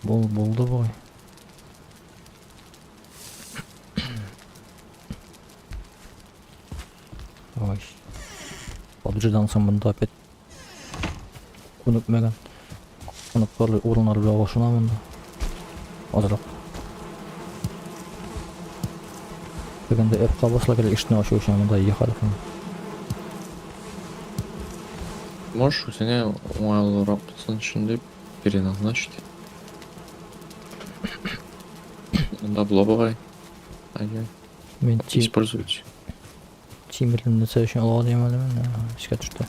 Болды бой. Ой. Подождан самында опять. Күнікмеген. Күнікпарлы орынлар бір ағашына мұнда. Азырақ. Дегенде әп қабасла керек іштіне ашу үшін мұнда ехады. Можешь у тебя оңайлы раптосын ішінде переназначить. Да, блобовай. Мен Используйте. тимерлімді сәй үшін алға дейм әлі мен. Ішке түсті.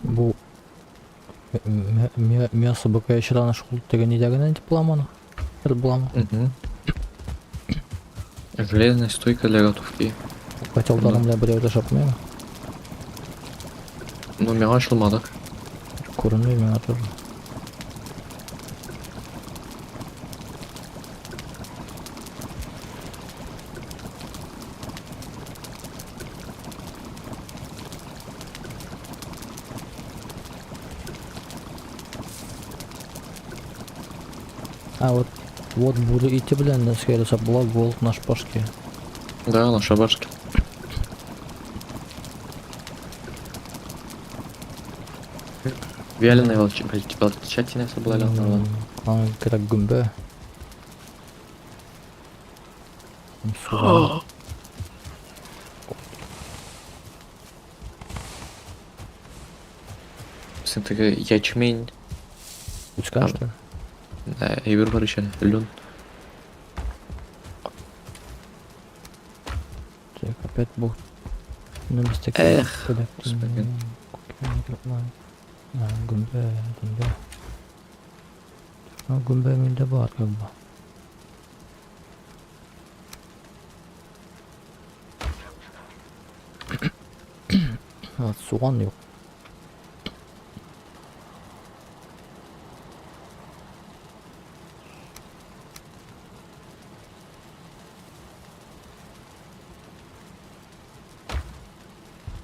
Бұл мясо быка яшыраны шұғыл деген недегінен деп бұламаны? Бір бұламы? Железная стойка для готовки. Котелдарым бля біреуді шапмайма? Ну, мен ашылмадық. Көрінмей мен атырым. А вот буду идти, блин, да скорее собрал голд на шпажке. Да, на шабашке. Вяленая волчатина соблаляла. Как гумбе. Sen такая ячмень. Пучка, что ли? Да, ебір бар еще, лен. Так, опять был. Эх, господи. Гумбе. Гумбе менде бар как бы. Суган yok.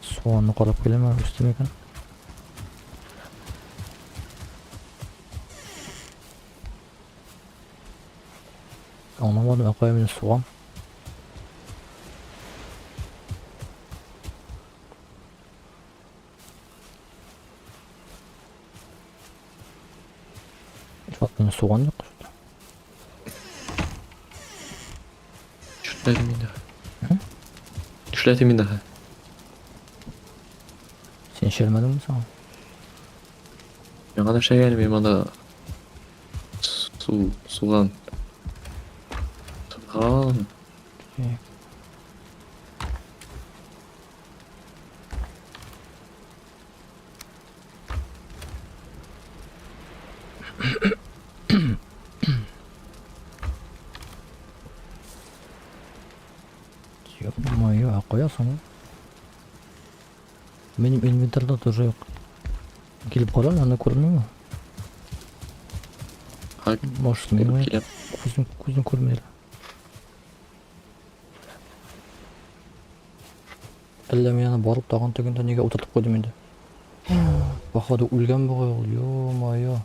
Soğanını qarab kelaman üstüme ekan. Anlamadım, qo'yaman so'g'on. Fatma'nın soğan yok. Что это именно? Что это именно? Sen şermedin mi sana? Мен ғана шай gelmiyor anda суған. Суған. Ё-моё, а qo'yasan mı? Benim inventarda тоже yok. Kelip qo'yalım, anda ko'rinmaymi? Может, men ko'zim ko'rmaydi. Alla men yana borib tag'in tagunda nega o'tirib qo'ydim endi? Bahoda o'lgan bo'g'ay ol, yo-moyo.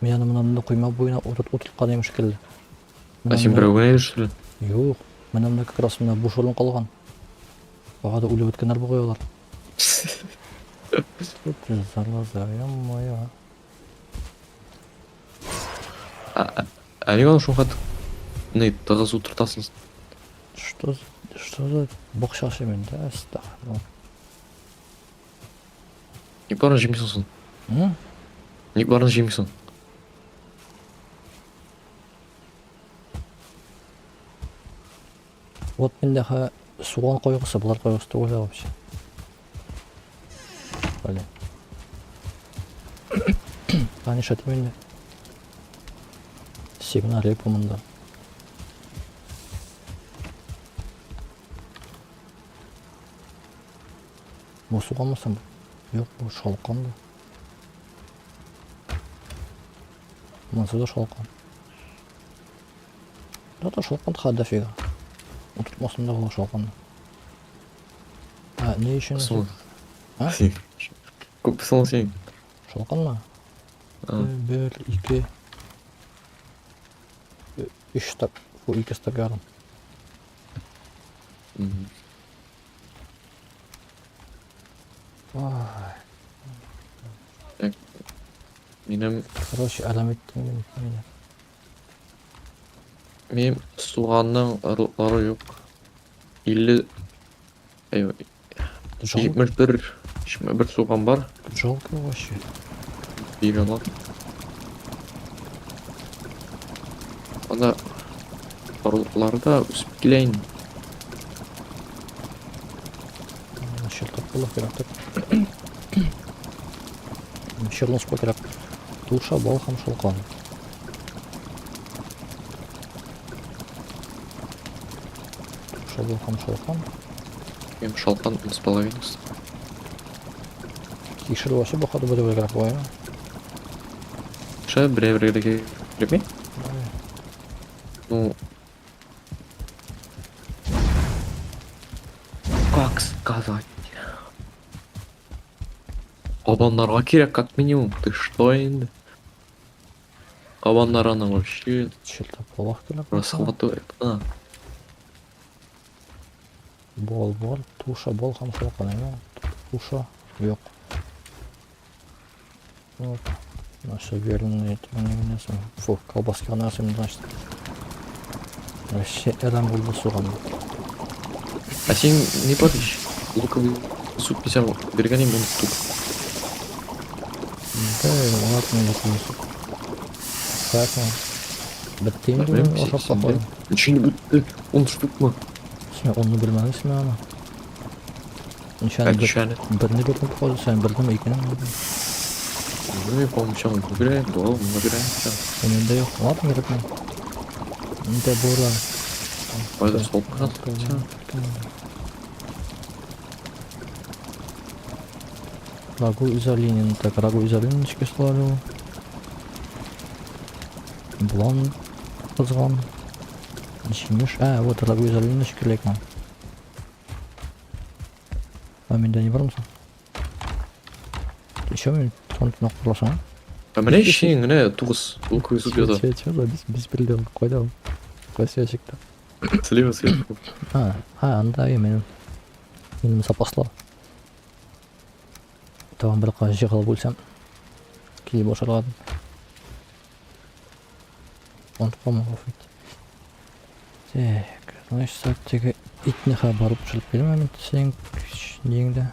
Men yana bundan qo'yma bo'yina o'tirib qoldim shekilli. А сен біреу ойнайды, что ли? Yo'q, menimda как раз mana bo'sh o'rin qolgan. Bahoda o'lib o'tganlar bo'g'ay ular. Зараза, yo-moyo. А не главное, что он не тағыз отыртасың. Что за бокшашы менде, астағфирулла. Не барын жемейсің сон. Не барын жемейсің. Вот менде суған қойғысы, бұлар қойғысы да ойлап вообще. Блин. Қаны шаты менде. Сигнал мында. Бұл суға мысың? Жоқ, бұл шолқан да. Мынсы да шолқан. Да шолқан тқа дофига. Отырмасында бұл шолқан. Не үшін? А? Көп пысыл сен. Шолқан ма? 1, 2, 3 стак. Бұл 2 стак ярым. Менің Короче, әлеметтің мені. Мен суғанның ұрылары жоқ. 50 21 суған бар. Жалко вообще. Бере алады. Анда ұрылары да өсіп келейін. Шертап болық керек деп. Шерлон спой керек. Туша бол хам шолқан. Туша бол хам шолқан. Мен шалқан 3,5. Кишер вообще походу буде керек бой. Ще біреуге келмей? Ну... Как сказать? Кабандарға керек как минимум. Ты что енді? Кабандар ана вообще Шертап болық керек. расхватывает. Бол. Туша бол хам шолқан еме. Туша жоқ. Вот. Наша верный несім. Фу, колбаски ғанасым, значит. Вообще әрам болды суған. А сен не падаешь? Луковый суп писал. Берегани буду тут. Да, ладно, не слышу. Как он? Біттейін бүгін ошап қақойын. Ничего не будет. Он штук ма? Сен оны білмәдіңіз ме ана? Ничего. Бірні бердім қойды, сен бірдім екенін білдім. Ну, я помню, сейчас мы выбираем, да, мы выбираем все. Менде жоқ, ладно, бердім. Менде бұра. Пойду стол назад. Рагу изолинин. Так, рагу изолиночки слажу. Блон қызған. Нешемеш? Вот рагу изолиночки лекман. Менде не бармысың? Еще мен сонтын оқырласың? Міне ішейін, міне туғыз луковый суп еді. Че, без білден қойдам. Қойсешікті. Слева сверху. Анда менің сапаслау. Таван бір қаз жиғал бөлсем. Кейіп ошарладым. Онты қомаға офет. Так, значит, сәттегі итнеға барып жүріп келім әмін сен неңді.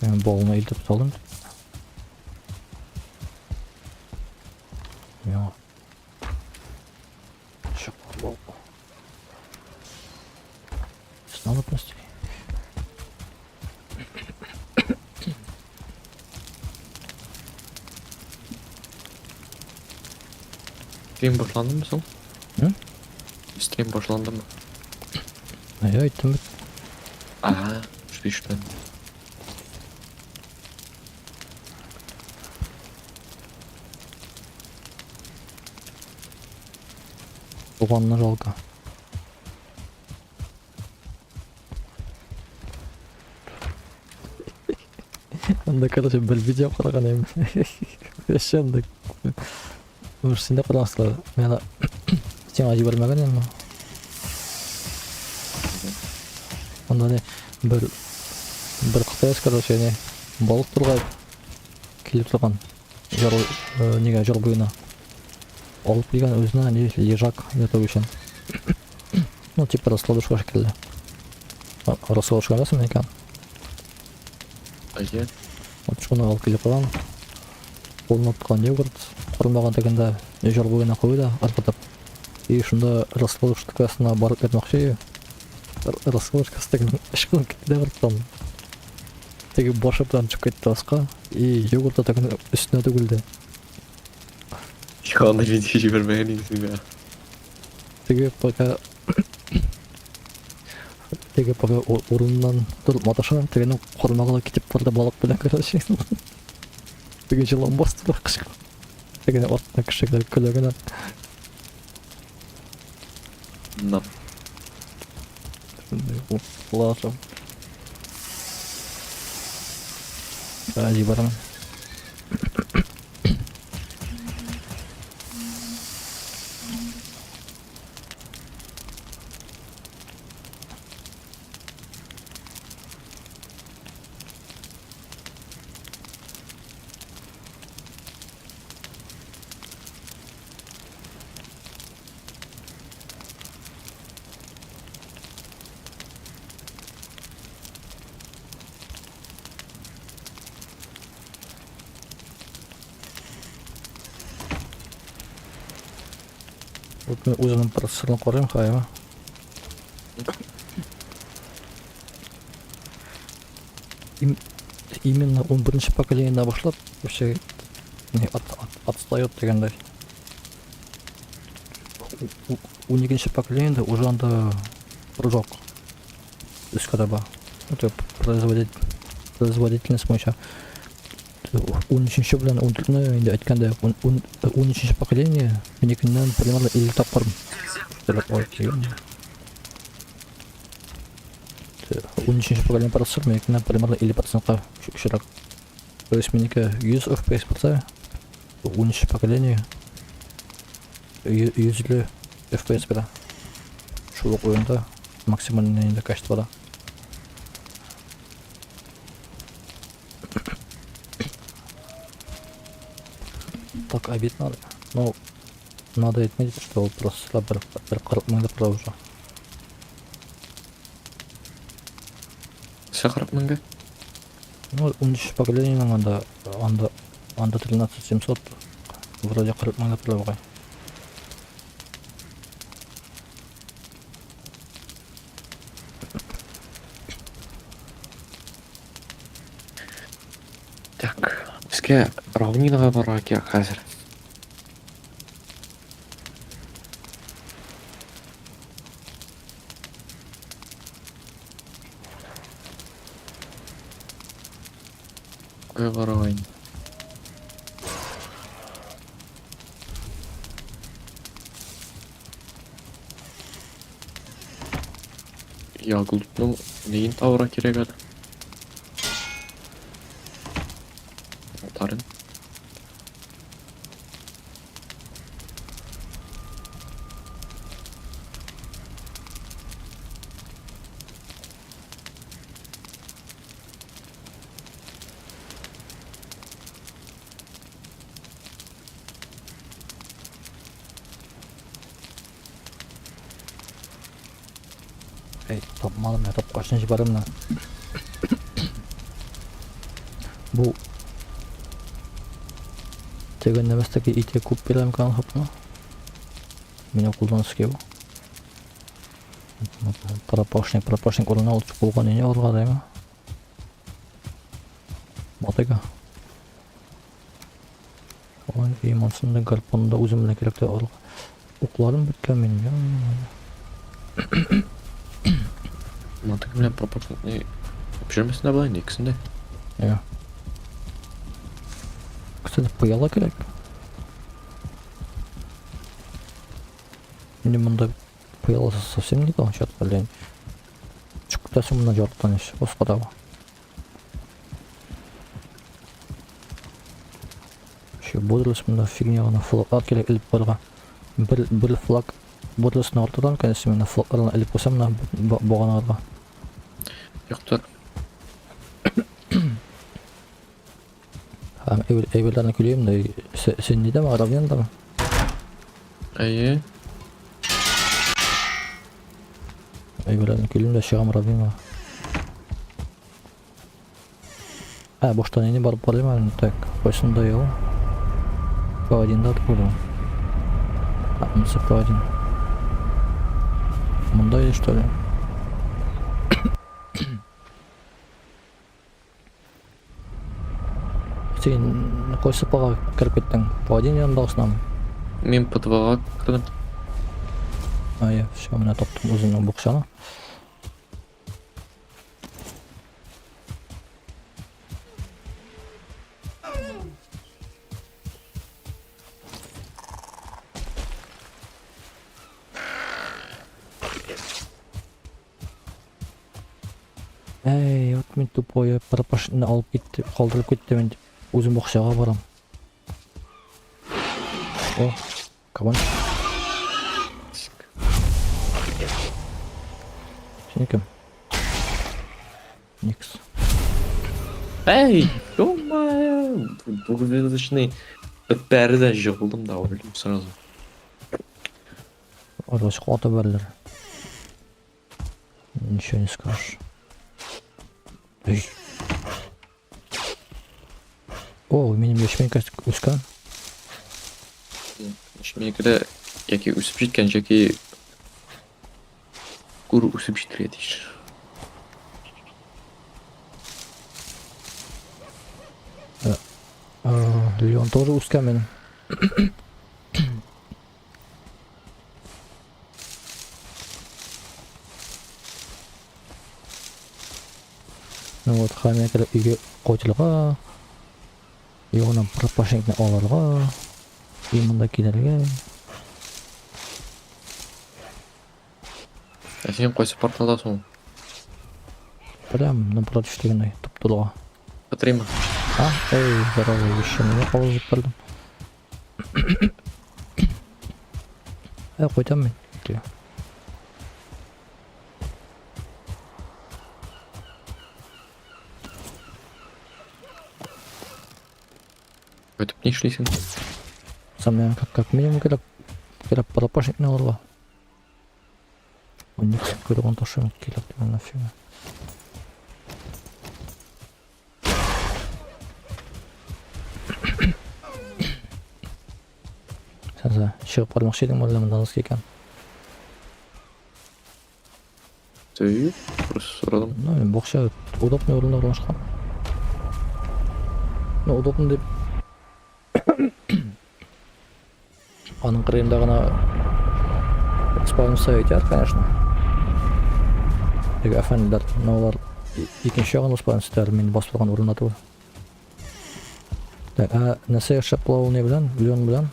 Мен болына илтіп салдым. Мен шықпа бол. Снова прости. Стрим башланды ма сол? Стрим башланды ма? Я айттым бит. Что? Туғанына жалко. Анда, короче, бір видео қараған ем. Вообще анда. Уже сенде қараңызға. Мен сен ажи бермеген ем. Анда не бір қытайыз, короче, не балық тұрғай келіп тұрған. Неге жол бойына. Алып келген өзіне не ежак ертіп үшін. Ну, типа раскладушка шекелді. Раскладушка емес мен екен. Вот шуны алып келіп қалған. Қолын отқан не көрді. Құрылмаған дегенде жол бойына қойды арқытып. И шында раскладушкасына барып бермекші. Раскладушкасы деген ішкілін кетті де құрттан. Теги бошаптан чыгып кетти баска. И йогурт атагын үстүнө төгүлдү. Ya anda video жибербеген экенсиң да. Теги пока орунунан туруп маташам, тегенин кормагыла кетип барды балык менен короче. Теги жылан басты да кышкы. Тегенин артына кишилер көлөгөнө. На. Ладно. Жибарамын. Вот мен өзүнүн процессорун карайм хайма. Именно 11-ші поколениеден башлап вообще отстает дегенде. 12-ші поколениеде уже анда жок. Ускадаба. Это производительность боюнча 13-ші белән 14-нө инде айтканда 13-ші поколение меникинен примерно 50 тапкыр. 13-ші поколение процессор меникинен примерно 50%-ка кичирээк. То есть меники 100 FPS болса 13-ші поколение 100 FPS бера. Шул оюнда максимальный инде качествода. Так, обид надо. Но надо отметить, что просто бір 40 мыңда тұра уже. Все 40 мыңга? Ну, 13 поколениенің анда 13700 вроде 40 мыңда тұра бұғай. Так, бізге равнинаға баруға керек қазір. Қой баруайын. Ягултның нейін тауыра керек әлі? Тарын. Ey, tapmadım ya, top kaçıncı barım lan. Bu tegenlemesteki ite kup bilen kan hapma. Meni kullanısı gibi. Пропашник орнына алып болған ене олға дайма. Матыга. Ой, имансында гарпонда өзіміне керекті олға. Оқларым біткен менің я. Мантык менен пропорционный пішірмесінде болайын екісінде. Я. Кстати, пыяла керек. Мне мында пыяла совсем не дал, чат, блин. Чукутасы мына жорттан еш, осқадава. Еще бодрос мында фигня ғана флаглар керек іліп барға. Бір флаг бодросына ортадан, конечно, мына флагларына іліп қосам мына боғанарға. Yoxdur. Evlerden küleyim de sen ne deme Arabiyan da mı? Әйе. Evlerden küleyim de şağım Arabiyan var. Ha boştan yeni barıp barayım ben tak. Başında yok. P1'de atıyorum. Nasıl P1? Bundaydı işte öyle. Сен қой сапаға кіріп кеттің. Паладин yanındағысынан. Мен ПТВ-ға кірдім. Иә, все, мына топтың өзінің бұқшаны. Эй, вот мен тупой пропашны алып кетті, қалдырып кетті мен деп. Өзім бұқшаға барам. О, кабан. Сен кім? Никс. Эй, ё-моё! Двухзвездочный. Бәрі де жығылдым да өлдім сразу. Орос қуаты бәрлер. Ничего не скажешь. Эй. О, менің ешменка өскен. Менікіде яки өсіп жеткен, жеке көр өсіп жетіреді дейші. Леон тоже өскен менің. Ну вот, хаме келіп үйге қойтылға. Йоғынан пропашникні аларға. Имында келерге. Сен қойсы порталдасың. Прям напротив штегендай, тұп-тұлға. Бітірей ма? А? Эй, здорово, еще меня қауызып бердім. Қойтам мен. Өтіп не ішлейсің? Сам я как минимум келіп пропашникні аларға. Он никс көріп он тошым келіп демен нафига. Сәнзі шығып бармақшы едің мөлі мұндаңыз кейкен. Түйіп, просто сұрадым. Ну, мен боқша удобный орында орнашқан. Ну, удобный деп аның қырғында ғана спавн сәйетер, конечно. Деге әфәнілдер, олар екінші жағын спавн сәйетер, мен бас тұрған орында тұр. Нәрсе шақлауы не білен? Леон білен?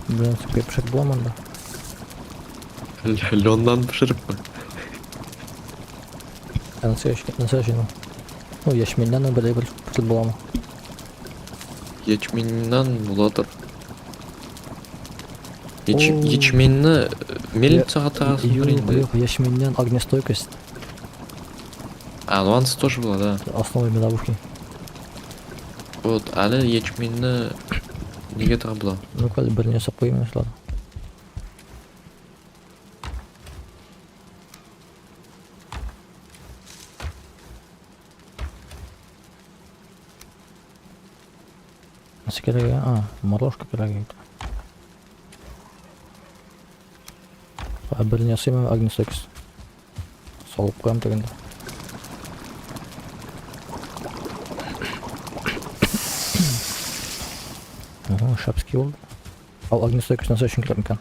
Білен сөкеп шақ боламын да. Леондан пішіріп па? Нәрсе жину. Ну, ешменнен бірі бір пішіл боламын. Ячменнен боладыр. Ячменні мельницаға тағасың бір енді. Ешменнен огнестойкость. А, нуансы тоже была, да. Основой медовухи. Вот, әлі ячменні неге таға была? Ну, кәлі біріне сап қойым ешлады. Nasıl керек? Морожка керек. Біріне сыймай огнестойкость. Салып қоям дегенде. Шапский болды. Ал огнестойкость на следующий клеп екен.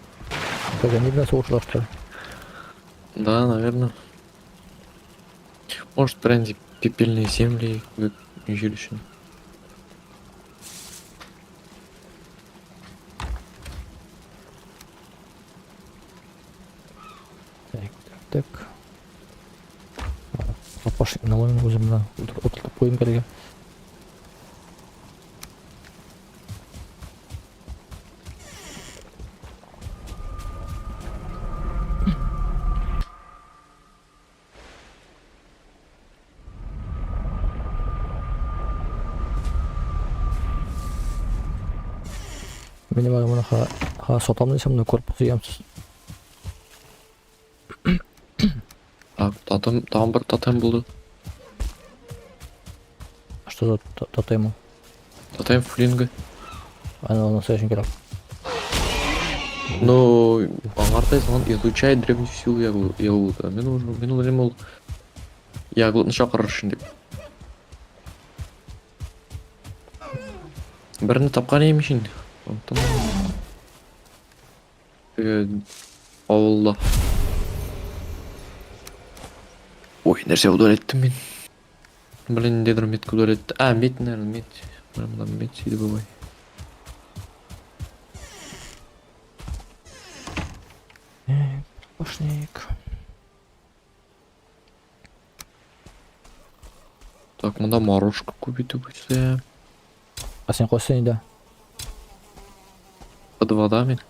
Как они, блядь, соғушылар, что ли? Да, наверное. Может, бренди пепельные земли жилище. Так. Пропашник налоем өзімді отыртып қойым керек. Benim adamına ha satamlıysam da korpus yiyemsiz. Там бір тотем болды. Что за тотему? Тотем флинга. Она на следующий керек. Но аңартай салған изучает древнюю силу ягуда. Мен ойлаймын ол ягудың шақырыр үшін деп. Бірін тапқан емешін. Ауылда. Ой, нәрсе удалеттім мен. Блин, дедір меткі удалетті. А, мет, наверное, мет. Мына мет сейді бабай. Пошник. Так, мында морожка купить өбітсе. А сен қойсың да? Под вода мен.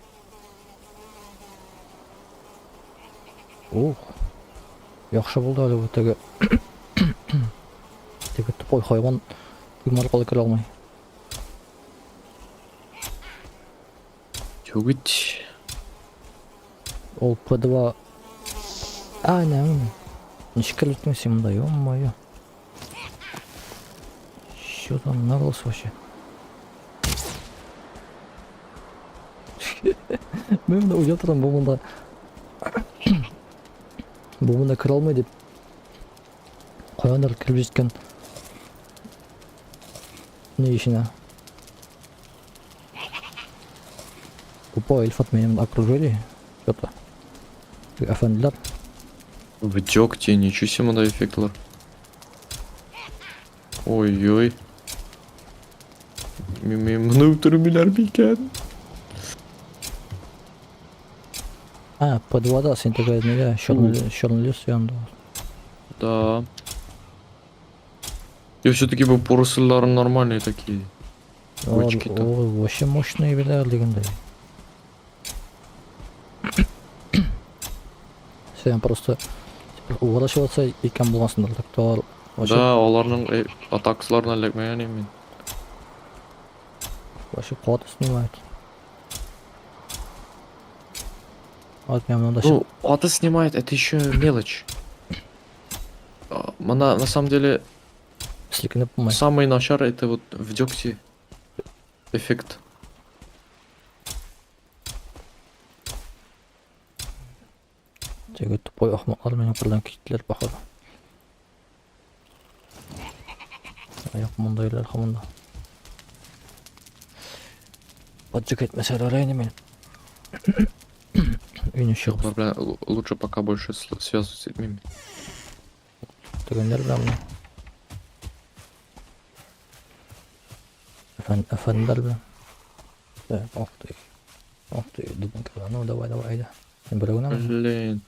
Ух. Яқшы болды әлі өтігі. Тегі тұпой қойған үймар қолы кіре алмай. Төгіт. Ол P2... А, нәмін. Нешкіл өттің сен мұнда, ё-моё. Что там нағылыс вообще? Мен мұнда ойлап тұрам, бұл мұнда... Бұл мұнда кіре алмай деп. Қояндар кіріп жеткен. Не ішіне? Опа, эльфат меня окружили. Что-то. Әфәнделер. В дёгте, ничего себе мында эффектлар. Ой-ой. Мен мұны өтірмелер бекен. А, под вода сен такая неге черный лес янды. Да. И все-таки бұл порысылары нормальные такие. Бочки-то. Ой, вообще мощные билер дегенде. Сен просто уğraşыватса екен болғансыңдар, так то Да, оларның атаксыларына ілікмеген емен. вообще қуаты снимает. Вот мен мынада Ну, аты снимает, это еще мелочь. Мына, на самом деле, сілкініп болмай. самый начар это вот в дёгте эффект. Тегі тупой ақмақлар менен қырдан кеттілер бақыр. Аяқ мұндайлар қамында. Поджиг етмесер арайны мен. Үйіне шығып. Олар білән лучше пока больше связываться с этими. Төгендер білән. Әфәндер білән. Ох ты, дубан кірді. Ну, давай, айда. Сен бірі күнә ме? Блин.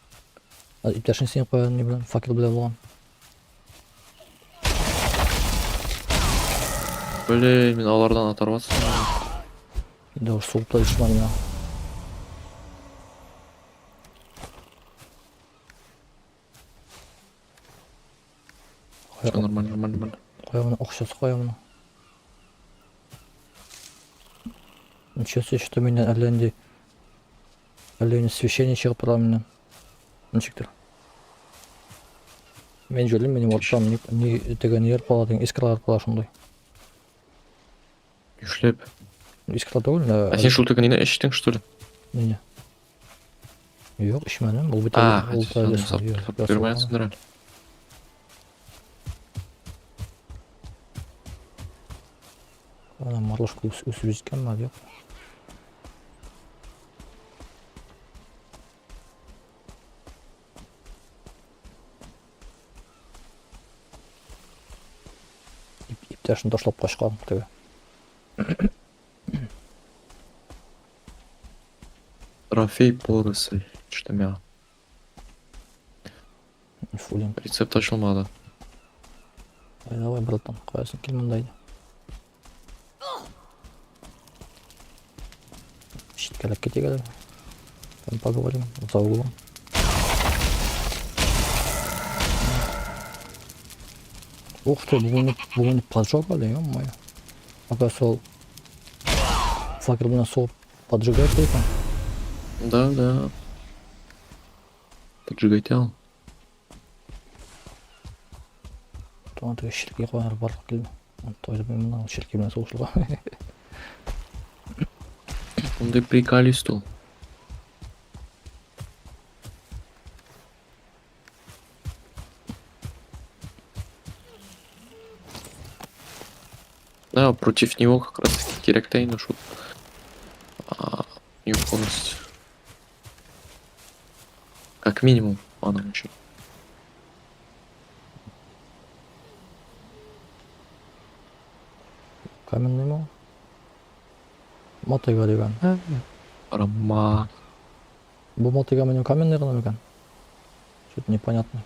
Иптәшін сен қойған не білән, факел білән болған. Блин, мен алардан атарбатсың. Енді ол суыпта düşman ya. Все нормально. Қоя мұны, оқшасы қоя мұны. Ничего себе, что менен әлі священник шығып тұра менен. Ничектір. Мен жөлім, менің ортам не деген ер пала деген искралар пала шындай. Юшлеп. Искралар довольно. А сен шултыгын не іштің, что ли? Не. Yok, ішменім. Бұл бітер. А, сап бермайсыңдар әлі. Ана марлашқа өсіп жеткен ма, жоқ. Иптәшін ташлап қашқан, тегі. Трофей поросль. Что мя? Фулин. Рецепт ашылмады. Давай, братан, қоясың, кел мұндайды. Щиткалап кетек әлі. Там поговорим, за углом. Ух ты, бүгін поджог әлі, ё-моё. Ака сол факел бұна сол поджигает екен. Да. Поджигайте ал. Туған тегі шіркей қойынар барлық келді. Тойды мен мұна шіркей білен соғышылға. Ондай приколист ол. Да, против него как раз таки. керек та енді ушул необходимость. Как минимум анын үчүн. Каменный ма? Мотыга деген. Рама. Бұл мотыга менен каменный гана мекен? Что-то непонятно.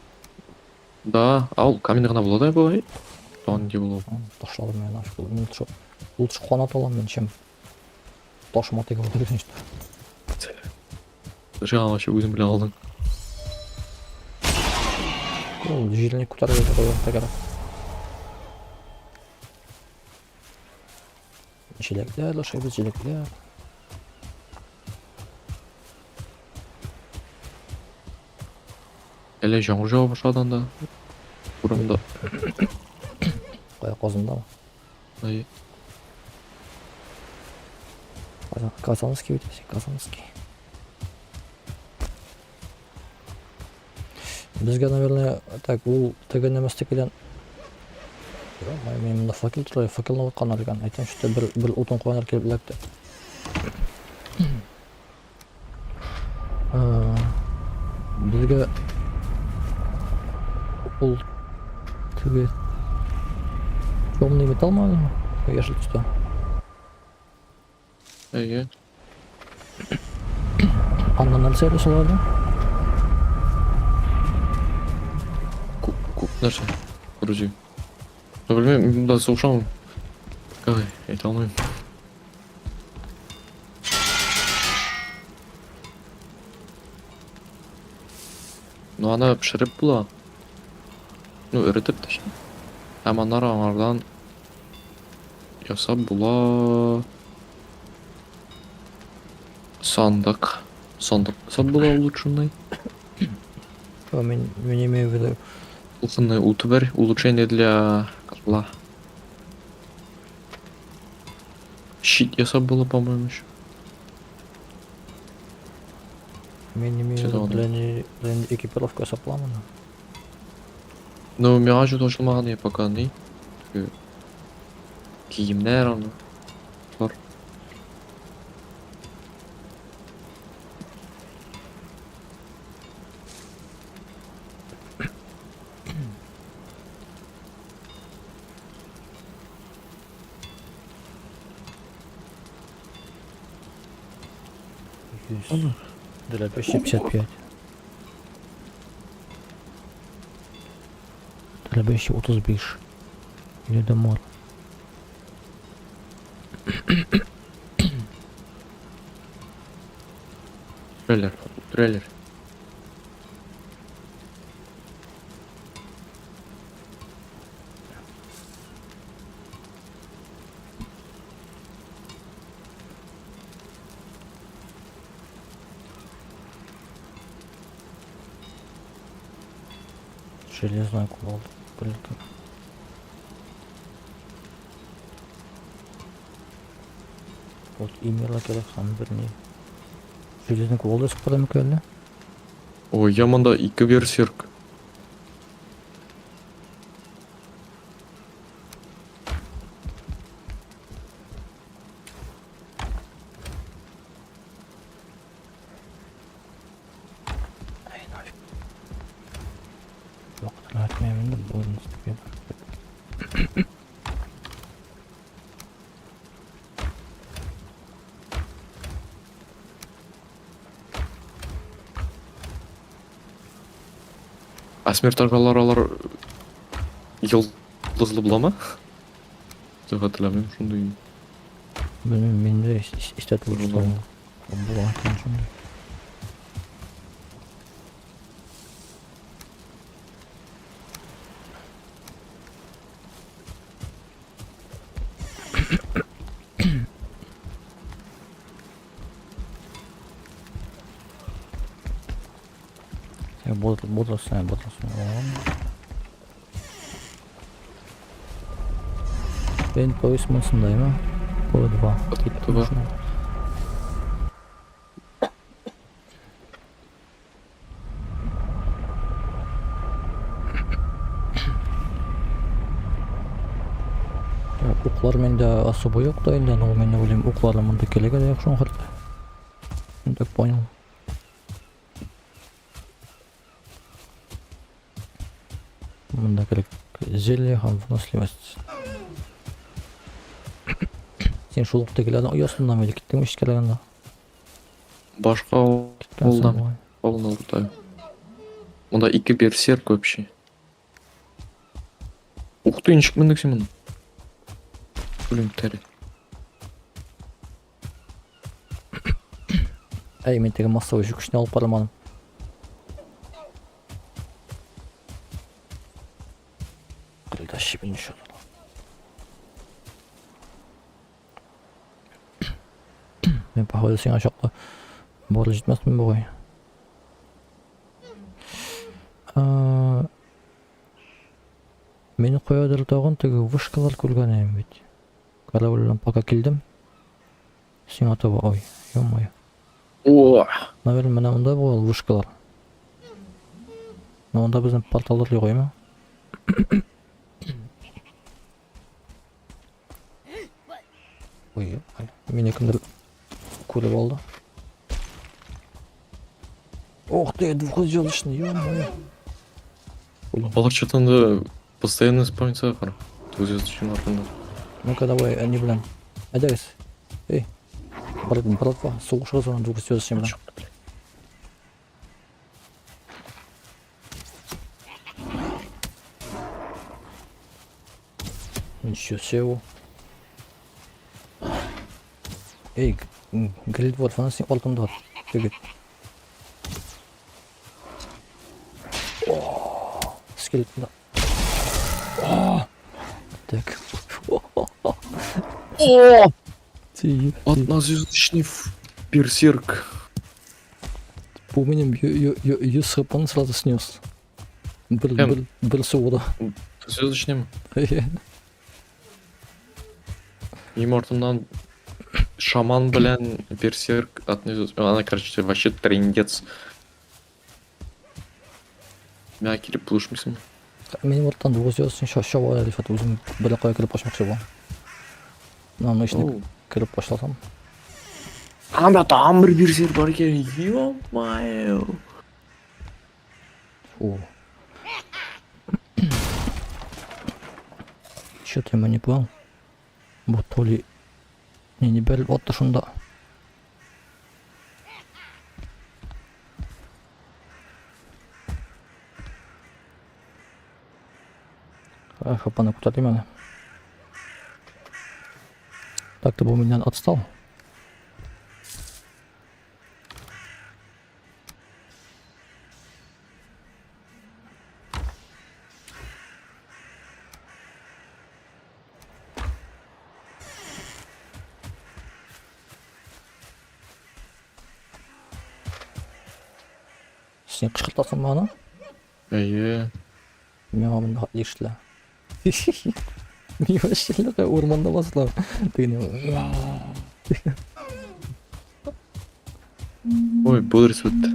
Да, ал каменный гана болот бай. Тоон де болот. Ташладым мен аш. Мен лучше қуанат аламын мен, чем таш мотыга болот деген что. Жаңа вообще өзің біле алдың. Ол жирник көтөрүп коюп тагара. Жилектер, лошадь жилектер. Эле жаңыр жауа башлады анда. Бурамда. Кая козундабы? Ай. Казанский өтесе, Казанский. Бизге, наверное, так бул теген эместикиден мен мында факел турай, факелны аткандар экен. Айтам что бир утун коянар келип электи. Бизге бул тиги темный металл ма? Яшыл түстө. Ай. Андан нәрсе соларды? Көп нәрсе. Короче. Ну, білмеймін, мында соғышамын. Қалай, айта алмаймын. Ну, аны пішіріп бұла. Ну, үрітіп точнее. Һәм аңардан ясап бұла. Сандық. Сандық ясап бұла улучшенный. Мен имею в виду Улучшенный утварь, улучшение для котла. Щит ясап было, по-моему, еще. мен имею в виду для экипировки сапламана. Ну, миражу тошылмаған я пока не. Киімдер аны. Бар. Для 255. Для 235. Или домой. Трейлер. Железная кувалда. Прилетела. Вот имела керек хамберни. Железный кувалда сықпады ма келді? Ой, я мында 2 берсерк. Ай, нафиг. Уақытын айтмаймын да бойын істеп. А смерть аргалар алар йылдызлы була ма? Жоқ hatırlamıyorum шундай. Білмеймін, менде істетіп жүрсем. Бұл айтқан сондай. Бодростная. Ben повесмысындайм, а? По2. По2. укулар менде особо yok da енді но мен ойлаймын укулар мында келе келе окшон кырды. Так понял. Мында керек зелье һәм выносливость. Сен шулукта келеді ұясында мейлі кеттің еш келегенде? Башка олдам. Полный уртаю. Мында 2 берсерк вообще. Ух ты, ничек мындык сен муну. Блин, тәре. Әй, мен тегі массовый жүкішіне алып барамадым. Қырылда шебін үшін. Мен походу сен ашаққа бары жетмесмін бұғай. Мені қоядыр тағын тегі вышкалар көрген әйім бет. Каравылдан пока келдім. Сен атаба, ой, ё-моё. О! Наверное, мына онда бұл вышкалар. Но онда біздің порталдар ли қойма? Ой, мен кімдір көріп алды. Ох ты, двухзвездочный, ё-моё. Балықшатанда постоянно спавнится қара. Двухзвездочный артында. Ну-ка давай, они, блин. Айдайс. Эй, братва, соғышға соған двухзвездочный, блин. Ничего себе. Эй, грилд вот, фанасың алтында бар. Тегет. Скелет, да. Так. О! Ты. Однозвездочный берсерк. По менен yüz хп'ны сразу снес. Бір сууда. Звездочный ма? Им артымдан шаман белән берсерк она, короче, вообще трендец. Мен килеп булышмыйсың. Менің ортан двухзвездочный шаша бар әлі фат өзім біле қоя кіріп қашмақшы болам. Мынаның ішіне кіріп қашласам. Анда там бір берсерк бар екен. Ё-моё. О. Чё-то я не понял. Вот то ли... Не бәл отты шунда. Хапаны кутатым әлі. Так, ты был меня отстал. Сен қышқыртасың мағына? Әйе. Мен мамында ешілі. Мен вообще орманда басылам. Ой, бодрис өтті.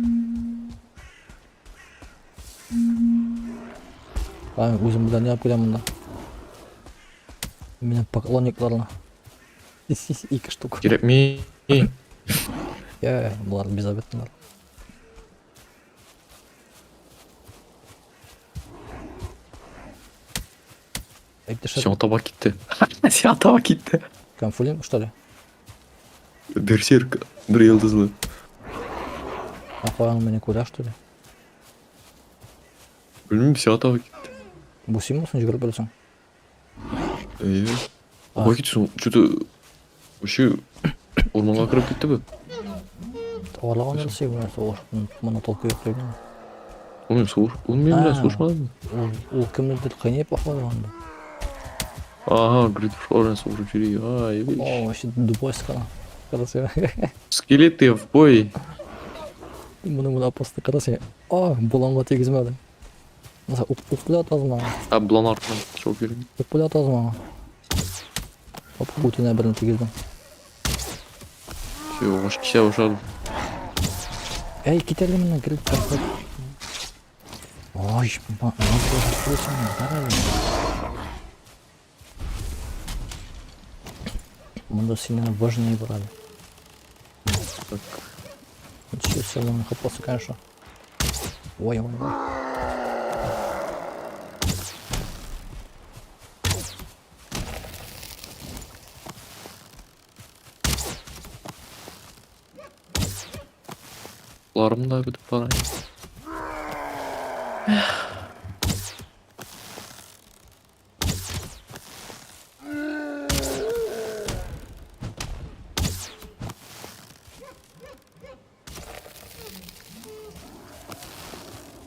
Өзім білен не алып келем мұнда. Менің поклонникларына. 2 штук. Керек ми. Бұлар безобетнылар. Сен атаба кетті. Сен атаба кетті. Конфулинг, что ли? Берсерк бір елдызлы. Қояның мені көре, что ли? Білмеймін, сен атаба кетті. Бұсың мұсың жүгіріп білсің? Әйе. Атаба кетсің, что-то вообще орманға кіріп кетті бі? Тауарлаған әлсей, мұны толқы yok değil mi? Oğlum soğur. Oğlum benim biraz soğuşmadı mı? Ол кімді қайнеп бақылады онда? Aha, Grid Florence soğur жүрей. Ай, вещь. О, вообще дубайскана. Қарасы. Скелеты в бой. Мұны апасты қарасы. Бұланға тегізмеді. Mesela ukpula atmaz mı? Abi bulan артынан çok керек. Ukpula atmaz mı? Hop, Putin'e birini tekizdim. Все, ваш кися ушаdı. Ey gidelim lan girip kalk. Ay, nasıl yapıyorsun ya? Мында сильно важнее брали. Так. Ничего себе, он хапался, конечно. Ой, ой, ой. Ларым да бітіп барайын.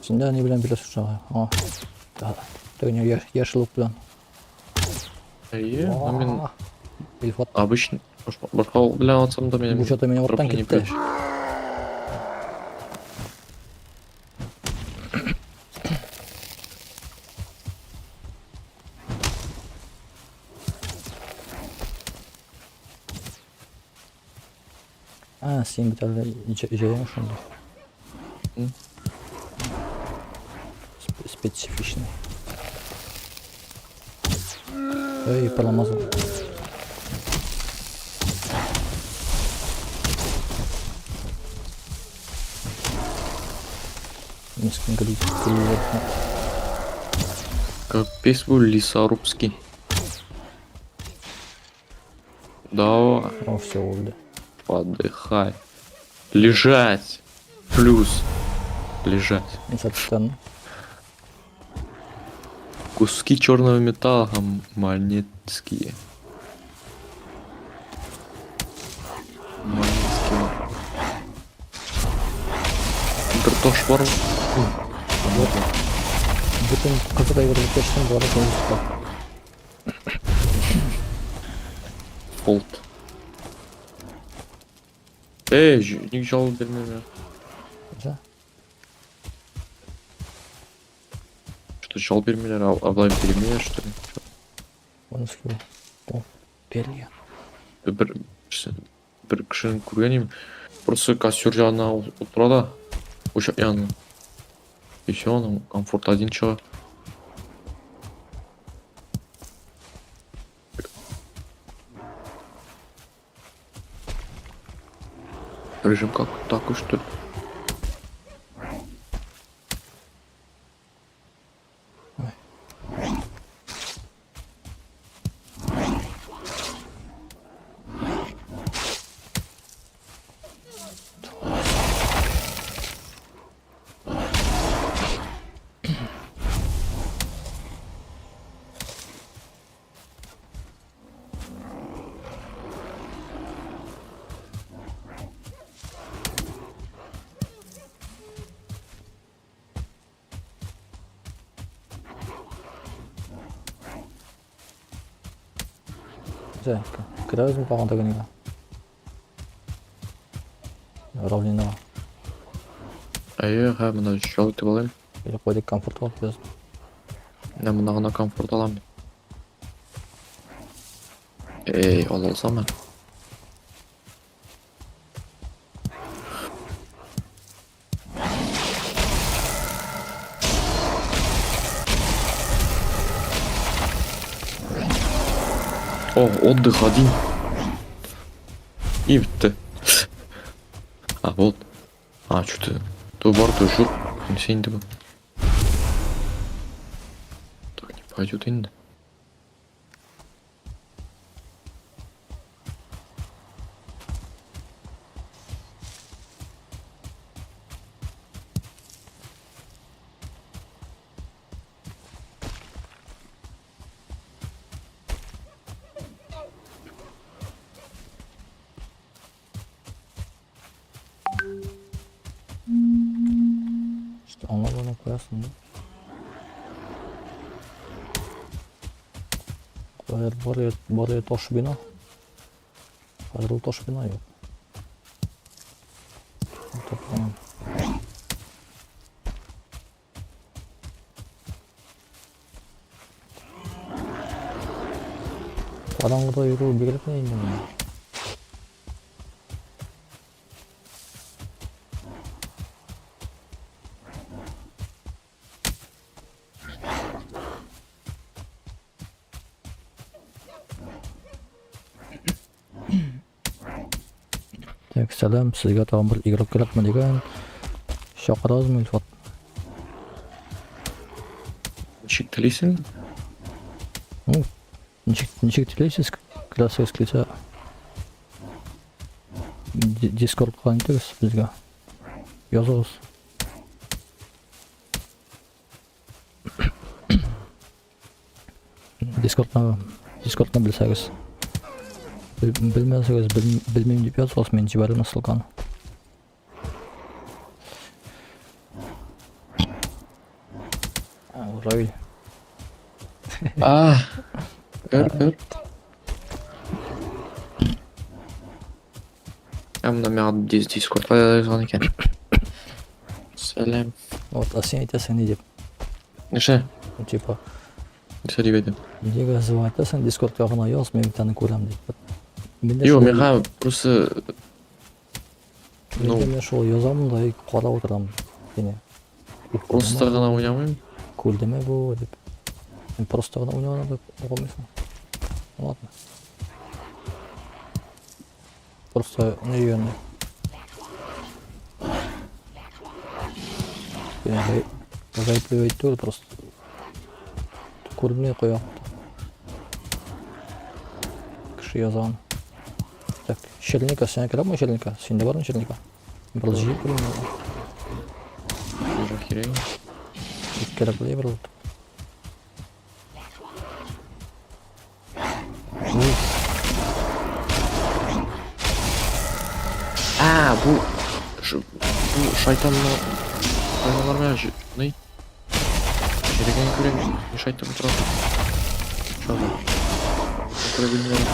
Сенде не білем білесіз жағы. О, төгіне ешілік білен. Әйе, мен Ильфат. обычно башқа білен атсам да мен Бұл жата менен оттан не кетті. білеш. Сен бит әлі жайын шонда. М. Специфичный. Эй, промазал. Мискин гриб. Капец был лесорубский. Давай, О, все, увли. подыхай. Лежать. Плюс. Лежать. И соответственно, Куски черного металла монетские. Монетские. Bir toş var mı? bütün kızılayı bir geçtim bu arada konuştuk. Fold. Ne güzel bilmiyorum ya. Güzel. Что, жал бермелер, аблай бермелер, что ли? Onu sıkıyor. O, deli. Bir кішінің көргенім, просто костер жағына отырады, o'sha яғни. И все, оның комфорт один шығар. Режим как такой, что ли? Güzel. Kırarız mı bakın takını ya? Равнина. Ха, мына жал өтіп алайын. Или қойдек комфорт алып biraz. Мына мынағына комфорт аламын. Ала алсам мен. О, отдых один. И бітті. А, вот. Что-то... То бар, то жоқ. Сен де бұл. Так, не пойдет енді. İşte ona bunu koyarsın da. Buraya taş bina. Hazır taş bina yok. Toplamam. Karangıda yürü bir gelip neyim ben ya? Так, сәлем, сізге тағын бір игілік керекпі деген шақыразым Ильфат. Ничек тілейсің? Ничек тілейсіз? Кірасыңыз келсе Дискордқа айтыңыз бізге. Yazыңыз. Дискордна білсәңіз. Білмесеңіз, білмеймін деп жазыңыз, мен жіберемін ссылканы. Равиль. Көр. Мына маған Дискордқа жазған екен. Сәлем. Вот, а сен айтасың не деп? Неше? Типа, Сөйлеп едім. неге звать айтасың, Дискордқа ғана яз, мен тәні көрем деп. Йо, мен просто... Мен шол yazамын да, қарап отырамын. Просто ғана ойнамаймын. Көлдеме бұл деп. Мен просто ғана ойнағана деп ұғылмайсың. Ладно. Просто не үйенді. Ғайыплы өйтті өл просто. Көрдімне қояқты. Кіші язаған. Так, шелника, сен керем ма шелника? Сенде бар ма шелника? Бір жиып көрем. Жоқ керек. Керек біле бір ұлт. Bu шайтанның айналарға не? Ереген көрем, не шайтан тұрады. Шағы. Көре білмеймін.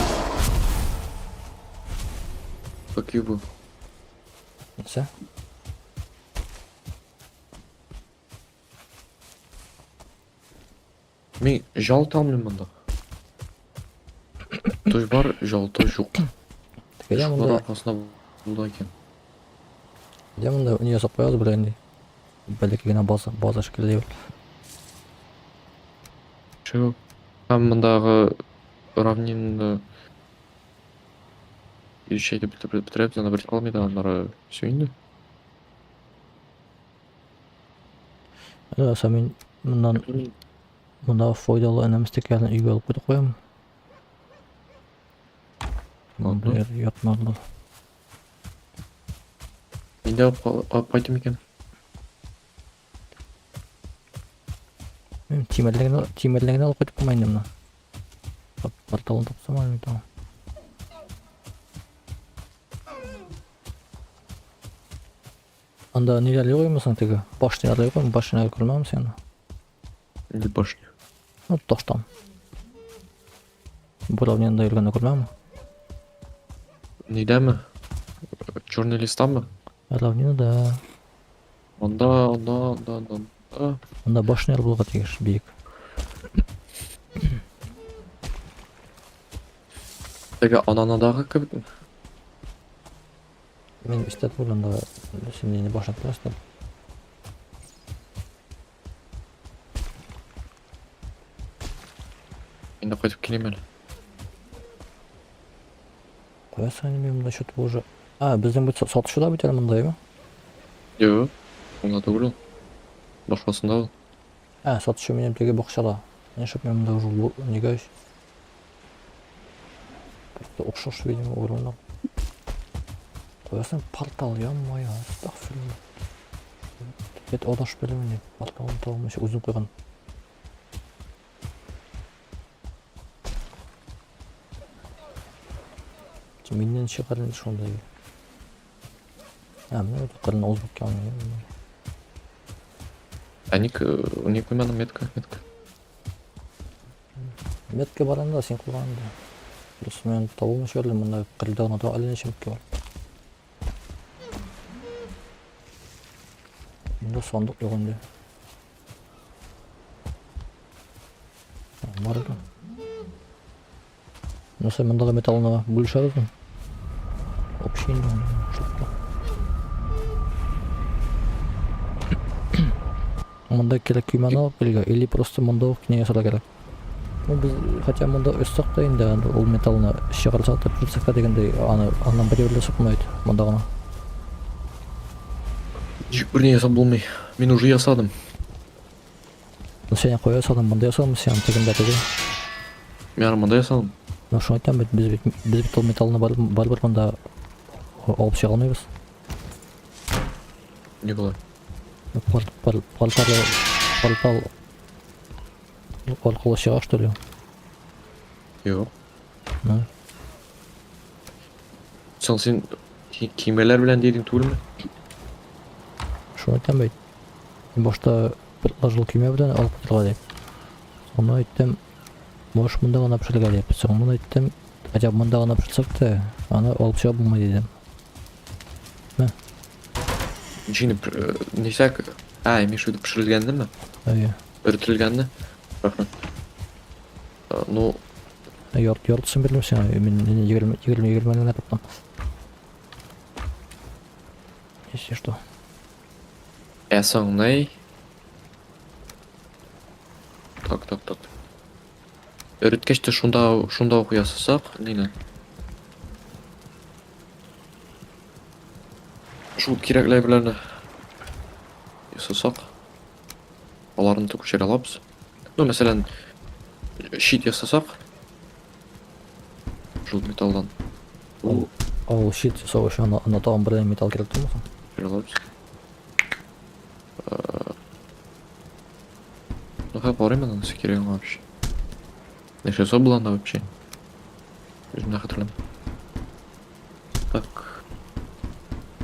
Какие bu? Несі? Мен жалты алмаймын мұнда. Той бар, жалты жоқ. Шұқылар арқасына бұлда екен. Демонда не жасап қояды бір әнде. Бәлекегіне база шекелдей бір. Жоқ. Мұндағы равнинді шайды бітіріп, зана бір қалмайды, анары сөйінді. Мен мұндағы фойдалы әнемісті кәлін үйге алып көті қоямын. Бұлар ятмарлы. Мен де алып қайтым екен. Мен тимерлігін алып қайтып қоймайын мұна. Порталын тапсам әлмейді. Анда нелерлей қоймасың тегі? Башны ерлей қоймын, башны әрі көрмеймін сені. Не башня? Ну, тоштан. Бұравненда ергені көрмеймін. Нейдәме? Черный листамы? Равнина, да. Онда. Анда башны әрі болға тегеш, бейік. Теге ананадағы кібіт? Мен істет болғанда сен нені башны тұрасың. Мен де қайтып келем әлі. Қоясың мен мұнда шөті болжа. Біздің бұл сатышы да бітер мұндай ма? Йо, онда түгіл. Башқасында ол. Сатышы менем теге бақшада. Не шөп мен мұнда ұжыл неге үш. Просто ұқшаш видимо орынлау. Қоясың портал ям-май, астағфирулла. Бет одаш біліміне порталын тауымыш өзін қойған. Менен шығарын шондай. Міне өте қырын ауыз бұк кәуіне. Не қоймадым метка. Метке баранда сен қылғанда. Просто мен табылмы шөрлі мұнда қырылдағына да әліне метке бар. Мұнда сондық еғінде. Бар екен. Нөсе мұндағы металына бөлшарызын. Общейінде шықпа. Мұнда керек күймені алып келге, или просто мұнда оқ кіне ясыра керек. Ну, біз хотя мында өссөк да инде анда ул металлны чыгарсак та пүрсөк та дегендей аны андан бери сукмайт мында гана. Бірне ясап болмай. Мен уже ясадым. Сен коя салам, мында ясалмы сен тегенде теге. Мен арманда ясадым. Ну шуны айтам бит, біз бит ул металлны бар мында алып чыга алмайбыз. Не было. Портал аркылуу чыга что ли? Yok. Ну, Sen kiymeler bilen dedin tuğlu mu? шуны айтам бит. Башта бир лажыл күйме белән алып китәргә дип. Соны айттым, может мында гына пешерергә дип. Соны айттым, хотя мында гына пешерсәк тә, аны алып чыга булмый дидем. Жинip несек, имеешь в виду пішірілгенді ме? Әйе. Үртілгенді? Рахмет. Ну, Яртысын бердім сен, мен 20 генә таптым. Если что. соңнай. Так. Үріткешті шунда оқу ясасақ, нені? Шул кереклей білерні ясасақ, оларын да көшер алабыз. Ну, мәселен, щит ясасақ, шул металдан. Ал щит жасау үшін ана тагын бер металл керек түгелме? Көшер алабыз. Ну, как время надо секирем вообще. Еще особо было надо вообще. Өзімді хатırlam. Так.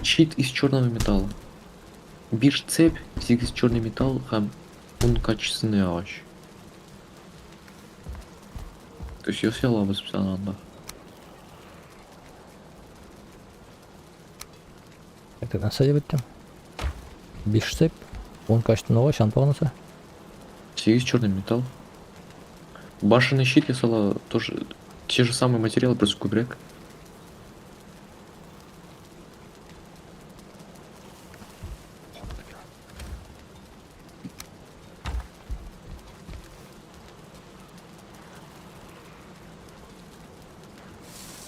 Щит из черного металла. Bir цепь, 8 черный металл, һәм 10 качественный ағаш. То есть ясый алабыз біз анда. Как нәрсә дип әйттем? 5 цепь, 10 качественный агач, антпагынасы. 8 черный металл. Башенный щит ясала тоже те же самые материалы, просто кубрек.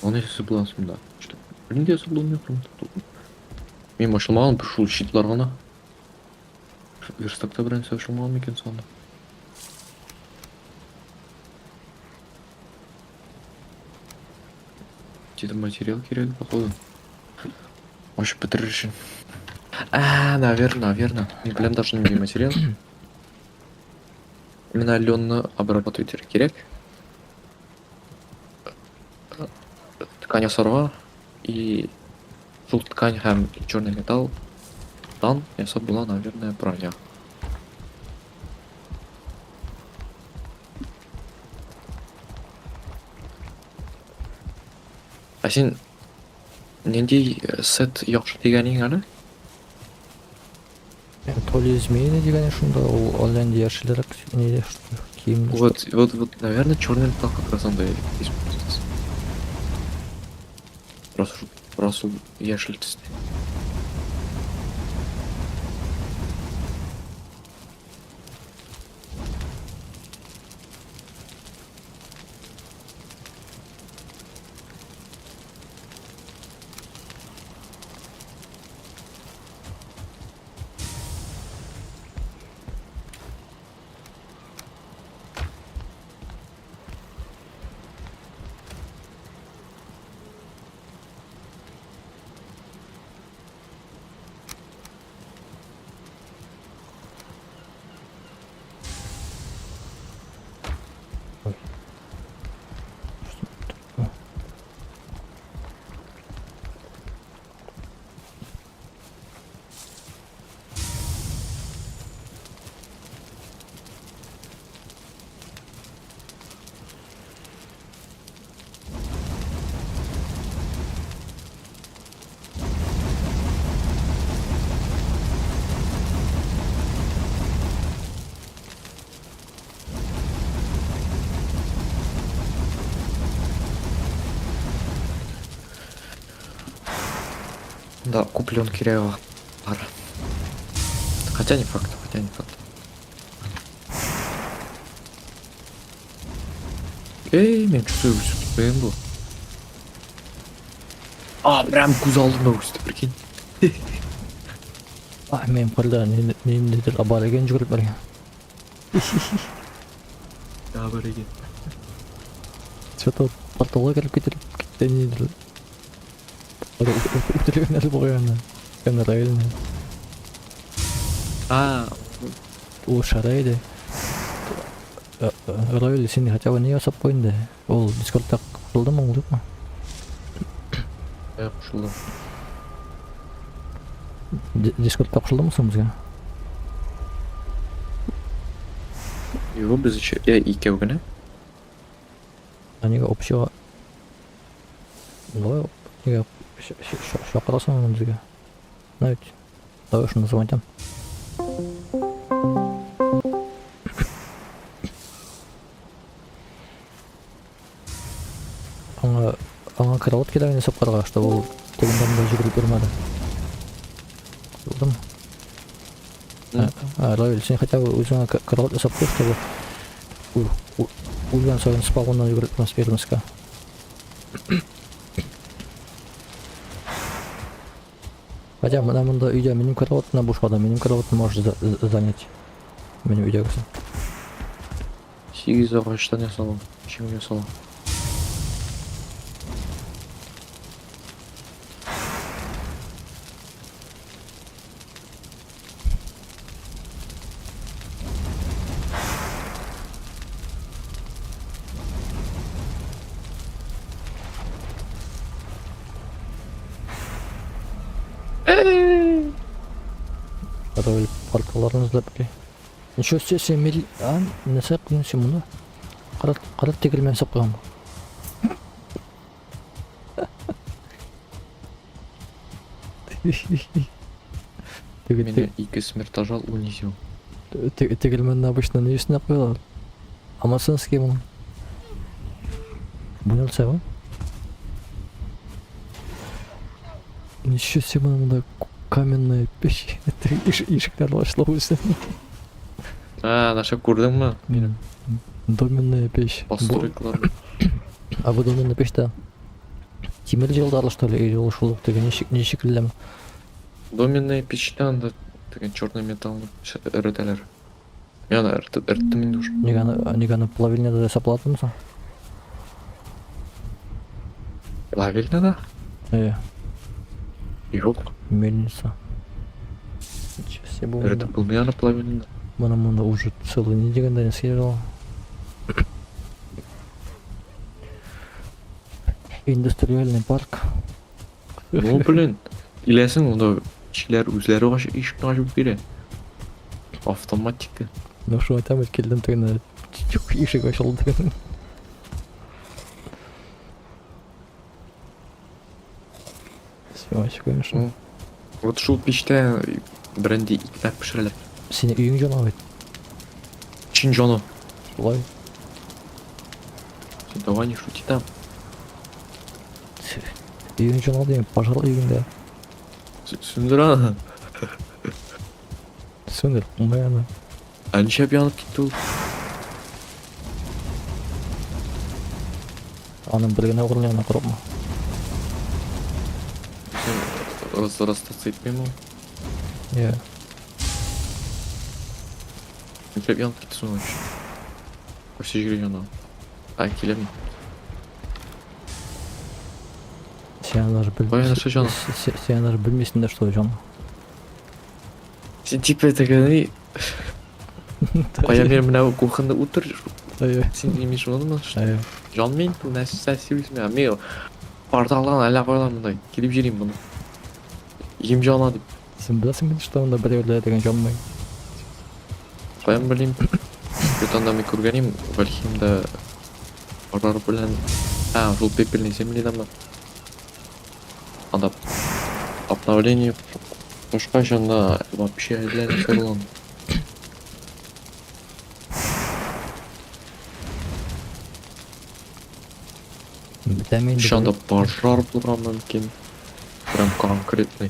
Он если согласен, да. Что? Блин, я забыл мне прям тут. Мен ашылмаған пришел щитлар ғана. Верстакта бірінші ашылмаған екен сонда. Где-то материал керек, походу. Вообще бітірер үшін. Наверное. Мен білем даже не материал. Именно Аленны обрабатывать керек. Ткань асарға и жол ткань һәм черный металл дан ясап була, наверное, броня. А сен нендей сет яхшы дегенің әлі? То ли змеиный дигән шунда, ул алдан яшелрәк неде кием. Вот, наверное, черный металл как раз андай используется. Раз ул яшел түсті. Да, куплен Киреева пара. Хотя не факт. Мен что-то өсіп кетпеген бұл. Прям көз алдымда өсті, прикинь. Мен қолда нендедір абар екен жүгіріп берген. Бар екен. Что-то порталға кіріп кетті недір. Өтірген әлі болғаны. Кәні райыліне. Ол шарайды. Райыл сені хотя бы не жасап қойынды. Ол дискордтақ қылды ма ұлдық ма? Қошылдым. Дискордтақ қылды ма соң бізге? Біз екеу күні. Неге общего... Давай, неге шақырасың оны бізге? Навіть. Давай шunu звонтям. Аңа кроват кедагын жасап қарға, что ол тегіндерінде жүгіріп бермеді. Білдім? Равиль, сен хотя бы өзіңа кроват жасап қой, чтобы өлген сайын спалғаннан жүгіріп бермес бермеске. Хотя мұнда үйде менің кроватына бұш қада, менің кроватым можешь занять. Менің үйдегісін. 8 ағаштан жасалам. Чем жасалам? Равиль, порталарын іздеп ке. Ничего себе, сен мел... не сап қойын сен мұнда? Қарат тегілмен сап қойған ба? Меня 2 смертожал унизил. Тегілмен обычно не үстіне қойылар. Амасынский мұның. Бұнел сәй ғой? Ничего себе, мұнда каменная печь. Ишіктер ашылып өсін. Наша көрдің ма? Доменная печь. Постройкалар. А вы доменная печь-то темір жылдарлы, что ли, или ушылық деген нешік ілем? Доменная печьтан да деген черный металл ірітелер. Мен ірітті мен душ. Неганы плавильняда да саплатым са? Плавильня да? Жоқ. Мельница. Ничего себе, Это был наверное плавильня. Мұнда уже целый не дегенде не съезжал. Индустриальный парк. Ну блин. Илесің онда кішілер өзлері ешкін ашып бере. Автоматика. Ну что, там келдім тегіне ешік ашылды деген. Все, конечно. Вот шул пеште бренди икмәк пішірілер. Сені үйің жона бет. Чин жону. Солай. Давай не шути там. Үйің жона деймін, пожар үйіңде. Сүндір ана. Сөндір, ұмай ана. Әнші янып кетті ол. Аның білгіне ғырылғана құрып ма? Расстаться етпейм ол. Е. Әнші янып кетті соң әнші. Көсе жүре жана. Келемін. Сен даже білмейсіңдер, что жона. Сен типа такой, қоя бер мынау кухонда отыр. Сен демеш оны ма? Жанмен бұл нәрсе сәсебесіме. Мен порталдан әлі қойылам мұндай. Келіп жерейм бұны. Ем жана деп. Сен білесің бен, что онда біреулер деген жанмай. Қоям білейм. Ютанда мен көргенем, Вальхимда барар білен. Жол пепельный земледа ма? Анда обновление пошқа жанда вообще әділәне сорлан. Шанда пожар болған мүмкін. Прям конкретный.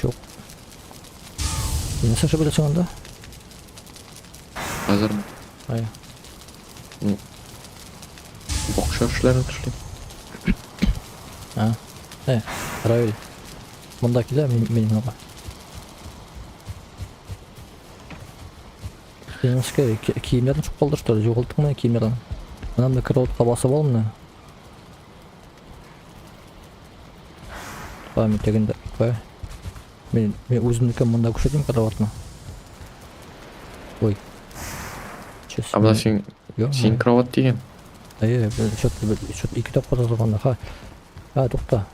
Шоқ. Несі білесің онда? Қазір Ай. Шаршларын түшлейм. Равиль. Мында келе менің аға. Сеніңізге киімдерін шық қалды, что ли? Жоғалтың мына киімдерін. Мынамда кіроватқа басып ал мына. Мен тегінде, қой. Мен өзімдікі мында күшетім кіроватына. Ой. А мына сен кровать деген? Что-то екі тапқа жазылғанда. Тоқта.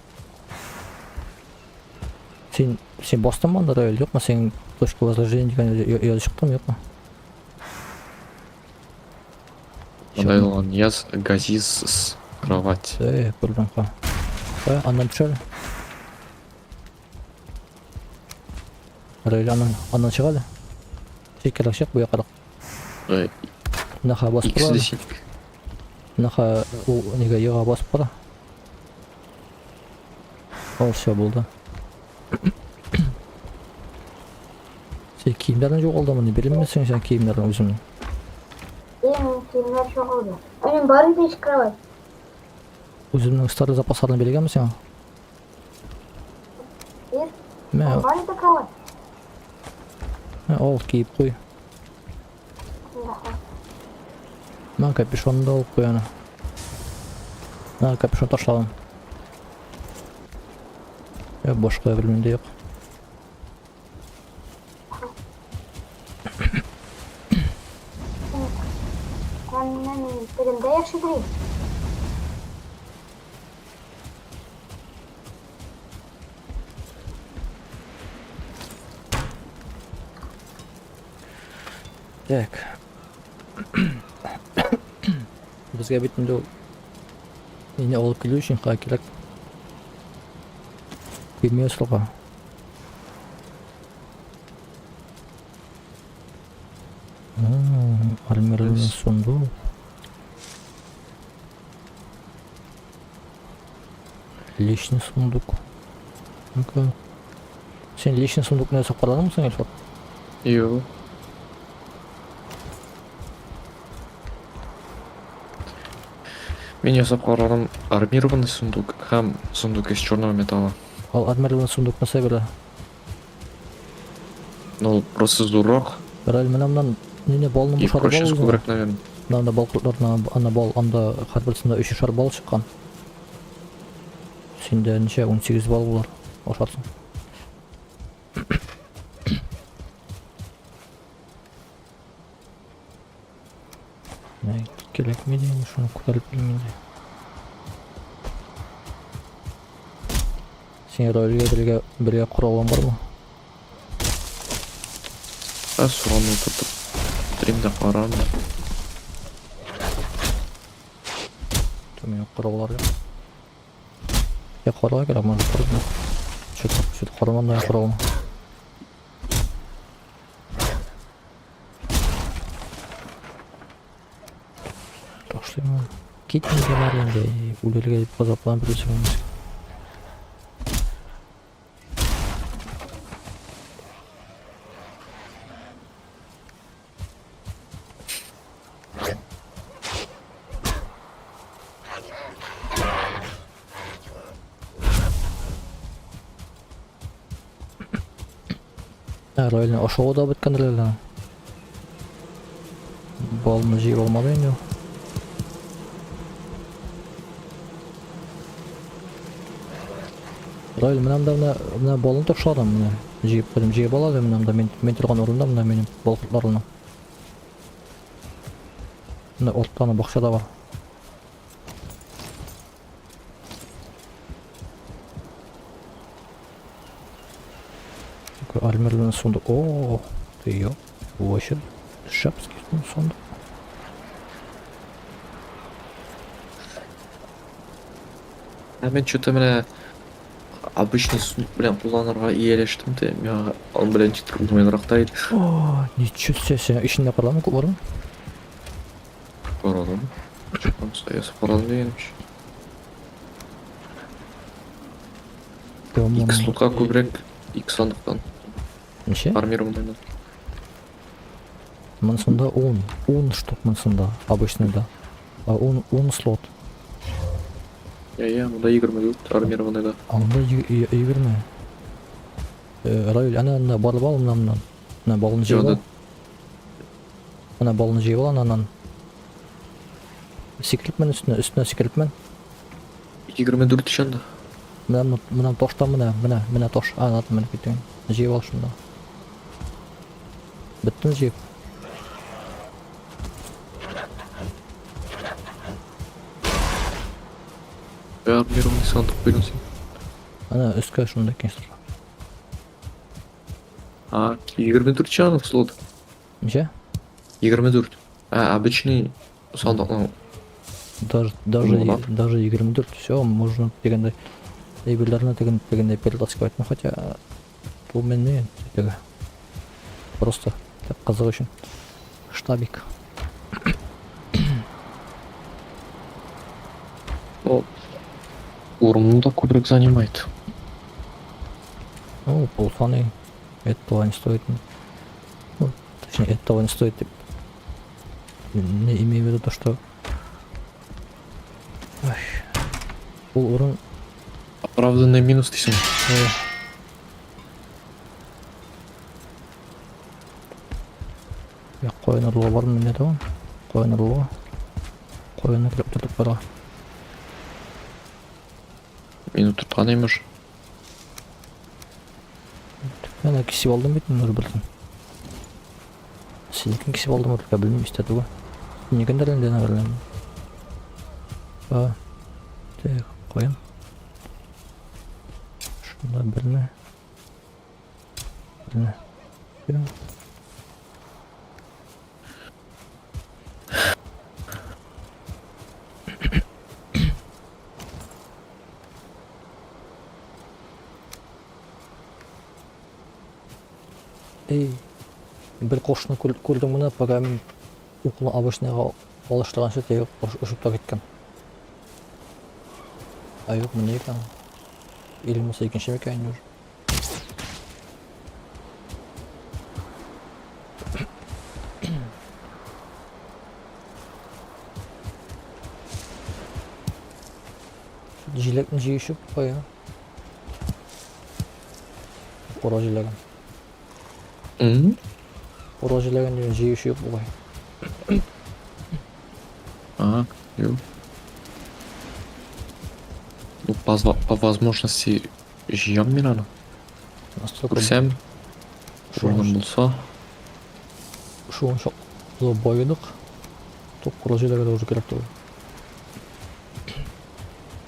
Сен бастан ба анда, Равиль, жоқ ма? Сен точка возложения деген yazı шықтым, жоқ ма? Мындай болған яз газизсіз кровать. Көрдім қа. Андан түшәлі. Равиль, андан шығады. Шекер ашық, бұя қарақ. Наха басып Иксі де бара. сендік. Наха неге еға басып бара. Ол все болды. Сен киімдерін жоғалды мұны білмесің сен киімдерін өзімнің. Киімдер жоғалды. Мен бар еді еш кровать. Өзімнің старый запастарын білеген сен? Бар еді кровать. Ол киіп қой. Мен капюшонды алып қой ана. Капюшон ташладым. Бош қоя білмейді жоқ. Мен тегінде яқшы білейм. Так. Бізге бітімді мені алып келу үшін қай керек? Келмей сұрға. Армированный сундук. Личный сундук. Ну-ка. Сен личный сундук не сақпаладың мысың, Эльфат? Йо. Мен ясап қарадым армированный сундук һәм сундук из черного металла. Ал армированный сундук насай бері? Ну, просто зуррақ. Бәрәл менамнан нене балының И бұшары проще бал көбірек, наверное. Мынанда бал құтларына ана бал, анда қарбірсінде 3 бал шыққан. Сенде неше 18 бал болар. Ошатсың. Керек ме деймін, шunu көтеріп білмейді. Сен Равильге бірге құралған бар ма? Соны тұтып стримде қарамын. Төмен құралар жоқ. Құралға керек, маңыз құралға. Сөйті құралмандай құралма. Кетмейді бар енді, өлерге базаплан білесің өміз. Равильно, ошоғы да біткенділер. Балыны жей болмады енді. Равиль, мынамда мына балын топшладым, мына жейіп қойдым, жейіп алады мынамда, мен тұрған орында мына менің балқытларына. Мына оттаны бақшада бар. Армированный сундук. О, ты ее. Вообще шапский сундук. Мен что-то мына обычный сундук білен қолданырға иелештім де, мен оны білен жетір ұлмайнырақтайды. О, ничего себе, сен ішінде парламын көп бар ма? Қарадым. Чыққан саясы қарадым дегенімші. X слотқа көбірек X сандықтан. Неше? Армированный. Мынсында 10 штук мынсында, обычныйда. А 10 слот. Я, мында 24 армированныйда. Анда 20. Райыл, ана барып ал мынамнан. Мына балын жеп ал. Жода. Ана балын жеп ал анан. Секіріп мен үстіне секіріп мен. 24 ишанда. Мына тоштан мына тош. Анатын мен кеткен. Жеп ал шында. Біттін жеп. Армированный сандық берген сен. Ана үстке шында кенсір. 24 чанов слот. Неше? 24. Обычный сандық. Даже Ну, 24. Все, можно дегенде эйберлерine дегенде перетаскивать. Ну хотя бұл мен не тега. Просто так қызық үшін. Штабик. Орнында көбірек занимает. Ну, полфаны. Это того не стоит. Ну, точнее, это того не стоит. Не имею в виду то, что... Ой. Бұл урын... Оправданный минус дейсің. Я қойын ұрлығы бар міне да? Қойын ұрлығы. Қойыны кіріп тұрдық барға. Минут тұртқан емеш. Ана кесіп алдым бетін ұр білдім. Сенекен кесіп алдым ұр білмейм істеді ғой. Некен дәлінде нағырлайым. Тек қойын. Шында біріне. Эй, бір қошыны көрдің мұны, пока мен ұқылы абышныға алыштырғанша тегі ұшып та кеткен. Айық, мұны екен. Елімесі екінші мекайын жүр. Жилектің жиі үшіп қоя. Қора жилеген. Қора жилеген деген жиі үшіп қой. Ё. Ну, по возможности жиям мен аны. Көрсем, орным болса. Шуын бойыдық. Тоқ қора жилеген уже керек тұр.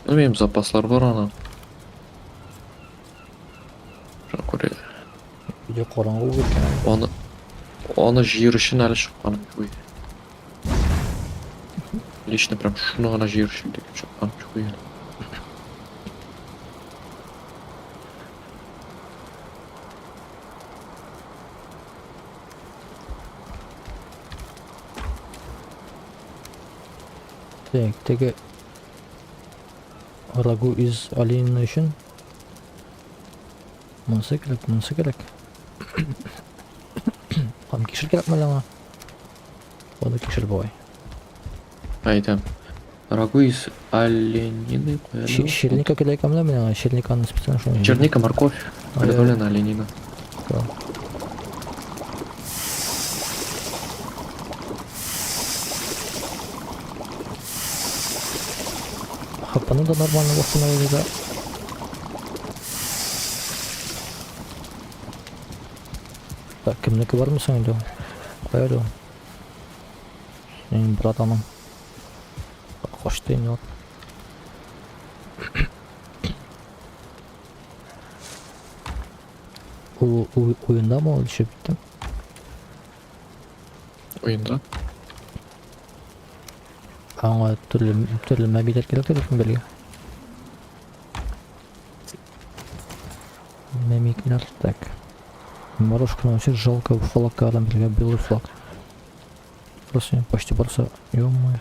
Ну, менің запаслар бар ана. Жа көре. Үйде қораңғы кеткен. Оны жер үшін әлі шыққаным жоқ. Лично прям шуны ғана жер үшін деп шыққаным жоқ. Теге рагу из оленина үшін мұнысы керек. Қам кешір керек мәлі аңа. Ода кешір бой. Айтам. Рагу из оленины қоялы. Шельника керек мәлі мен аңа. Шельниканы специально шоны. Черника, морковь. Приготовлена оленина. Хапаны да нормально восстановили, да. Так, кімдікі бар ма сәңді? Қояды. Сенің братаным. Қош дейін от. Ойында ма ол еще бітті? Ойында? Аңа түрлі мәбейлер керек дедім берге. Мәмекелер, так. Морожка вообще жалко флаг адам берге, белый флаг. Просто почти барса, ё-моё.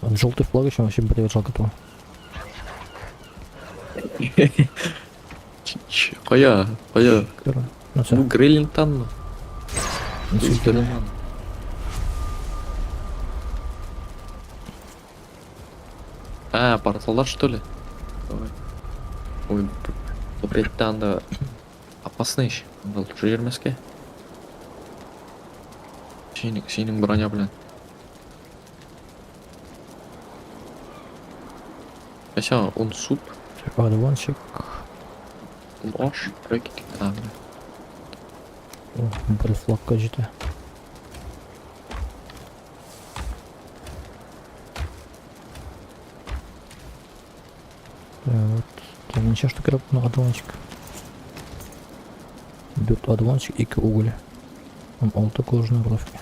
Желтый флаг еще вообще берге жалко то. Қоя. Ну, Грейлингтан. А, порталдар, что ли? Ой. Ой, бретті анда опасный ещё. Анда лучше жермеске. Сенің броня білен. Ася, он суп. Одуванчик. Аш, рекики. А, бля. О, бір флагқа жеті. Вот. Так, ничего, что краб на одуванчик. Бьет одуванчик и уголь. Он алты кожаные бровки.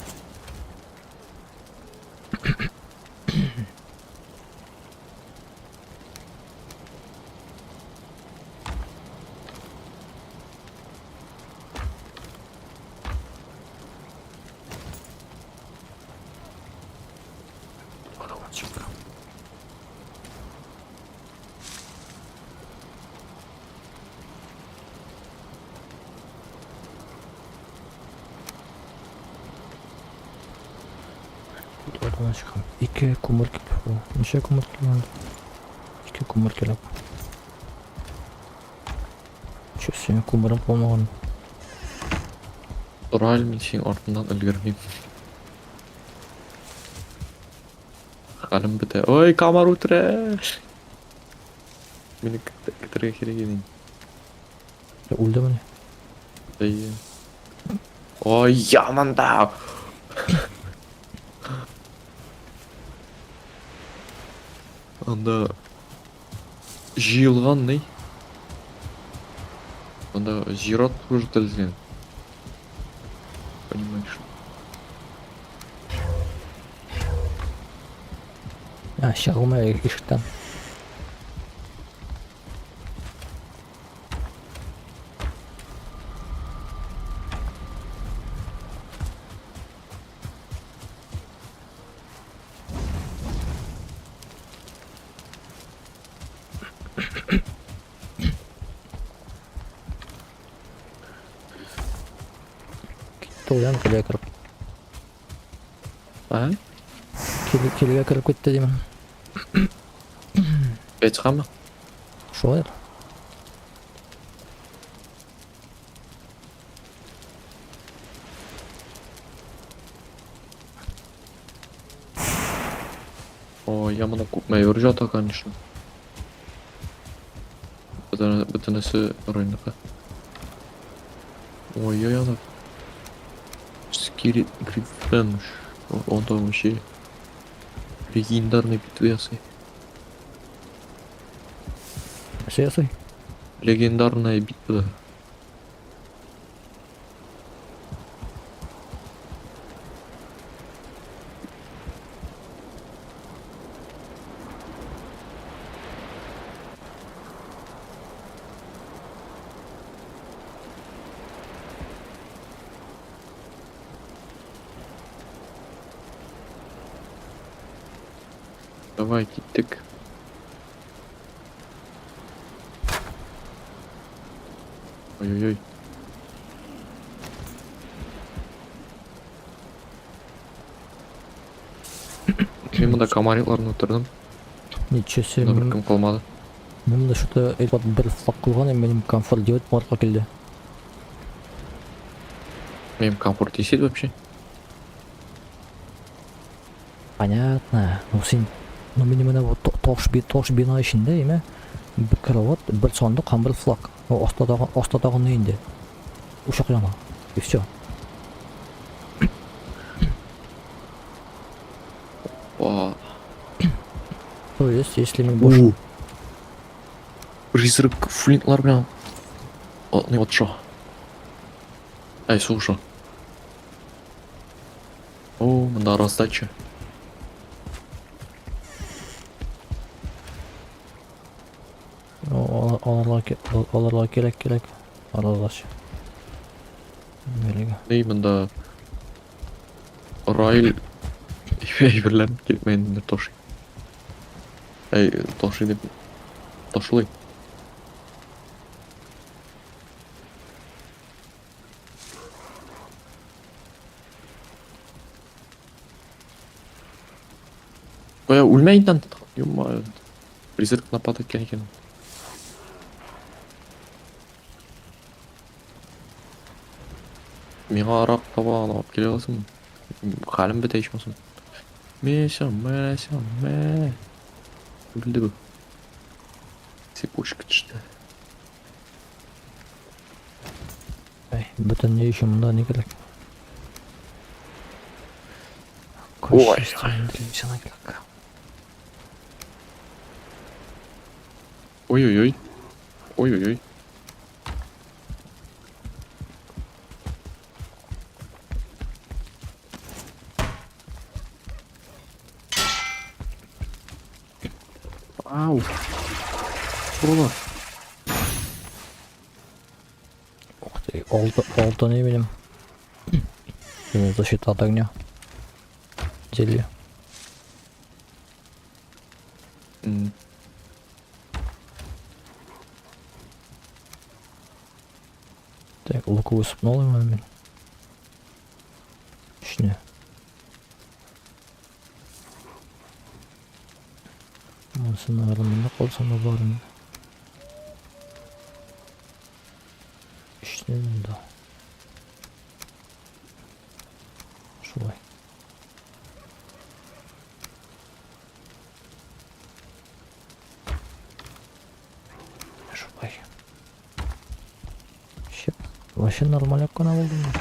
Одуванчик. Одуванчик. Ике кумыр келіп. Неше кумыр келіп? Ике кумыр келіп. Че, сенің кумырың болмаған. Раль мен сенің артынан үлгермеймін. Қалым біті. Ой, камар өтірі. Мені кітірге керек еден. Өлді міне. Ой, ой, яманда. Анда жиылған не? Анда зират көжітілген. Понимаешь? А, шағылмай ешіктен. Тоян келе кіріп. А? Келеге кіріп кетті деймін. Бәтіға ма? Шолай. Ой, я мына майор жата, конечно. Бітінісі районыға. Ой, ой, ана. Скирит Гриффен. Он там вообще легендарный битвы ясай. Все ясай? Легендарная битва. Давай, киттік. Ой-ой-ой. Мен мында комарикларын отырдым. Ничего себе. Мында бір кім қалмады. Мен да что-то бір флаг қылған, менің комфорт девать марқа келді. Менің комфорт деседі вообще. Понятно. Ну сен, ну менің мына тош бина ішінде еме бір кровать, бір сондық, һәм бір флаг. Астадағы нейінде. Ушақ яна. И все. О, То есть, если мен бош... призрак флинтлар прям. Не вот шо. Ай, слушай. О, мында раздача. Аларга керек. Аралаш. Белеге. Ей, мында райл әйберлерін келмейді тоши. Ай, тоши деп тошылай. Ой, өлмейді. Ё-моё. Призрак напад еткен екен. Миға арақ табағын алып келе қалсың. Халім біте ішмасын. Мә. Білді бұл. Цепочка түсті. Бүтін не үшін мұнда не керек? Ой, Сана керек. Ой-ой-ой. Ой-ой-ой. Ау. Buralar. Ух ты, олда не видим. Защита от огня. Зелье. Так, луковую сыпнул ему мен. İçine. Onusunu arımında kolsam da var mı? İşte bunda. Şuraya. Şuraya. Şey, вообще нормально кона buldum ben.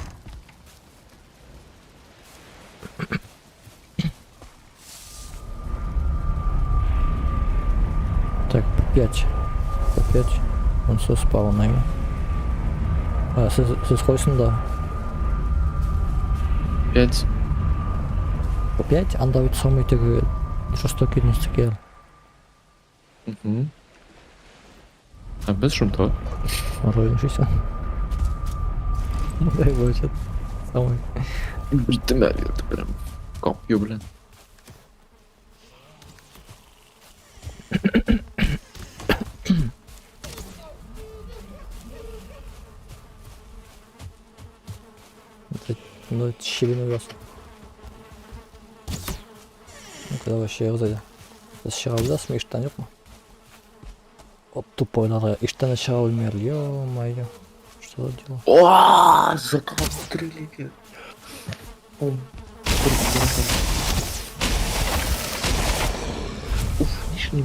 Так, по 5. По 5. Он все спал на его. А, сіз қойсын да. 5. По 5, анда өт самый тегі жестокий нестікер. А без шумта. Ройн 60. Дай бачат. Самый. Білдім әлі өті прям. Копью, блин. Ну, это щелину раз. Ну, когда вообще разойдя. Сейчас да, смеешь танек. Вот тупой надо. И что начало мир, ё-моё. Что за дело? Ооо, закал стрелили. Уф, нишли.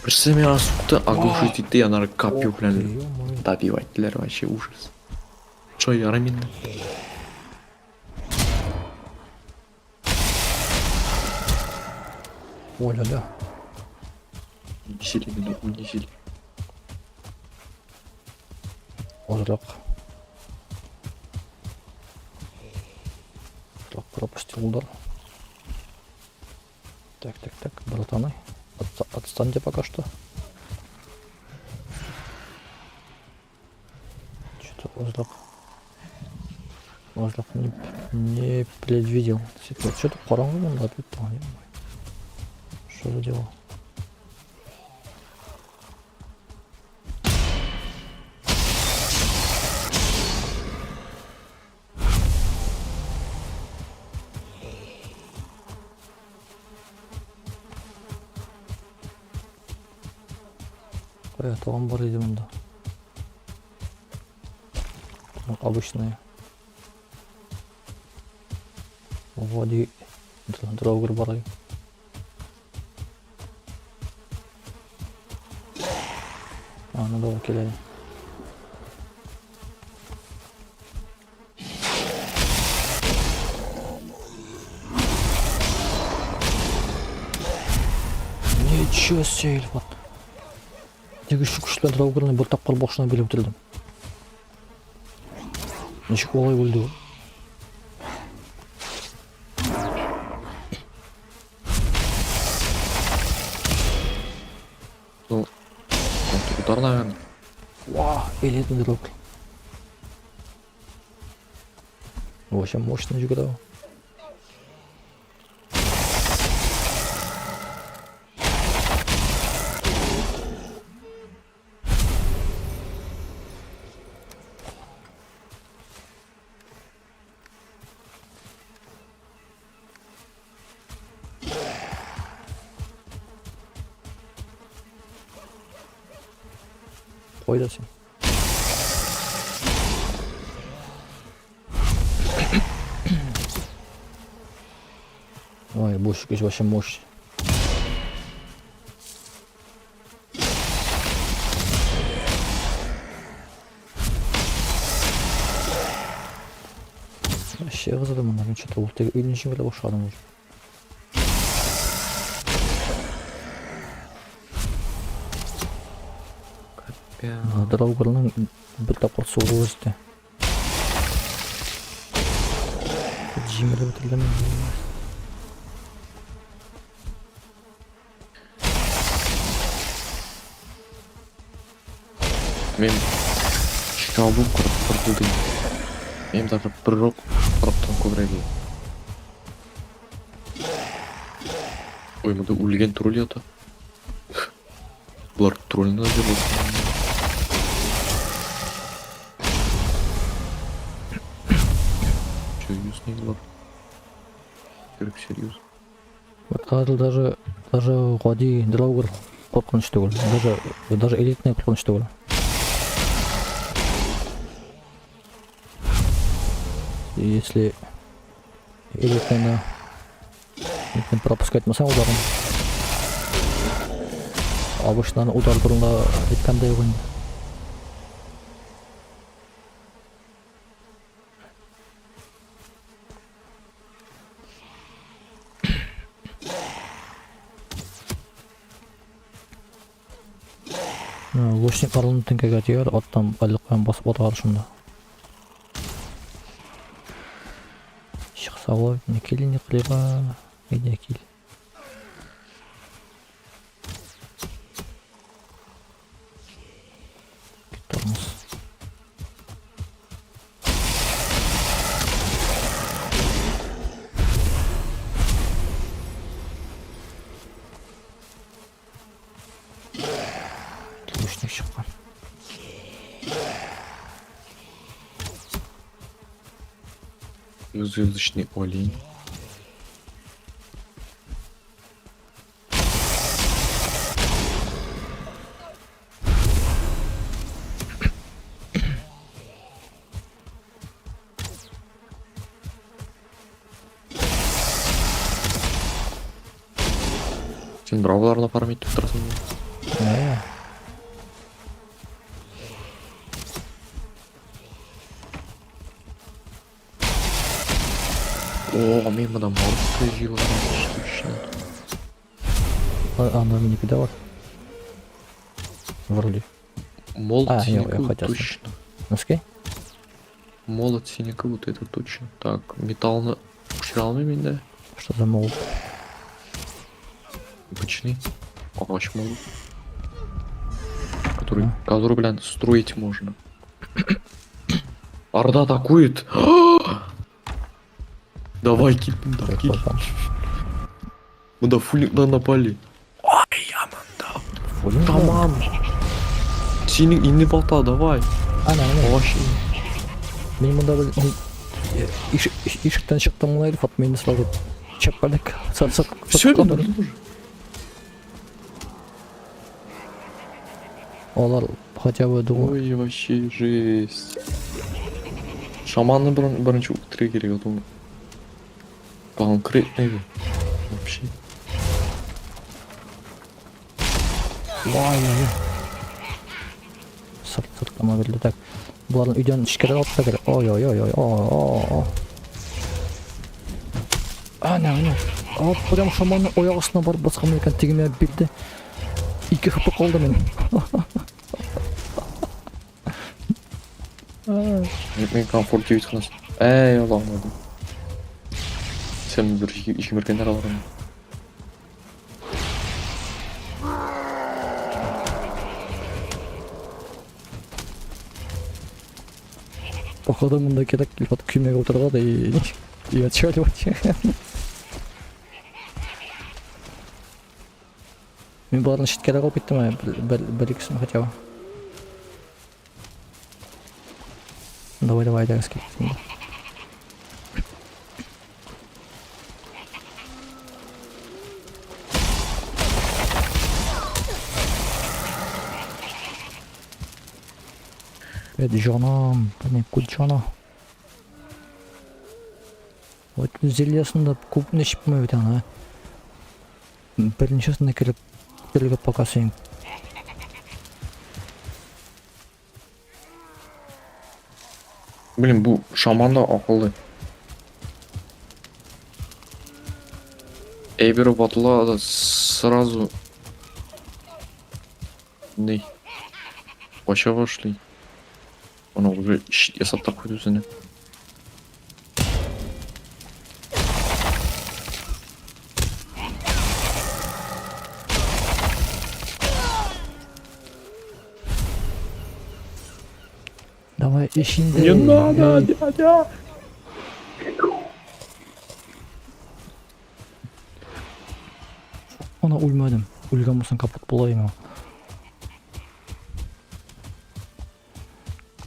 Представь, меня сука оглушить, и ты, она копью, блин. Добивать, вообще ужас. Что я рамин? О-ля-ля. Унизили меня, унизили. Озрак. Так, пропустил удар. Так, братаны. Отстаньте пока что. Что-то Озрак не предвидел. Что-то по-разному надо опять. Что за дело? Это он бар иди мында. Обычные. Вводи дроугер бар. Надо окей. Ничего себе, вот. Неге күшілі драугеріне бір тапқыр бақшына беліп тұрдым. Нешік олай өлді ол. Ну, удар, наверное. Ва, элитный драугер. Очень мощный играл. ойда сен. Ой, буш кеш вообще мощь. Вообще вызовем, наверное, что-то вот или ничего для ушана уже. Драугерның бір тапқыр суыру өсті. Жемелі бітірген. Мен шкабу құртылдым. Мен даже бір рок құрттан көбірек. Ой, мұнда өлген тролль ята. Бұлар тролльны да деп отыр. Серьезный бұлар. Керек серьез. Вот қазір даже ғади драугер қорқыныш түгіл. Даже элитный қорқыныш түгіл. Если элитный пропускать масаң ударын. Обычно удар турында айткандай ғой. Лучник арылын теңкеге тиер, аттан байлықпен басып отырар шында. Шықса ғой, не келі не қылыға, не кел. Кеттерміз. Лучник шыққан. Звездочный олень. Сен брауларына парамет деп тұрасың ба? О, мен мына мордка жиылған штучно. Она мне кидала. Вроде. Молот синяка я вот хотел точно. Носки? Молот синяка вот это точно. Так, металлны ұшыра алмаймын енді. Что за молот? Обычный. Ағаш молот. Который, блин, строить можно. Орда атакует. Давай, киль, да, киль. Мында фулингна напали. Ой, яманда. Тамам. Сенің инне балта, давай. Ана. Вообще. Мен мында бір ишіктен шықтым мұнай рифат мені сразу чаппалек. Все, мен тоже. Олар хотя бы думаю. Ой, вообще жесть. Шаманны бірінші ұқтыре керек, а то конкретный вообще. Вай. Сырт-сыртама берді. Так, бұлардың үйден ішкері алып та керек. Ой. Ана. Прям шаманның ояғысына барып басқа мекан тегіме берді. 2 хп қалды мен. Мен комфорт 9 қанаш. Allah'ım. Sen bir iki merkenler alırım. Походу мында керек вот күймеге отырғады и отчаливать. Мен барын шеткері қалып кеттім, бір икісін хотя бы. Давай, дәріс кеттім. Жаным, не кул жана. Вот зельясында көп не ішпей бит ана. Біріншісіне келіп покасайын. Блин, bu шаманда акыллы. Эйбер батла сразу. Не. Почему вошли? Он уже ясап так ходит за ним. Давай işinde. Не надо, дядя! Ona uymadım. Uygan bolsan kapat bulayım ha.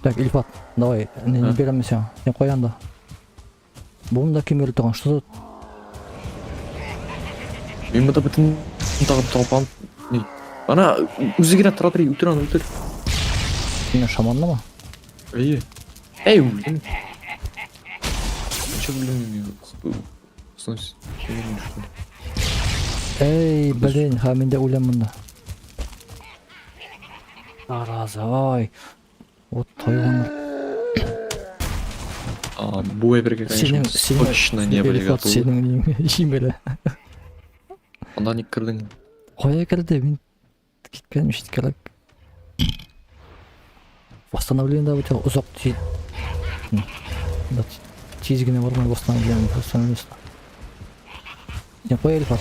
Так, Ильфат, давай, не беремся. Не коян да. Bunu da kim öldürdü? Что тут? Мен бұда бүтін тағып талпан. Не? Ана, өзі келеді, тұра тұрай, өлтір аны, өлтір. Yine şamanlı mı? Эй, эй, блин. Че, блин, снось. Ey, блин, ha mende ulan bunda. Arazı, ay. Вот hayvanlar. Bu эберге, конечно, точно не были готовы. Senin işin böyle. Ondan ilk kırdın. Koya geldi, ben gitmemiş gerek. Восстановление да, uzak değil. Да, çizgine varmay восстановление, восстановление. Не koy Ильфат.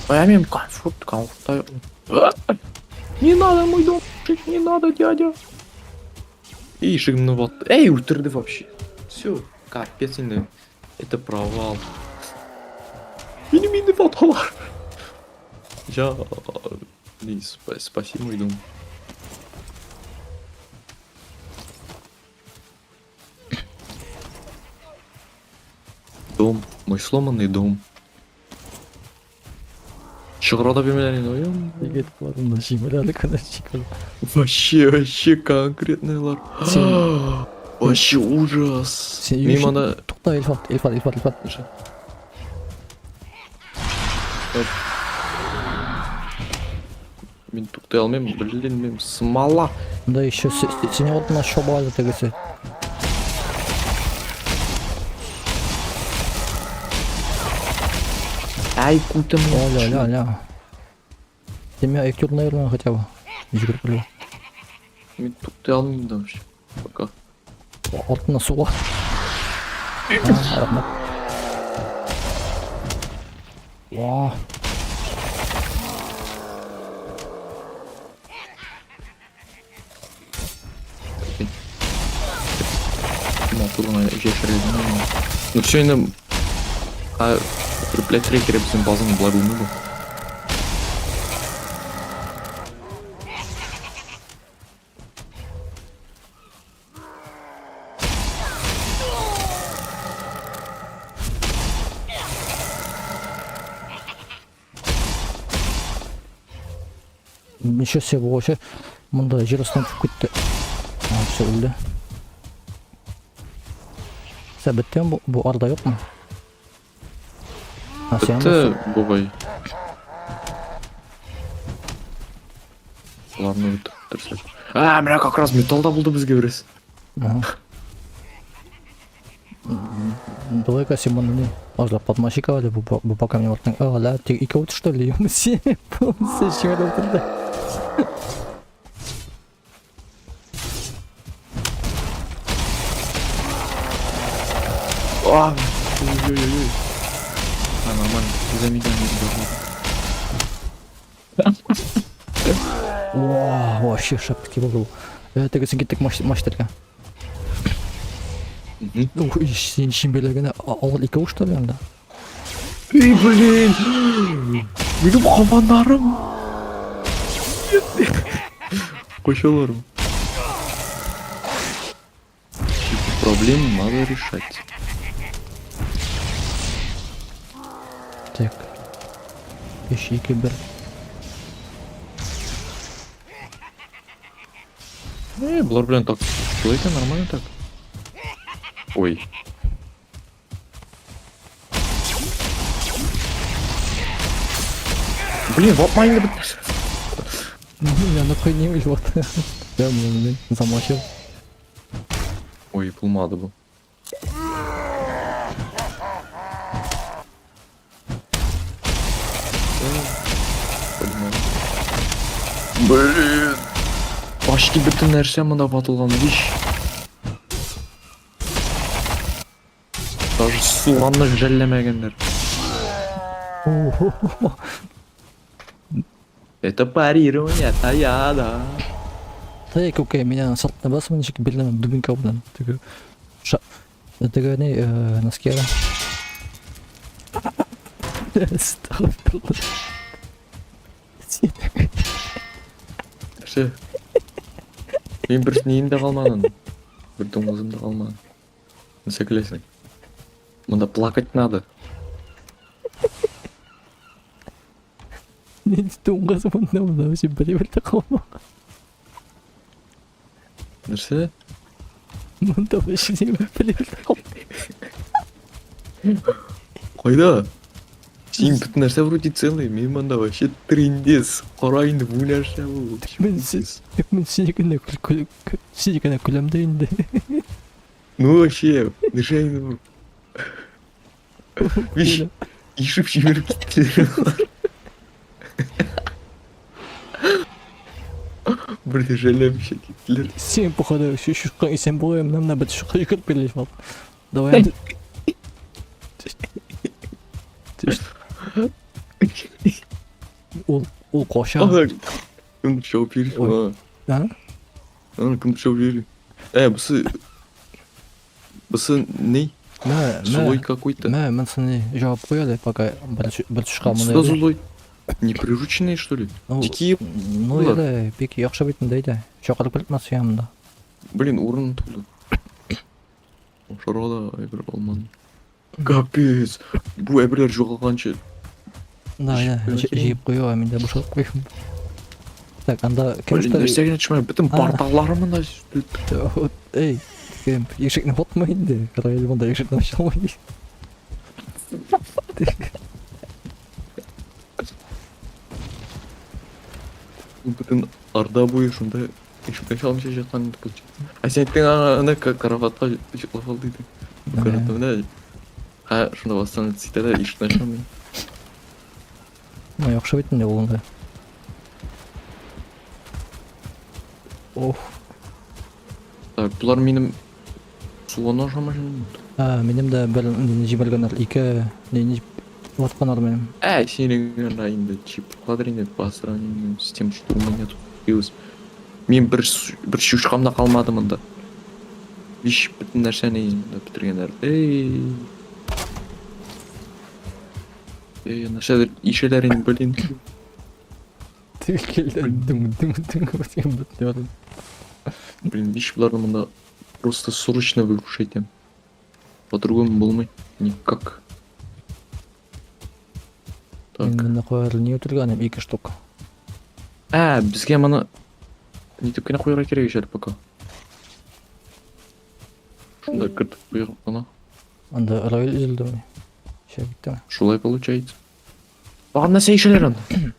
А мен комфорт. Не надо, мой дом, не надо, дядя. И шагнул вот. Эй, ультырды вообще. Все, капец, это провал. Мини-мини фотолар. Я... Спаси мой дом. Дом. Мой сломанный дом. Шығырада бермелерін ойым. Егет барында жимелялы кана шикарда. Вообще конкретныйлар. Вообще ужас. Мен ана... Тоқта, Ильфат. Мен тоқтай алмаймын, білмеймін, смола. Да еще сене ордына шобалды тегісі. Ай, кутым. Оля. Ты меня актер, наверное, хотя бы. Жүгіріп білу. Мен тоқтай алмаймын да вообще. Пока. Алтына суға. Рахмет. Вау. Турна жешіреді. Ну все енді... Блять, трекері біздің базаның бұлар өмі бұл. Ничего себе, вообще. Мұнда жер астынан түсіп кетті. Все өлді. Сән бітті ме? Бұл арда жоқ му? Бітті бұғай. Ладно, өтіп тұрса. Мына как раз металда болды бізге біріз. Давай-ка Симон, не? Ажлап подмашиковали, бұл пока мне вартың. Ла, тек екі өті что ли? Все, полностью шимел отырды. Ой-ой-ой. Нормально, за меня не должно. Вообще шапки был. Тегісін кеттік маштырға. Ой, сен шимбелегіне алғыр екі өш что ли анда? Эй, блин! Менің қамандарым! Қойшаларым. Проблему надо решать. Так. Еще бір. Бұлар білен так. Бұл екен нормально так. Ой. Блин, вот майнды бітті. Я на қой немеш бақты. Я мен замашыл. Ой, пулмады бұл. Блин. Почти бүтін нәрсе мында батылған виш. Даже суғанны жәллемегендер. Это парирование, таяда. Та окей, меня салтна басман шик белем дубинка будан. Тиги тиги не наскера. Estağfurullah. Ше. Мен бір нейімде қалмадым. Бір тоңызымда қалмадым. Несе келесің? Мұнда плакать надо. Не тоңғасы мұнда мұнда вообще бір-бірді қалма. Нәрсе? Мұнда вообще бір-бірді қалма. Қайда? Сен бүтін нәрсе вроде целый, мен мұнда вообще трендес. Қарайынды бұл нәрсе бұл. Мен сенекіне күлемді енді. Ну вообще, нышайын бұл. Виш, ишіп жіберіп кеттілер. Бірде жәлемше кеттілер. Сен походу шұққан есен болайым, намна біт шұққа жүгіріп келеш бал. Давай. Ол қоша. Кімді жауап берейін? А? Кімді жауап берейін? Бұсы не? Злой какой-то. Мен сені жауап қояды, пока бір шұққа мұны Сюда злой. Неприрученные, что ли? Дикие? Ну, еді, бек яқшы бетін дейді. Шоқырып біліп мәсі ямында. Блин, урын тұлды. Шарада әбір алмады. Капец! Бұл әбірлер жоғалғанша. Да, жиып қойу, а мен де бұшылып қойым. Так, анда кем Блин, нәрсеген әтшімай, бітім порталларымын да. Эй, кем, ешекні отма енді. Қарайыл мұнда ешекні аша алмай. Бүтін арда бойы шында ешіктен шалымша жатқан енді бұл. А сен еттің ана караватқа жұтлап алды еді. Қаратымда. Шында бастан сөйті да ешіктен шалмай. Яқшы бетін де олында. Оф. Так, бұлар менің суғана шамашын. Менім де бір жібілгенер, екі не отқанар менім. Сенің райында чип квадринет басыранен с тем, что у меня тут появилось. Мен бір шушқамда қалмады мұнда. Виш бүтін нәрсені бітіргендер. Нәрселер ишелерін білін. Келді, дүң өткен бүтін өтін. Блин, виш бұларды мұнда просто срочно вырушать. По-другому болмай. Никак. Мен қойар не өтіргенім, 2 штук. Бізге мұны не түккені қойға керек жер пока. Шында кірдік бұйға қана. Анда райыл үзілді ме? Шәбітті ме? Шулай получается. Бағанна сейшелер анда.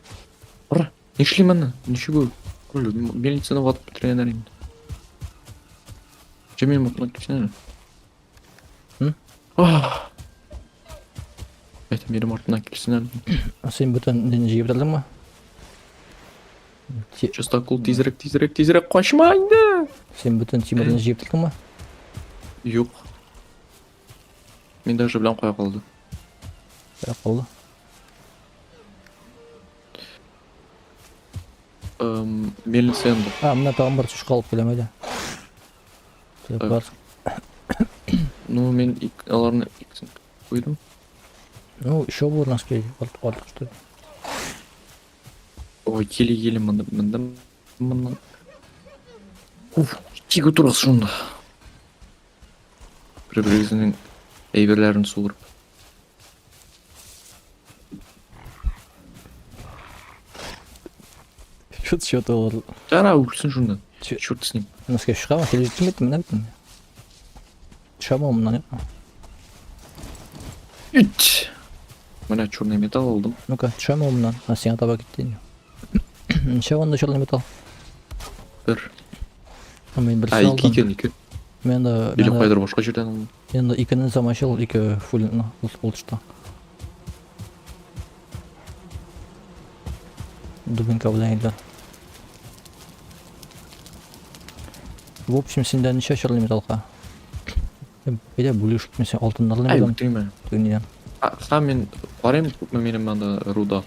Бара, не шли мәні? Ничего. Қойлы, мельницаны ватып бітірген әреймді. Жемен мұқына кепсен әрі. Это мерім артына келсін әрі. Сен бүтін жиып дәлдің ма? Частакул тезірек қашмайды. Сен бүтін тимірден жиып дәлдің ма? Жоқ. Мен даже білен қоя қалды. Қоя қалды. Мельница енді. Мына тағым бар шұшқа алып келемейді. Ну, мен аларына иксін қойдым. Ну, еще был нас кейді, қалтық что ли. Ой, келе мында. Тегі тұрғыз шонда. Бір-бірізінің әйберлерін суырып. Счет олар. Жара өлсін жондан. Чё- Черт с ним. Наске шығама телевизор мына битін. Шама мына. Үт. Мына черный металл алдым. Ну-ка, шама мына. А сен таба кетті. Неше онда черный металл? Бір. Мен бір А, екі салдым. екен, екі. Мен да Или қайдыр башқа жерден алдым. енді икінің замашыл, икі фулин болды что. Дубинка бұдан елді. В общем, сенде неше черный металлға? Бейде бөлешік мен алтындарлы Ай, металл өтіреймін. дүниеден. А мен барайым, менің анда руда.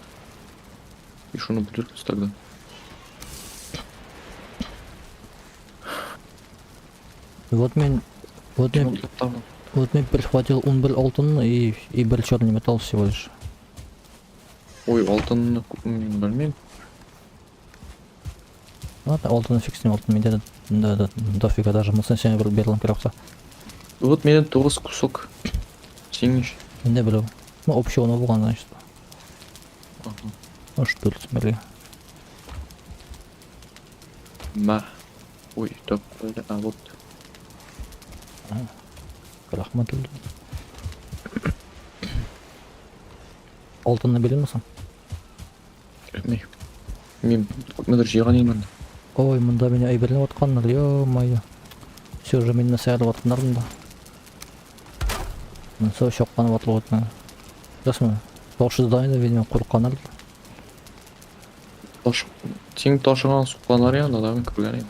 И шуны бүліркіз тогда. Вот мен прихватил он бір алтын и бір черный металл всего лишь. Ой, алтынны мен білмеймін. Ладно, алтын фиг с ним, алтын менде дофига даже. Мысын сене бір берілім керекті. Вот менен 9 кусок. Сенің ше. Менде білу. Ну, общего оны болған, значит. Ага. Может, төрт смерге. Ма. Ой, так, а вот. Рахмат өлді. Алтынны біле мұсың? Білмей. Мен көкмедір жиған елмін. Ой, мұнда мені айберлеп отқандар, ё-майо. Все же мені сәйліп отқандар мұнда. Мұнса шоққаны батылып отқаны. Жасмы? Тоқшыздайны бені қорққандар. Сенің ташыған сұққандар ең, да мен көрген ең.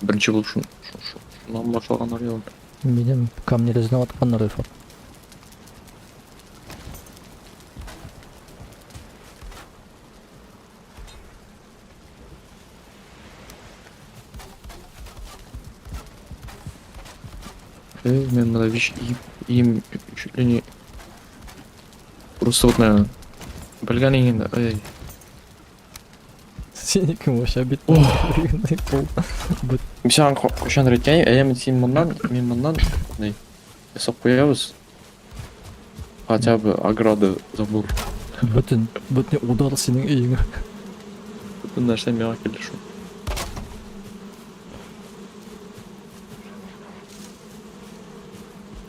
Бірінші болып шунан башалғандар ең. Менің камнерезіне отқандар ефор. Мен мына вещь им чуть ли не просто вот наверное білген енді Сені кім вообще бит? саған қошан рет айтайын сен мен мындан не жасап қоябыз хотя бы ограда забор Бүтін удар сенің үйіңе. бүтін нәрсе маған келді шу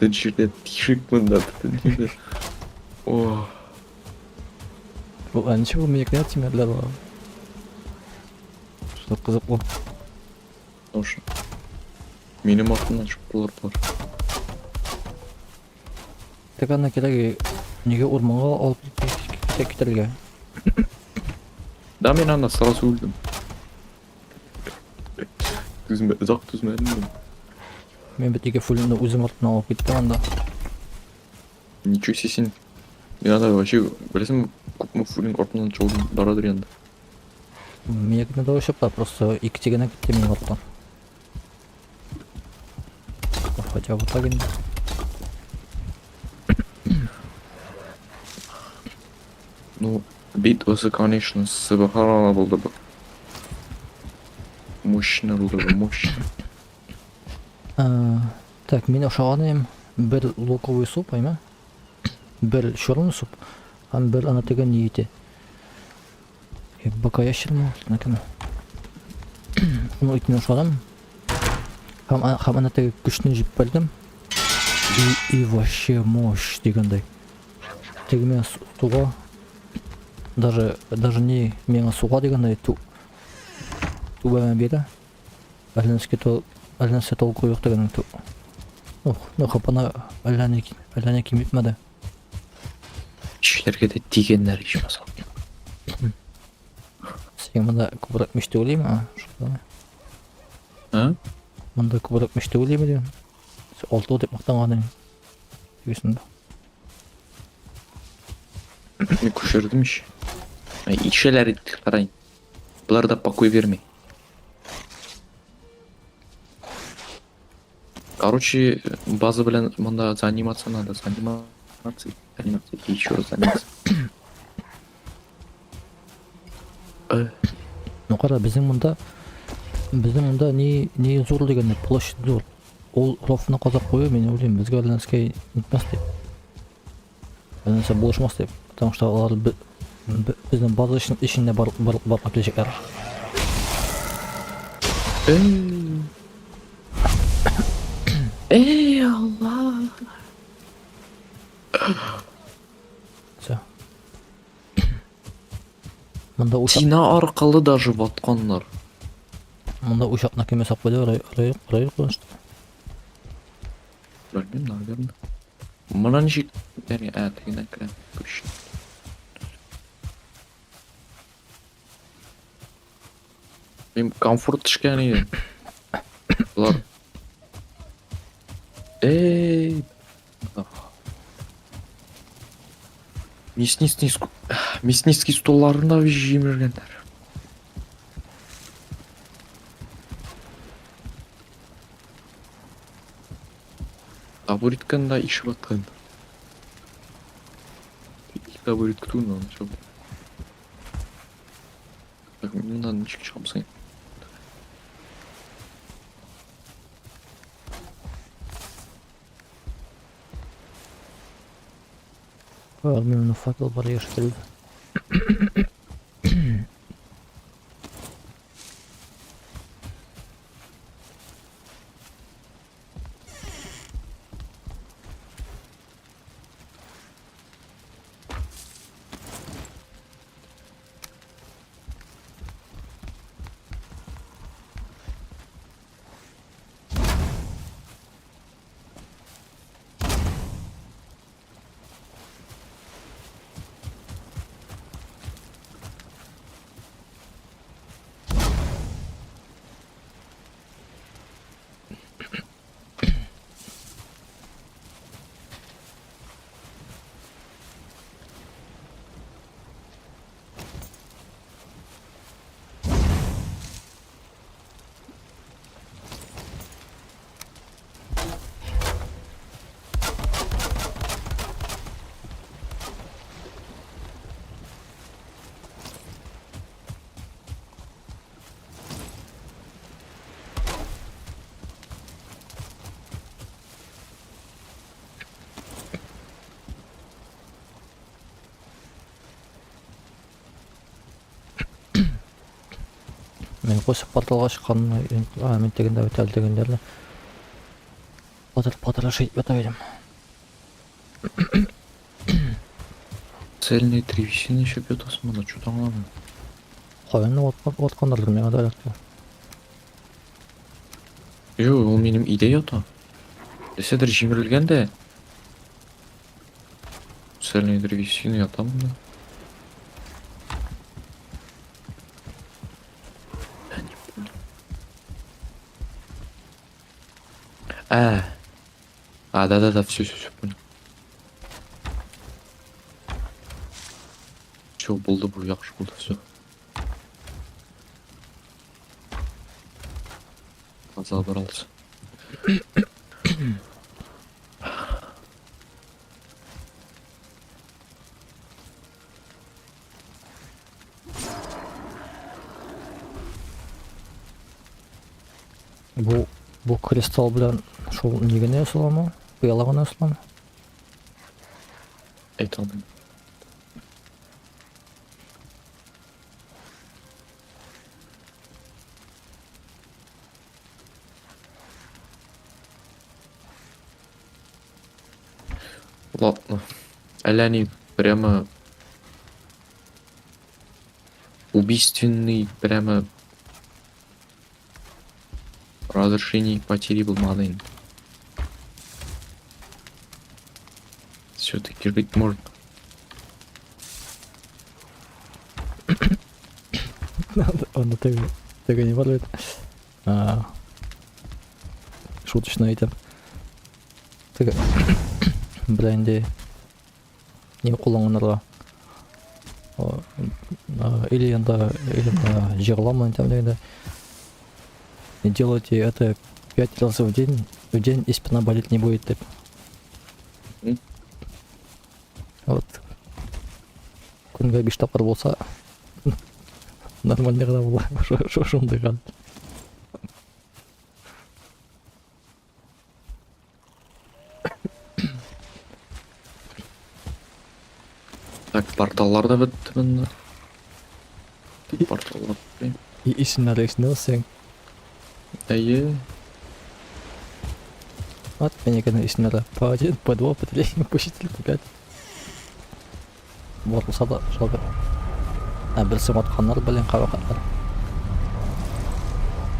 бүтін жерде тишік мында бүтін жерде о А ничего, мне к тебе для того. Что қызық бұл. Ошы менің артымнан шыққылар бар Так ана керегі неге орманға алып кетерге? да мен анда сразу өлдім ұзақ түзмәдім Мен бітеге фулинді өзім артына алып кеттім анда. ничего себе сен мен анда вообще білесің көпмі фулин артынан жолдың барадыр енді Мне не дало шапа, просто и к тебе на кетті мен артына. Хотя вот так енді. ну битвасы конечно сыбахарана болды бы мощно болды бы мощно Так, мен ошаған ем бір луковый суп, айма? Бір черный суп, ам бір ана теген ниеті. Бака яшырма, накема. Оны итіне ошағам. Хам ана теге күшін жіп бәлдім. И вообще мощь дегендай. Теге мен суға, даже не менің суға дегендай туба мен беді. Әлініске толқы жоқ дегенің ту. Ну хапана әліне кеметмеді. ішілерге де тигендер еш масал Сен мұнда көбірек мешті өлеймі? Мұнда көбірек мешті өлеймі деген? Олты деп мақтанғаны дегесінде. мен көшірдім ше ишелер қарайын бұлар да покой бермей короче база білен мұнда заниматься надо заниматься и еще раз заниматься Ну қара, біздің мұнда не зор дегенде площадь зор. Ол рофына қазақ қойы, мен ойлаймын, бізге әлініске нетмес деп. Әлініске болышмас деп. Потому что олар Біздің база ішінде бар аптечектер. Ey Allah. Все. Мында ушак, Тина аркылы да жыбатканнар. мында ушак накеме сап койду, райық қойышты. Білмеймін, наверное. Мына нешек, яғни тегін әкірем. Күш. Мен комфорт ішкен еді. Бұлар. Эй. Мясницкий столларында жиып жүргендер. Табуретканы да ішіп атқан. Табурет күтуін оны шабы. Так, мындан нешік шығамсың? Мен факел бар ешкілді. Мен қосып порталға шыққанын, мен дегенде өтәл дегендерді потрошить бата едім. Цельные древесины еще бьет османа, что там ладно? Қойынны отқандар мен адалетті. Жоқ, ол менің идея то. Десе жемірілген де. Цельные древесины ятамын да. Да, все, понял. Все, болды, бұл яқшы болды, все. Таза баралды. Бұл кристалл білән шул негіне ұсыламы? Бұялағына ұсыламы? Айта алмаймын. Ладно. Әлі они прямо убийственный, прямо разрушение потери болмады. Все-таки жить можно. Анда теге не бар бит. Шуточно айтам. Теге блинде не кулланганнарга или анда жерлама айтам дегенде. Делайте это 5 раз в день и спина болеть не будет, деп. Вот. Күнгө 5 тапкыр болса нормальный гана була. Шошундай гана. Так, Порталлар да бітті мында. Порталлар. Исімдері есінде сен. Әйе. Вот менекінің исімдері. По1, По2, По3, По4, По5. Болса да жалпы. Білсем отқандар білен қабақаттар.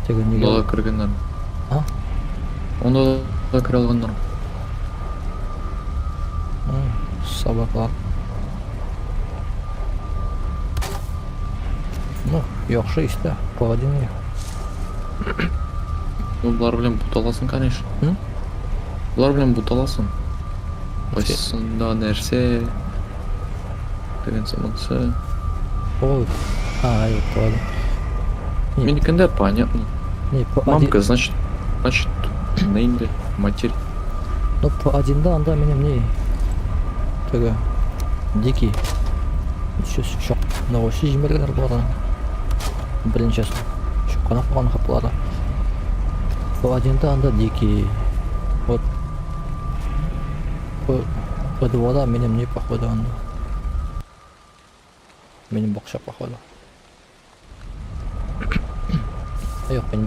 Тегі неге... Онда да кіргендер. А? Онда да кіре алғандар. Собаклар. Ну, яқшы істе. По1 Ну, бұлар білен бұталасын, конечно. М? Бұлар білен бұталасын. Қайсысында нәрсе... деген самансы. Ой. Ай, По1. Менікінде понятно. Не, По1... Мамка, значит, нейді, матерь. Ну, По1-да анда менем не... Тегі... Дикий. Шоқ. Нағошы жемерлер болған. Біріншесі. Шоққана қоған қапылары. По1-да анда дикий. Вот. По2-да менем не походу анда. Менем бақша походу. Жоқ, менем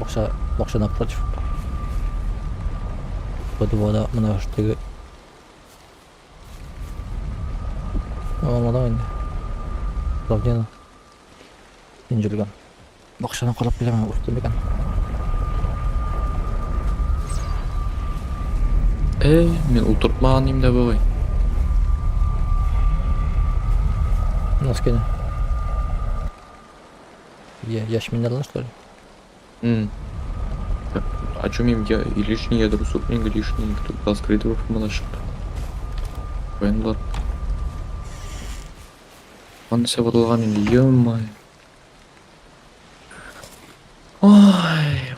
бақша напротив. По2-да мына үштегі. Олмада енді. Правдена. Мен жүрген. Бақшаны қарап келемін, өстемеген. Мен ұлтыртмаған деймін да бөғай. Наскене. Яшминерден, что ли? А чё мим я и лишний ядро супнинг, лишний никто раскрытого фоманашек. Венлар. Он все водолгами, ё-моё. Ой,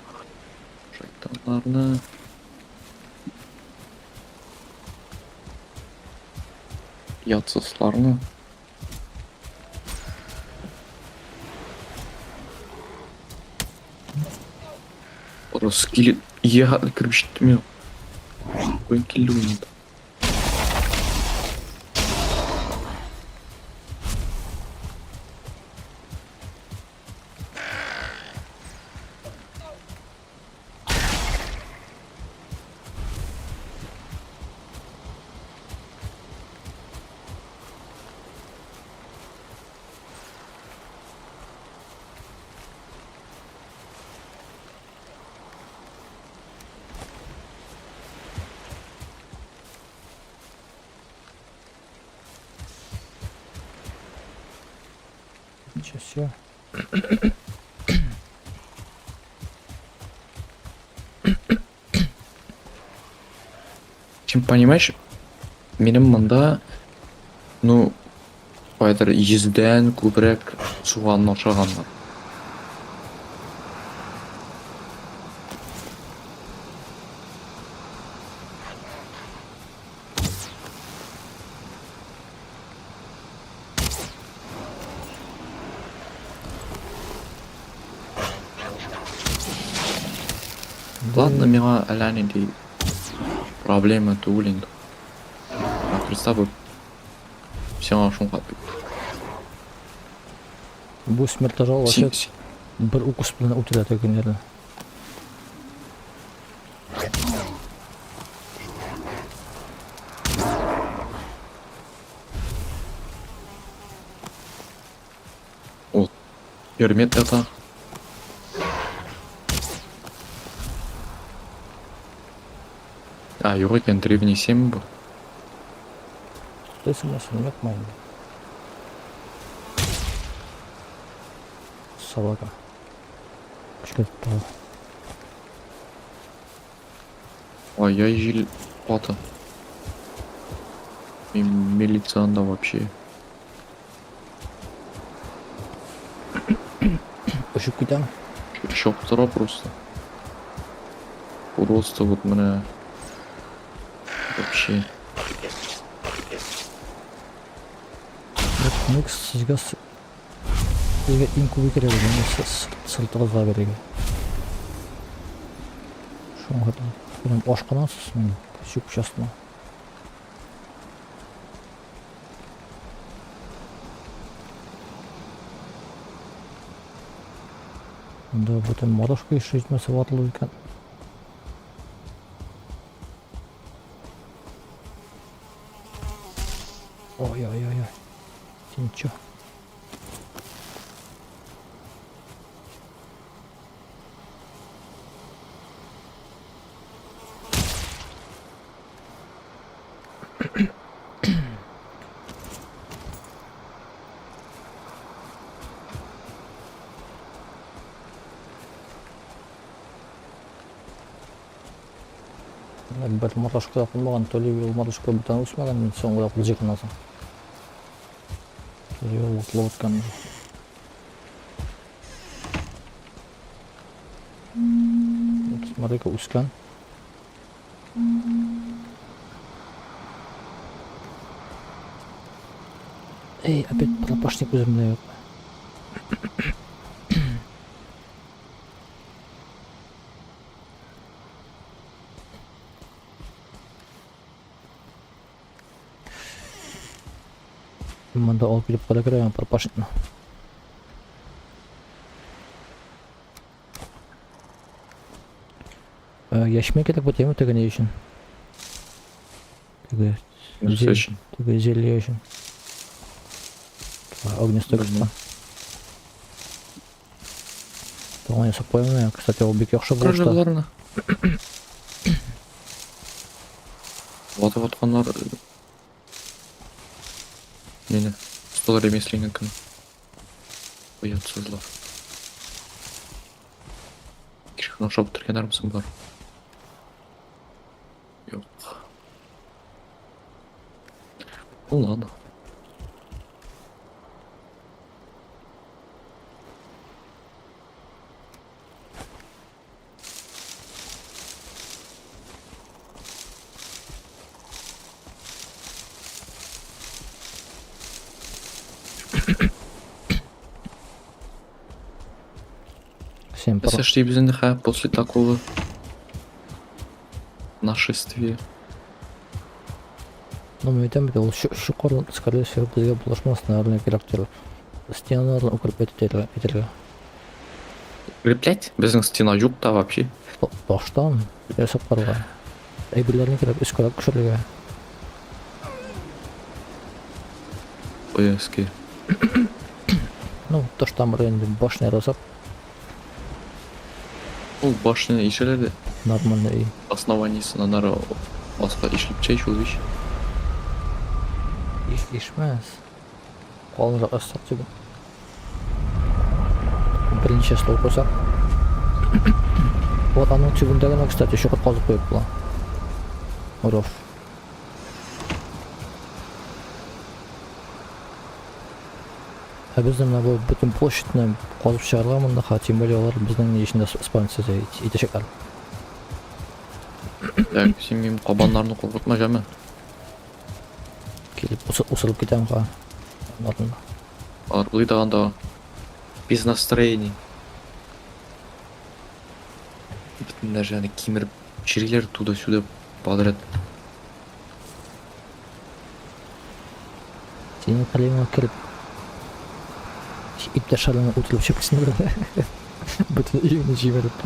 шайтанларны. Ятсызларны. Скелет. Я кірпіштіме. Қойын келді ойнады. Ничего себе. Сен понимаешь, менің мында, ну, қайтар, езден көбірек суғанын оқшағандар. Ладно, миға әләнедей проблема түгіл енді. Представь, сен ашын қатып. Бұл смертажал вообще бір укус білін өтіреді екендерді. Ол, ермет это. А, жоқ екен, древний 7 бұл. Қойсын мәсін, нет майын. Собака. Күшкет тағы. Ай-яй, жил паты. Милиционда вообще. Ұшып кетемін. Шок тұра просто. Просто вот меня вообще. Көмек сізге инкубы керек еді, сылтығызға керек. Шоң ғады. Бұдан ашқанасыз, мен сөйіп шастыма. Да, потом морожка еще житмесі ватылу екен. Ой-ой-ой-ой. Сен чё? Bir matoshka yapılmagan, toli yol matoshka butan usmagan, so'ngra yapılacak nasıl? Toli yol otılıp otkan. Смотри-ка, усkan. Эй, опять пропашник уземляют. Мында алып келип кала керек пропашникни. Яшмек керек бут эми тегене үчүн. Теге зелье үчүн. Огнестой кышта. Тоғын ясап қоймын я, кстати, ол бек яқшы болышта. Прожабларына. Ватып отқанлар... Нені? Стол ремесленген кім? Ұятсызлар. Кешкін оқшап тұрген армысың бар? Жоқ. Ну ладно. Всем пора. Сошли без НДХ после такого нашествия. Ну, мы там был шукор, скорее всего, бізге булашмас, наверное, керектер. Стеналарын укрепить етерлі. Укреплять? Біздің стена жоқ та вообще. Баштан, ясап қаруға. Әйбірлеріне кереп, үш көріп күшірліге. Ояски. Ну, то, что там районде башня разап, Ол башня ишелерді. нормально и... Основаниясына нары басқа ишлеп чай шул вещь. Ишмәс. Қалын жақ әстақ деген. Бірінші стол қойсақ. Вот аның түбіндегіні, кстати, шоқыт қазып қойып бұла. Уров. А біздің бұл бүтін площадьны қазып шығарға мұндаға, тем более олар біздің ішінде спавнится етешек әлі. Так, сен менің қабанларını қорқытма жәме. Келіп ұсырып кетем ға. Орнында. Алар бұлайдағанда без настроений. Бүтін нәржені кеміріп жүрелер туда-сюда подряд. Сенің қалеңа кіріп иптер шарына ұтылып шепкісін көрі. Бүтін үйіні жемеріп.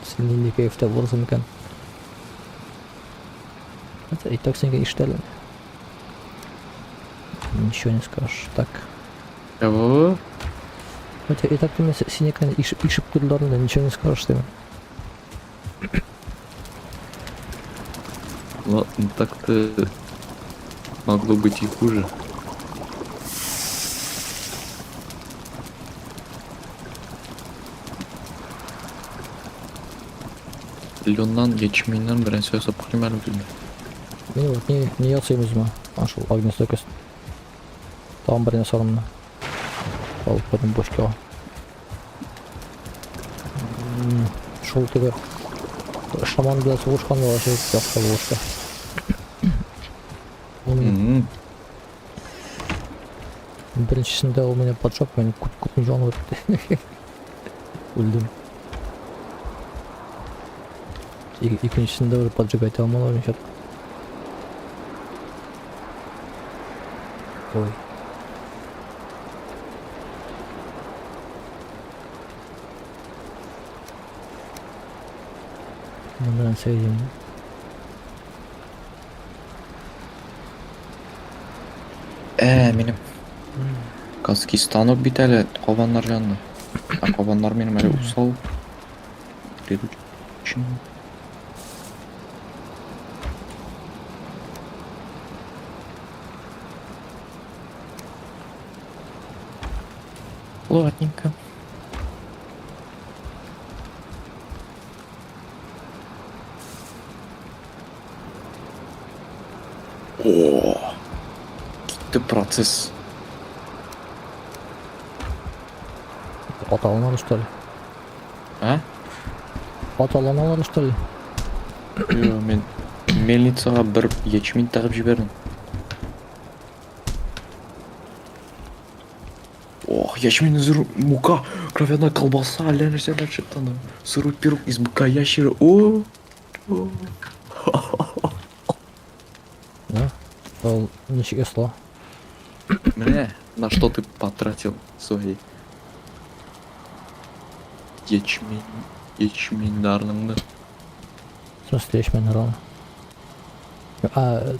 Сен нендеке ефте болсын екен. Это и так сенге иштелен. Ничего не скажешь. Так. Эво? Хотя и так ты мне синеканы ишип курдорында ничего не скажешь ты. Ладно, так-то могло быть и хуже. Лённан, ячменнен бір нәрсе жасап қоймалым түзді. Мені вот не яцайым өзіме. Ашыл огнестойкость. Там біріне сарымны. Алып қойдым бошкаға. Шол теге шаман біләсі ұшқан да вообще жақсы бошка. Біріншісінде ол мене поджог, мен күтін жоны өтті. Өлдім. Екіншісінде бір поджог айта алмалар мен Ой. Мындан сөйлейм. Менің казки станок бит әлі кобандар жанында. А кобандар менің әлі усал. Приручен. Ладненько. О, кетті процесс. Аталаналар, что ли? А? Аталаналар, что ли? Мен мельницаға бір ячмень тағып жібердім. Ох, ячмень, мука, кровяная колбаса, аля нәрселер шықты. Сырой пирог из быка ящера. О! Да? Ол ничего сло. Міне, на что ты потратил свои ячмендарныңды? В смысле, ячмень рано. А,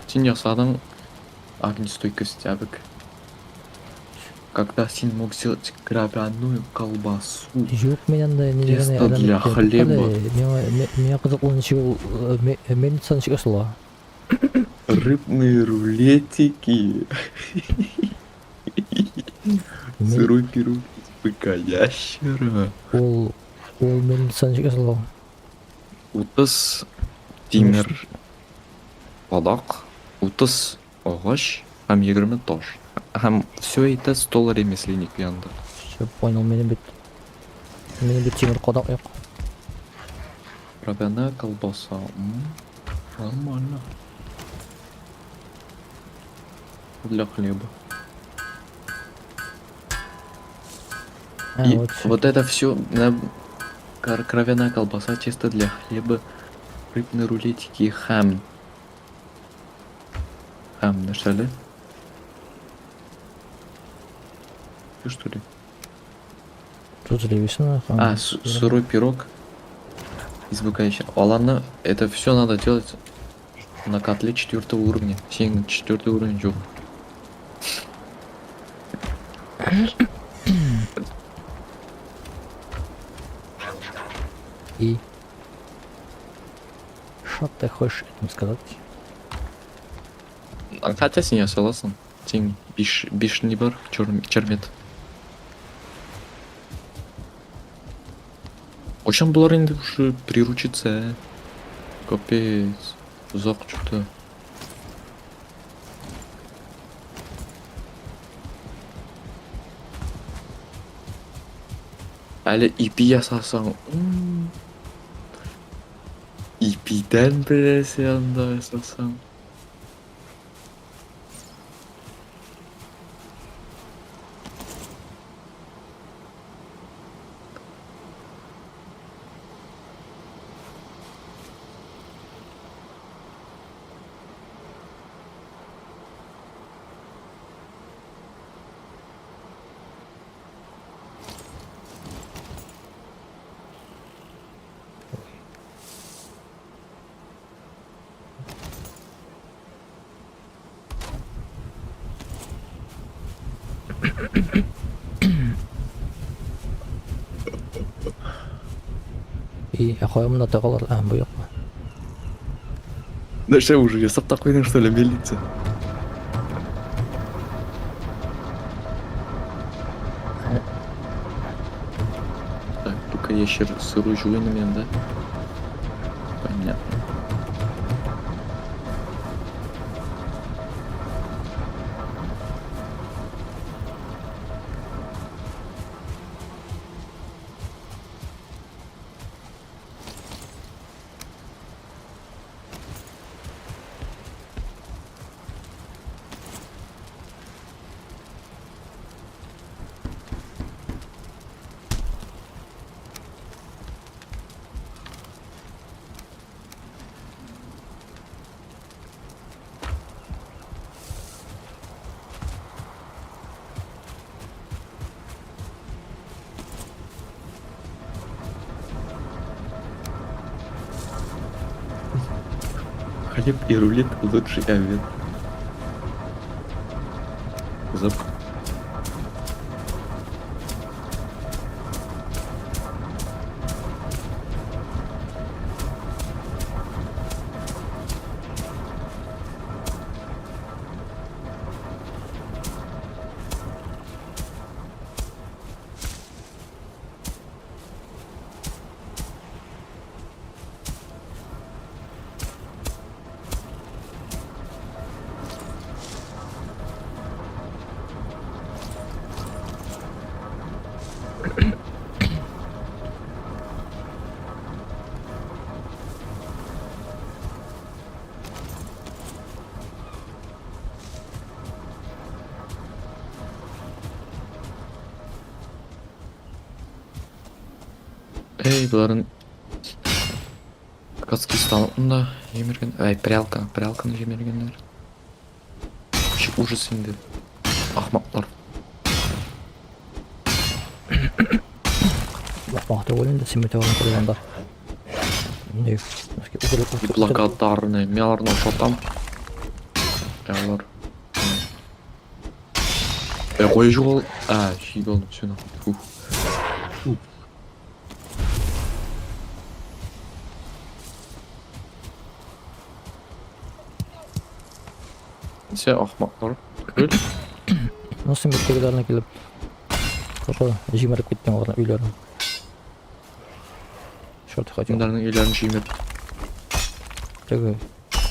Сен жасадың огнестойкость абык. Когда сен мог сделать кровяную колбасу. жоқ, мен андай не деген Тесто для хлеба. Мен қызық ничего мельница ничего сло. Рыбные рулетики. Сырой пирог из быка ящера. Ол мельница ничего сло. 30 темір балақ, 30 ағаш, һәм 20 таш. Һәм все это стол ремесленник янында. Все понял, менің бит темір қодақ жоқ. Кровяная колбаса. Нормально. Для хлеба. И вот это все кровяная колбаса, тесто для хлеба, рыбные рулетики и хэм. Хэм нашли? Ты что ли? Тут зревесина. Сырой пирог из быка ящера. Ладно, это все надо делать на котле 4 уровня. 4 уровень жоқ. И что ты хочешь этим сказать? Хотя сен я согласен. Сен биш не бар, чермет. Очан бұлар енді уже приручиться. Капец. Ұзақ что-то. Әлі ипи жасасаң. Ипиден біресе анда жасасаң. И қоямын да қалар, бұл жоқ па? Да что уже, я сап такой, что ли, мельница? Так, пока ящер сырой жуй на меня, да? Понятно. Глеб и рулет лучший обед. Зап. Эй, бұларын ткацкий станогында жемерген. Ай, прялканы жемергендер. Вообще ужас енді. Ахмақтар. Бақпақтыр өлін де семете орын тұрғанда. Благодарны. Меларны шотам. Ялар. Қой жол. Шей болдым, все нахуй. Все ахмақтар. Түгел. Семеттегілеріне келіп жемеріп кеткен олардың үйлерін. Шорты хотел. Бұндарының үйлерін жемер. Теги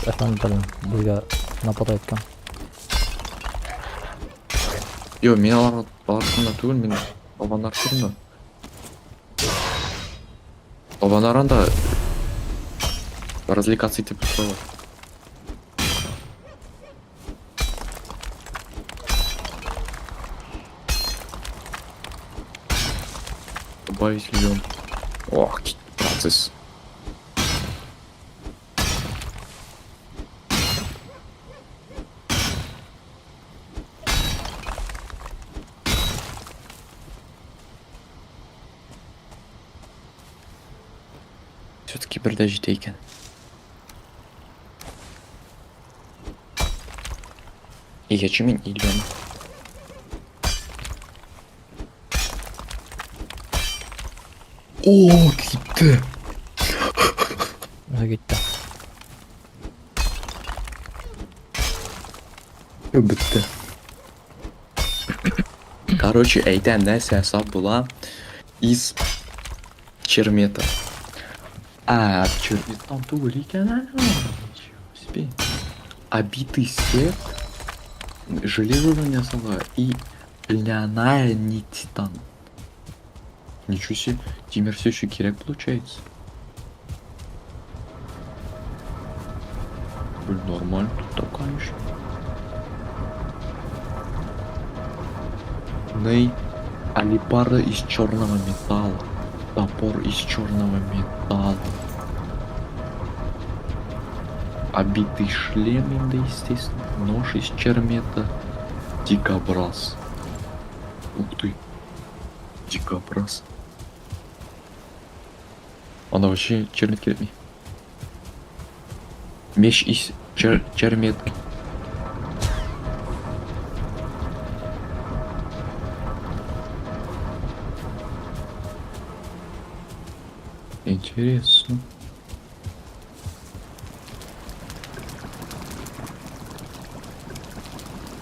әфәнділерін бұйға напад айтқан. Йо, мен аларға барысында түгел, мен Албандар тұрында. Албандаран да развлекаться етіп тұрды. Добавить миллион. Ох, процесс. Все-таки бірдәжі екен. Егечімен үйлен. О, кетті. Кетті. Бітті. Короче, әйтен нәрсе асап була из чермета. Черметан түгел екен. Ничего себе. Обитый свет, железо ясала и льняная нить титан. Ничего себе, Тимир все еще керек получается. Блин, нормально тут так, конечно. Ней, алибарда из черного металла. Топор из черного металла. Обитый шлем, да, естественно. Нож из чермета. Дикобраз. Ух ты. Дикобраз. Она вообще чермет кереми. Меч из черметки. Интересно.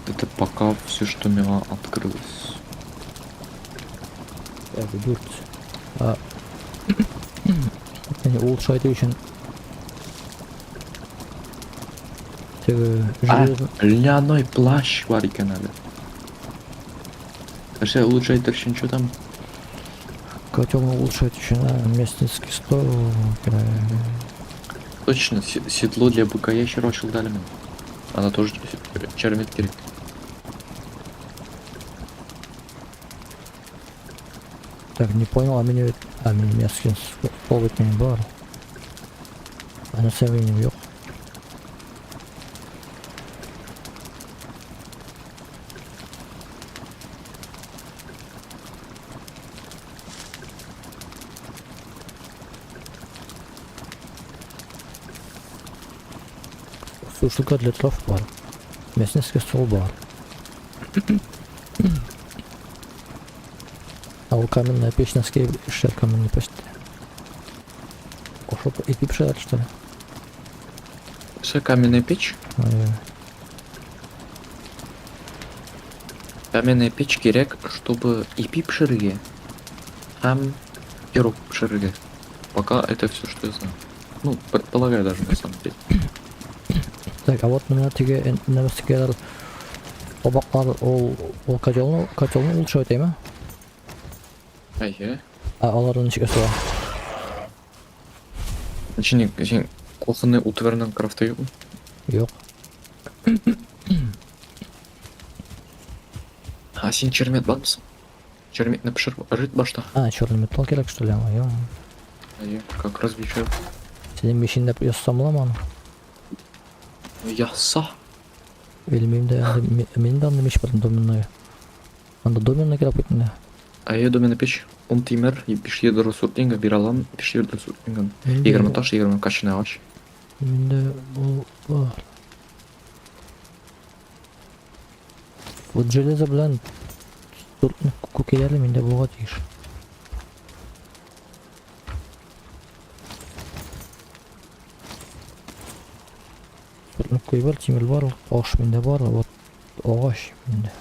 Это пока все, что у меня открылось. Бюрт. Улучшайды үшін Льняной плащ бар екен әлі. Вообще улучшайды үшін что там? Котел улучшать еще местницкий стол. Точно, седло для быка ящера очень дали мне. Она тоже чермет керек. Так, не понял, а меня местный стол не бар. Она сами не вел. сушилка для трав бар. Местный стол бар. А у каменная печь носки шер каменный печь. Ошо и пипшер, что ли? Все каменная печь. Каменная печь керек, чтобы и пип пширыге, һәм пирог пширыге. Пока это все, что я знаю. Ну, предполагаю даже на самом деле. Так, а вот меня теге инвестигатор обаклар ол котелну улучшать эме? Ае. А алардын ичиге суга. Сен кухонный утварынан крафтый. Жок. А сен чермет бармысың? Черметні пішіріп ұрыт башта. А, черный металл керек, что ли? Ё. Ае, как различаю. Сенин мешиндеп яссам буламы аны? Яса. Или менин да анда меш бар доменный. Анда доменный керек бит. Ае доменный печь. Он тимер, и пиш еді ресуртинга, бир алам, пиш еді ресуртинга. 20 таш, 20 качын ағаш. Менде ол бар. Вот железо белән күкеләре менде булга тиеш. Күй бар, тимер бар, аш менде бар, вот агач менде.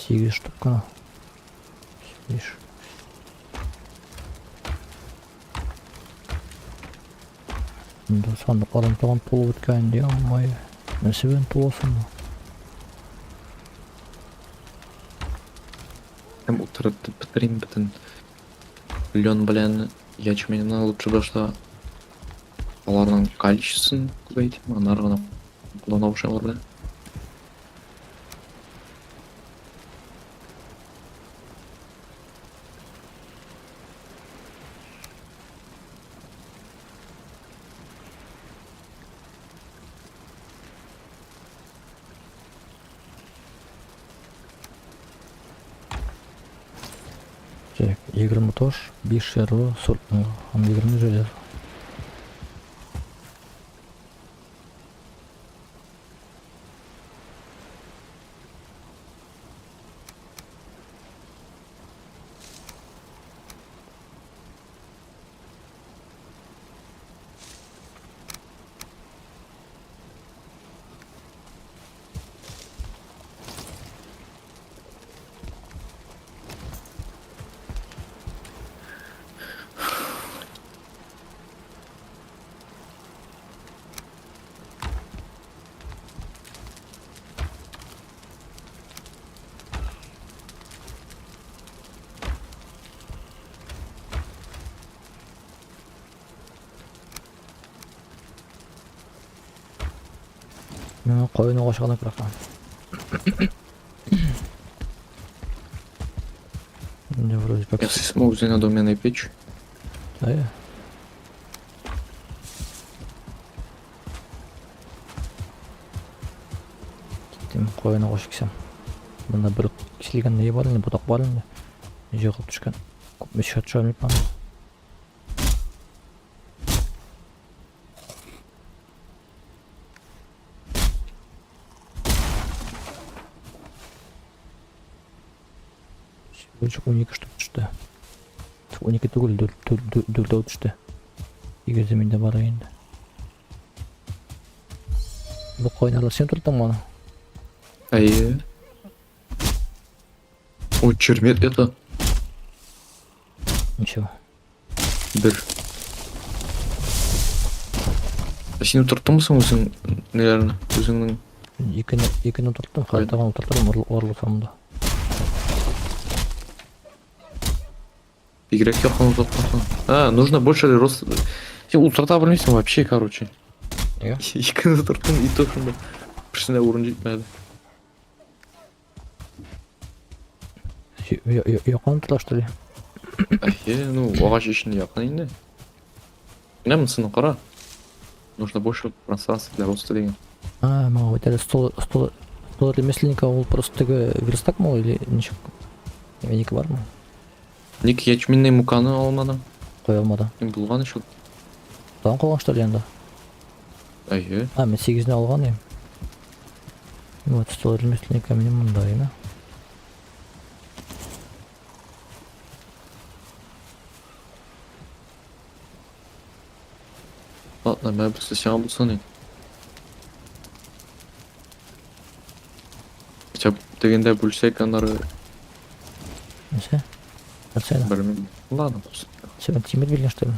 8 штук кына. 8. Менде сандыкларым тагын толып беткән ди, аммай. Нәрсә белән туласын? Hem oturup bitireyim bütün лен bilen ячменен лучше башта аларның количествосын көбейтем, аны ары гана куллана башлар белән. Так, 20 таш, 5 шерло, 20 железо. Мен койын агачына кыракан. Не вроде как. Я смог взять на доменной печь. Да я. Тем койын агач кисем. Мында бир киселген не бар эле, бутак бар эле. Жыгылып түшкөн. Көп мешат чөмүп аны. Больше 12 штук düştü. 12 түгел 4 düştü. Егерде менде бар енді. Бұл қойнарлар сен тұрдың маны? Ае. Ой, чермет это. Ничего. Бір. Сен тұрттыңмысың өзің, нелерін, өзіңнің? Екіні тұрттым, қайтаған тұрттым орлы самында. Игрок ёхал заплатил. А, нужно больше рост. Сен ултрата білмейсің вообще, короче. Неге? Екіні тұрттым, и то шында. Бірсіне орын жетмеді. Яқан тұрла, что ли? Ае, ну, ағаш ішінде яқын енді. Не мынсыны қара. Нужно больше пространства для роста деген. А, мага вот это стол ремесленника, ол просто верстак мол или ничего? Неменекі бар ма? Ник ячменный муканы алмадым. Қой алмады. Мен болған еще. Таған қолған, что ли, енді? Айы. Мен 8-не алған ем. Вот, $100 емес ка менен мындайына. Ладно, мен просто саған болсан еді. Хотя бы дегенде бөлсек анары Несе? Нәрсені? білмеймін. Ладно, болсын. Сен темір берген, что ли?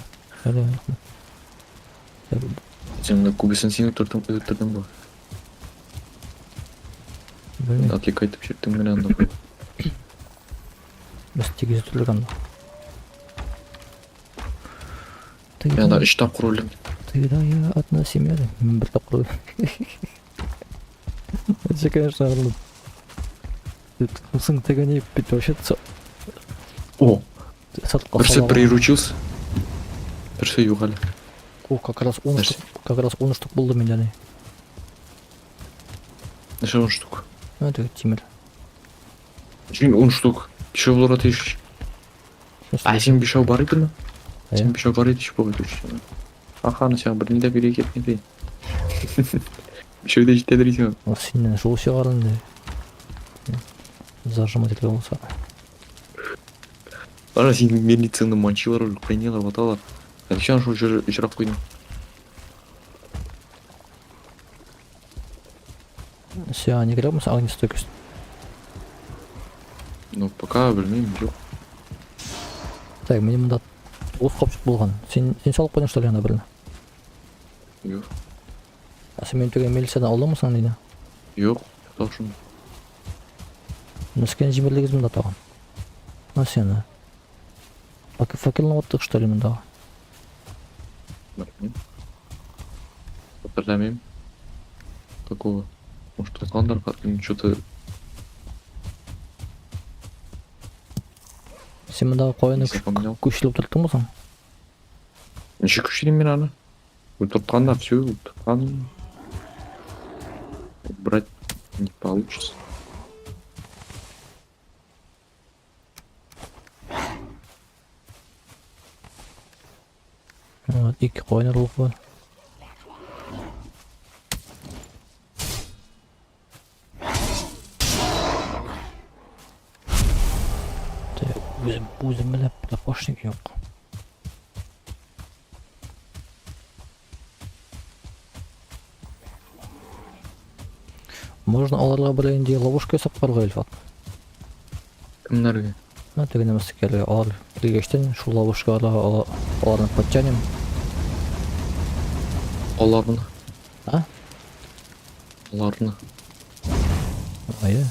Сен мына көбесін сен өлтірдің ба? Білмеймін. Атлик айтып жеттің мен анда қой. Біз 8 түрлік анда. Мен анда 3 тапқыр өлдім. Ты да, я одна семья, мен бір тапқыр өлдім. Это, конечно, арлы. Тұтқымсың тегіне бит вообще О, сатылқа бірсі приручился. Бірсі юғалі. О, как раз 10 штук болды менде не. Неше 10 штук? Это темір. Сен 10 штук. Еще был ратыш. А сен бешау бар еді ма? Сен бешау бар еді шпо өтуші. Аханы сен бірден де бере кетмеді. Бешау да жетеді сен. Сенен жол шығарынды. Зажимать етілі болса. Ана сен медицинный манчилар өліп қайнелар баталар. Сен шо жырап қойдың. Сен не керек мұса огнестойкость? Ну, пока білмеймін, жоқ. Так, мене мұнда от қопшық болған. Сен салып қойдың что ли ана біріне? Жоқ. Сен мен төген милициядан ауламысың дейді? Жоқ, тапшым. Нұскен жемерлігіз мұнда таған. Сені? Факелін оттық что ли мұндағы? Білмеймін. Білмеймін. Такого. Может, тұтқандар қатын, что-то... Сен мұндағы қойыны күшіліп тұрттың ба соң? Неше күшейдім мен аны? Тұтқанда все, тұтқан... Брать не получится. Вот, 2 қойын ұрлық бар. Өзім біліп, лапошник жоқ. Можно оларға білейінде ловушка есап қарға елфат. Кімдерге? Тегіне мәстікерлі олар келгештен шу ловушкаларға оларын подтянем. Оларны. А? Оларны. Айы,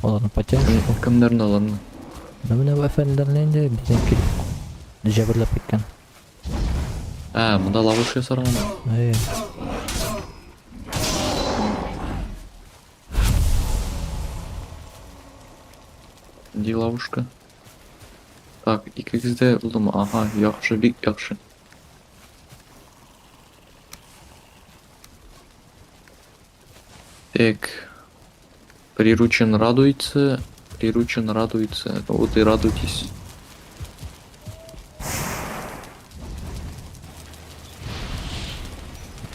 оларын подтянем. Кімдерін оларны? Міне бұл әфәнділерінен де бізден келіп жәбірлеп кеткен. Мұнда лавушка ясарған. Айы. Де лавушка? Так, икігізде бұлдым. Ага, яқшы, бик яқшы. Так. Приручен радуется. Вот и радуйтесь.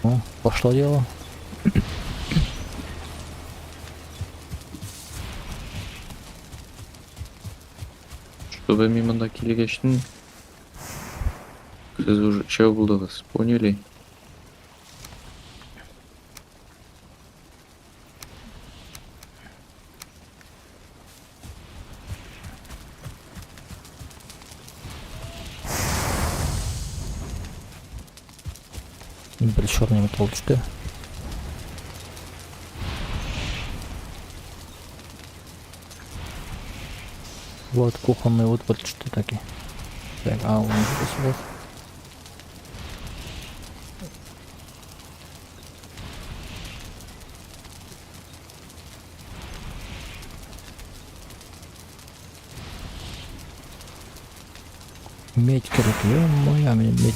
О, пошло дело. Чтобы мимо келгештің, сіз уже чего бұлдығыз, поняли? Бір черный металл түсті. Вот кухонный вот что такие. Так, он здесь вот. Медь, короче, моя медь.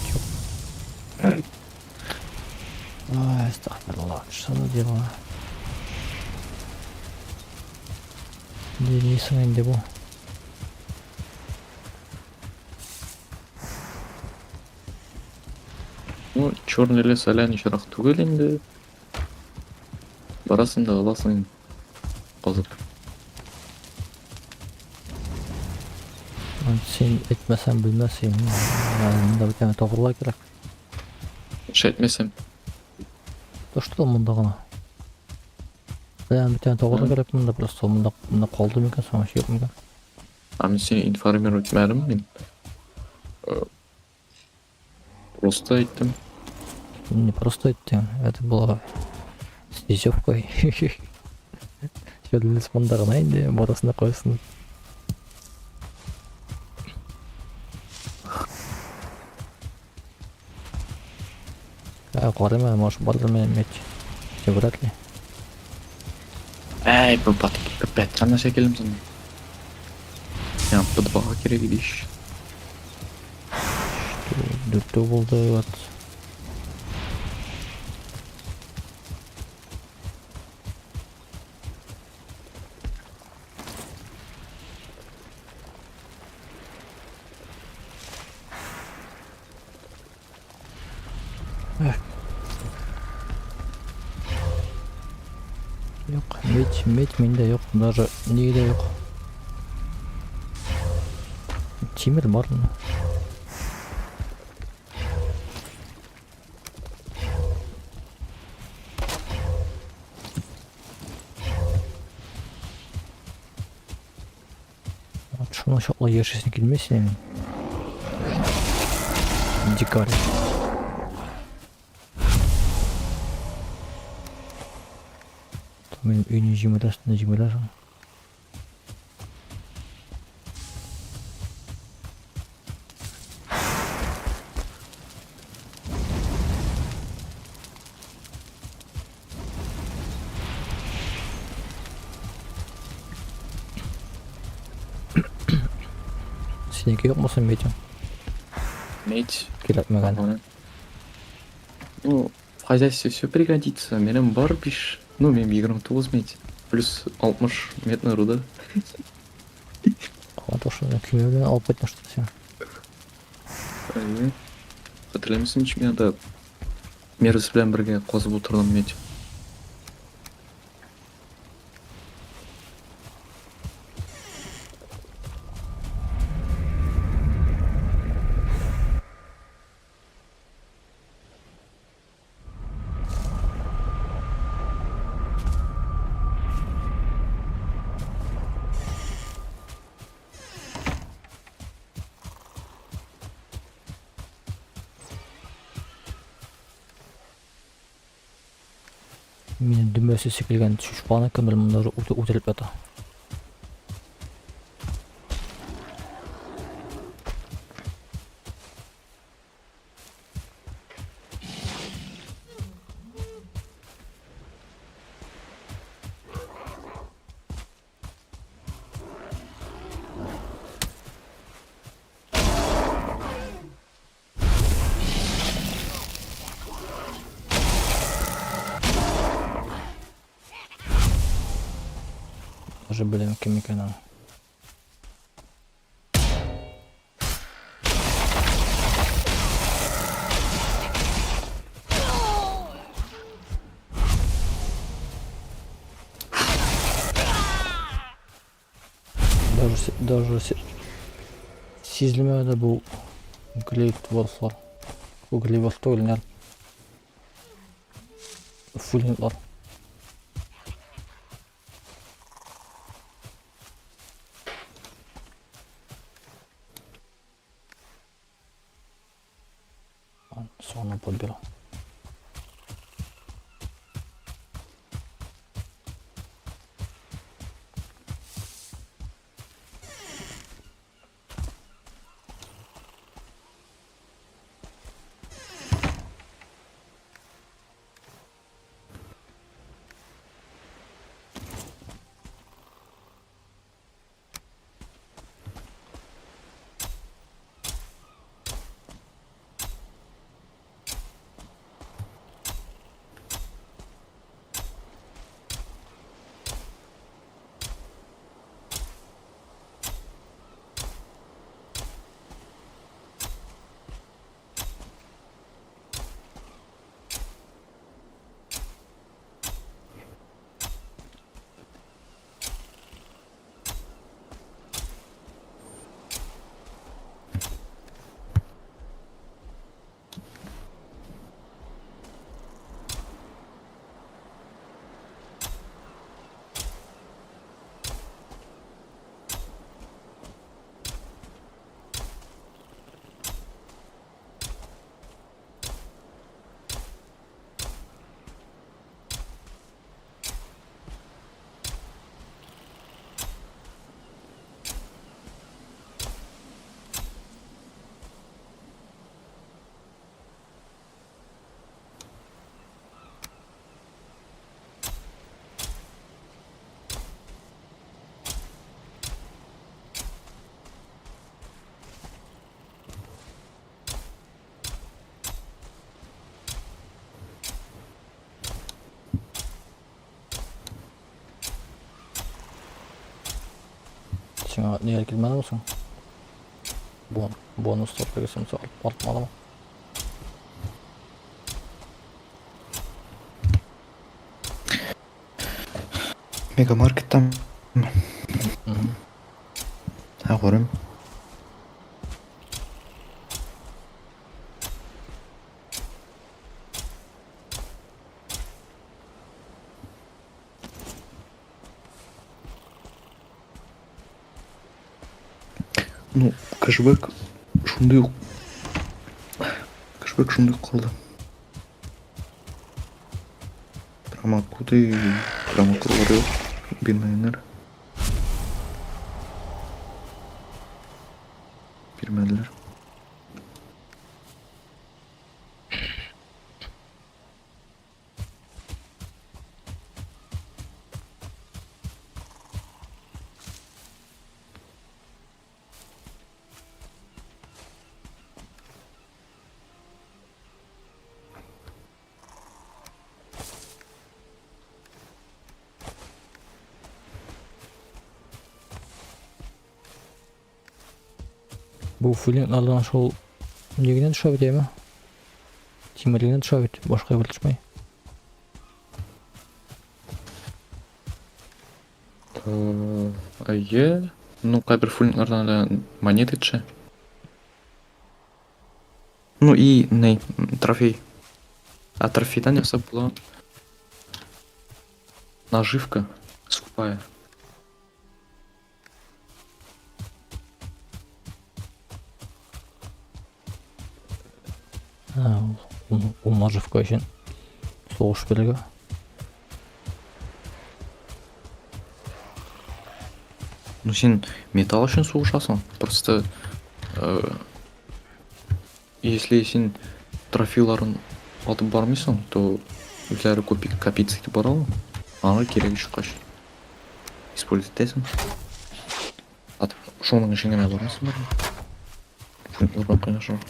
Ай, астагфируллах, что она делала? Денис'in indi bu. Ну, черный лес әлі шырақ түгел енді. Барасың да аласың қазып. Sen etmesen bilmezsin. Yani bunda bir tane toğırlar gerek. Etmesem. Dostum bunda gana. Yani bir tane toğırlar gerek bunda просто bunda kaldı mı ki sonra şey yok mu ki? Ama seni informer etmedim ben. Просто ettim. Не просто ettim. Это было с издевкой. Şöyle lispanda gana indi. Modasına koysun. Qarama, может, барлығымен меч. Вряд ли. Эй, bu bat sana şekelim sana. Ya bu da bana kere gidiş. Дүртөө болду вот. Yok, меч менде yok. Даже нигде yok. Темір бар мына. Şunu şokla yaşasın girmesin. Dikkat. Benim ünlü cimriler. Seninki yok musun Mecim? Меч. Келетмеген. Ну, в хозяйстве все пригодится. Менің бар биш. Ну, мен 29 меч. Плюс 60 метна руда. То что күйеуінен алып қайтма что сен. Hatırlamışsın hiç mi ya da Merus bilen birge qozып отырдым меч. Менің дүмбесі секілген шұшпаны кімдір мұнда өтеліп жатыр. Даже білем кім екенін. Даже сезілмеді бұл глейд волфлар. Бұл глейд волфты өлінер. Фулинлар. Sonra подберу. Сиңа не келмеді болсың? Бонус топ берсем алып аламын. Мегамаркеттен көрем. Ну, кэшбэк шундай қалды. Промокоды жоқ. Бермеңдер. Бермеділер. Бұл филингlardan шол негінен түші бітей ме? Тимерлігінен түші біт, башқа бір түшмей. Айе, ну қайбір филингlardan монеты түші. Ну и трофей. А трофейдан жасап была наживка скупая. Ол наживка үшін соғыш белгі. Ну сен металл үшін соғышасың. Просто если сен трофейларын атып бармайсың, то өзлері копиться етіп баралы. Аңа керек үшін қаш. Использовать етесің. Атып шоның ішіңіне бармайсың бар. Ұрған қайнашы.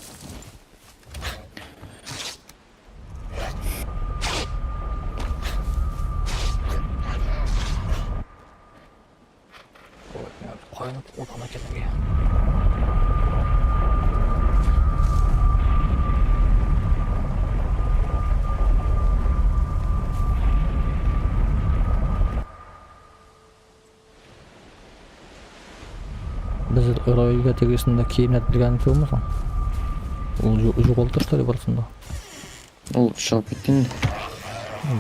Қайынып отана кетімге. Біз Ройга тегесінде кейінет білгеніміз болмасың? Ол жоғалды что ли барысында? Ол шығып кеттен.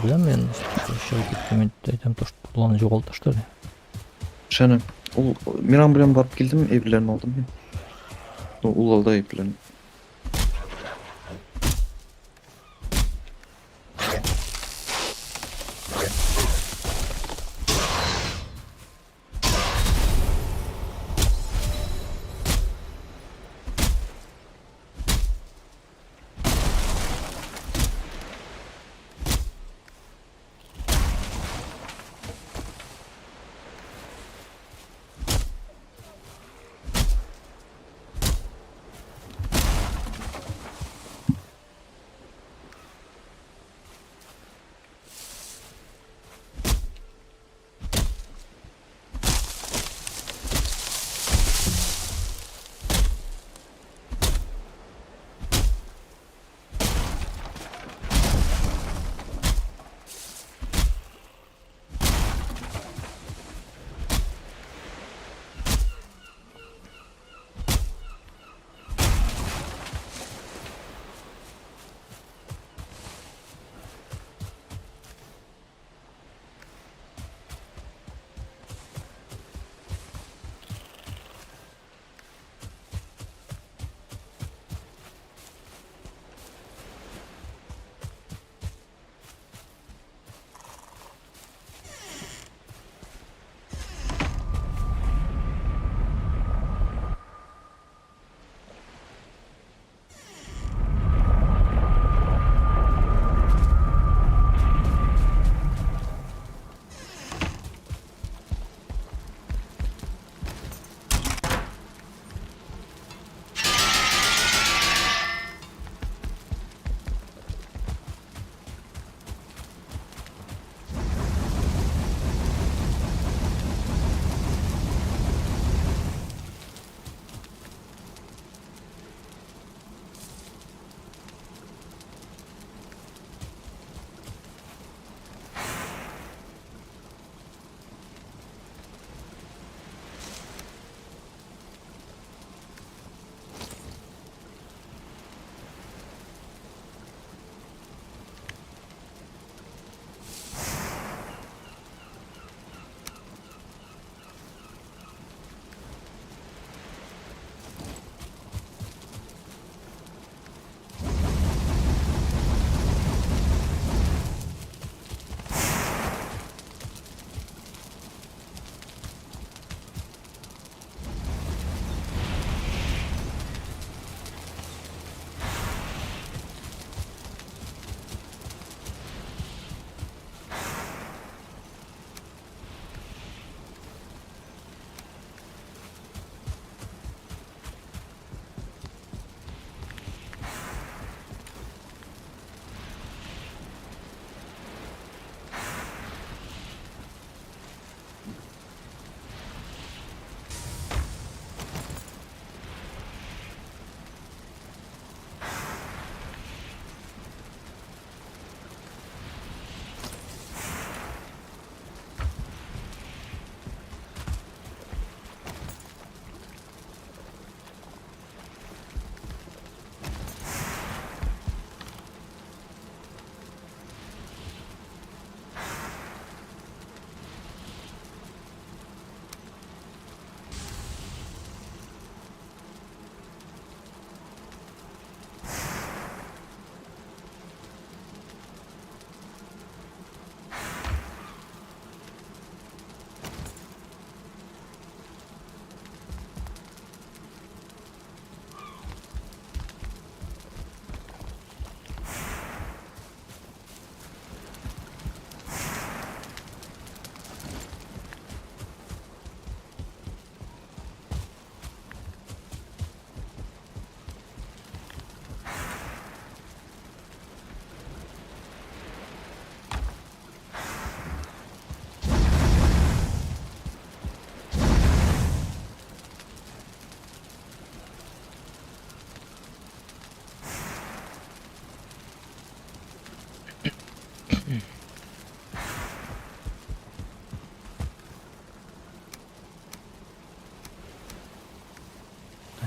Білем мен шығып кеттемен айтам то, что бұланы жоғалды что ли? Шәні, Миран білен барып келдім, эврлерін алдым мен. Ол алда эврлерін.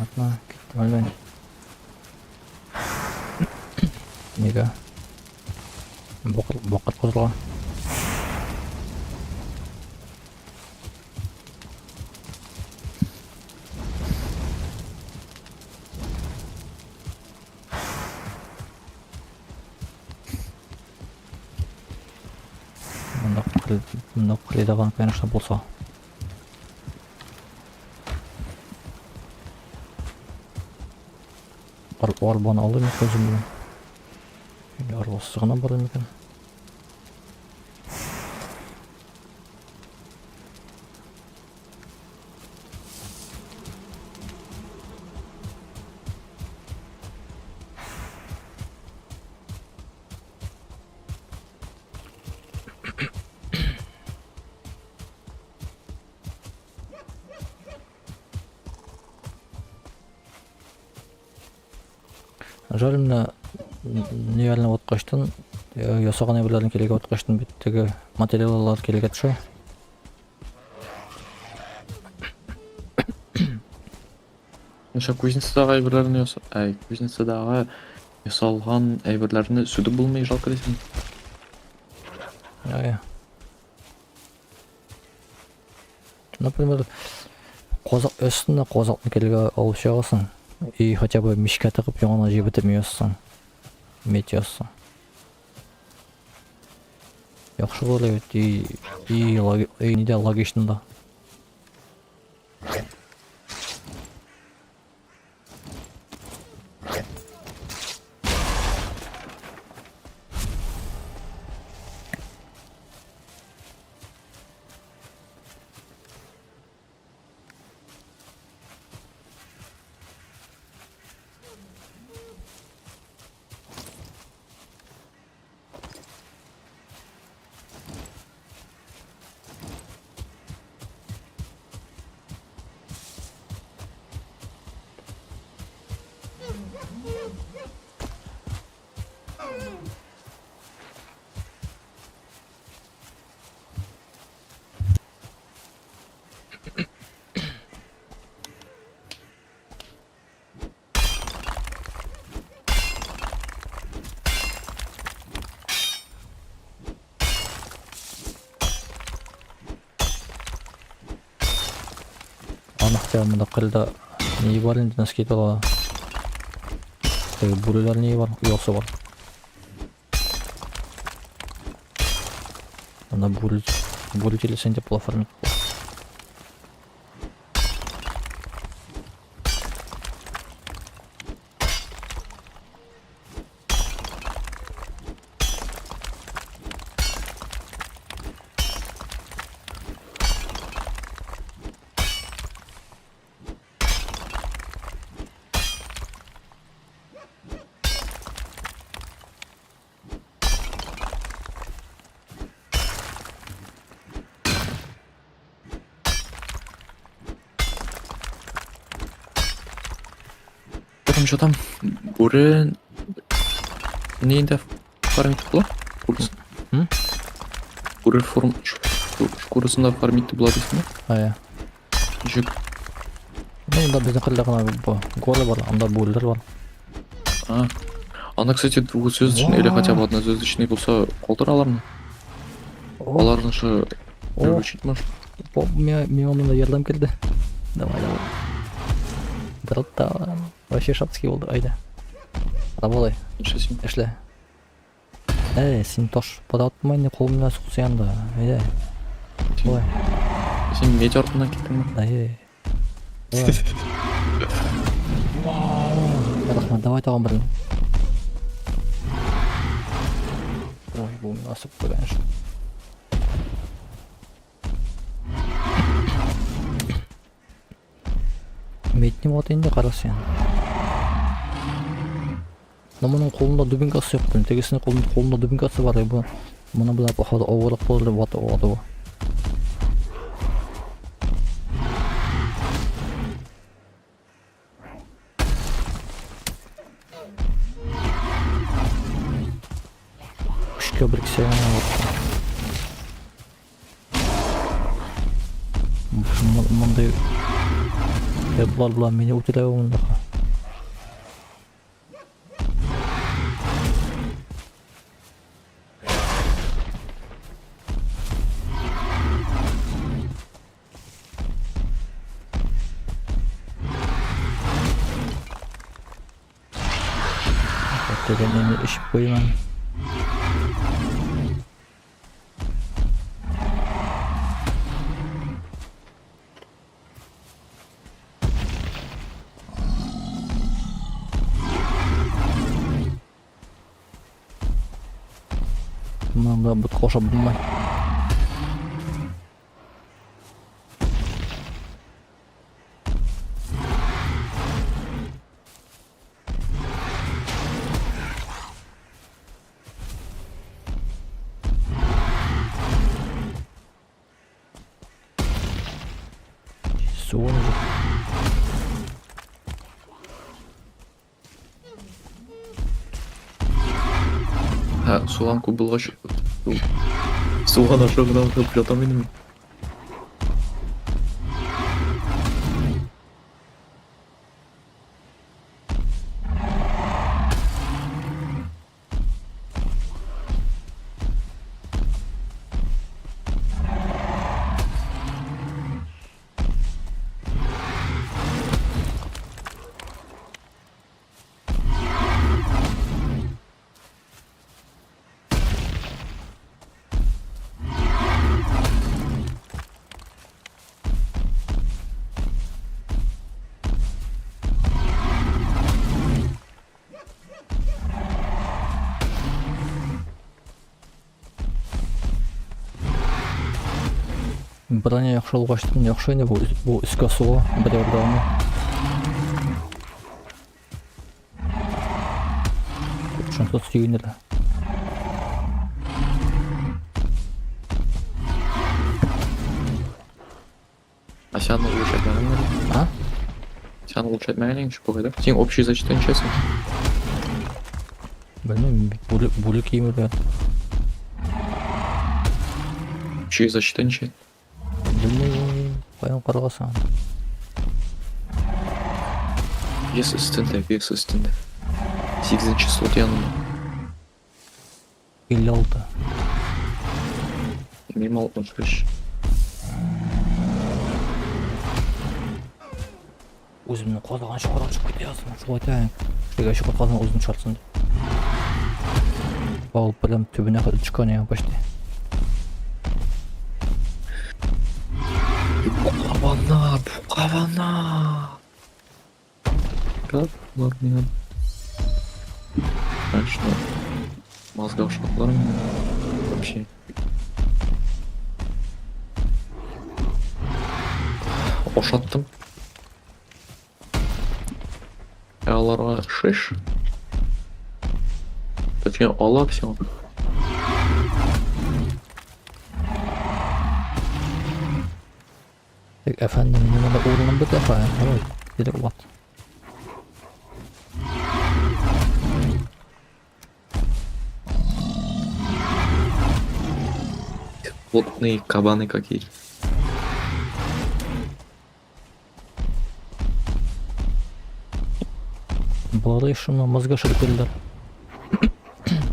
Атна, кеттім өлмейін. Неге? Боқыт қозылға. Мұндақ қыледаған, конечно, болса. Арбаны алды ме көзім білін? Арбасы ғана бар екен. Жарымна неғалына отқаштын, ясаған әбірлерін келеге отқаштын беттегі материалалар келеге тұшы. Кузнецадағы әйбірлерін кузнецадағы ясалған әйбірлеріні сүді болмай жал көресің. Например, қозақ өстіне қозақны келеге алып шығасың. И хотя бы мешка тығып жоңына жебітіп мейосың. Мет яссың. Яқшы болай өт, и неде логичнында. Анақта мұнда қылда не бар енді наскейт ола. Бүрелер не бар, ұялсы бар. Мұнда бүрел келесен деп плафармет бар. Что там? Буры... Не инда фармить было? Буры шкурасында фармить было дейсің ба? Жүк. Онда біздің қылда ғана голы бар, онда бурылдар бар. Анда, кстати, двухсөздочный или хотя бы односөздочный болса қолдар алармын. Алардың шы приручить может. Мен онында ерлам келді. Давай. Дұрытта. Вообще шапский болды, айда. Работай. Эшле. Сен тош податмайны қолымына сұқсаянда. Айда. Давай. Сен медиа ортынан кеттің ба? Рахмат, давай тағам бірін. Ой, бұл мен асып қойған үшін. Метіне болады енді қарасы ян. Но мұның қолында дубинкасы жоқ білін. Тегесіне қолында дубинкасы бар. Мұны бұлап ұқады оғырақ болды деп оғады бұл. Күшке біріксе мұндай Бұлар мені өтеді өңінді. Дегеннен ішіп қойман. Мында бұт қошап бұлмай. Суын. Суған көбілға суған ашығынан көп жатамын. Броня якшыл қаштың якшы не бұл үскі суға бір ордағыны. Шынсы сүйінілі. А сяны улучшать мәлің? А? Сяны улучшать мәлің үші бұғайды? Сен общий зачетен чесің? Білмейм, бөлі кеймі бәр. Общий зачетен чет? Білмейм, қайын қарғасан. Вес үстінде. 8-ші слот янында. 56. Мен 65. Өзімнің қозаған шұқыран шығып кете жазым. Шұқ өтейін. Шеге шұқыр қазан өзім шартсын. Бағылып білім түбіне қыды шыққан ең башты. Буқавана. Как? Ладно. Конечно. Мозгов шотларым. Вообще. Ошаттым. Аларға 6. Точнее, ала все. Efendim, yine de uğrunun bir defa ya. Evet, direkt what? Плотные кабаны какие-то. Бұлары ешімнің мозга шіркелдер.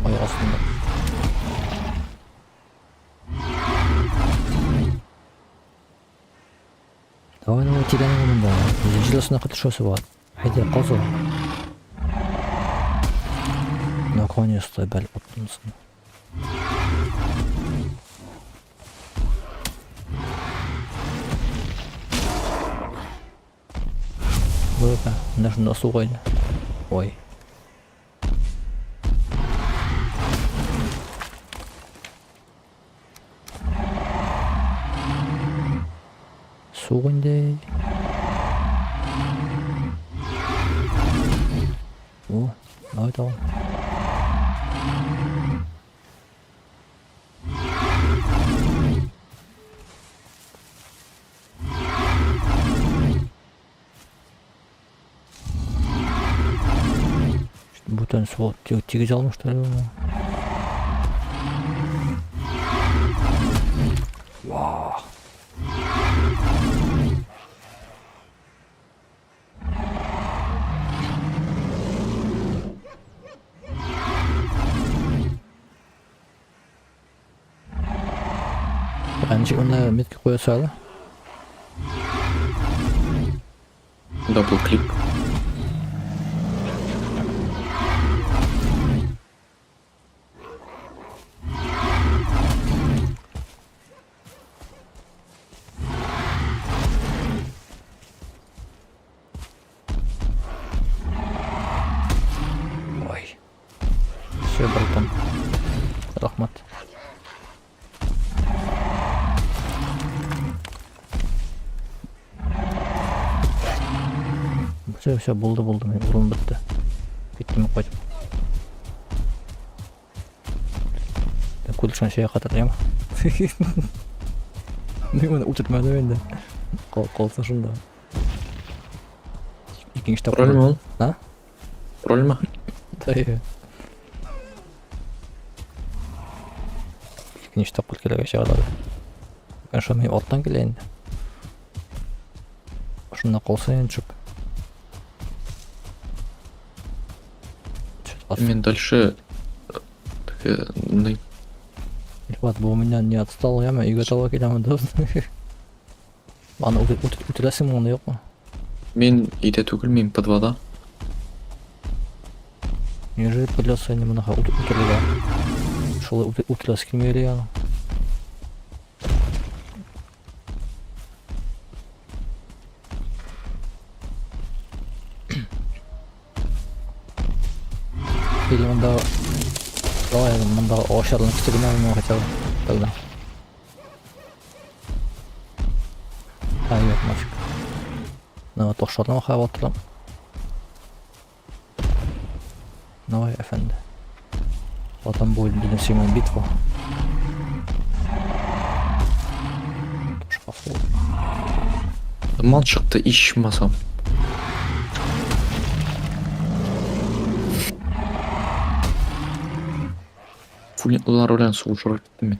Аяқ астында. Давай тиреnin önünde. Jilasına katışması var. Haydi qazo. Наконец-то бәл отмысın. Böyle, мына су қойды. Ой. Су қойды. О, давай давай. Бүтін суы тегіз алmışlar ya. Vaa. Ona metki koya sala. Дабл клик. Ой. Все, братан. Рахмат. Все, болды, мен урын бітті. Кеттім қайтып. Көлікшін шеге қатыр, ема? Мен оны ұтырмады енді. Қалса шында. Екінші тапқыр. Роль ма ол? А? Роль ма? Да, Екінші тапқыр келеге шеғалады. Мен шо мен орттан келейін. Шында қалса енді жүк. Мен дальше... Вот, бы у меня не отстал, я и готова келемін да. Аны үтіресің оны yok mu? Мен үйде түгіл, мен подвада. Неужели придется не мынаха үтірлігі? Шолай үтіресі келмейді яны. Или мында... Давай, мында оғашарлың кістігін әлімі хотя бы. Тогда. Evet, maçık. No, toşlarına hava atalım. Давай, efendi. Потом будет длинная битва. Шкафу. Мал шықты, иш масам. Фулинлар ойлан соғушырақ кеттім мен.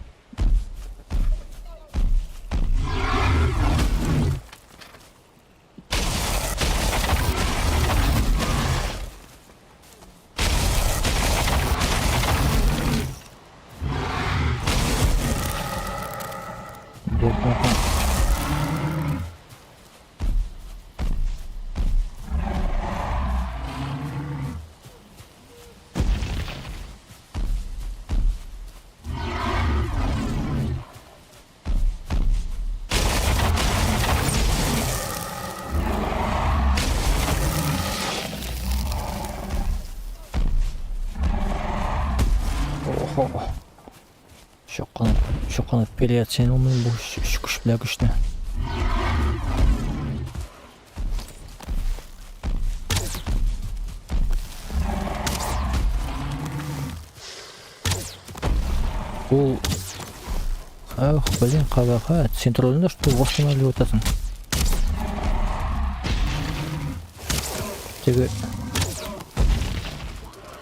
Ого. Şokanı период sen olmayın bu şüküşler güçlü. Ол... Ах, блин, қабаға, сен тұрдың да, что восстанавливать атасың. Теге...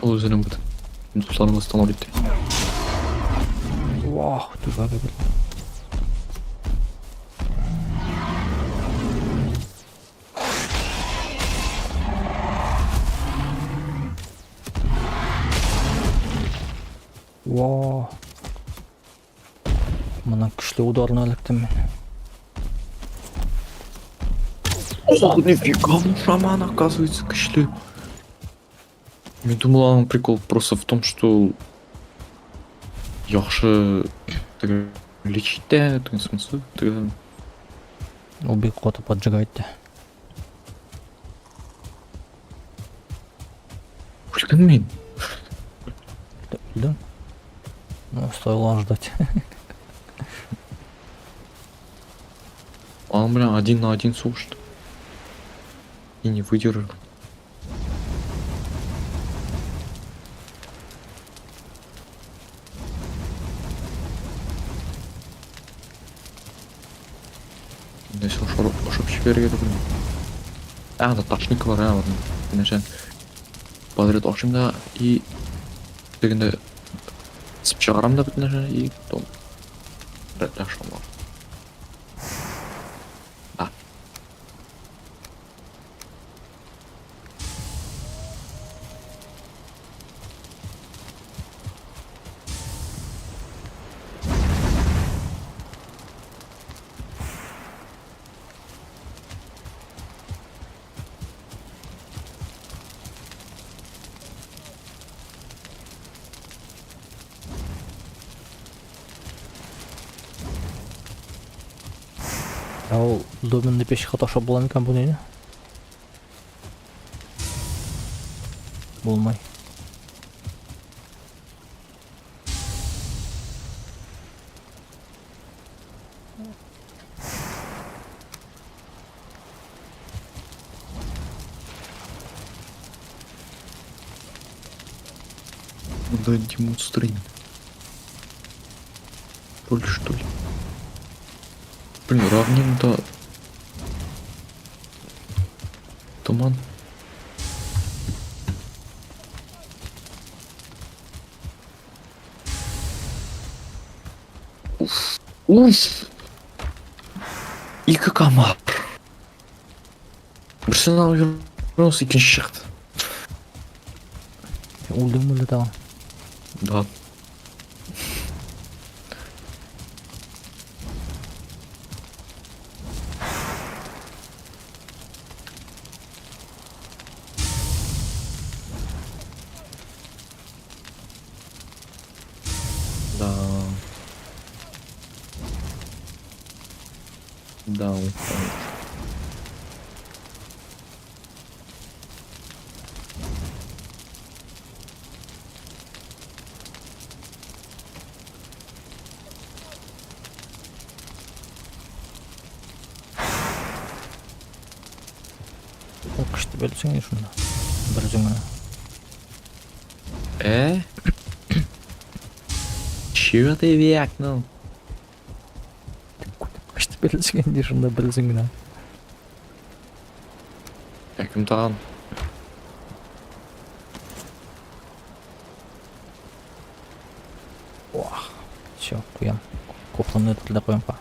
Ол өзінің бұд. Достарым восстанавливать. Вау, ты как это? Вау. Мына күшлі ударына іліктім мен. Нифига, шаман оказывается күшті. Мен думал, прикол просто в том, что яхшы лечить да, в смысле, Ол бек қоты поджигайды. Білген мен. Білдің? Ну, стоило ждать. Он, бля, 1 на 1 слушает. И не выдержал. Здесь ошибки берген. Да, ташник бар, ладно. Конечно. Подряд ашим да и дегенде сып чыгарам да бүтүн нәрсе и том. Рәтләшәм. Да. ол дөмінді пешқа ташап бола ма екен бұл нені? Болмай. Надо демонстрировать. Роль, что ли? Блин, равнин-то... Туман. Уф. Уф. Екі камап. Бірсін алып жүрміз, екінші шықты. Өлдің мүлі тағын. Да. Да. Да, он там. Күшті бөлсің не шында? Бір жүңі. Чего ты вякнул? Күшті бөлсің не шында бір жүңі. Яким таған? Все, қоям. Кофтаны өтілді қоям па.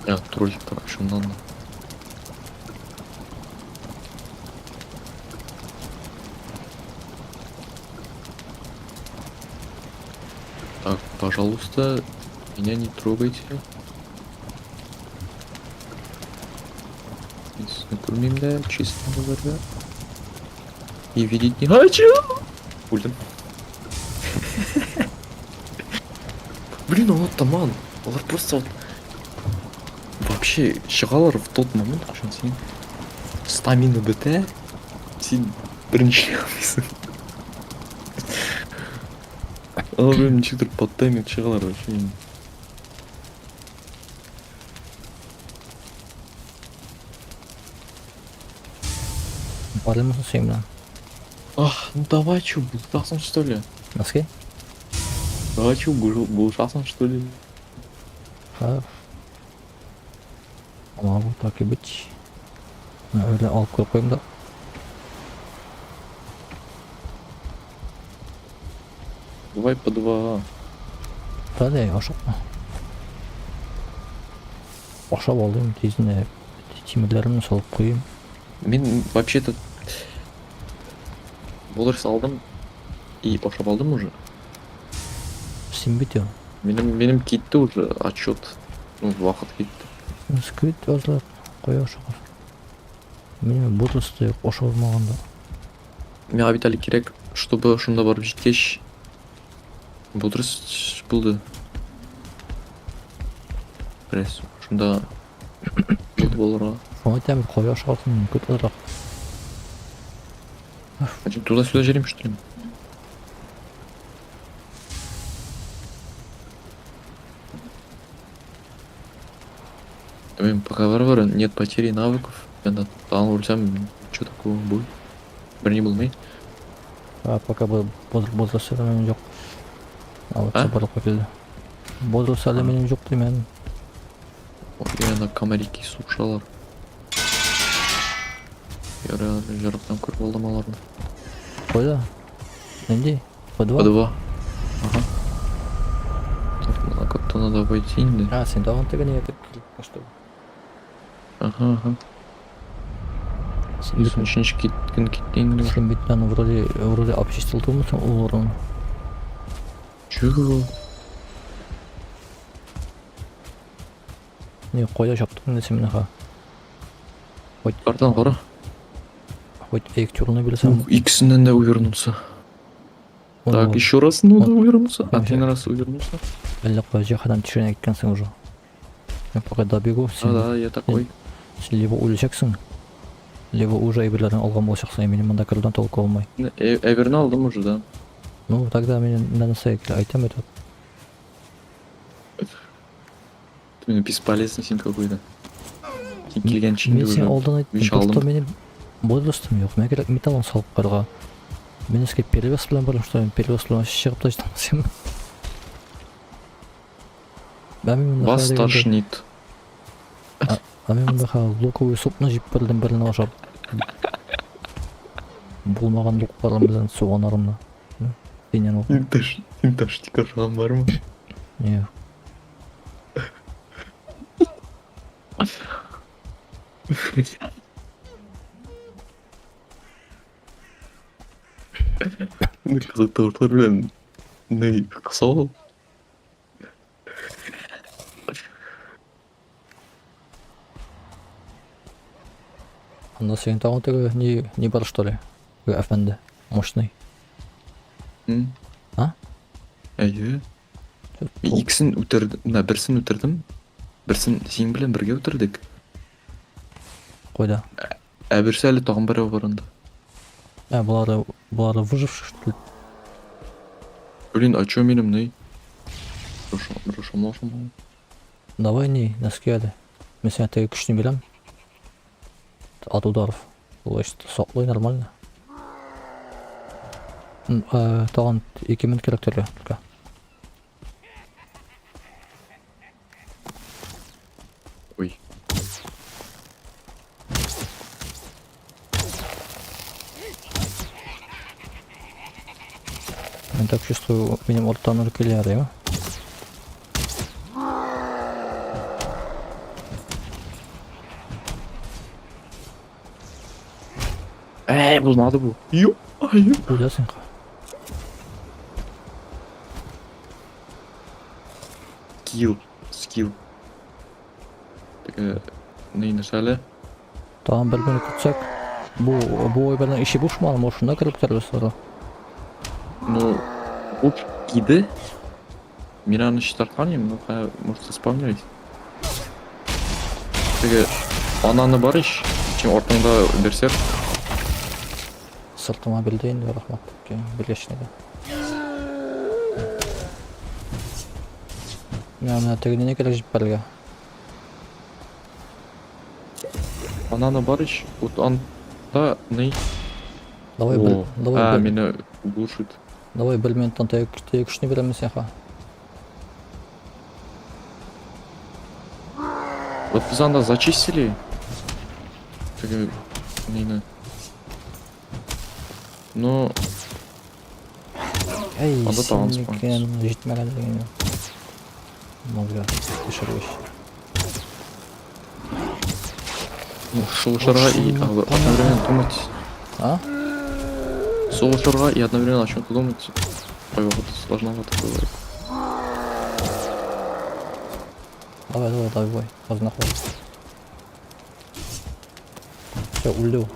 Я троллик так еще надо. Так, пожалуйста, меня не трогайте. Көрмеймін да, честно говоря. И видеть не хочу. Өлдім. Блин, а вот таман. Олар просто вот... Вообще, шығалар в тот момент, қашан сен стамина біті, сен бірінші алмайсың. Алар бөлім нешектір под тайминг шығалар вообще. Парли мısın Sümbülen? Ах, ну давай, чё, buluşasın что ли? Nasıl? Давай, чё, buluşasın что ли? Ama bu takip et. Ben öyle alıp koyayım da. Давай по два. Hadi aşağı mı? Aşağı alayım tezine. Timirlerini salıp koyayım. Мен вообще-то болар салдым и башап алдым уже. Sim bitiyor. Менің кетті уже отчет. Ну, уақыт кетті. Сквит yazlar koy aşağı. Benim бутылсы yok aşağı olmağında. Мен Виталий керек, чтобы шунда барып жеткеш Бутрыс болды. Пресс. Шунда болды болар. Соны айтамын қой аşağısın көт ыдырақ. Туда-сюда жерем, что ли? Блин, пока варвара, нет потери навыков. Я на талан ульсам, что такого будет? Брони был мей? Пока бозыл сәлеменім жоқ. Алып барлық келді. Бозыл сәлеменім жоқ деймін. Я на комарики сушалар. Я реально жарықтан көріп алдым аларны. Қойда? Ненде? По2? По2. Ага. Так, ну как-то надо обойти. Сен тағын тегіне етіп келіп Ага. Үшінші кеткен кеткен. Сен бітмені вроде обчистил тұрмысың ұлғырын. Чего? не қоя жаптың десем наха. Картаны қара. Хоть эйктюрны білсем. Икісінен де увернулся. Так, еще раз он увернулся. Один раз увернулся. Әлі қоя жақадан тишіне кеткенсің уже. Я пока добегу, Да, я такой. сен либо өлешексің, либо уже әйберлерін алған болшақсың, менің мында кірден толық болмай. Эверны алдым уже, да. Ну, тогда мен нанысай келе айтам айтып. Ты меня бесполезный сен какой-то. Сен келген ішінде Мен сен уже алдан айттым, виш просто алдым. менің бойлыстым жоқ. Мен керек металлын салып қарға. Мен еске перевес білен барлым, что мен перевес білен шығып тастам сен. Вас тошнит. А мен мұнда луковый супны жеп бірден ашап. Болмаған лук барлым бізден суған арымна. Сенен ол. Сен тошнит ашқан бар ма? Не. Қызық тауарлар білен не қысау. Анда сен тағы тегі не бар, что ли? Әфенді, мощный. А? Әйе. Икісін өтердім, бірсін өтердім. Бірсін сен білен бірге өтердік. Қойда. Бірсі әлі тағын бір барында. Бұлары выживший, что ли? Блин, а чё менім не? Рушамлашым. Давай не, носки әлі. Мен сен тегі күшіне берем. От ударов. Значит, соқлай нормально. Таған 2000 керек төлі. Ой. Мен так чувствую, менің ортаны келер, я? Bulmadı bu. Yok. Hayır. Ойласың қа. Skill. Neyini söyle? Таған бір күні күтсек. Бұл ойбардан іші бұш малы, мошында кіріп тәрбесі. Ну, уп иди. Мираны штарканем, ну, может, спавнились. Теге, ананы бар иш, чем ортаңда берсер. Сыртыма білдейін, рахмат. Білгешінеді. Мен тегіне не керек жіп бәрілге? Ананы бар иш, вот анда не? Давай біл. Мені глушит. Давай білментан тегі күшіне береміз яқа. Вот біз анда зачистили. Теге, нейні. Ну... Эй, Анда таған сен спаунс. екен жетмеген деген. Мозга, кешіргеш. Соғышарға и одновременно думать. А? Соғышарға и одновременно о чем-то думать. Ой, вот сложновато бывает. Давай, познакомь. Все, ульду.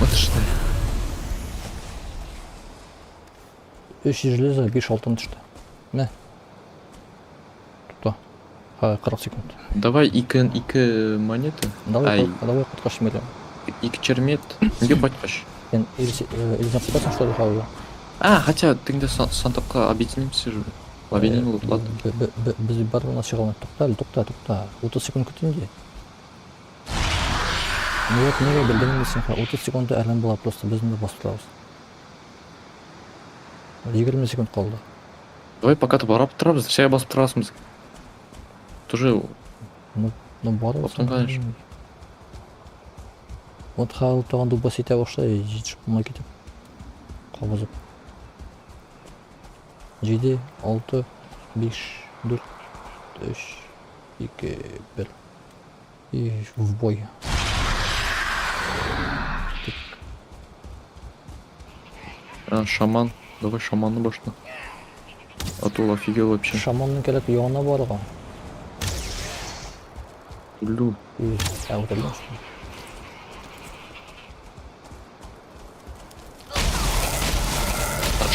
Вот что. 3 железо, 5 алтын түсті. Мә. Тұта. 40 секунд. Давай икі монеты. Давай құтқаш мейлем. Икі чермет. Неге батқаш? Сен илзен құтқасың, что ли, қауыла? Хотя ты сантапқа объединимся же. Объединил, ладно. Біз бар у нас шығалмай. Тоқта. 30 секунд күтінде. Неге білдіңіз сен 30 секунды әлем болады, просто біздің басып тұрабыз. 20 секунд қалды. Давай пока ты барап тұрабыз, шай басып тұрасың біз. Тоже... Ну, бар Потом, конечно. Вот хал тоған дубас ете башла, жетішіп болмай кетіп. Қабызып. 7, 6, 5, 4, 3, 2, 1. И в бой. Шаман. Давай шаманны башла. А то ол офигел вообще. Шамонның келет йоғына бар ғой. Лю. Әуітелден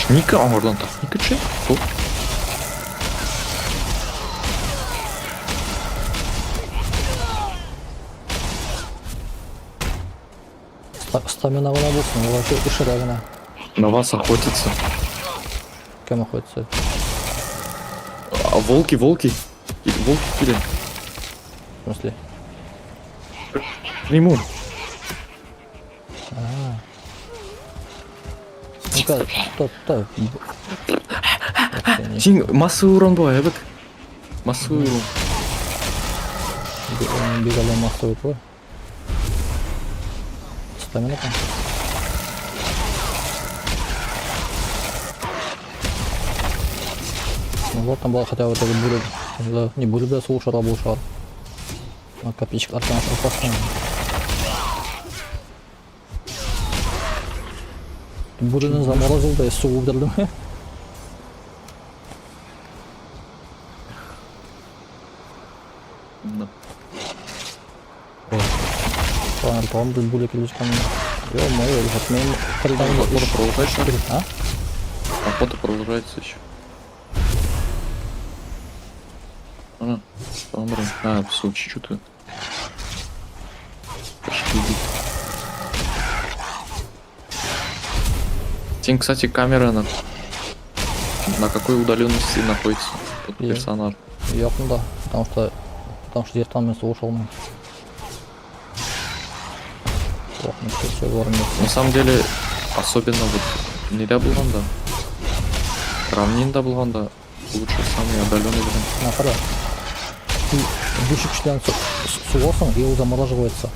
Ника, а oradan так. Ника че? Бұл. Стамина ғана болсын, ол вообще ішіре ғана. На вас охотятся. Кем охотится? А волки. Волки кили. В смысле? Лимон. Ну-ка, кто? Сен массовый урон бой, әбік. Массовый урон. Бегали массовый твой. Стамина там. Ну вот там была хотя бы вот эта буря. Да, не буря, да, слушал, был шар. А копейчик от нас опасный. Буряны заморозил, да и су удалил. Да. По-моему, тут буря келечками. Ё-моё, вот мы Охота продолжается. А? Охота продолжается еще. Помру. Все, чуть-чуть. Почти убит. Тень, кстати, камера на какой удаленности находится тот Я. персонаж? Ёпну, да. Потому что я там не слушал. Ох, ну что все вормит. На самом деле, особенно вот неде болғанда, равнинда болғанда лучше самый отдаленный вариант. На, пора. Ты выше член с усом и замораживается.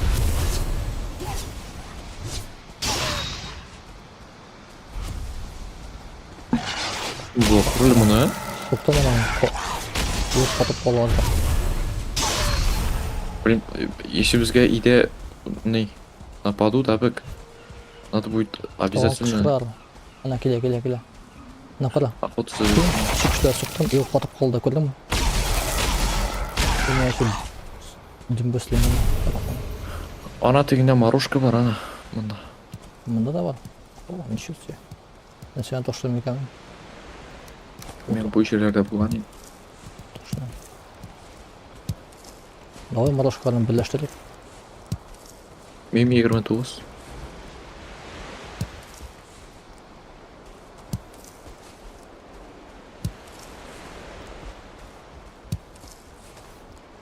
Бұл құрылы мұны, Топтан өз қатып қалады. блин, если бізге иде не нападут, абек, надо будет обязательно Шықырар. Ана келе. На, пора. охоту Сен шықшыда шықтым, и қатып қалды, көрдің мі? Мен еще дүмбөслемін. Ана тегінде марушка бар, ана, мұнда. Мында да бар. О, ничего себе. Несмотря на то, что мекамен. Мен бұл жерлерде болған еді. Точно. Давай морожканы бірләштірек. Мен 29.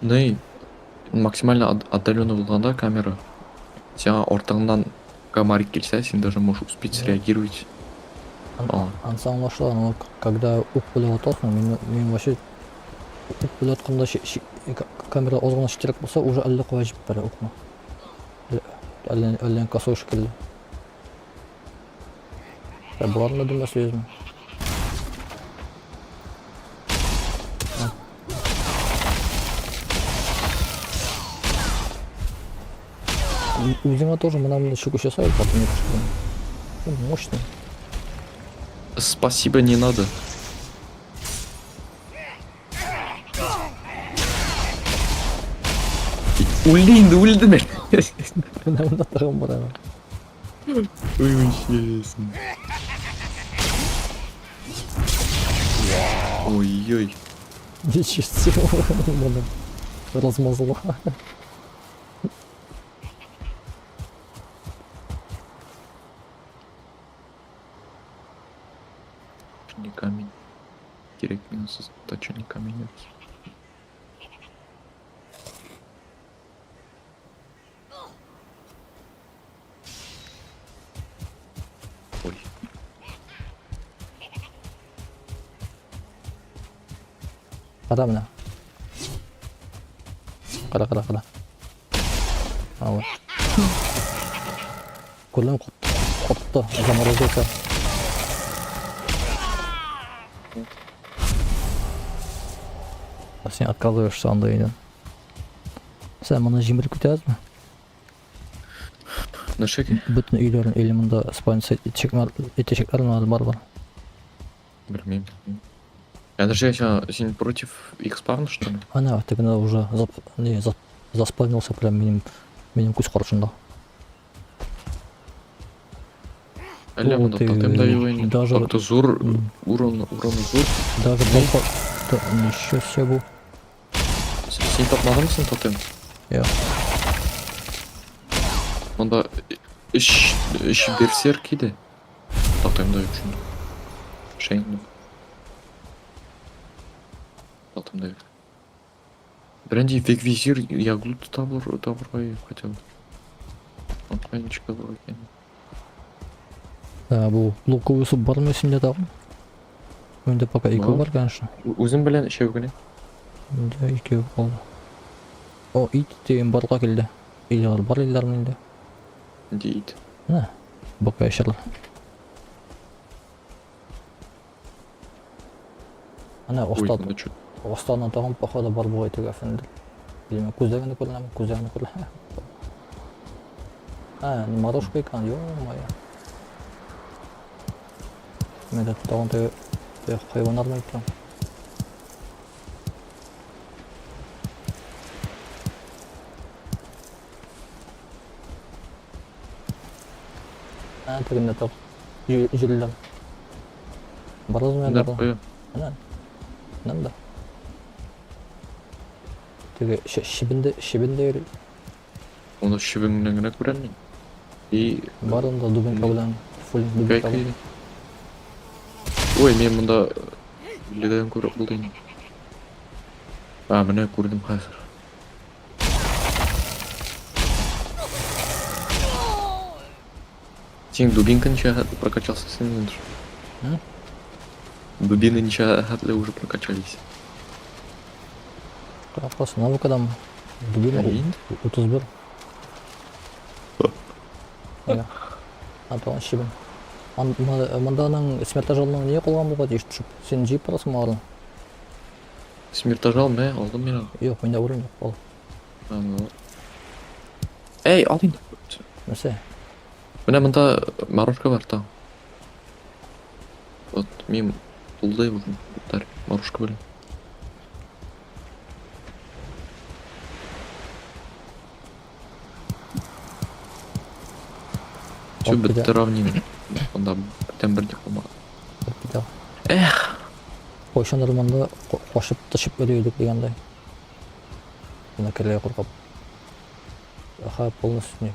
Не, максимально отдаленно болғанда камера. Сен ортаңнан гамарик келсе, сен даже можешь успеть среагировать. Ансам нашла, но когда ук пулемет отқан, мен вообще ук пулемет отқанда камера озғана шетірек болса, уже әлі қоя жіп бәрі ұқма. Әлден косой шекелді. Бұларын да дүмбәсі өзім. Узима тоже мына щуку чесают, потом не пошли. Мощный. Спасибо, не надо. Өлді мен. Мына тағым бар ана. Ой, интересно. Ой-ой. Ничего себе, мына размазала. Не камень. Керек минус точно камень. Ой. Қара мына. Қара. Ала. Көрдім қотты, заморозился. Сен отказываешься андайдан. Сен мұны жеміріп кетесің бе? Нәшеке? Бүтін үйлерін элементда спайнса етешектерін бар бар. Білмеймін. Подожди, сен против их спавна, что ли? Ана, тегіне уже заспавнился прям менің көз қаршында. Әлі О, мұнда ты тотем даю ойын. даже- Как-то зур, уроны зур. Даже болқа... Ничего себе бұл. Сен тапмадың мısың тотем? Я. Онда іш берсер кейді. Тотем даю үшін. Шейн. Тотем даю. Бренди век-визир, я глут табыр хотел. Охранничка бар екен. Бұл луковый суп бар ма есімде тағым? Önde пока екеу бар, конечно. Өзім білен ішеугіне. Önde екеу болды. О, ит деген барға келді. Илер бар илердің елде. Дейді. Мына, бока ешерлер. Ана, остан тағым походу бар бұғай тег әфенді. Білмей, көздегені көрлем. Морожка екен, ё-моё. Мен де тағын тег хайван армай екен. Тегінде тағ жүрілден. Барыз мен барды. Нанда. Теге шибінде ери. Оны шибіңнен көрәнмін. Барында дубинка білен. Фул дубинка білен. Ой, мен мұнда легадан көріп бұлдайын. Міне көрдім қазір. Сен дубинка ничего прокачался с ним? Дубины ничего уже прокачались. Просто навыкадам дубина 31. Антон шибін. Мұнданың смертажалының не қолған бұға дейшті шып? Сен жиып барасың мағарын? Смертажал мә, алдым мен. Yok, менде ұрын жоқ, ол. Эй, алдың. Нәрсе? Міне мұнда марушка бар та. Вот, мен бұлдай бұлдым. Марушка білем. Все бітті равнин. Онда тем бірде қалмады. Эх! Қойшан ұрманда қошып тұшып өлейдік дегендай. Бұна кірлей қорқап. Аха, полностью не.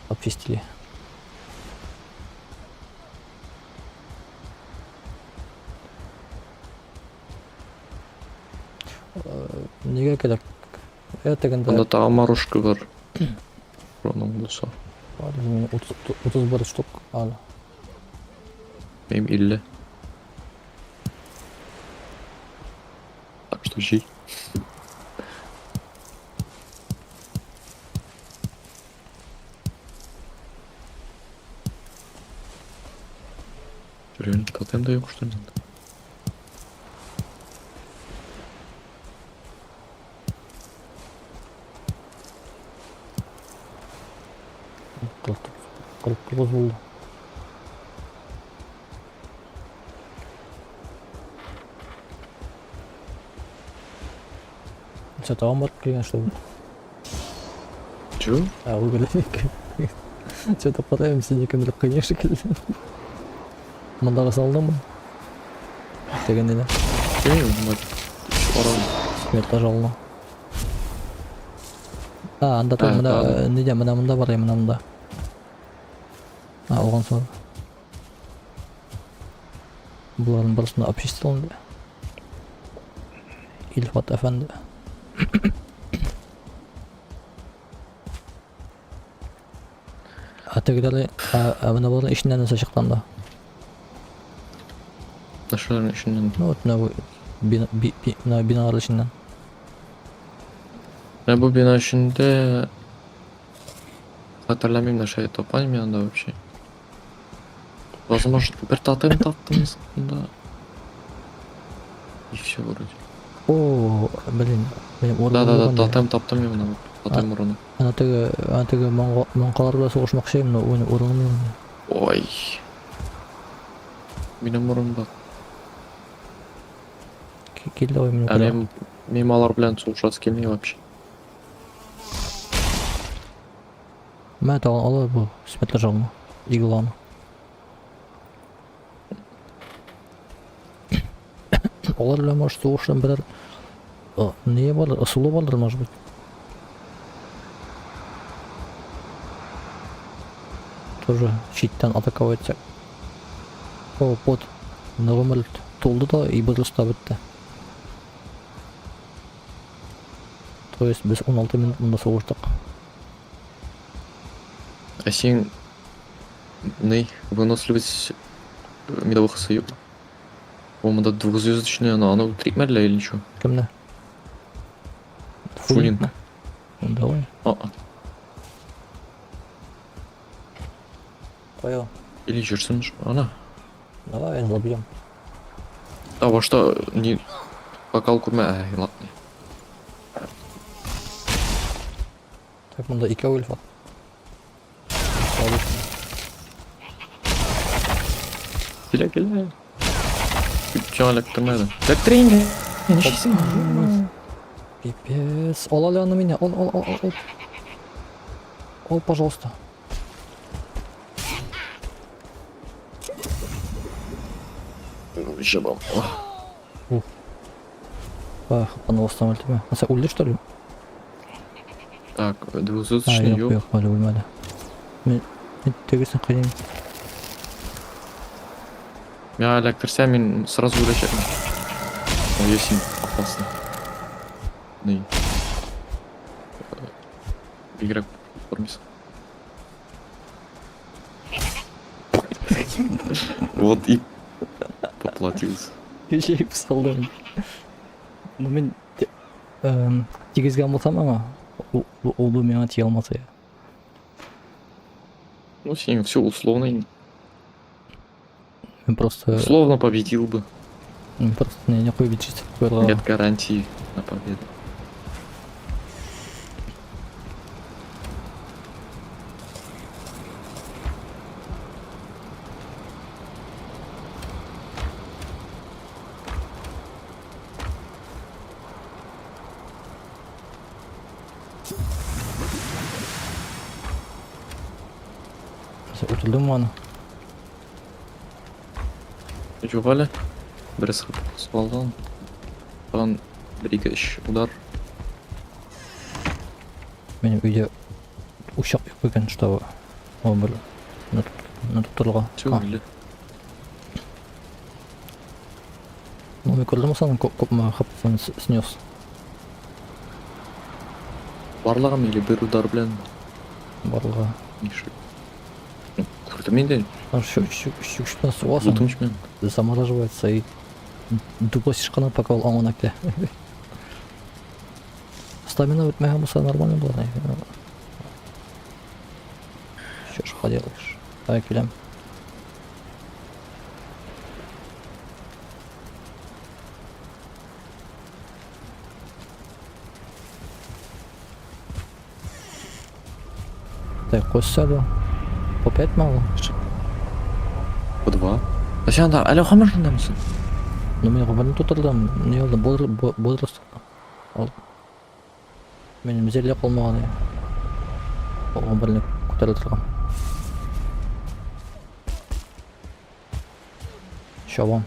Обчистили. Неге керек? Онда тағы марушка бар. Оның болса. 31 штук. Benim 50. Так что жи. Реально тотем даем, что ли? Қырық болды. Что-то он барып келген что ли? Чё? Өкілік. Что-то параем сен екімділік қиын шекелі. Мұндағы салдың ба? Дегенде де. Смертта жалына. Анда тұр мұнда, неде мұнда бар емін мұнда. Оған соң. Бұлардың барысында обчистилынды. Ильфат әфенді. Атегілері, мұна болған ішінден нәрсе шықтанды. Нашылардың ішінден? Мұна биналар ішінден. Бұл бина ішінде... Hatırlamıyorum da şey toplayayım yanında вообще. Возможно, bir тотем таптыңыз да. И все вроде. О, блин, Да, тотем таптым именно. Тотем урыны. Ана теге моңқалар белән сугышмакчы, но урыны. Ой. Минем урын бар. келді ғой мен А мен алар белән сугышасы келмей вообще. Мә тагын алар бу сметлер жагымы. Игланы. Олар белән может сугыштан берәр не бар, ысулы бардыр, может быть. Тоже читтен атаковать етсек. О, бот нормаль толды да и бұрылыста бітті. То есть біз 16 минут мұнда соғыштық. А сен выносливость медовых союз. По-моему, да двухзвездочная, но она утримали или что? Кімді? Фулинг. Давай. Понял. Или жүрсін ана. Давай, енді забьем. А во что не бокал курма? Ладно. Так, мұнда 2 өліп var. Келе. Чё электромеді? Электроинге. Не шейсің? Пипец. Ол на меня. Ол. Ол, пожалуйста. Жабам. Хапанул оставил тебя. А ты ульди, что ли? Так, двухзвездочный yok, hadi ölmedi. Ben tegesin kayayım. Я электрся, мен сразу вылечу. Ой, есен, опасно. Не. Игрок формис. Вот и поплатился. Şey saldım. Ben tegizgen болсам ama o bu меня тие алмаса ya. Ну, сень, все условно. Мен просто Условно победил бы. просто не қойып чистить қойылған. Нет гарантии на победу. Утылдым аны. Жоқ әлі. Бір сығып алған. Оған 1-2-3 удар. Менің үйде ушақ yok екен, чтобы ол бір тұтырға. Төгілі. Ну, мен көрдім осаның көп қапысын снес. Барлығым или бір удар білән. Барлыға. Ну, көрдім мен де. Шүкшіктен суғасың. Зұлтымшмен. Замораживается и дубасишь канал, пока он аманакте. Стамина ведь моя муса нормально была, наверное. Что ж поделаешь. Давай килям. Так, қос сәді. По 5 мало. По 2. А сен анда әлі қамыршында мısın? Ну, мен қобаны тұтырдым. Не oldu? Бодростық. Ал. Менің зерле қолмаған я. Оған біріне көтерілі тұрған. Шабам.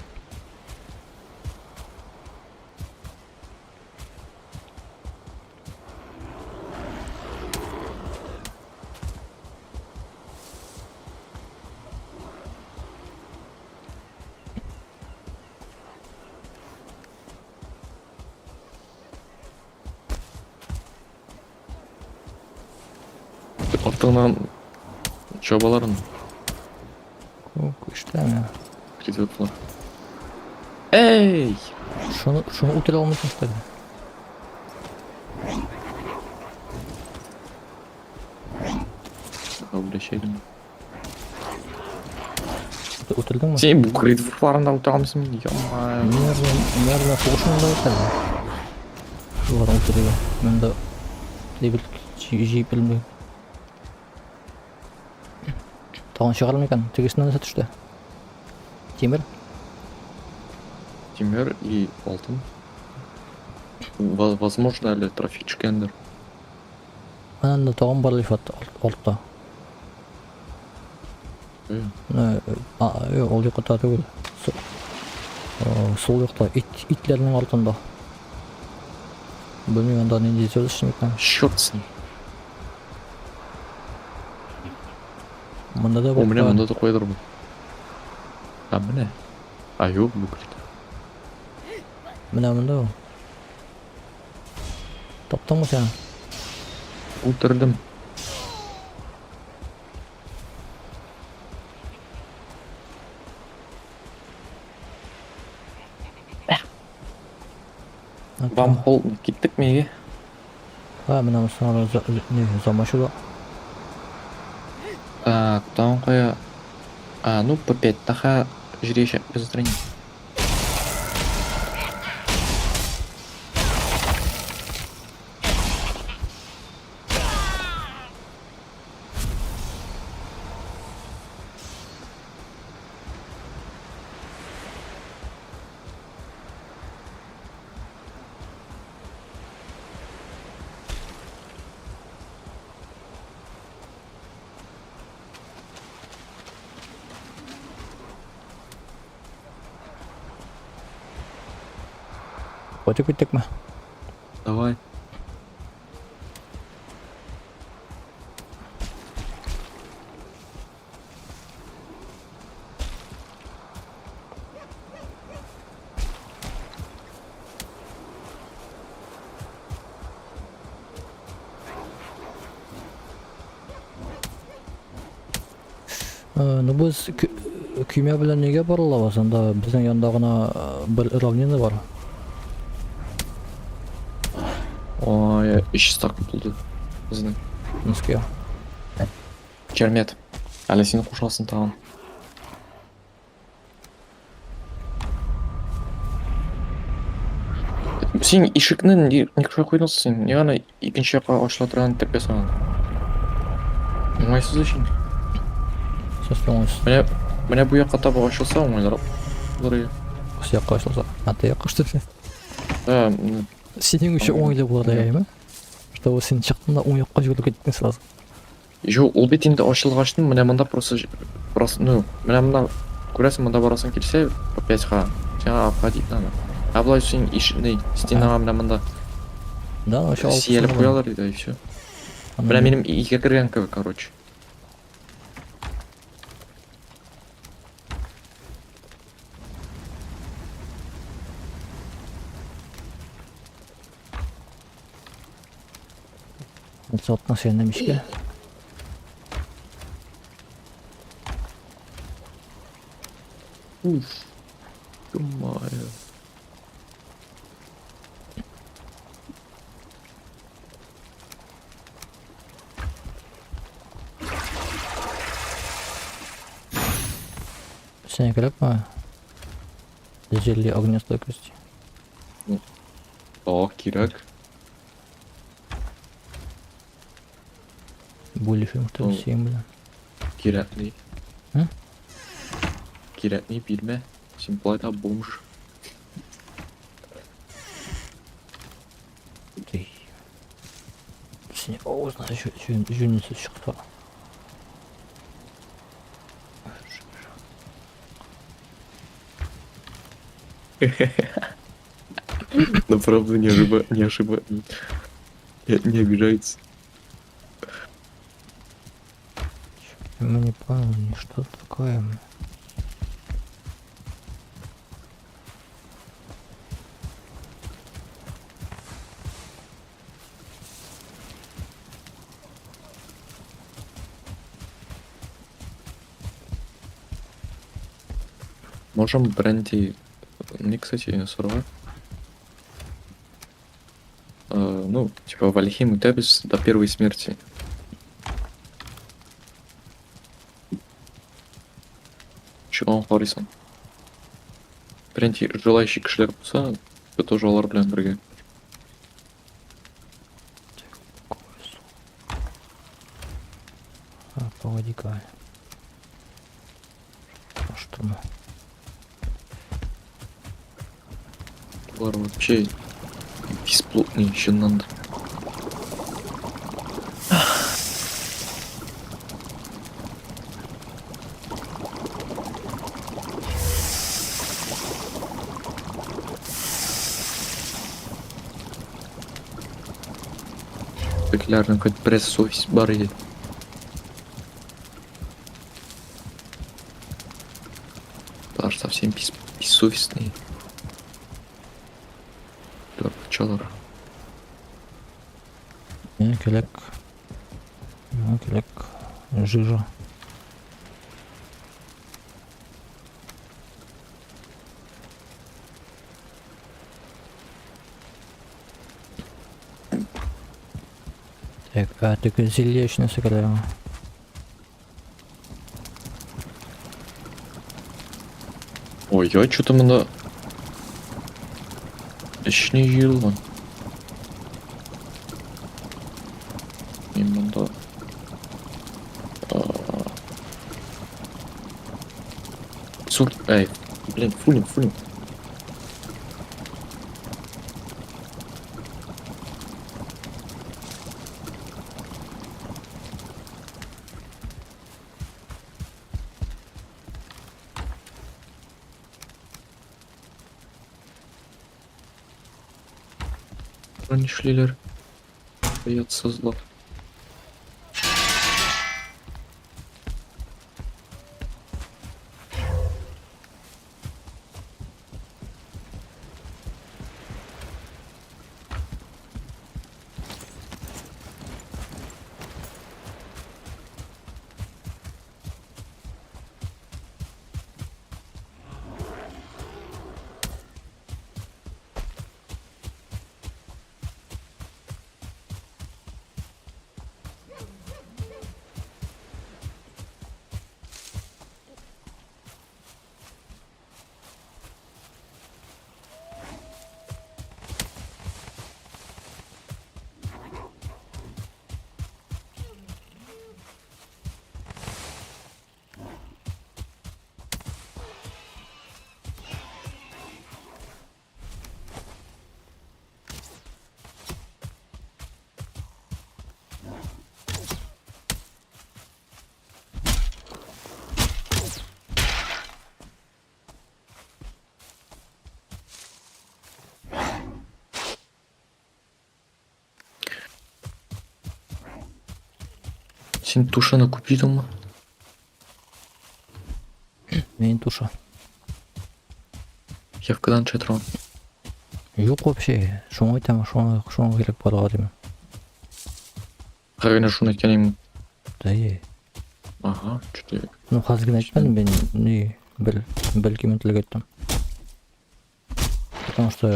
Артығынан жобаларын Күштәм я. кетіп отыр. Эй! Шunu ұтыра алмайсың, что ли? Облешейдім. Ұтырдың ма? Сен бұл кредит барында ұтамысың мен? Ямай. Мерді соғышында өтеді. Олардың ұтырыға. Мен де лебіл жиіп білмеймін. Тағын шығарым екен, тегесінен өсі түсті. Темір? Темір и алтын. Возможно ли трофичка эндер? Ананда тоғын бар лифат ортта. Ол жақта түгел. Сол жақта итлердің артында. Білмеймін анда нендей сөйлесшім екен. Черт с ним. Мында да У меня бар. мында да қойдыр бұл. А міне. А жоқ бүкілді. Мына мында ол. Таптың ба сен? Өлтірдім. Вам хол кеттік меге? Мына мысалы замашу да. Так, там қоя... ну по 5 таха жрешек без страниц. Өтіп кеттік ма? Давай. Ну біз күйме білен неге барылабыз? Анда біздің яндағына бір равнина бар. Ой, іш стак болды. Біздің. Неске? Кермет. Әлі сені қошалсын тағын. Сен ишікні некіше қойдыңыз сен? Не ғана екінші жаққа ашыла тұрған тепе саған? Оңайсыз үшін. Сәсті оңайсыз. Міне бұл жаққа табы ашылса оңайлар. Бұлар е. Осы жаққа ашылса. Аты жаққа ашты. Да, Сенің үшін оңайлы болады ма? Что сен шықтың да оң жаққа жүгіріп кеттің сразу. жоқ, ол бет енді ашылғаштың, міне мында просто, ну, міне мында көресің, мында барасың келсе, по 5-ға, жаңа обходить надо. А былай сен ішіне, стенаға міне мында Да, вообще алып сияліп қоялар дейді, и все. Міне менің иге кірген кігі, короче. Сотна сені мешке. Уф, ё-моё. Сені керек ма? Желі огнестойкости. Да, керек. Бөлішім Ол- сен білен. Керекли. Hı? Керекли bilme. Сен былай да бомж. Сені оғызына жөнінсіз шықты. Но правда не обижается. Мы не понял, что такое. Можем бренди... Не, кстати, сорвать. Ну, типа Вальхим и Тебис до первой смерти. Чего Хоррисон? Бренди, желающий кошелек пса, это тоже олар білен бірге. Погоди-ка. Что мы? Олар вообще Бесплотный шыннан да. Популярный хоть пресс-офис бар еді. Даже совсем бессовестные. Чалар. Келек. Келек. Жижа. Так, а ты зельечный сыграем. Ой, я что-то мында ішіне жиылған. Мен мында блин, фулинг. Они шлилер. Боятся зла. Сен тушаны купидің ма? Мен туша. Явкадан чатрон. Жоқ вообще. Шоңа айтамын, шоңа керек балаға деймін. Қағына шуны айтқан емін. Да Ага, что-то... Ну, қазірген айтпадым, мен білгім өтілік айттым. Потому что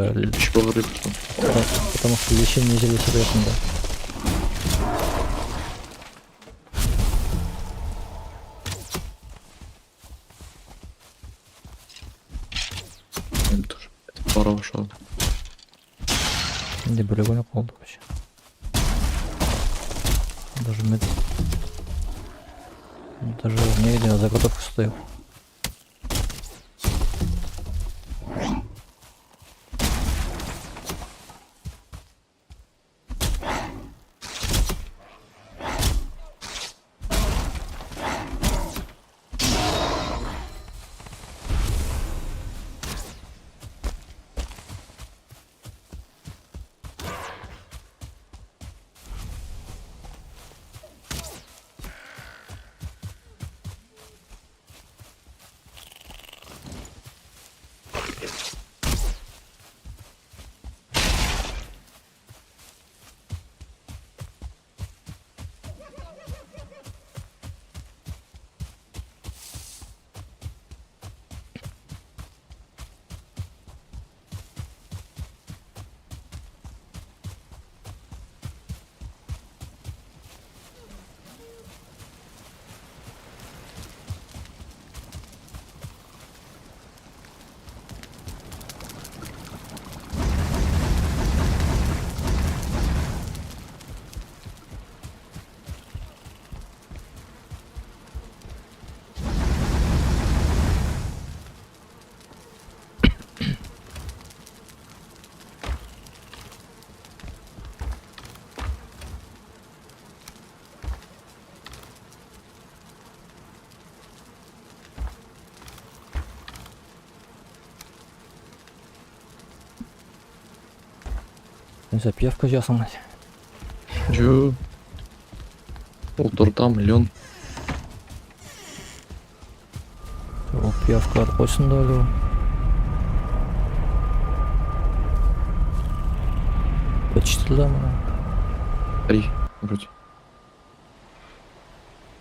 лечение железі ретінде. Мен тоже. Это пора ушел. Менде бөлек ойнап қалды вообще. Даже негде заготовка стою. Сен пиявка жиясың. Жо. Олтурда миллион. Ол пиявкаларды қойсын да өлі. Почти да мына. 3 вроде.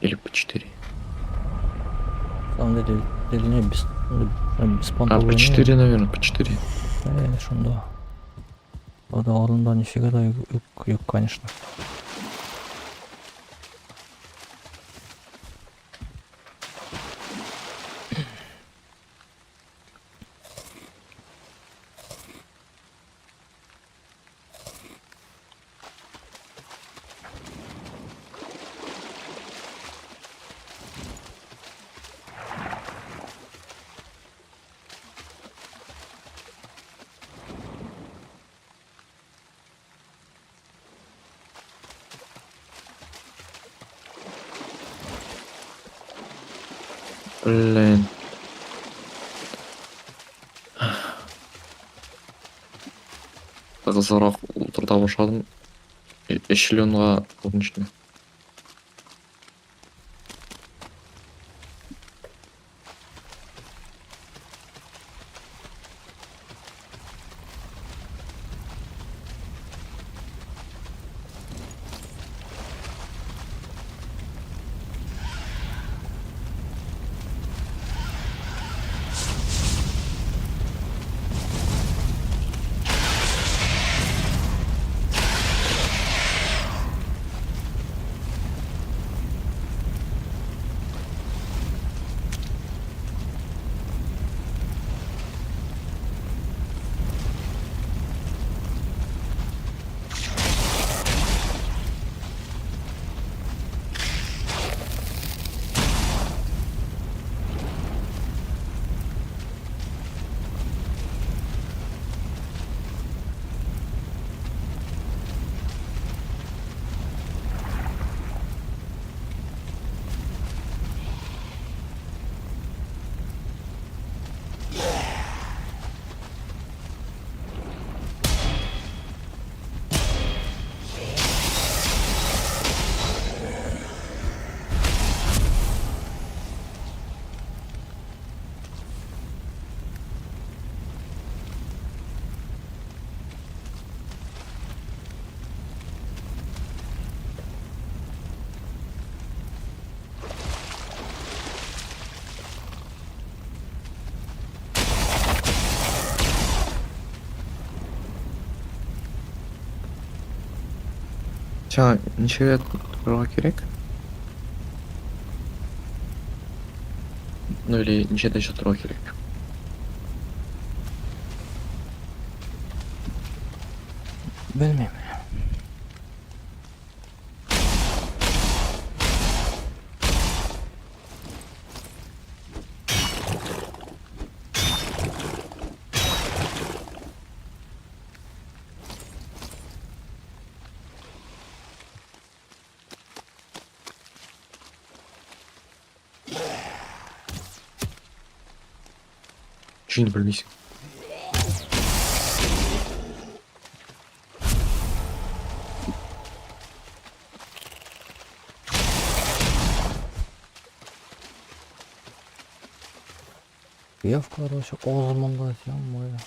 Или по 4. На самом деле не бесплатно. А, по 4, наверное, по 4. Шунда. Вода орында нифига да юк, конечно. Блин. Қызырақ отырда башладым. Эшелонға оның ішіне. Жаңа неше рет тұрға керек? Ну или неше де тұрға керек? Білмеймін. Жиын білмейсің. Пиявкалар вообще озырманда сен моя.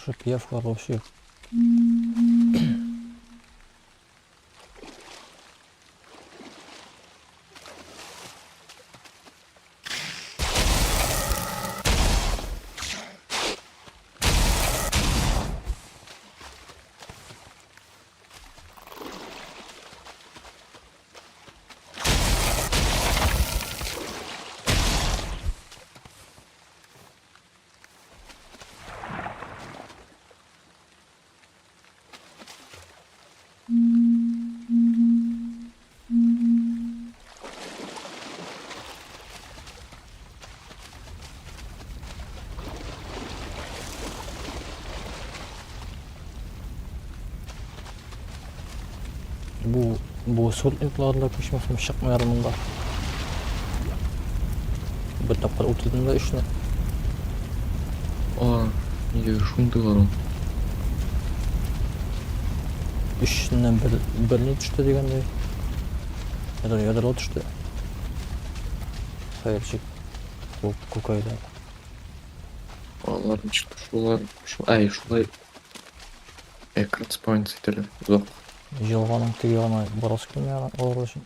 Что пиявкалар вообще. Bu sorunlarla peşmesine şakmayarım da. Bir tapar oturdum da işine. Aa, неге шумдылар ол? İşinden birine düştü degende. Ya da o düştü. Hayırcık. Bu kukayla. Алардын чыкты шулар, шулай экран спойнт этелер. Узак. Жылғаның тіге ғана барасы келмей олар үшін.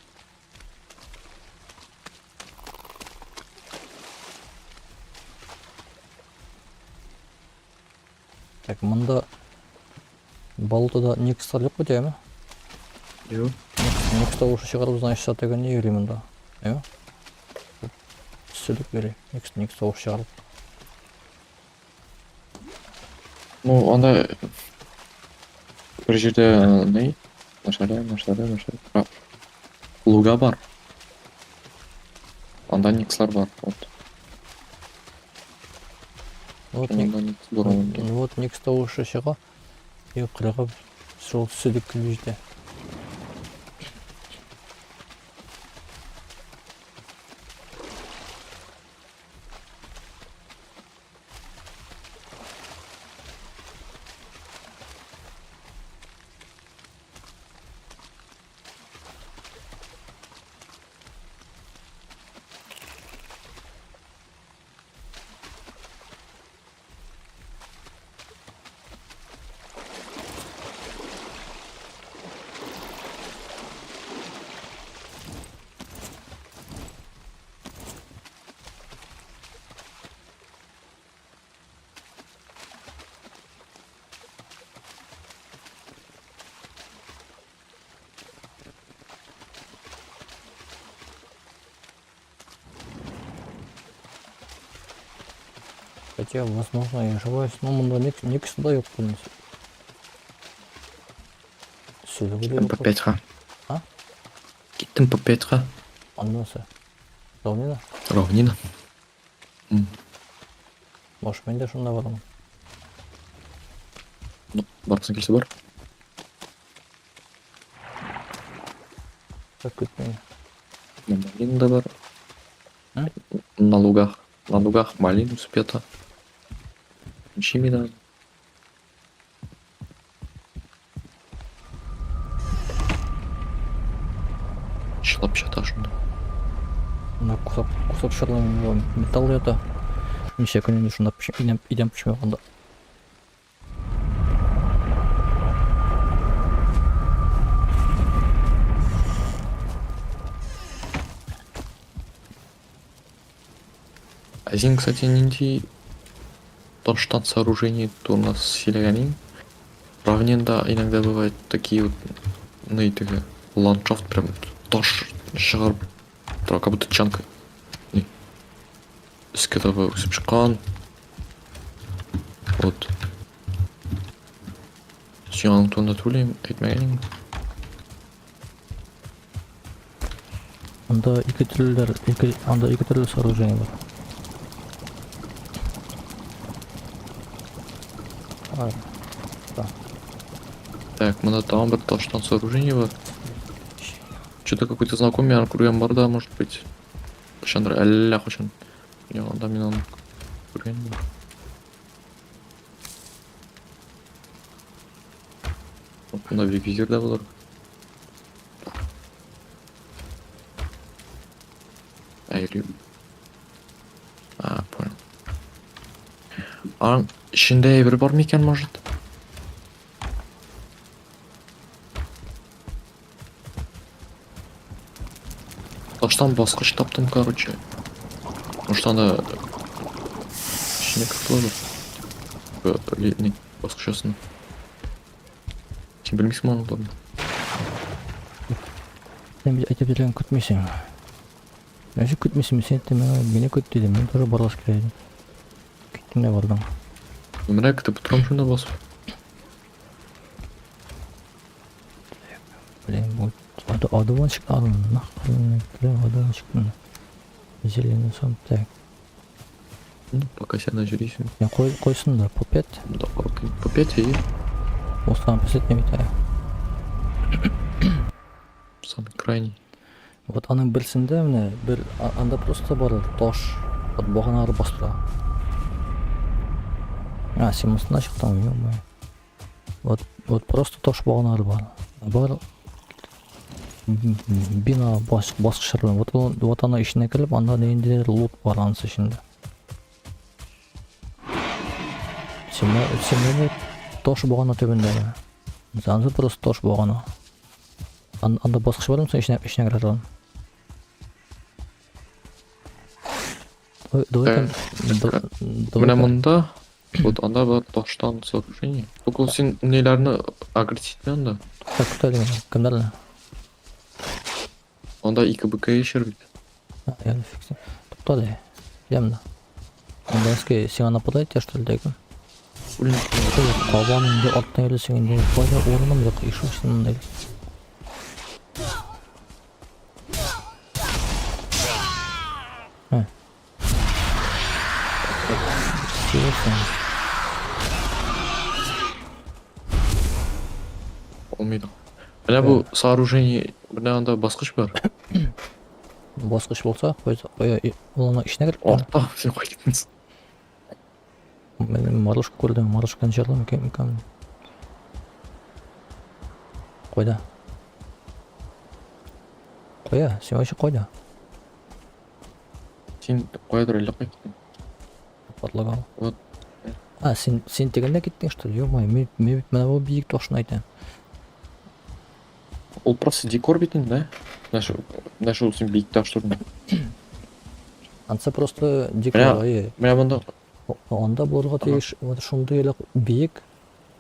Так, мында болотада некстар жоқ қой деймі? Жо. Некста ошо шығарып, значит, сатеген не үйрей мында. Эме? Сүлік берей. Некста ошо шығарып. Ну, анда bir жерде не? Машара. Луга бар. Анда никслар бар. Вот Анда никс бурун. Вот некста ошо шыға. И қырғып, сол сүлік күлбежде. Хотя, возможно, я ошибаюсь, но мында некста да жоқ бұл. Сүлігі де Кеттім по жоқ. 5-ға. А? Кеттім по 5-ға. Аннасы. Равнина? Равнина. Может, мен де шында барамын. Ну, барғысы келсе бар. Так күтпейін. Малин да бар. А? На лугах малин успета. Чимина. Шылап жата шында. Мына кусок шырлы металл ята. Неше күнінде шында идем пішмей қанда. Азин, кстати, нинди тоштан сооружений то у нас силянин. Равнинда иногда бывают такие вот нейтыгы ландшафт прям тош шығарып тұра, как будто чанка. Үске таба өсіп шыққан. Вот. Сүйенің туында төлейм, айтмағанын. Анда екі түрлі сооружение бар. Так, мына там бір тоштан сооружение бар. Что-то какой-то знакомый көрген бар да, может быть. Қашандыр әлі қашан. Я анда мен аны көрген бар. Мына визир да болар. Әйрі. А, понял. Аң, ішінде бір бар ма екен, может? Таштан басқыш таптым, короче. Может, анда ішіне кіріп летний басқышасын. Сен білмейсің ма оны? Сен айтып жүрген күтмейсің. Өзі күтмейсің, сен мені күт дейді, мен тоже барлас керейді. Кеттім де бардым. Мына күтіп тұрам шында басып. Блин, вот одуванчик алын, нахуй, одуванчик. Зеленый сам, так. Ну, пока сен жүрейсің. Я қойсын да, по 5. Да, по 5 и... Осыған пісет не бейті. самый крайний. Вот аның берсендә менә бер анда просто бар таш. Вот баганалар бастыра. Син монысына чыктың, ё-моё. Вот просто таш баганалар бар. Бар бина баскычлар. Вот аны ишенә кирип, анда ниндидер лут бар анысы ичинде. Сен таш багана төбендә. Занзы просто таш багана. Анда баскыч бармы, сен ишенә кире алам. Менә монда вот анда бар таштан сооружение. Только сен неләрне агрессив итмә анда. Кемдер? Анда 2 БК ишер бит. Я фиксирую. Тоқтады. Ямна. Андайский сиңа нападает, я что ли дегім? Блин, Қалбаның де аттан елесің енді пайда орыным жоқ, ишу үшін мұндай. Серьезно? olmaydı. Менә бу сооружение, менә анда баскыч бар. Басқыш болса, ол ана ішіне кіріп Артта сен кай кеттіңіз. Мен Марушка көрдім, Марушканы жарлам кем. Қойда. Қоя, сен вообще қойда. Сен қоя тұр, әлі қай кеттің. Подлагал. Вот. Сен тегінде кеттің, что ли? Ё-моё, мен менә бұл биік тошын айтайын. Ол просто декор битин, да? Нашу сен бейік таш тұрдың. Анса просто декор, Менә монда Анда булырга тиеш, вот шундый эле биек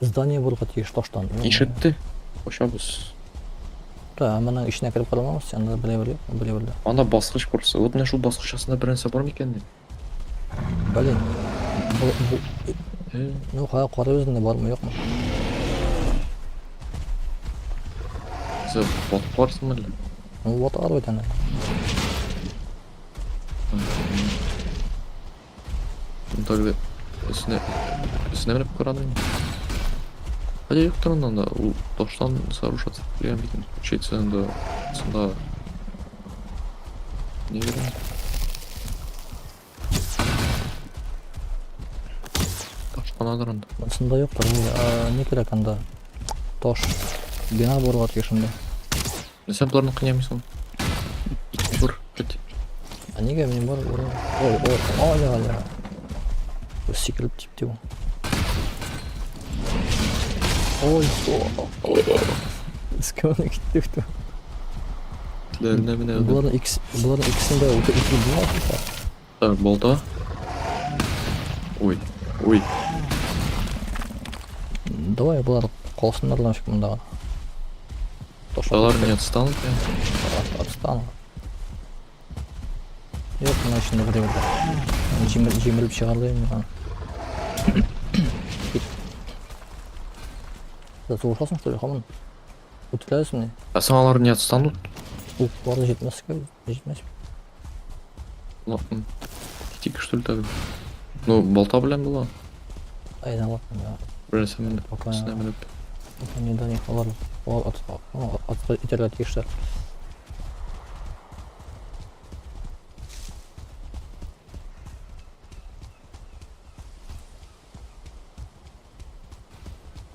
здание булырга тиеш таштан. ишетті. Кошабыз. Да, менә ишенә кирип карамабыз, сен анда беле. Анда баскыч барсы. Вот менә шул баскыч астында бер нәрсә бармы икән дип. Блин. Ну, кара өзүндө бармы, жокму? Сен батып барсыңмы әле? Вот арбайт аны. Тогда üstüne менеп карадым. Хәдә юк торган анда ул таштан сооружаться дигән бит. Получается анда сында не билем. Таштанадыр анда. Сында жоктур. Не керек анда? Тош. Бина булырга тиеш анда. Сен буларны кыйнамыйсың. Тур, кет. Неге мен бар? Ой, аля. Секіріп типтеу. Ой, сканы кеттіпті. Тілеріне мене өді. Бұлардың икісінде өте болмады. Так, болта. Ой. Давай бұлар қолсындардан шық мұндағы. Тошталар не отстанут, Отстану. Yok, bunun içinde burada. Cimrip шығарылайын маған. Да соғышасың, что ли, қамын? Өтірәлісің не? Асаңалар не отстанут? Бұларды жетмес. Тик, что ли, так? Ну, болта білем была. Айдан алатын, да. Біресе меніп, сіне меніп. Не до них алар. Итерге тиіштер.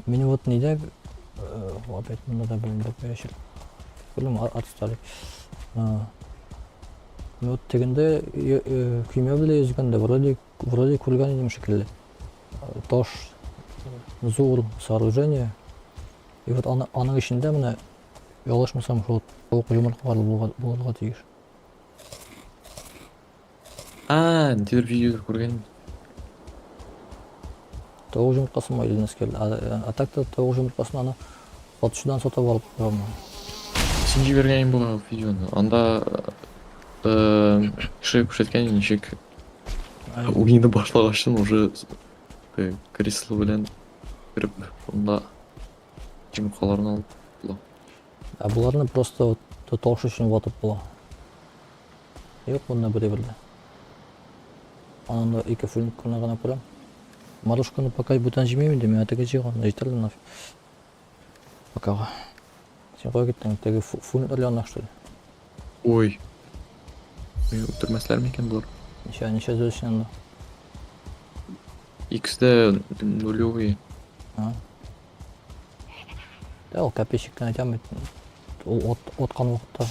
Мені вот неде опять мында да білімдеп яшір. Білім атыстары. Вот тегінде күйме біле өзгенде вроде көрген едім шекілді. Тош, зур сооружение. И вот аның ішінде міне ялашмасам шол тоқ жұмырқалы болуға тегіш. Дедір видеода көрген. Тоғы жұмыртқасын ма елінес келді. А так-то тоғы жұмыртқасын ана сатушыдан сатып алып қойған. Сен жіберген бұл видеоны. Анда шек күшеткен нешек ойынды башлағашын уже кресло білен кіріп, онда жұмыртқаларын алып. Бұларны просто тоғыш үшін ватып бұла. Yok bununla birebirde. Anında iki film kırnağına koyalım. Maruşkanı pakay butan jimeyim de mi? Ataka jiğon. Yeterli nafi. Bakağa. Қой кеттің, теге фунтер янақ что ли? Ой. Өтірмәсілер ме екен бұлар? Неше сөз ішінде. X-де нулевый. Да, ол кәпешіктен айтам етін. Ол отқан уақытта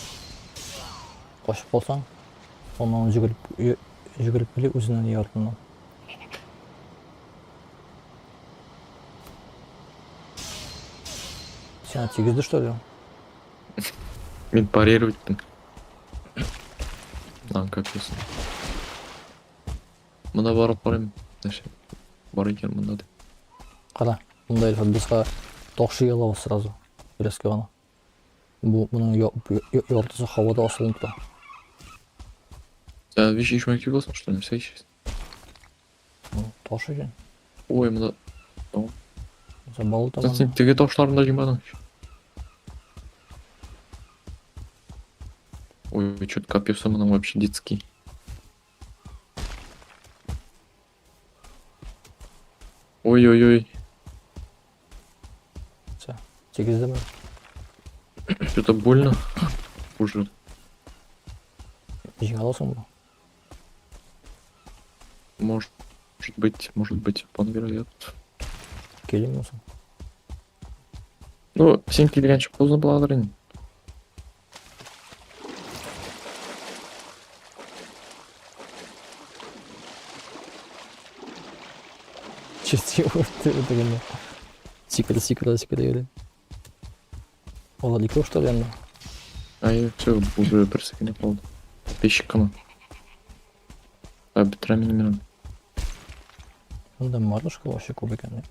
қошып болсаң, онан жүгіріп біле өзінен үй артынан. Сен тигізді, что ли? Мен парировать-тін. Мынаны капесін. Мұнда барып барайым. Бар екен мұнда деп. Қара, мұндай бізға тоқшы ела бас сразу. Білеске ғана. Бұның ортасы хавада асылын тұра. Сен вещи ешмәк болсын, что ли? Все сейчас. Тоқшы екен. Ой, мұнда... Сен балы табан. Сен теге тоқшыларында жемадің. Ой, что-то капесы мұның вообще детский. Ой-ой-ой. Тигізді ме? Что-то больно. Уже. Жеңе аласың ба? Может быть, вполне вероятно. Келем болсың. Ну, сен келгенше поздно болады әрине. Честі өтті дегенде. Секірді. Олар екі ұштар енді. Ай, все, уже бір секунд қалды. Пешік қана. Бітіремін мен. Онда марышқа вообще көп екен.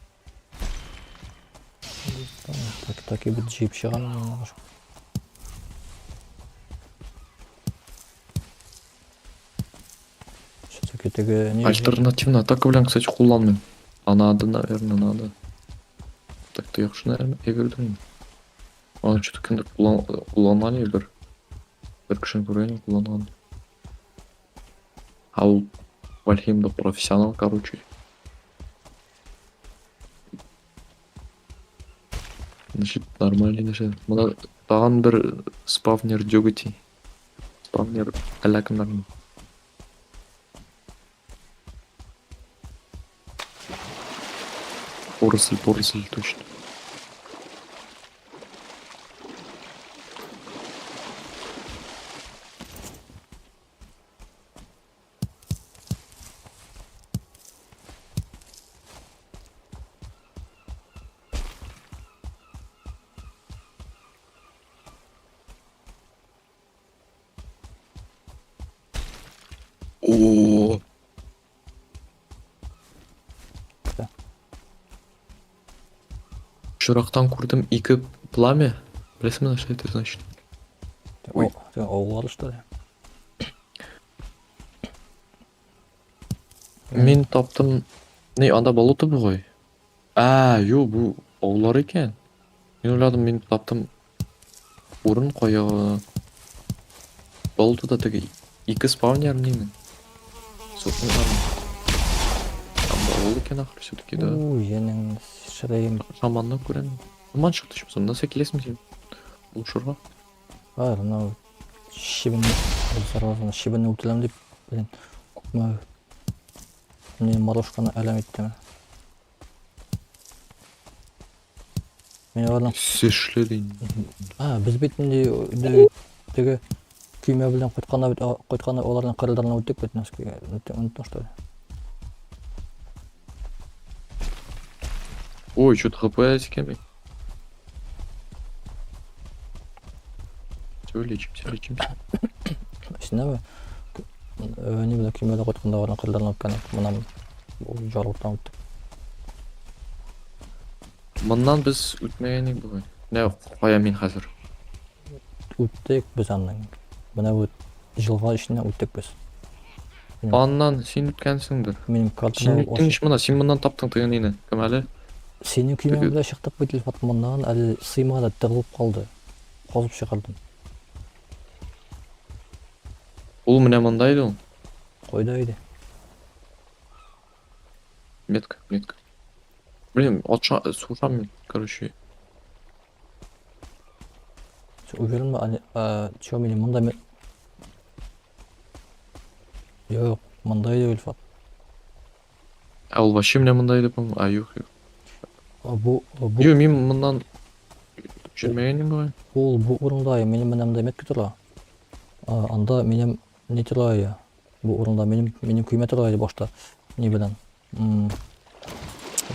Так и бүт жейіп шығамын марышқа. Все-таки теге не... Альтернативная атака, блин, кстати, қолданмын. А надо, наверное, надо. Так-то яқшы, наверное, егердім. Аны что-то кімдер қолданған бір кішін көрген қолданған. Ал Вальхеймда профессионал, короче. Значит, нормальный нәрсе. Мұна таған бір спавнер деготи. Спавнер әләкімдердің. Поросль, точно. О. Шырақтан көрдім екі пламя. Білесің мына что это значит? Ой. Оғлары что ли? Мен таптым... Не, анда болуты бұл ғой. Бұл оғлар екен. Мен ойладым, мен таптым орын қояғы. Болуты да теге екі спавнер деймін. Сосын ғарым. Ол екен ақыр все-таки да. Женің шырайым. Шаманнан көрем. Шаман шықты шымсын. Насай келесің сен? Бұл шырға. Нау шибіні өлтілем деп білін. Көкмәу. Мен марушқаны әлем еттім. Мен оғырдан... Сешлі дейін. Біз бетінде теге күйме білен қойтқаны олардан қырылдарына өттік бетін өскеге. Үндін что ли? Ой, что-то хп кемей. Все, лечимся. Сіне бі? Не біле күймелі қойтқанда олардан қырылдарына өткені. Мұнан жарғыттан өттік. Мұннан біз өтмегенік бұғай. Не қоя мен қазір? Өттік біз анның. Бұна жылға ішіне өттік біз. Аннан сен өткенсіңдір. Менің Сен өттің іш мұна, сен мұнан таптың тыған ені. Кім әлі? Сенің күймен біле шықтық бетіл фатманнан әлі сыймада тығылып қалды. Қозып шығардым. Ол міне мұндайды ол. Қойдайды. Метка. Блин, слушам мен, короче. Uverilme hani ço meni munda men yok mınday değil fat. Ал вообще мене мындай деп а yok yok. Bu Yo мен мындан жүрмегенмін ғой. bu urunda benim menem demek ki tura. Anda benim ne tura ya. Bu urunda benim kıymet tura boşta. Ne bilen.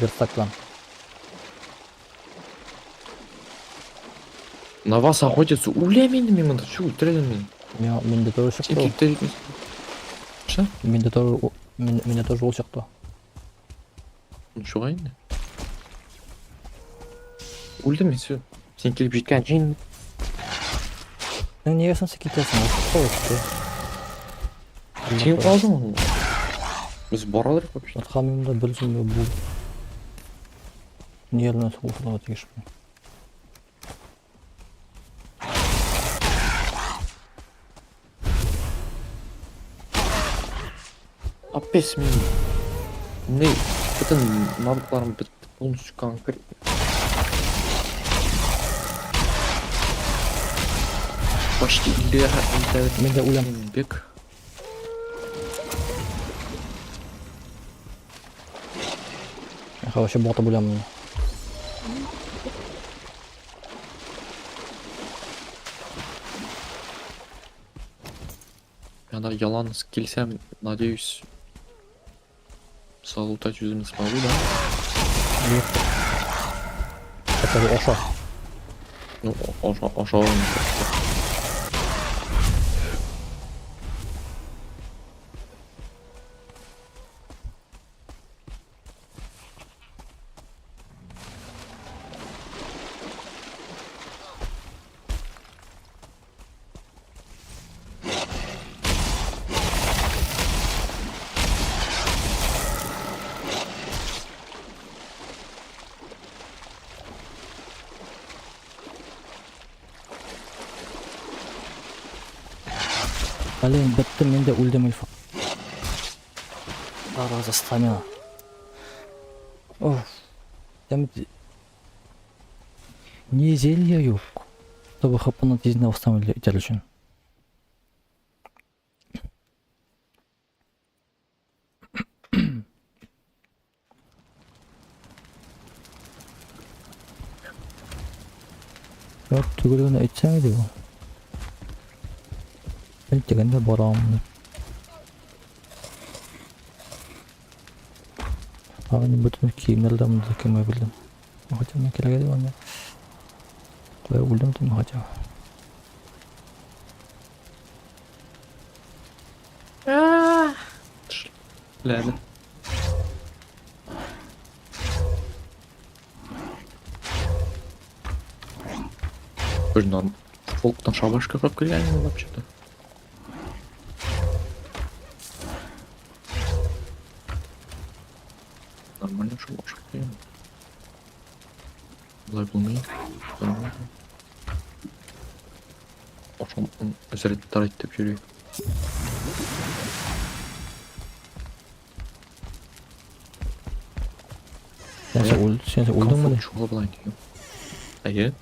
Верстак На вас охотятся. Уля мені мен мында чу өлтіреді мені. Менде тоже Сен шықты. келіп те Что? Менде тоже ол шықты. Ничего енді. Өлді мен все. Сен келіп жеткен жиын. Sen niye sen sekitesin? О, Жеңіп қалдың ғой. Біз бара берейік вообще. Atkamıyımda bilsin bu. Niye lan soğukluğa geçmiyor? Аппес мен. Не? Бүтін навыкларым полностью конкретно. Почти Ben de ulan. бег. Я вообще бота булям. Когда ялан келсем, надеюсь, залутать өзімді смогу, да? Это Оша. Ну, ошо. Блин, bitti men de öldüm ilfak. Daha stamina. Of. Там не зелья yok. Чтобы хапаны тезіне восстановили итер үшін. Yok түгілгені айтсаң еді бұл. Ben degende baramını. Abi bütün kiyimlerden de kime bildim. Hocam ne kere geldi bana. Koya buldum değil mi hocam? Ладно. Блин, фолктан шабашка как реально вообще-то. Нормально шабашка. Былай болмайды. Нормально. Ошон өзірет тарайды деп жүрейік. Sen öldün mü? Şoğa былай deyim. Әйе.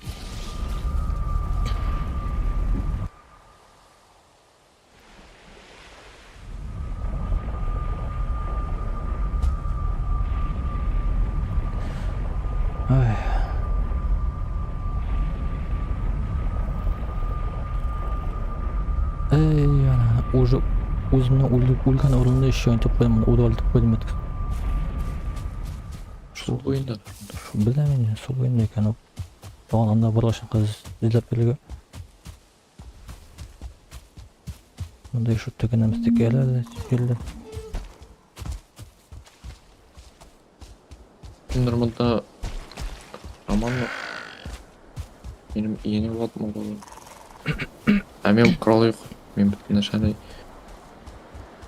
Ay. Ey ana, уже өзімнің өлген орнында еще айтып қойдым, удалытып қойдым еді. Сол ойында. Білемін я, сол ойында екен. Оған анда барғашын қыз іздеп беруге. Мындай шүттігінімізді келді. Нормально. Роман менің иені болады ма болады. А мен құрал жоқ. Мен бүтін нашаны.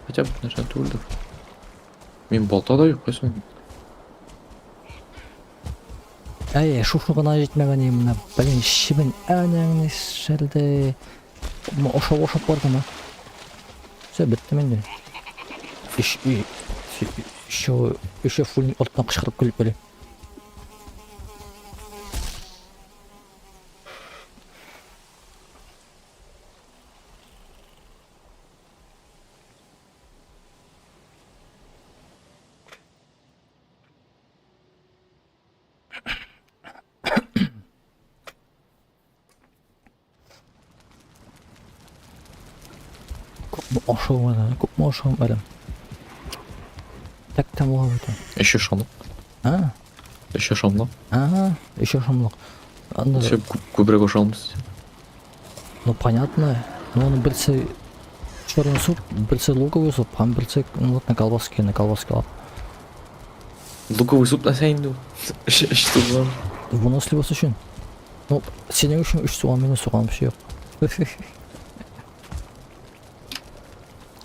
Хотя бүтін нашаны түгілді. Мен болта да жоқ қойсын. Әй, шушуғына жетмеген емін, блин, шибін әнәңні шәлді. Ошап барды ма? Все, бітті менде. Еще фулин орттан қышқырып күліп бөлі. Ошол менен көп ошол элем. Так там болот. Еще шамлык. А? Еще шамлык. Еще шамлык. Анда, Еще көбірек ошалмыз. ну понятно. Но он бірсе черный суп, бірсе луковый суп, а бірсе вот на колбаске алып. Луковый суп насайын ду. Что было? Выносливость үшін. Ну, сенің үшін 3 суған менен суған bir şey yok.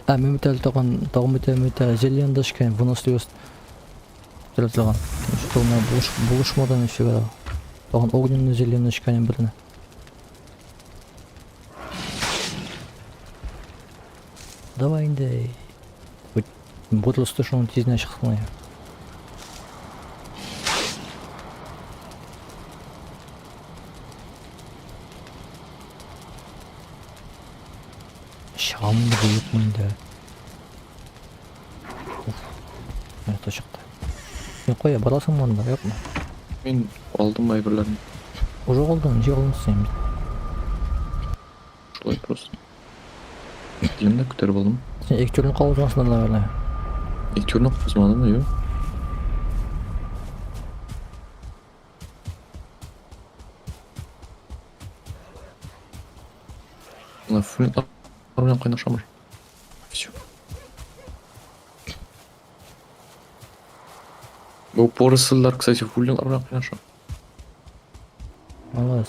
Мен бітәл тағым зелен дашкен выносливость тірілтілған. Что у меня булышмадан нифига. Тағын огненный зеленый шканен біріне. Давай инде. Бутылысты шоның тезіне шықсына я. Шамды бұйып мұнда. Это шықты. Мен қоя барасың мұнда, yok mu? Мен алдым айбірлерін. Уже алдың, же алдың сен. Шулай просто. Дилемді көтеріп алдым. Сен эктерін қалып жатсың, наверное. Эктерін қызмадым, ё. Мына фулин армиян қайнақшамыр. Все. Бұл порысылар, кстати, фулин армиян қайнақшам. Молодец,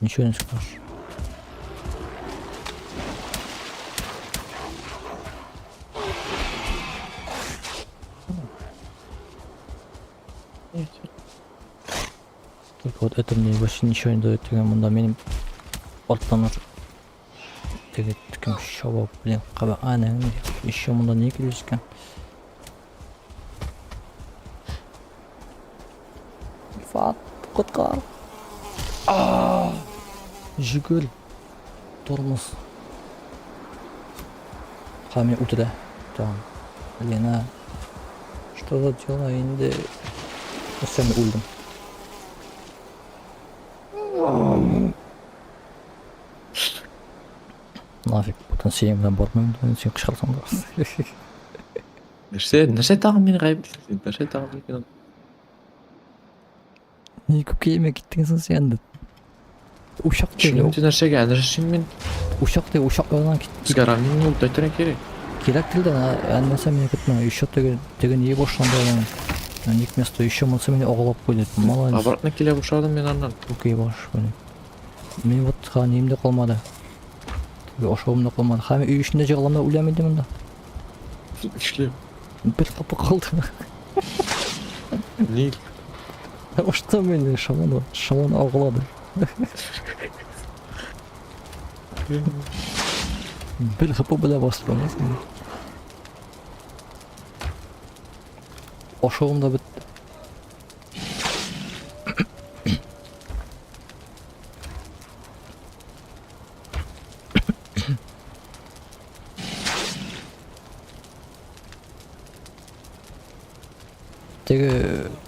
ничего не скажешь. Только вот это мне вообще ничего не дает, мында менің орттан теге кім шоу, блин, қаба анаңды еще мында не келеш екен. Фат, құтқар. Жүгір. Тормоз. Хами утыда. Там. Лена. Что за дела инде? Сам өлдім. Нафиг, бұтын сенімден бармаймын, сен қышқарсың да. Нәрсе тағым мені ғайып дейсің, нәрсе тағым мені. Не көкейіме кеттіңсің сен де. Ушақ Шынымды нәрсеге әніршін мен. Ушақ одан кеттің. Бізге равнен ол дайтыран керек. Керек тілді, әнмесе мені кетті. Еще деген ие бошында одан. Ник место еще мұнсы мені оғылап қойды. Молодец. Обратно келе бұшадым мен аннан. Окей, баш. Мен вот немде қалмады. Ошауымда қалмады. Хами үй ішінде жығыламда өлемейді мұнда. Ішлеп. Бір қапы қалды. Не? Что мені шаман ауғылады. Бір қапы біле басты. Ошауымда бітті.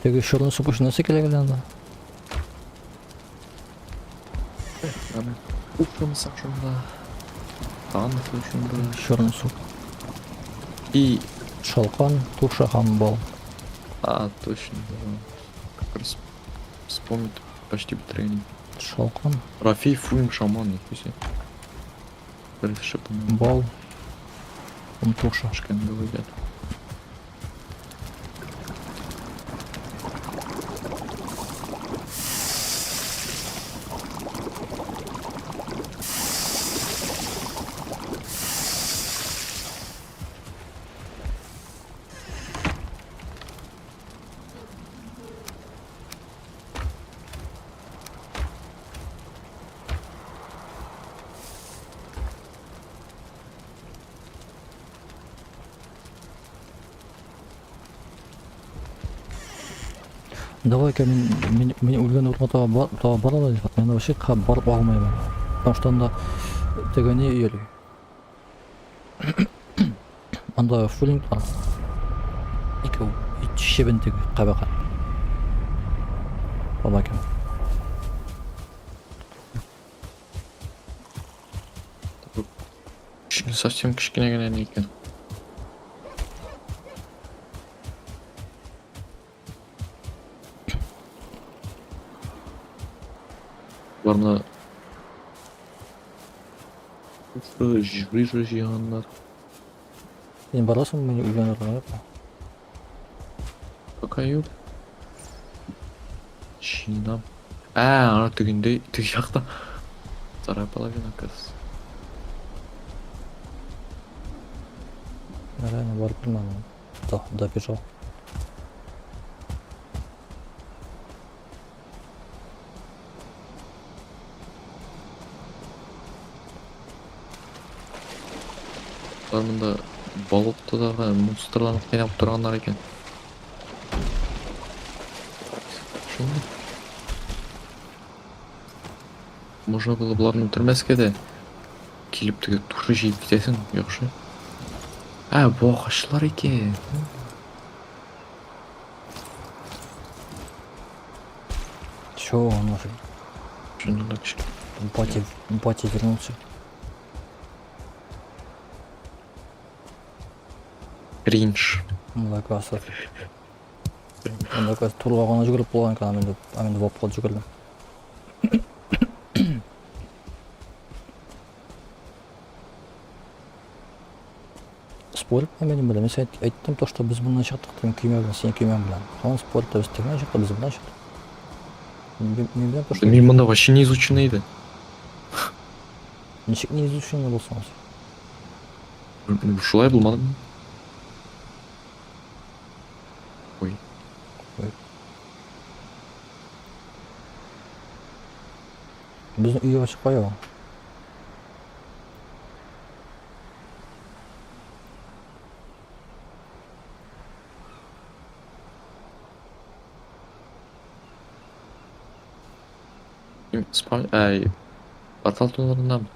Теге шорын суп үшін нәрсе келе анда? Упрымыз ақшында. Қанық үшінде. Шорын суп. И... Шалқан, туша хамбал. Точно. Как раз вспомнить почти тренинг. Шалқан. Рафи фулин шаман, нихуя себе. Реши по-моему. Бал. Туша. Шкан говорят. Давай-ка мен өлген орынға тағы бара алайын. Мен вообще барып алмаймын. Потому что анда теге не үйелі. Анда фулинг бар. Екеу шебен теге қабақа. Бала екен. совсем кішкене генә не екен. Барна жүгірі жиғандар. Сен барасың мен үйленерге па? Пока yok. Жинам. Ана түгінде түг жақта. Вторая половина, оказывается. Реально барып тұрмадым. Добежал. Мында болоттодағы монстрланып қайнап тұрғандар екен. Шынды. Можно было бұларын өлтірмеске де келіп түге туры жейіп кетесің, жоқшы. Боқашылар екен. Чё он может? Шынды да кішке. Батя вернулся. Кринж. Мындай касы. Мындай касы турға ғана жүгіріп болған екен, мен воп қол жүгірдім. Спорт мен білем. Мен айттым то, что біз бұндан шықтық, мен күйме білем, сен күйме білем. Соның спортта біз тегінен шықты, біз бұндан шықтық. Мен білем то, что... Мен мұнда вообще не изученный еді. Нешік не изученный болсаңыз? Шулай болмадым. Ой. Біздің үйге шықпай ау. Портал тоналарынан.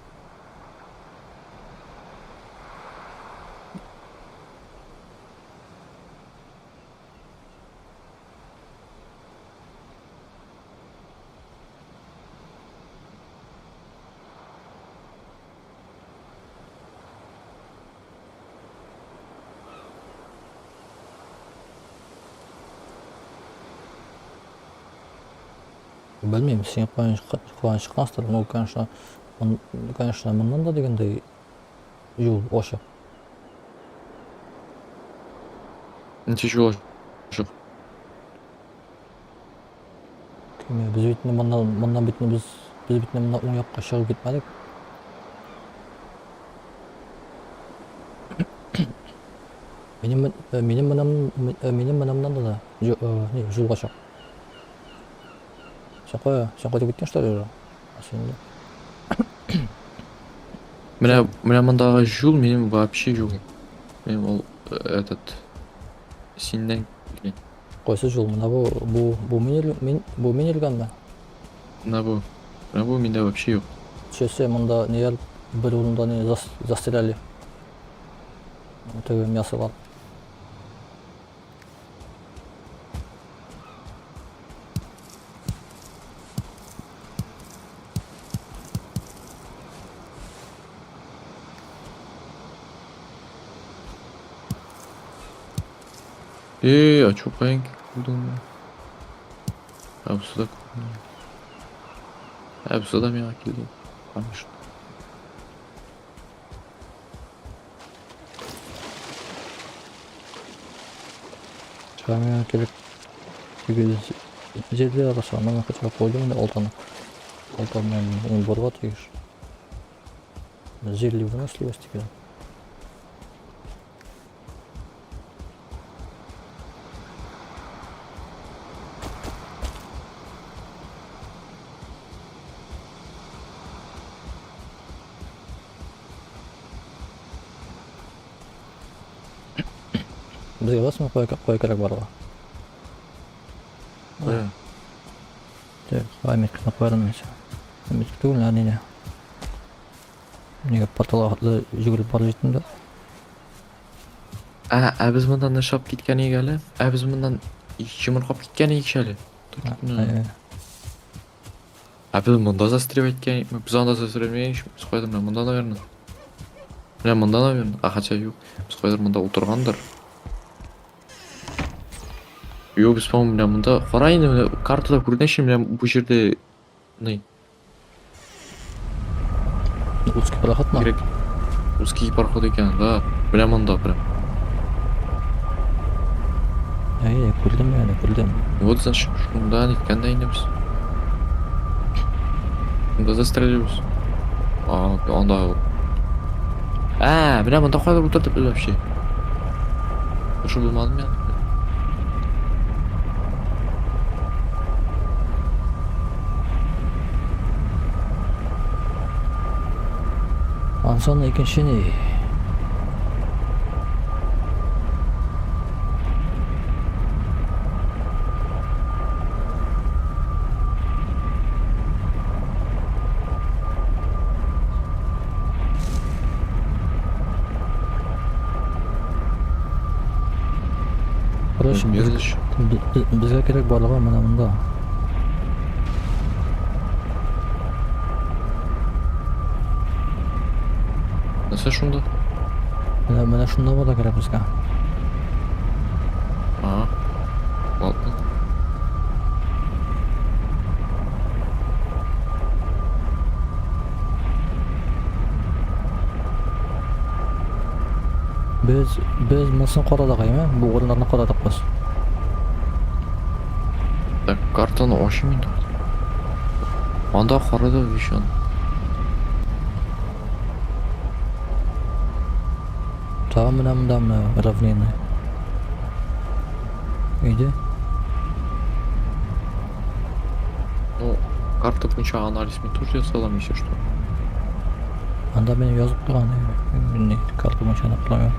Білмеймін, сен қуан шыққансыздар, но, конечно, мындан да дегендей жол ошы. Неше жол жоқ. Біз бетіне мындан бетіне біз бетіне мына оң жаққа шығып кетмедік. Менің мынамнан да жолға шық. Сен қойда кеттің что ли? Мына мындағы жол менің вообще жоқ. Мен ол сенен келген. Қойсыз жол, мына бұл мен елген бе? Мына бұл менде вообще жоқ. Чесе, мұнда не еліп, бір ұлында не застряли. Төбе мясо қалды. А чё паиньки кудum? Bu suda bu suda mı akıllı? Конечно. Çağırmaya gelip жерде арасы ана хотя пойдым да олтаны. Олтаны борға тегіш. Жерлі бұны слевасти керек. Бізге басым қой керек барға. Аметканы қойырын мен сен. Аметкі түгіл әнене. Неге порталға жүгіріп бара жеттім да. Біз мұндан нышап кеткен егі әлі? Біз мұндан жымырқап кеткен егі шәлі? Біз мұнда застревать кеткен, біз анда застревмейін, біз қойдым да мұнда, наверное. Мына мында, наверное. А хотя yok. Biz koylar mында отырғандар. Yok, biz по-моему мына мында. Қара енді мына картада көргенше мына бұл жерде не Узкий проход ма? керек узкий проход екен, да. Мына мында прям. Көрдім яғни, көрдім. Вот значит, шунда неткенде инеміз. Шунда застрелиміз. Онда. Мына мында қойлар отырды біз вообще. Ошо болмадым мен. Ансаны екінші не? Короче, Бердіш. бізге керек барлығы мына мында. Нәрсе шунда? Мына шunda бола керек бізге. Ладно. Biz мысын қарадық ме? Бұл орындарын қарадық біз. Так, картаны ашым енді. Анда қарады еще. Тағы мына мына равнина. Үйде? Ну, карта бойынша анализ мен тоже жасай аламын, если что. Анда мен жазып тұрған. Мен карта бойынша анық қыламын.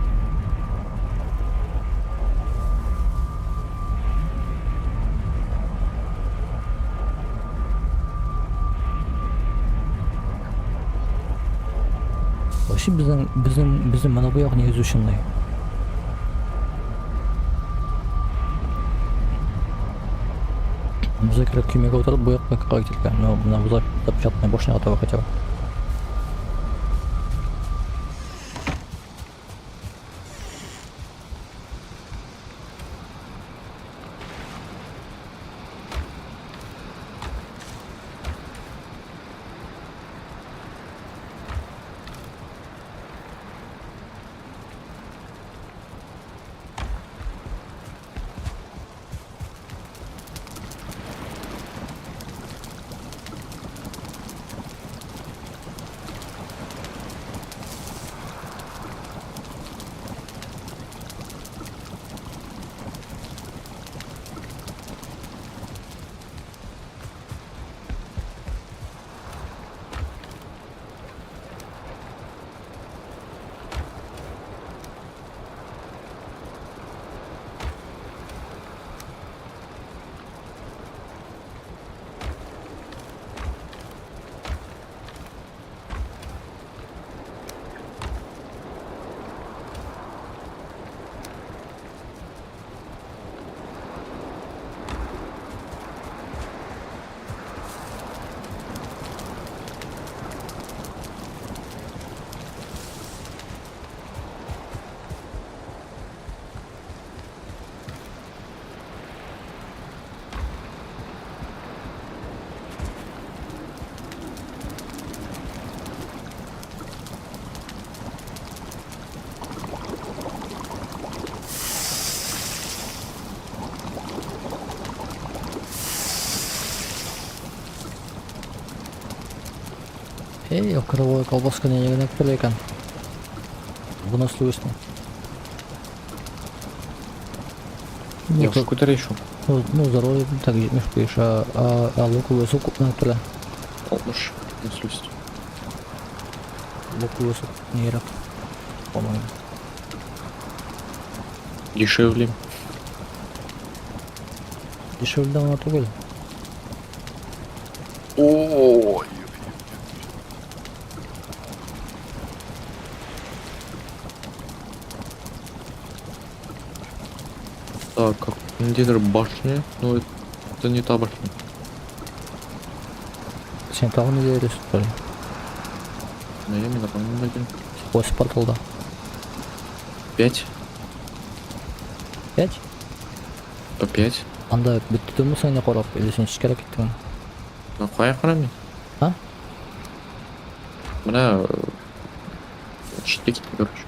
Вообще біздің мына бұяқ негізі үшіндей. Бізге керек күймеге отырып бұяқ бәкіға кетелген. Мына бұзап жатмай бошына қатауға хотя бы. Окровой колбаска не наклейкан. Выносливость. Я уже куда решу. Ну, здоровье так не шпишь, а луковый суп на поле. Olmuş. Выносливость. Луковый суп не рак, по-моему. Дешевле. Дешевле давно тугель. Ой. Так, как кондитер башня, но это не та башня. Sen tağını değeriz böyle. Наверное, по-моему, Осы порталда. 5 5? по 5. Анда бүттүмү сени корап, или сен ишке аракеттиң? Қоя қарамын. А? Мына шетке кетті, короче.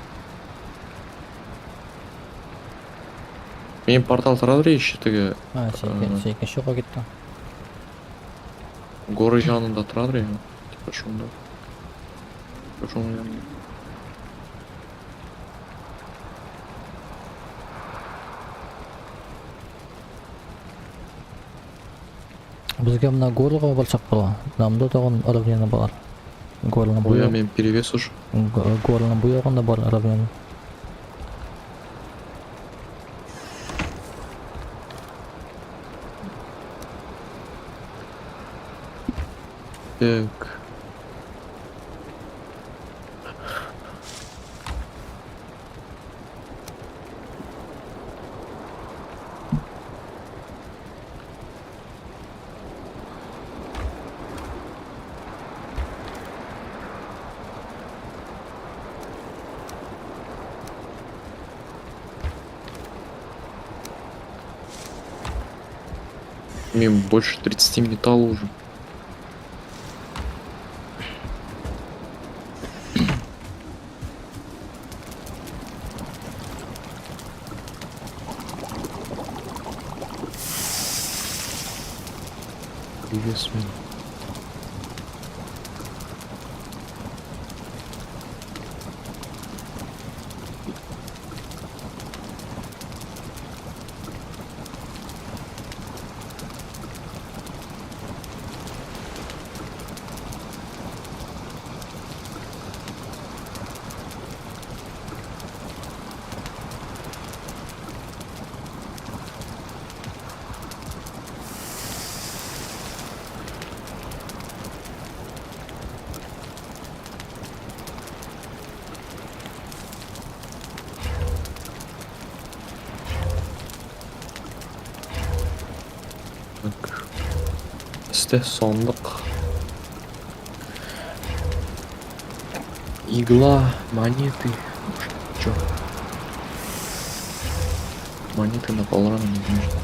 Мен портал тұрады рей шетігі. Сен екінші жаққа кеттің. Горы жанында тұрады рей. Типа шонда. Шонда жанында. Бізге мына горлыға барсақ бала. Намда тағын арабияны бар. Горлыны Ой, а бұйық. мен перевес уже. Горлыны бұйығында бар арабияны. Так. Мне больше 30 металла уже. Привет, Смин. Так. Сондық. Игла, монеты. Чё? Монеты на полрана не нужно.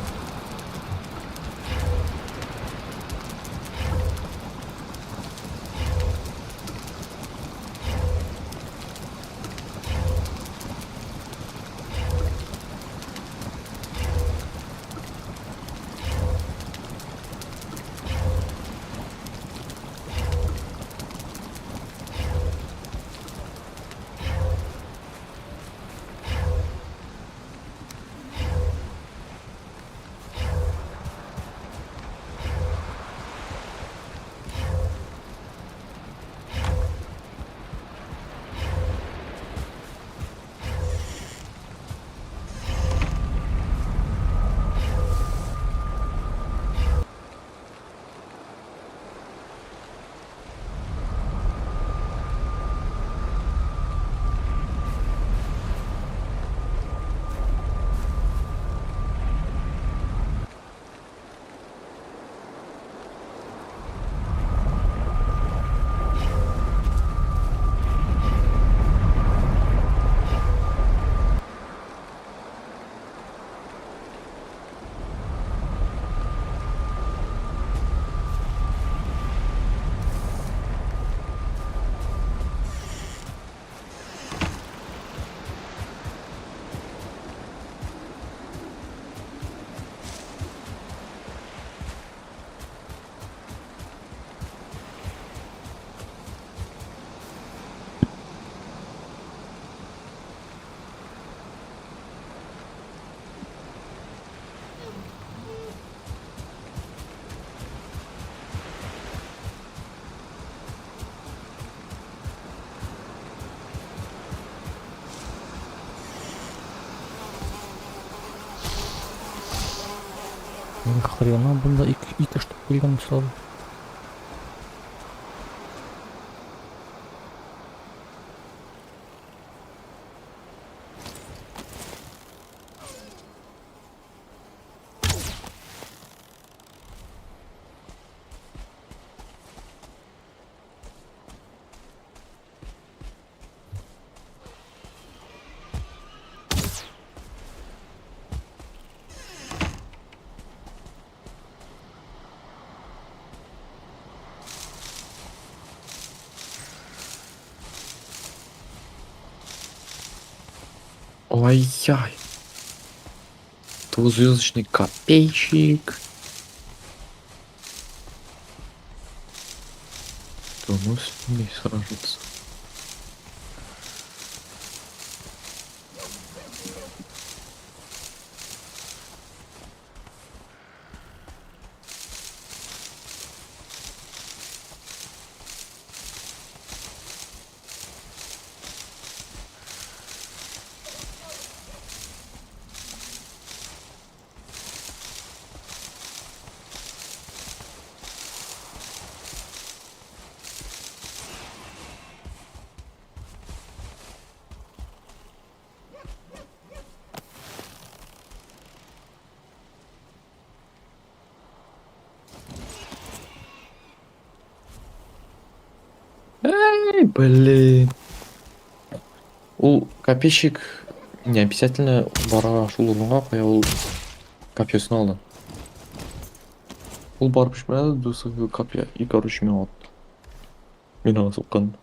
Хрена, бunda iki штук келген мысалы. Ой-яй. Двузвездочный копейщик. То мы с ними сражаться. Эй, блин. Ул копейщик не обязательно бара шул урынга куя, ул копьесын алды. Ул барып ишмәде, дусы копья, и короче мен атты. Мен ага суккан.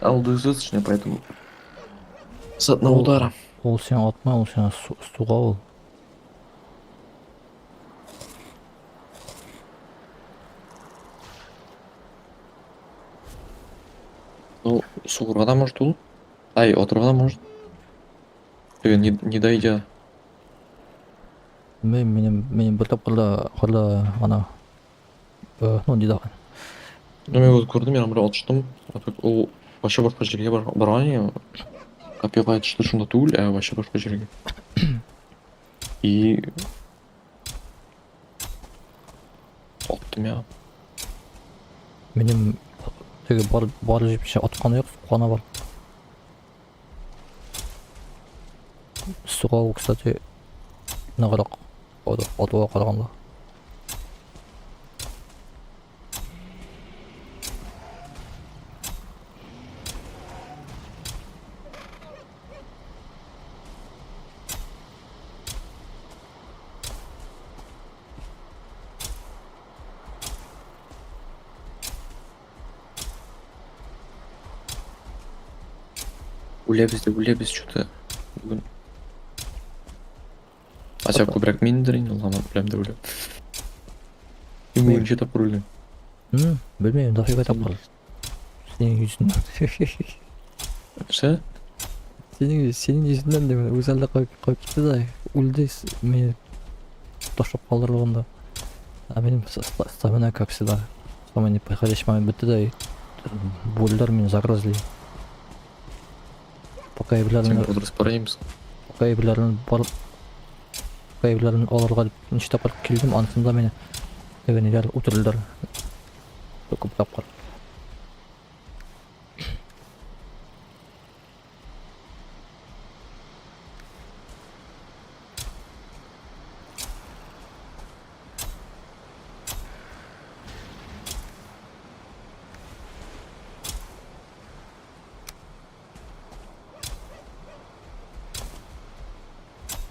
А ул двузвездочный, поэтому с одного удара. Ол сен атмай, ол сен суға ол. Ну, суырға да может ул. Ай, отырға да может. Не дойдя. Мен бір тапқырда ана ну дейді аған. Ну, мен өзі көрдім, мен бір атыштым. Ол вообще башқа жерге барған ең. Копьеға атышты шында түгіл, вообще башқа жерге. И аттым я. Менің теге бар жепше атқаны yok, суқаны бар. Суға ол, кстати, нағырақ атуға қарағанда. Өлебіз что-то бүгін. Хотя көбірек мен дірейін, ламан білем де өлем. Мен неше тапқыр өлем. Білмеймін, дофига тапқыр. Сенің yüzünden. Ше? Senin yüzünden de böyle özellikle koyup gitti de өлді мені тоштап қалдырылғанда. А менің стамина как всегда. Самый неподходящий момент бітті де болдар мені загрызли. Пока Сен отырыс бараймыз. Пока евлерін оларға неше тапқыр келдім, анысында мені нелер өтірілдер көп тапқыр.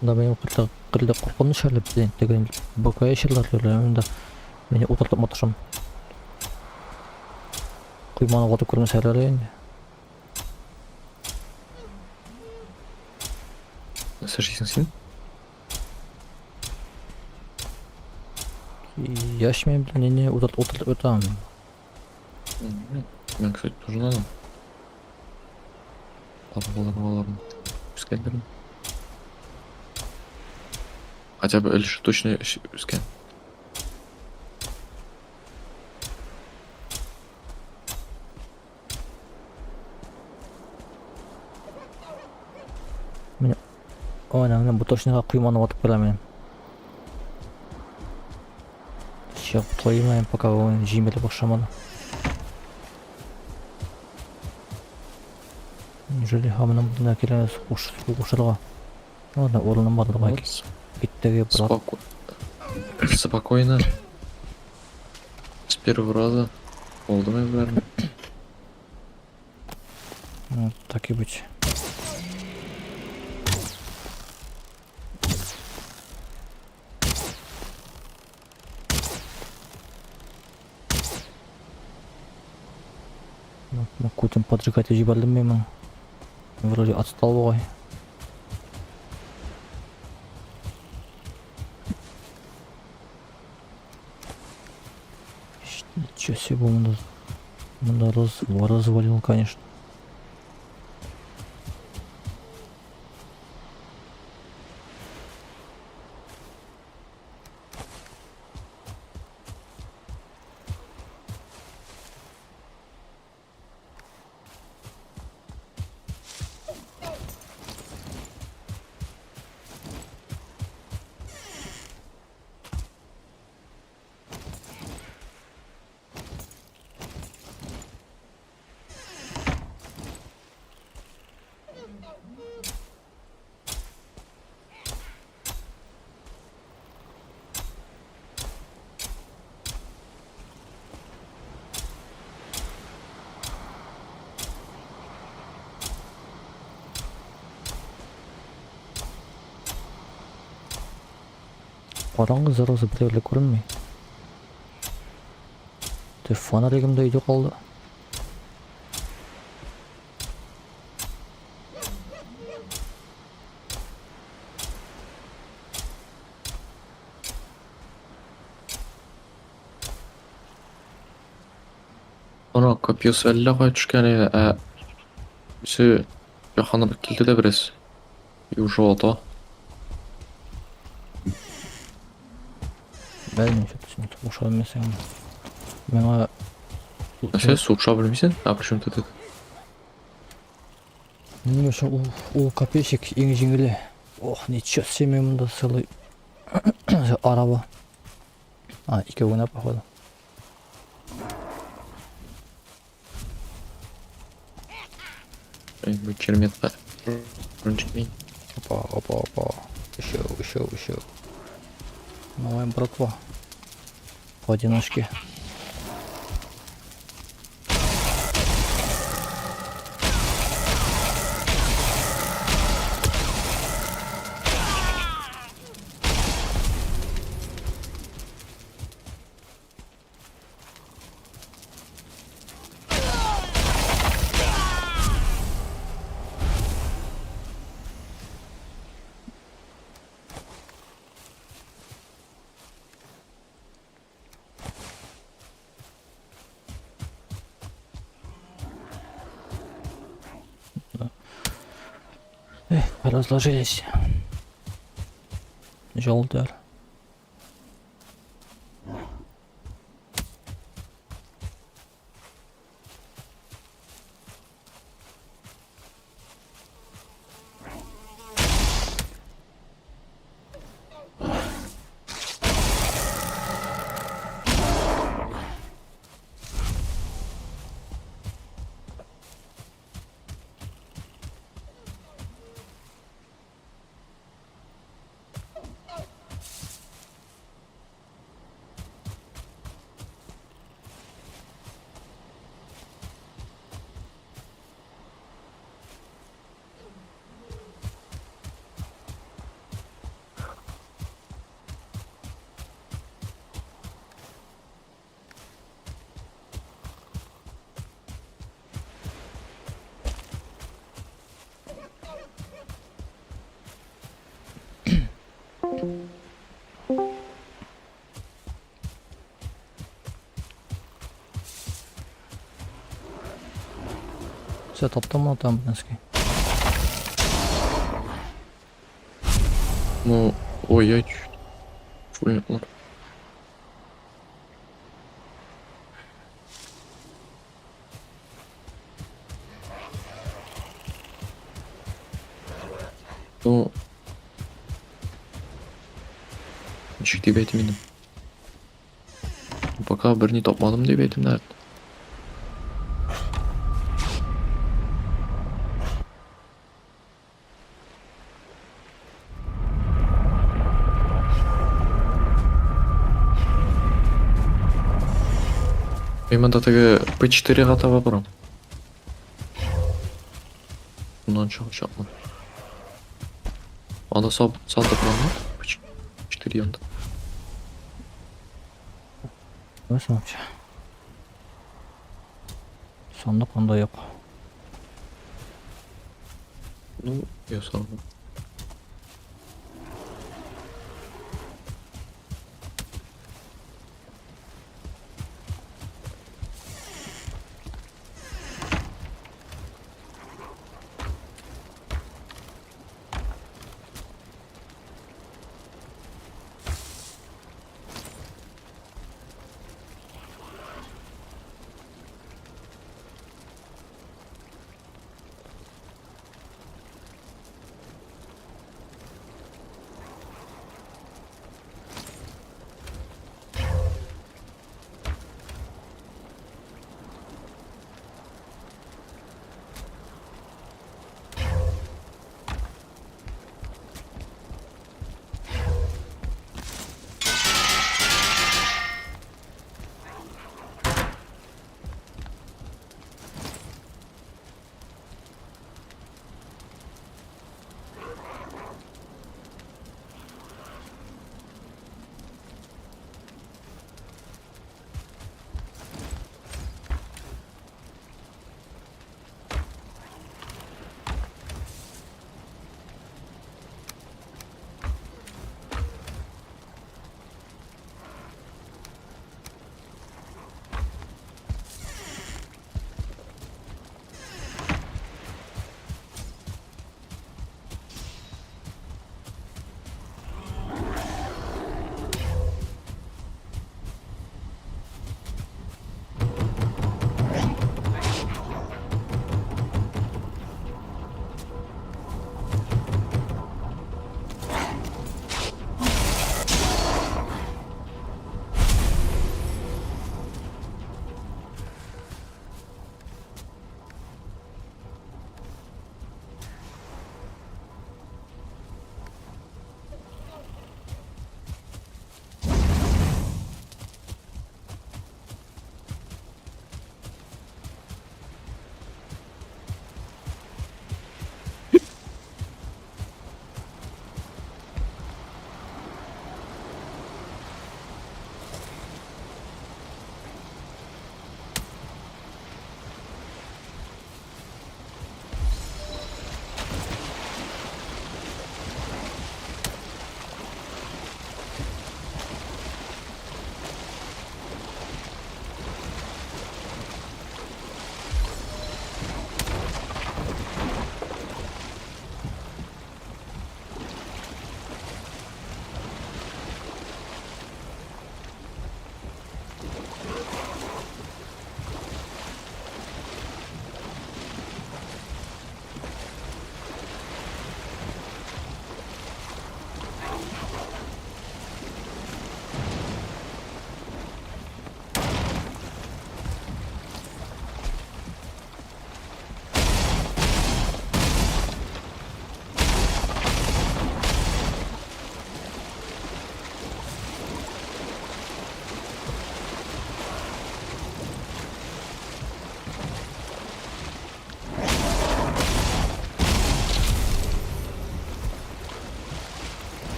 Да мен қырды қорқыныш әліп деген бұқай шырлар көрілемін да мені отыртып матышым. Құйманы қотып көрген сәлер енді. Сәшейсің сен? Я шмейм білін не отыртып өтам. Мен, кстати, тоже надо. Балаларым. Скайдерім. Хотя бы лишь точно скан. Ойна, бұл точныға құйманы отып бірамен. Сейчас плоймаем, пока он жимелі бақшаманы. Неужели хамынан бұдың әкелі қушырға? Ладно, орылын бардыға әкел. Биттеге брат. Спокойно. С первого раза. Oldu mu evler? Вот так и быть. Кутин поджигать жибардым мен. Вроде отстал ғой. Ничего себе, мында развалил, конечно. Қараңғы зараза біреулер көрінмей. Фонаригімді үйде қалды. Ана копьёсы әллә кая төшкән иде, Все яханып килде дә бераз. Южылата. Бәлмеймін, сен суғыша білмесең. Меңа... Сен сугыша белмисең? При чем тут это? Неме үшін ол копейщик ең жеңілі. Ох, ничего себе, мұнда целый арaba. Ике ойнап, походу. Bu керемет бар. Рунчикмен. Опа. Еще. Новая братва. Поодиночке. Разложились. Желтый. Все топтама там, блинский. Ну, ой, я чуть. Фу, ладно. Ну, ничек деп айтайын мен. Пока бір не тапмадым деп айтайын, наверное. Мен мында теге P4-ға таба барам. Bundan çok yapma. Anda saldı buranı. P4 yanında. Nasıl yapacağım? Sandık onda yok. Ну, я сам.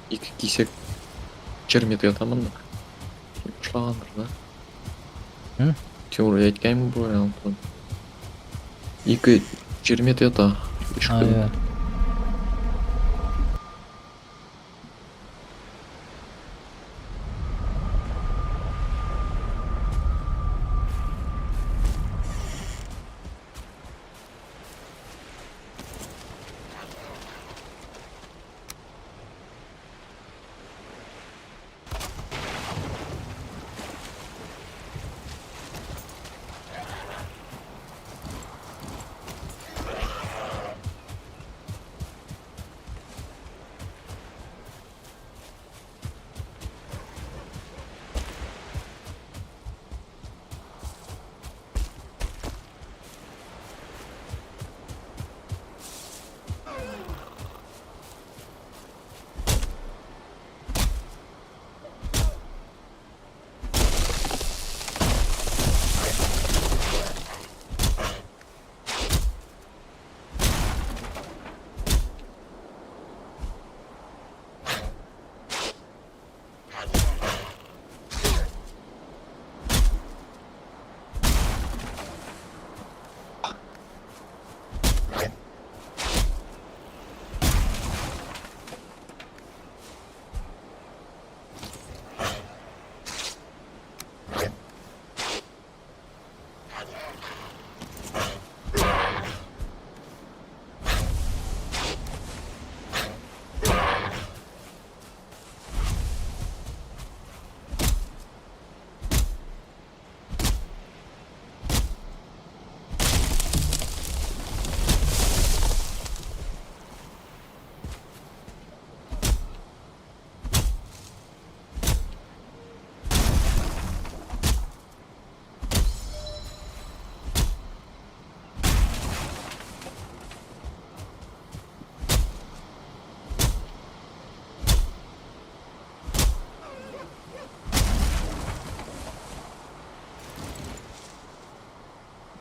2 кисек чермет ятамын да. Ұшылағандыр да. Hı? Теория айткаймын бұл Антон. 2 чермет ята. Ha, evet.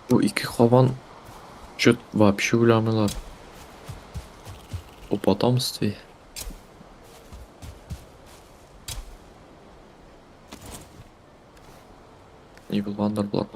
Bu 2 хаван что-то вообще уйламайлар. О потомстве. Не булгандыр булар.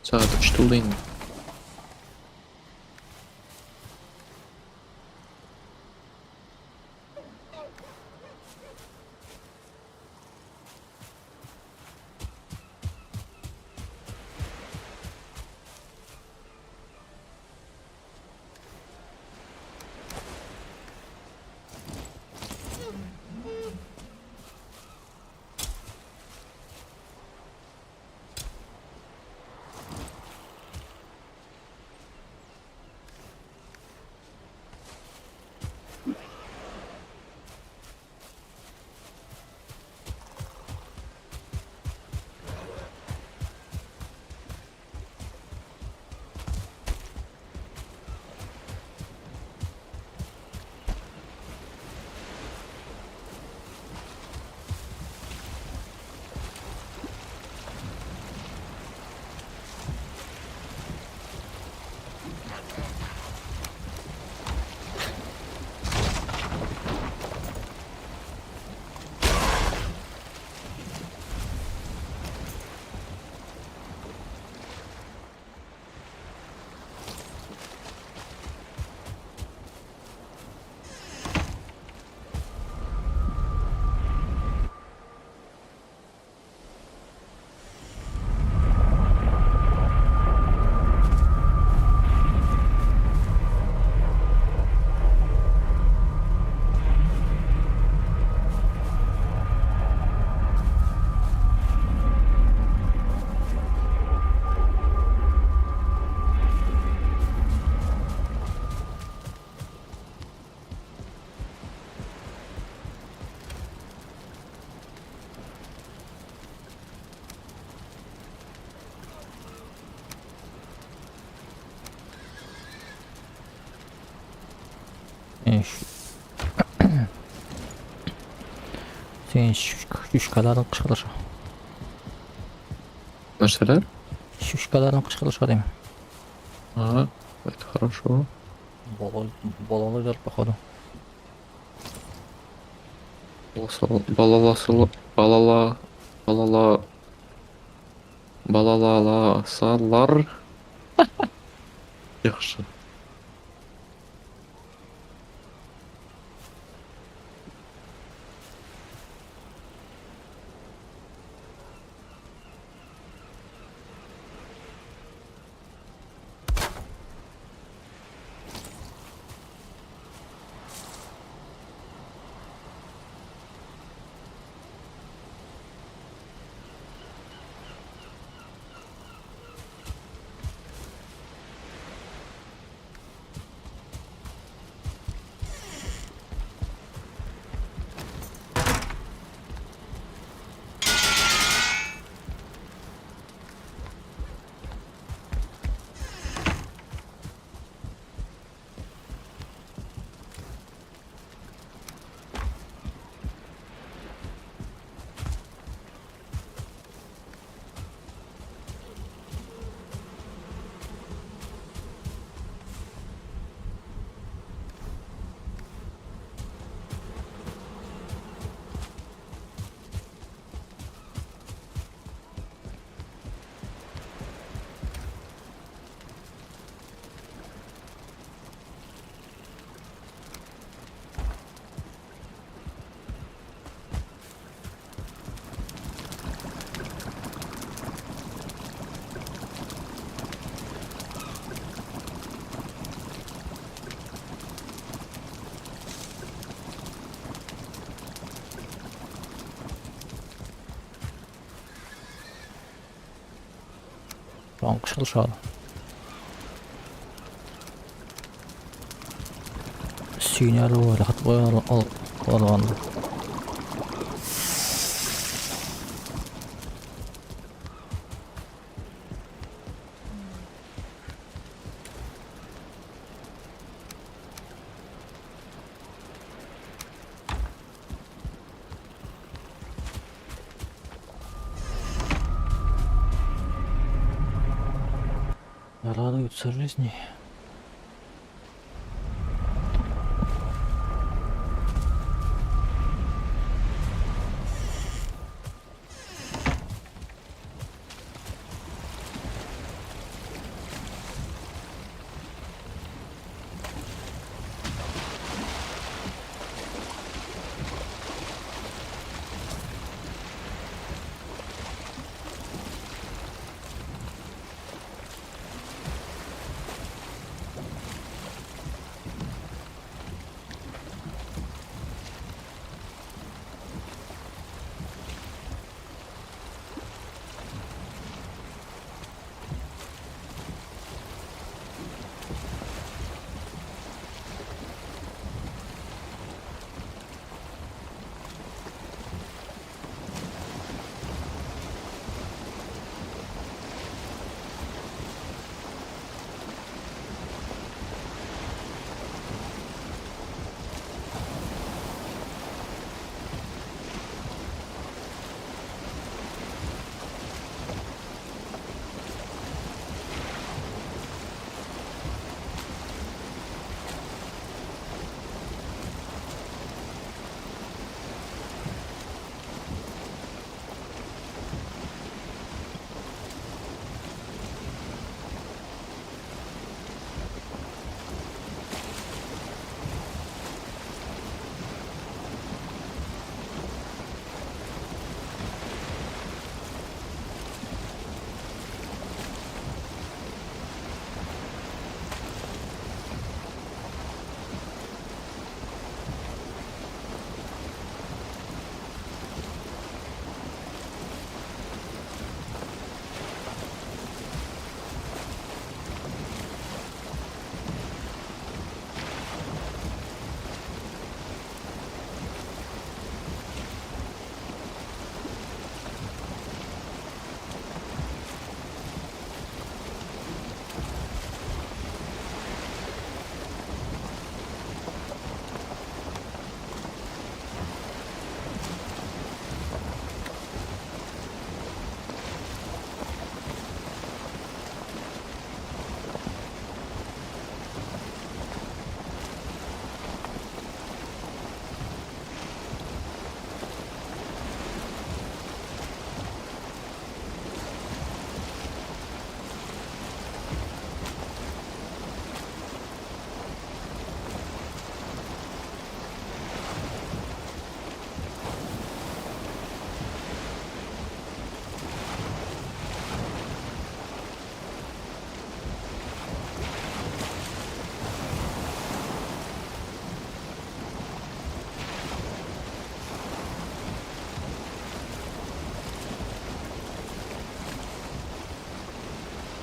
Saat 3 tuldu indi. Sen şuşkaların kışkırışı. Нәрселер? Şuşkaların kışkırışı diyeyim. Ага, это хорошо. Bolalı gelip bakalım. Балаласалар. Яхшы. Şu an kışkırışalı. Sinyal o rahat algandı. Радуются жизни.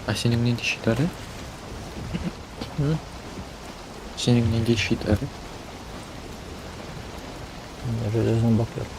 А сенің не дейші әрі? Hı? Сенің не дейші әрі? Özüne bakıyor.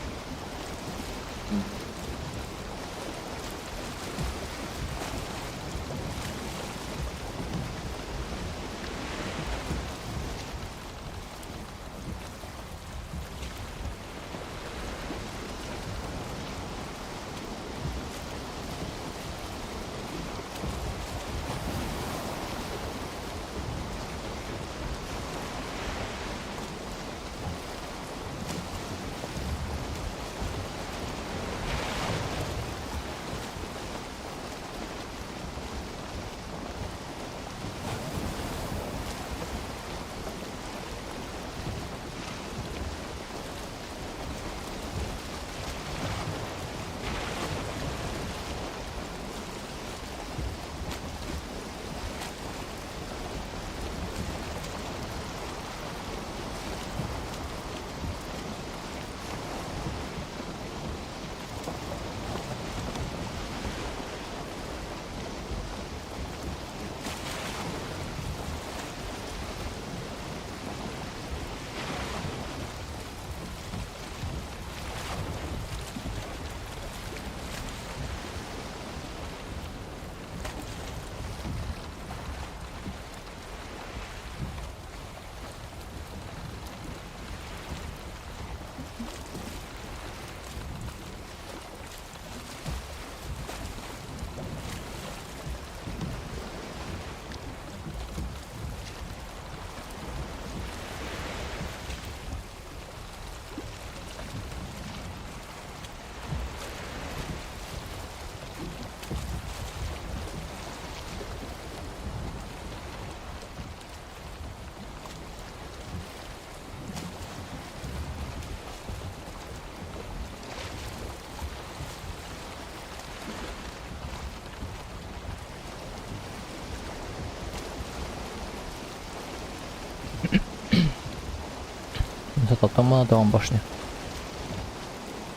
Затоптама там башня.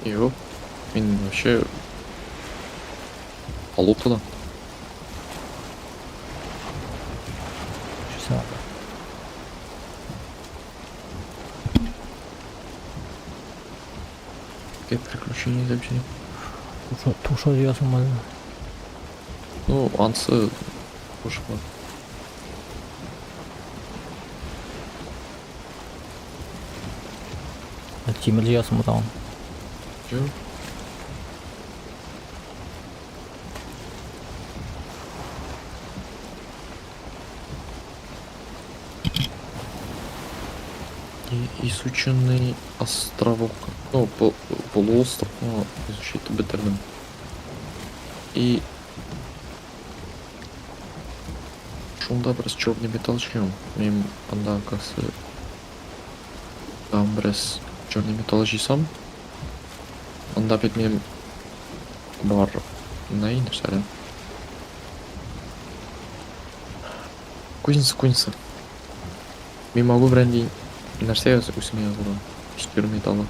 Yok. Мен вообще Алутыдан. Сейчас. Какие приключения вообще? Туша diyorsun bana. Ну, ансы уж вот. Темir diyorsun bu tamam. Yok. И изученный островок, ну, полуостров, ну, изучить бітірдім. И шунда біраз черный металл жем. Мен анда касы там біраз черный металл жисам. Анда бет мен бар найын сәлі. Кузница. Мен могу бренди нәрсе үсіме yazылған. Үстер металлы.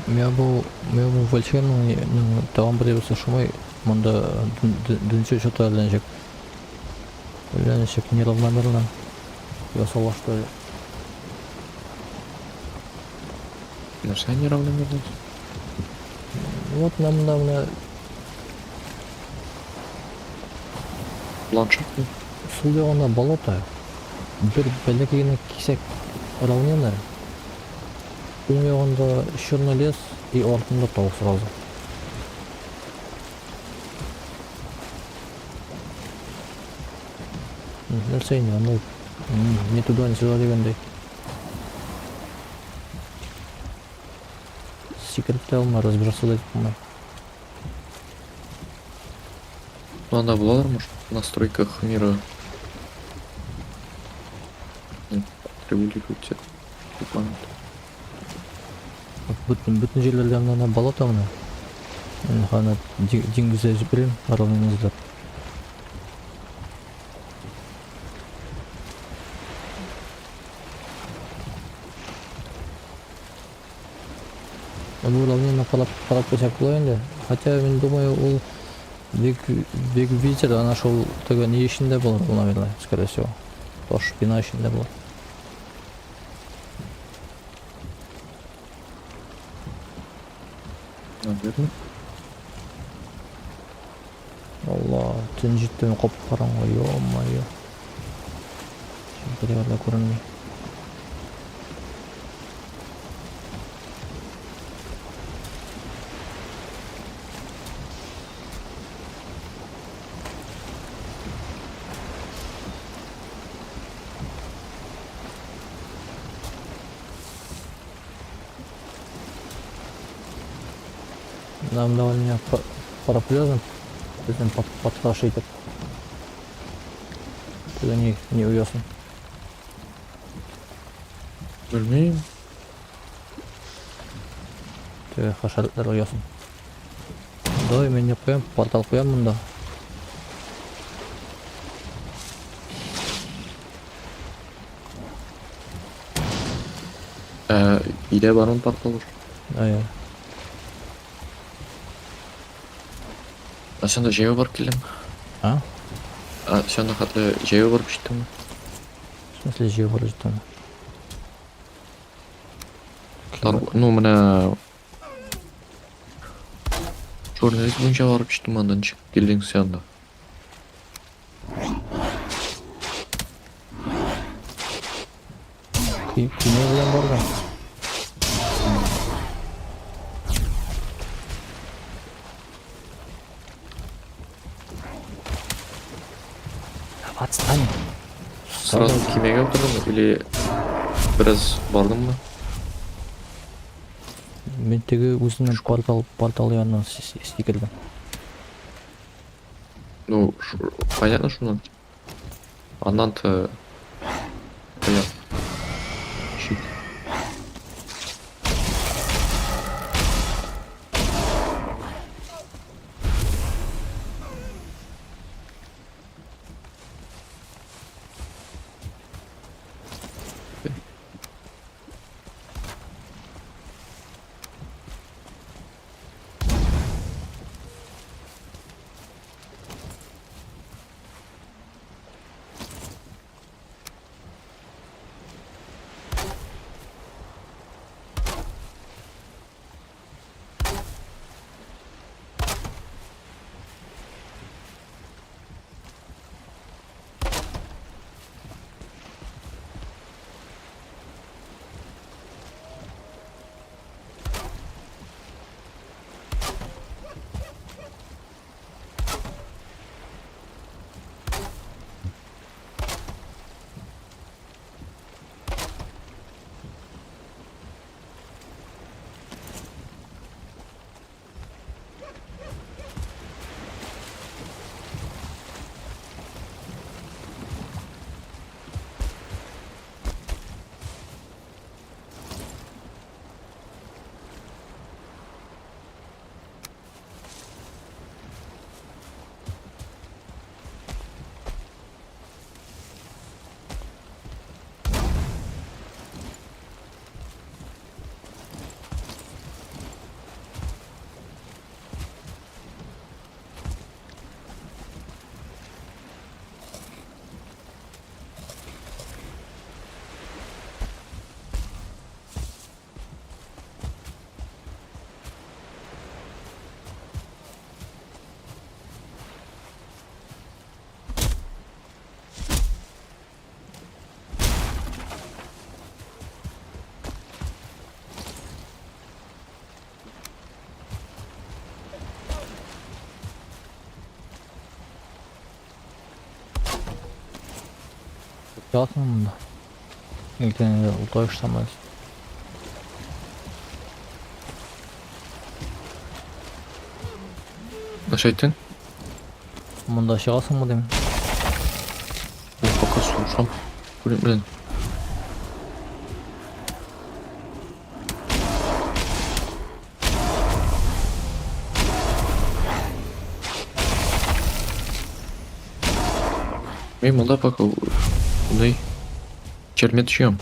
Я был волшебный, ну, там бревся шумой, мында дынчы что-то ленчик неравномерно. Я сова что ли. Нәрсе неравномерно? Вот нам на Ландшафт. сул жағында болото. Бір бәләкегіне кисек равнина. Оң жағында черный лес и ортында тау сразу. Нәрсе не, ну, не туда, не сюда дегендей. Секретті алмай разбираться да етіп болмай. Ну, анда болады, может, в настройках мира привлекут тебя. Бүтін жерлерде мына болото мына. Аны деңгізде жіберем, аралмен іздеп. Бұл уровнені қарап қойсақ болады енді. Хотя мен думаю, ол Биг Витер, ана шол тігі не ішінде болады, наверное, скорее всего. Тош бина ішінде болады. Наверное. Алла, түн жеттен қоп қаран ғой, ё-майо. Шемперерді көрінмей. Нам довольно параплезом. Бізден патқашы етіп. Түгі не ұясын. Білмеймін. Түгі қашарлықтар ұясын. Давай мен не қоям, портал қоям мұнда. Иде барон портал. Ая. Сенде жеу бар келем. А? Сенде хаты жеу бар біштім. В смысле жеу бар жеттім? Ну, мына... Журналист бұнша барып іштім, андан шығып келдің сенде. Күйне білен барған. Отстань. Сразу кемеге отырдың или біраз бардың ба? Мен тегі өзімнің портал янынан стикердім. Ну, понятно, что надо. Аннан-то... Понятно. Щит. Жатмын мұнда. Ертең ұлтай ұштамайыз. Наша айттың? Мұнда шығасың ба деймін. Пока слушам. Блин. Мен мында пока мындай чермет жүйөм.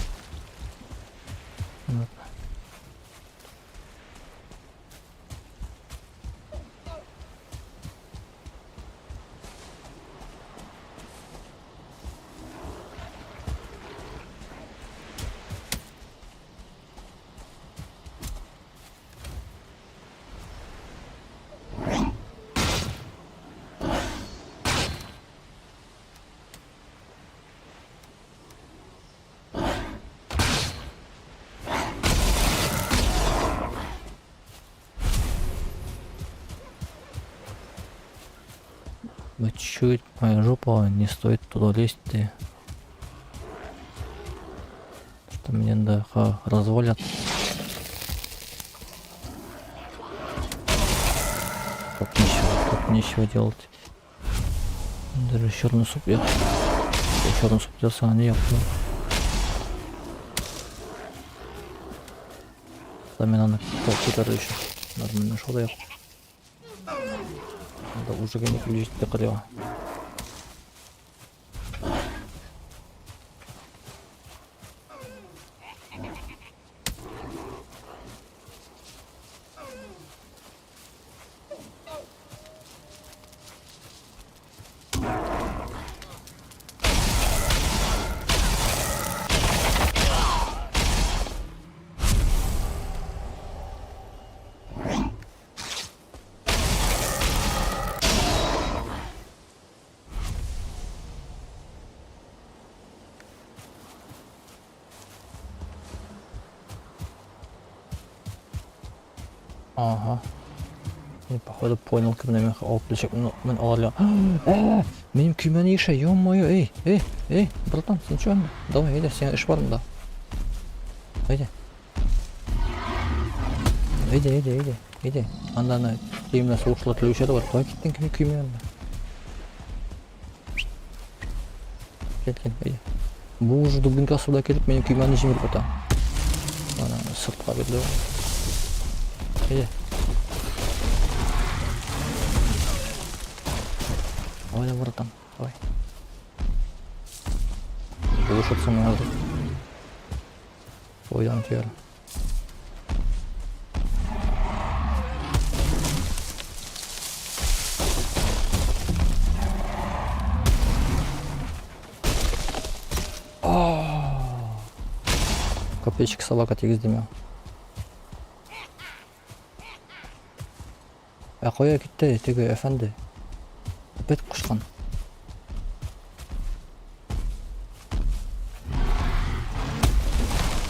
Чуть моя жопа не стоит туда лезть, ты. Что мне да развалят. Как нечего делать. Даже черный суп я. Черный суп делся, а не я. Замена полкутары еще. Нормально шел я. Надо уже не включить для колева. Ага. Я походу понял, когда меня оплечек, ну, мен аларга. Менің күймені ише, ё-моё, эй, братан, сен чё? Давай, иди, сен іш бар мында. Иди. Иди. Анда ана күймені соғышылар тілеушері бар. Давай кеттен күймені. Кеткен, иди. Бұл уже дубинка суда келіп, менің күймені жемір бота. Ана сыртқа берді. Иди. Давай, братан, давай. Улучшиться надо. Ойдан тер. Копейчик собака тигіздеме. Қоя кетті, теге әфәнді. Опять құшқан.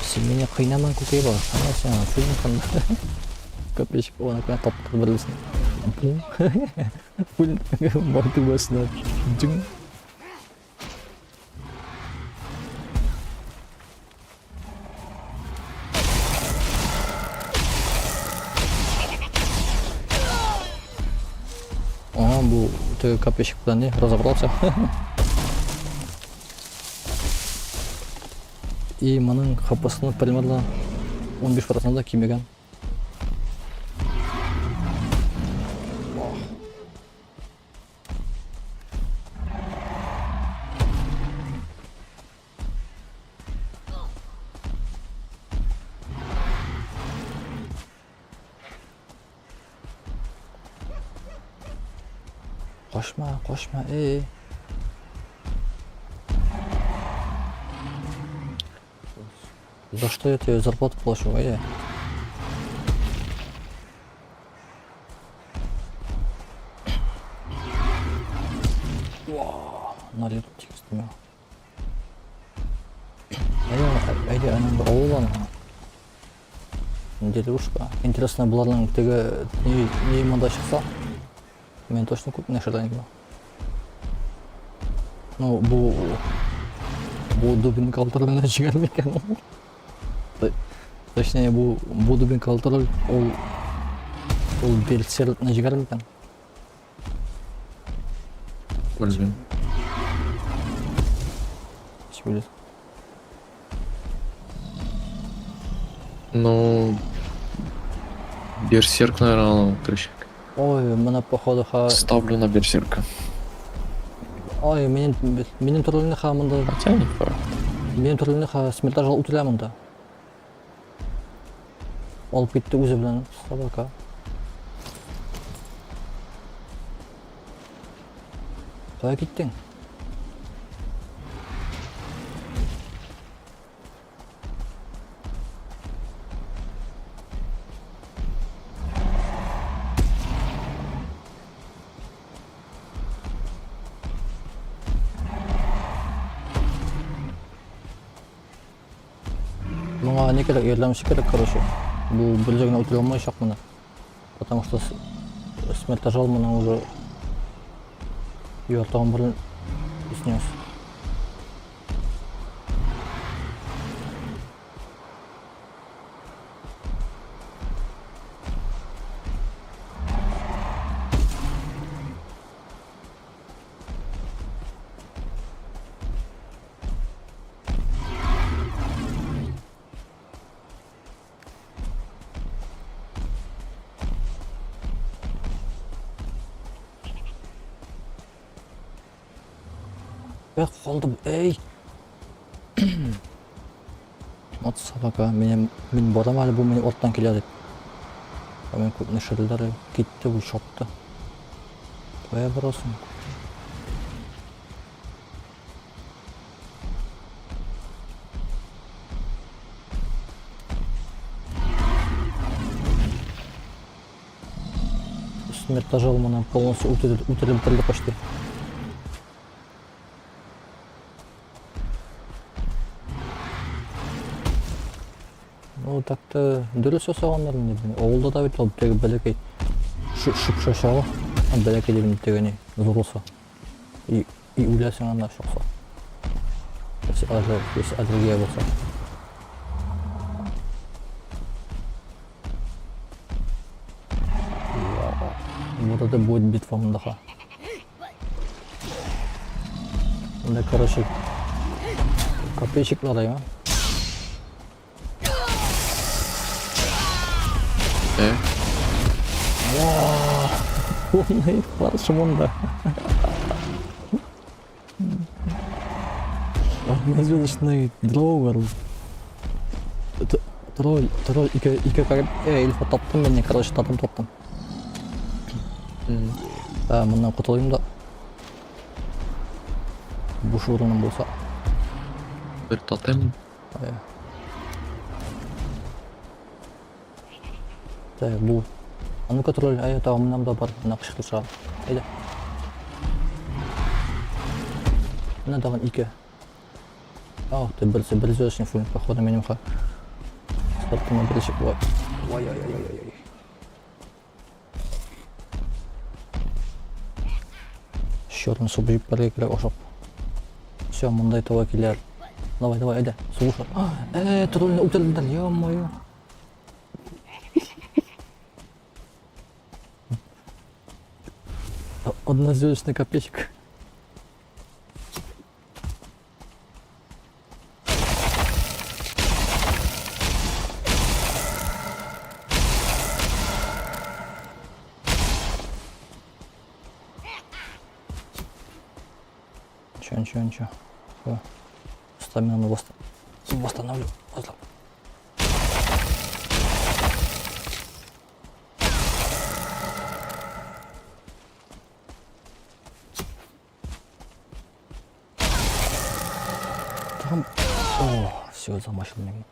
Сен мені қинаман көкей бар. Ана сен сөзін қанда. Копейчик оған әкмен таптық бірлесін. Пүл маңты басына. Жүң. Бұл ты копейщик куда не разобрался. И мұның хапасының примерно 15% кимеген. Koşma, За что я тебе зарплату плачу, Налет текстіме. Әйде, әнімді ауылан. Делюшка. Интересно, бұлардың тегі не мында шықса, мен точно көп нәрселерін кема. Ну, бұл дубин калтырын жігер мекен. Точнее, бұл дубин калтырын ол берсерлітін жігер мекен. Білмеймін. Білесің. Ну, берсерк, наверное, трещик. Ой, мына походу Ставлю на берсерка. Ой, менин туралыны хамында, Начальник бар. менин туралыны ха смертаж утыламында. Алып кетті өзі білән собака. Қай кеттің? Мага не керек, ярдәмче керек, короче. Бу бер җиргә үтә алмаячак моны. Потому что смерть ажал моны уже йортагым белән снес. Я қалдым, ей! От собака, мен барам әлі, бұл мені орттан келеді. Мен көп нешелдері кетті, бұл шопты. Қоя барасың. Смерть ажал мына полностью утіліп бітірді почти. Ну так-то дұрыс жасағандар не білмеймін. Ауылда да бит ол тегі бәлекей шып шашағы, бәлекей деген тегіне зорлса. И өләсің анда шоқса. Если аллергия болса. Вот это будет битва мындаха. Мында, короче, копейщик надайма. Ондай баршы мұнда. Однозвездочный дрогер. Тролль, ике карып, эльфа таптым мен, короче, татым таптым. Мындан құтылайым да. Буш орыным болса. Бір татым. Так, бұл. А ну-ка, тролль, тағы мынамда бар, мына қышқыл шығам. Айда. Мына даған ике. Ах ты, бір звездочный фулин, походу, менің ха. Стартыма бірішік, ой. Шорын су бұйып бәрге керек ошап. Все, мұндай тоға келер. Давай, айда, су ұшар. Тролльны ұтырдыңдар, ё-моё. Однозвездочный копейщик. Ничего. Стамину восстановлю. Там... О, все, замашил меня.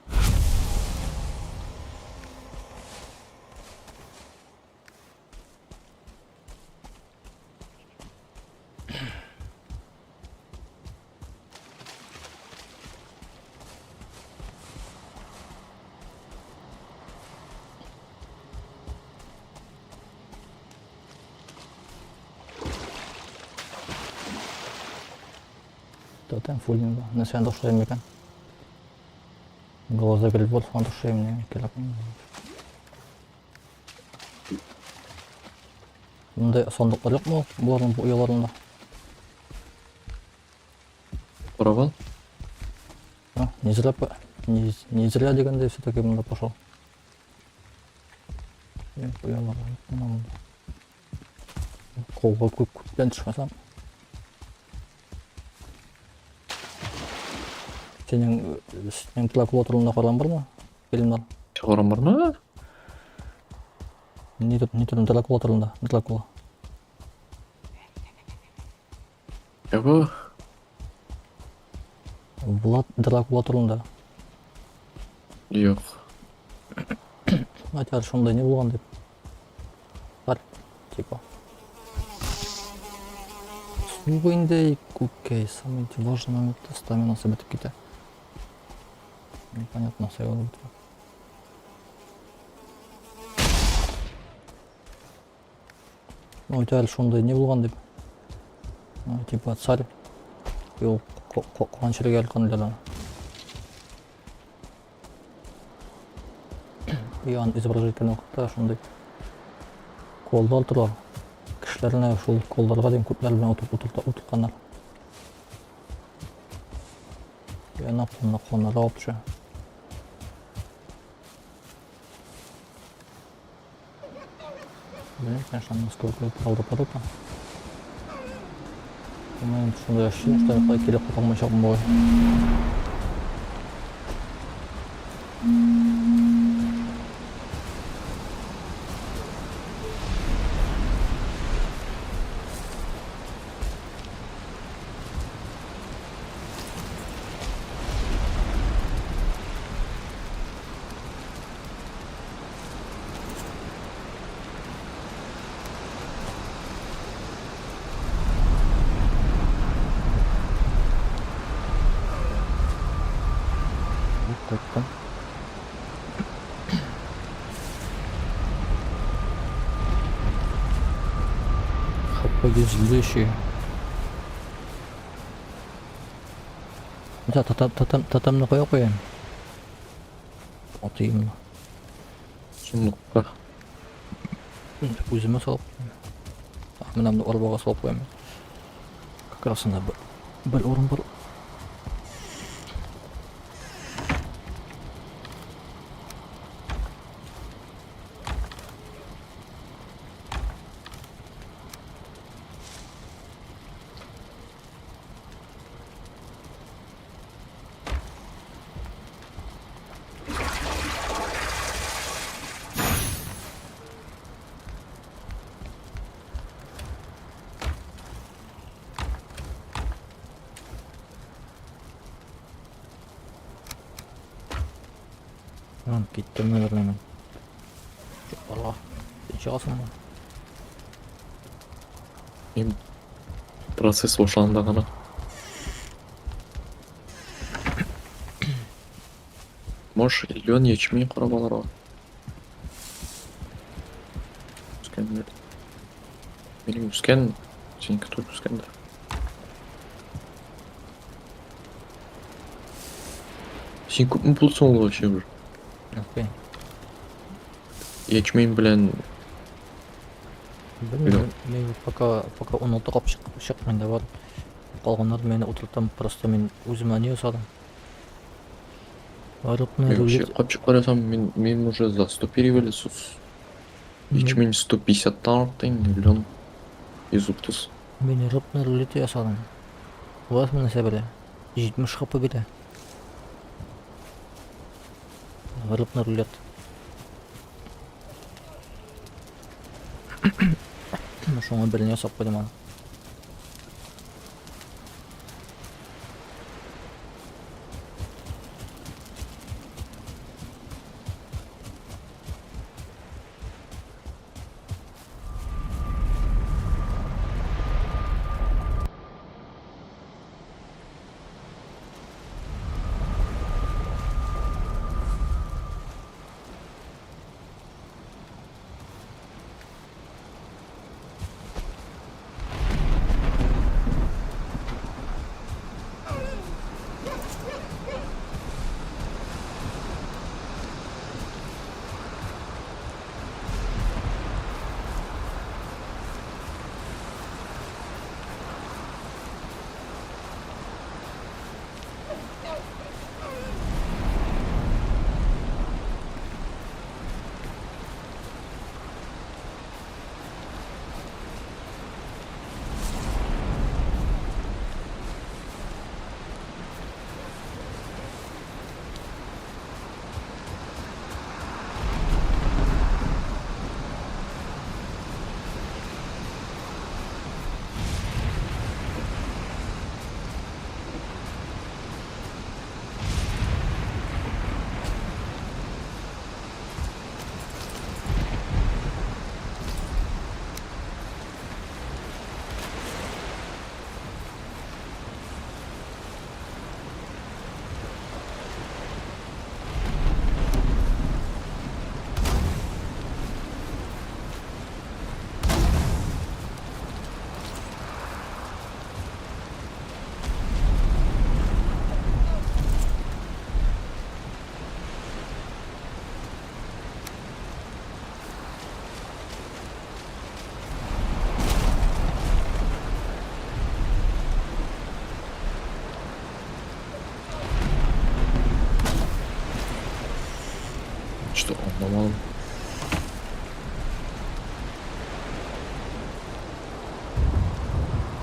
Тотем фулин, не сен дошlayım екен. Глаза келіп болды, соған дошlayым не келіп. Мұндай сондықтар жоқ му? Бұлардың ұяларында. Құрабал? Не зря дегенде все-таки мұнда пошел. Ұялар, қолға көптен түшмесам. Senin Tlakulator'unda kalan var mı? Filmler. Çağıran var mı? Ne türün Tlakulator'unda? Tlakula. Yok. Vlad Tlakulator'unda. Yok. Aytar şonday ne bulgan dep. Бар, типа. Суу бойында окей, самый важный момент стаминасы бітіп кетті. Непонятно, сайға бітіп. Aytar şonday ne bulgan dep. Типа царь. Йол қуаншырға алған ян изображительный вакытта шундай колду алтырар кишилерне ушул колдорго дейин күплөр менен утурткандар яна конора опчу конечно насколько правдоподобно мен ушундай ощущение что келип калмайчакмын бой Koydum. Kapı yüzlü işi. Bir tatamını koyayım. Atayım mı? Сұмдыққа. Өзіме салып қоямын. Мынамды арбаға салып қоямын. Как раз анда бір орын бар. Lan gittim mi hemen. Allah. Hiç alsın mı? Мен процесс ошағында ғана. Можешь лен ячмень құрап алар ғой. Өскендер. Менің өскен, сенікі только өскендер. Сен көп мін болсың ол вообще бір. Okey. Ячмень білән Bilmiyorum. Men пока 16 қап шықпайын да бар. Қалғандар мені отыртам просто мен өзіме не жасадым. мен вообще қапшық қарасам мен уже за 100 перевелесіз. Ячмень 150-тан артайын, лен 130. Мен рыбны рулеті жасадым. Вот мені сәбірі. 70 қапы кеті. Рыбны рулет. Шоңа біріне жасап қойдым аны.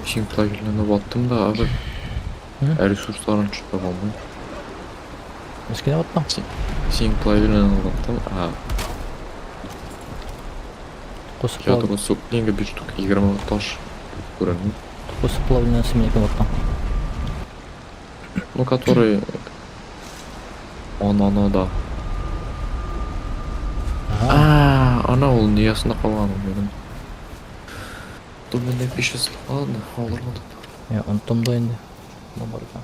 Синклаверленип аттым да азыр ресурстарын чыгып алмайм. Кичине баттам. Синклаверленип аттым. Кусуп Я только суплинга bir штук 20 таш көрінді. плавленый семейка баттам. Ну, который он да. Ана ол неясында қалған менің. Думаю, напишешь, ладно, алырмын. Я унуттум да энди. Бу бар экен.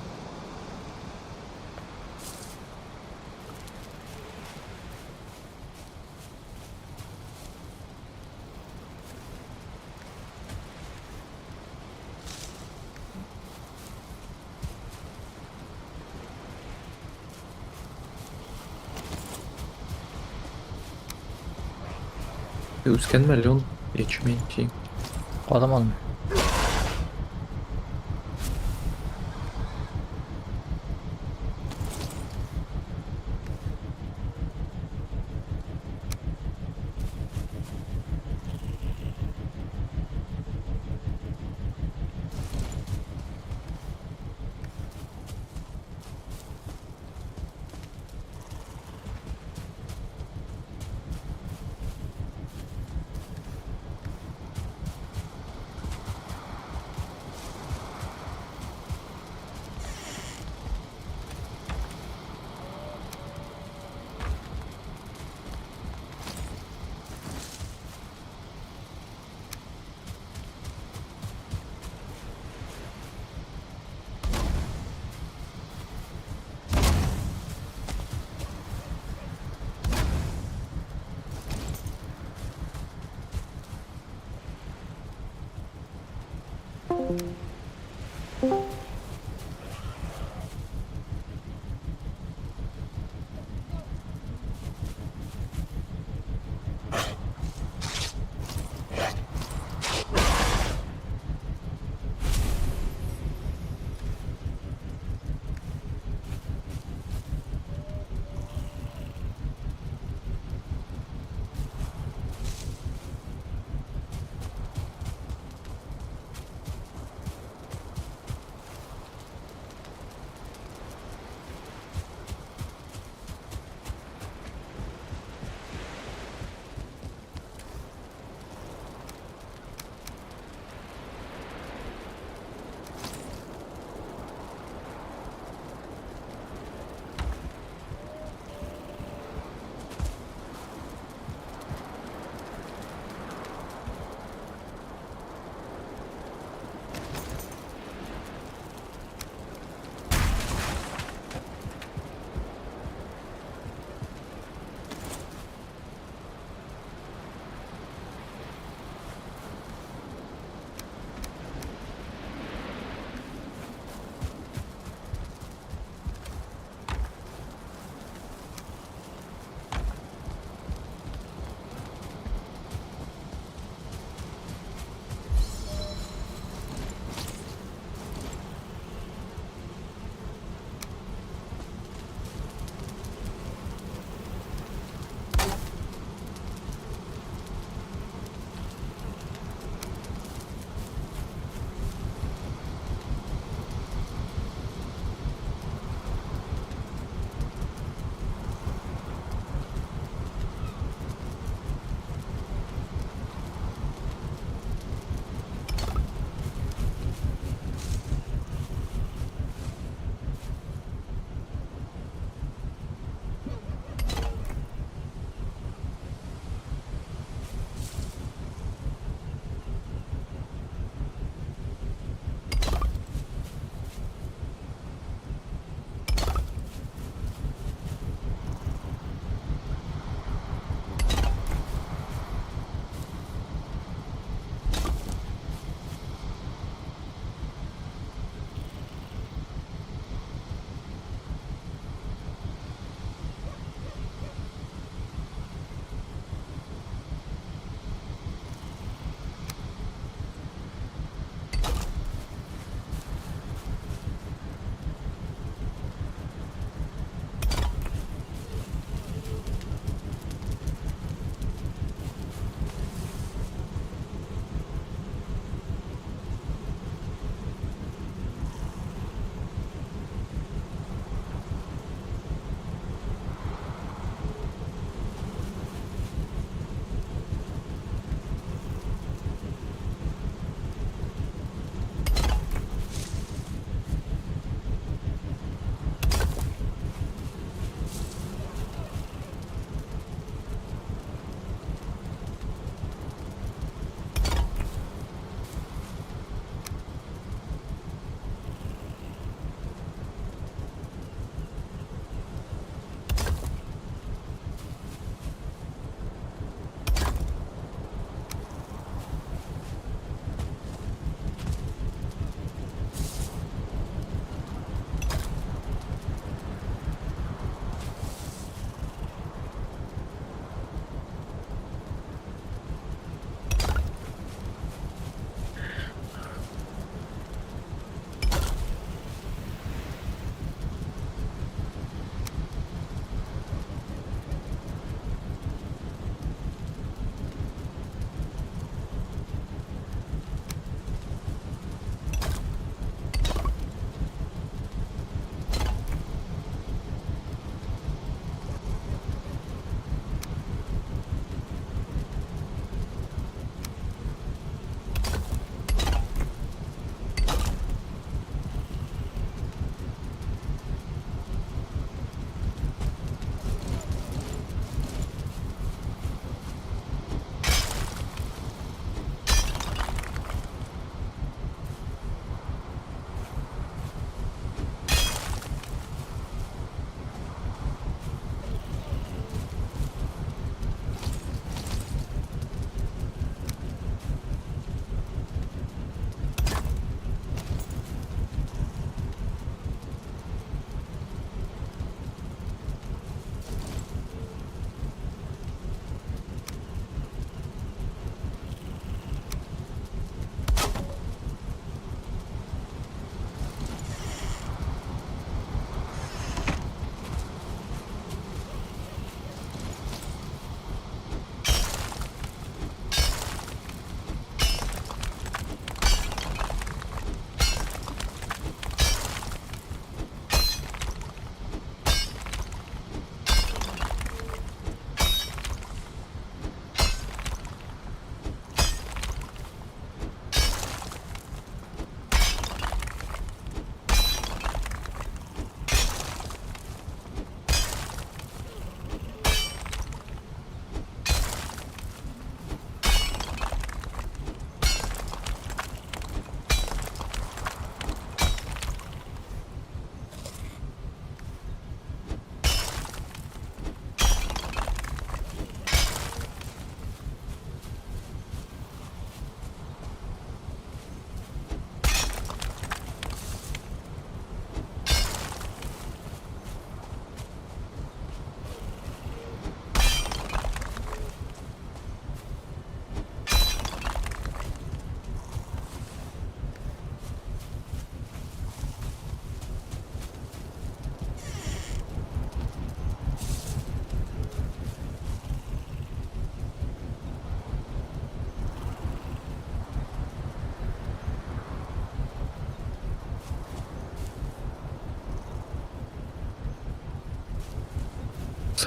Өскен миллион ячмень şey. Карамадым.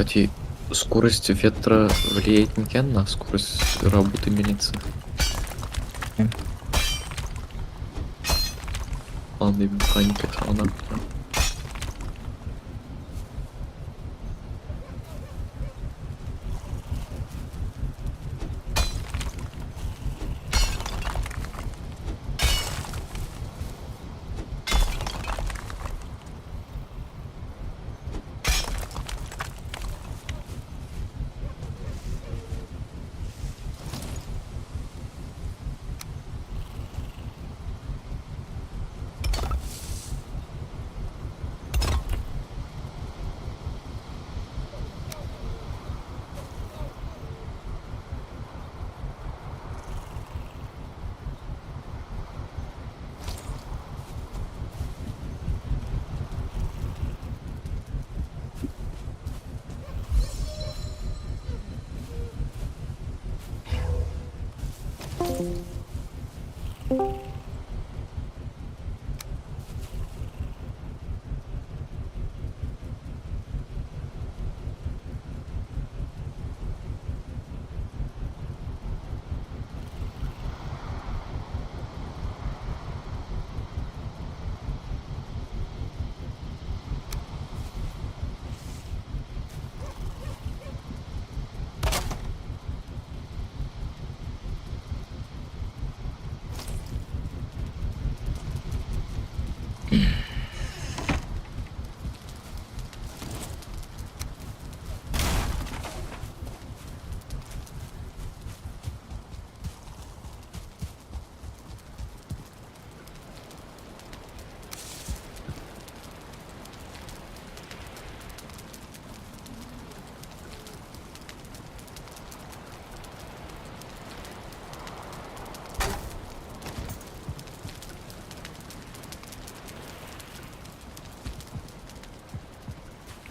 Кстати, скорость ветра влияет екен на скорость работы милиции. М. Ладно, механика сауна.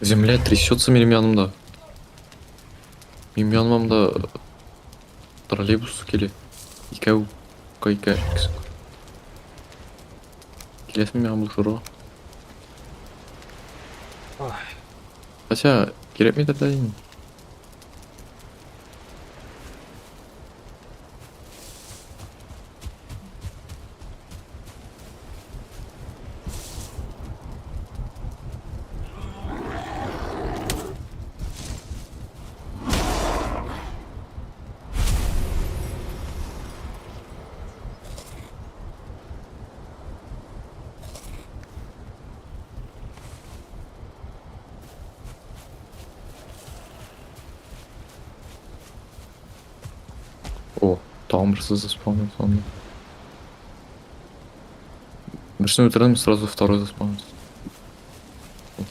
Земля трясется менің янымда. Менің янымда троллейбус келеді. Екеу, кайка, ikisi. Келесің мен бұл жұрға. Хотя, керек ме дайын? О, там просто заспавнил сонно. Бірісін өлтірдім, сразу второй заспавнился. Вот.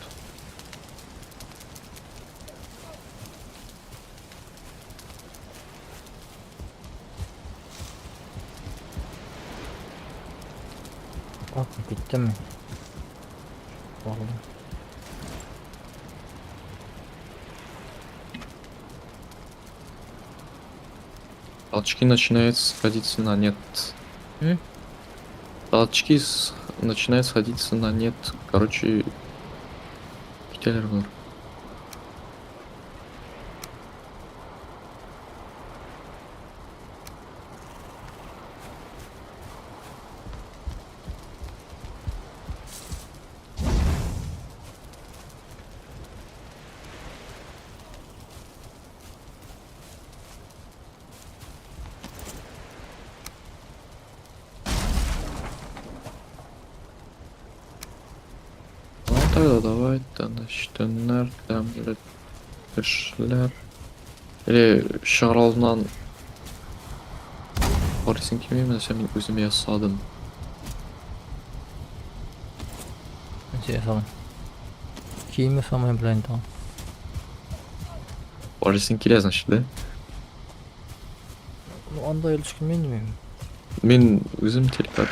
Ак, биттimi? Oldu. Толчки начинают сходиться на нет. М? Толчки начинают сходиться на нет. Короче, кетелер бар. Ну тогда давай-то начтенler, кішілер. Или шаралынан Борисін кемеймін, мен өзіме ясадым. Şey sana. Kiyimi самое блин там. Борисін келе, значит, да? Ну, анда ешкім мен демеймін. Мен өзім телепат.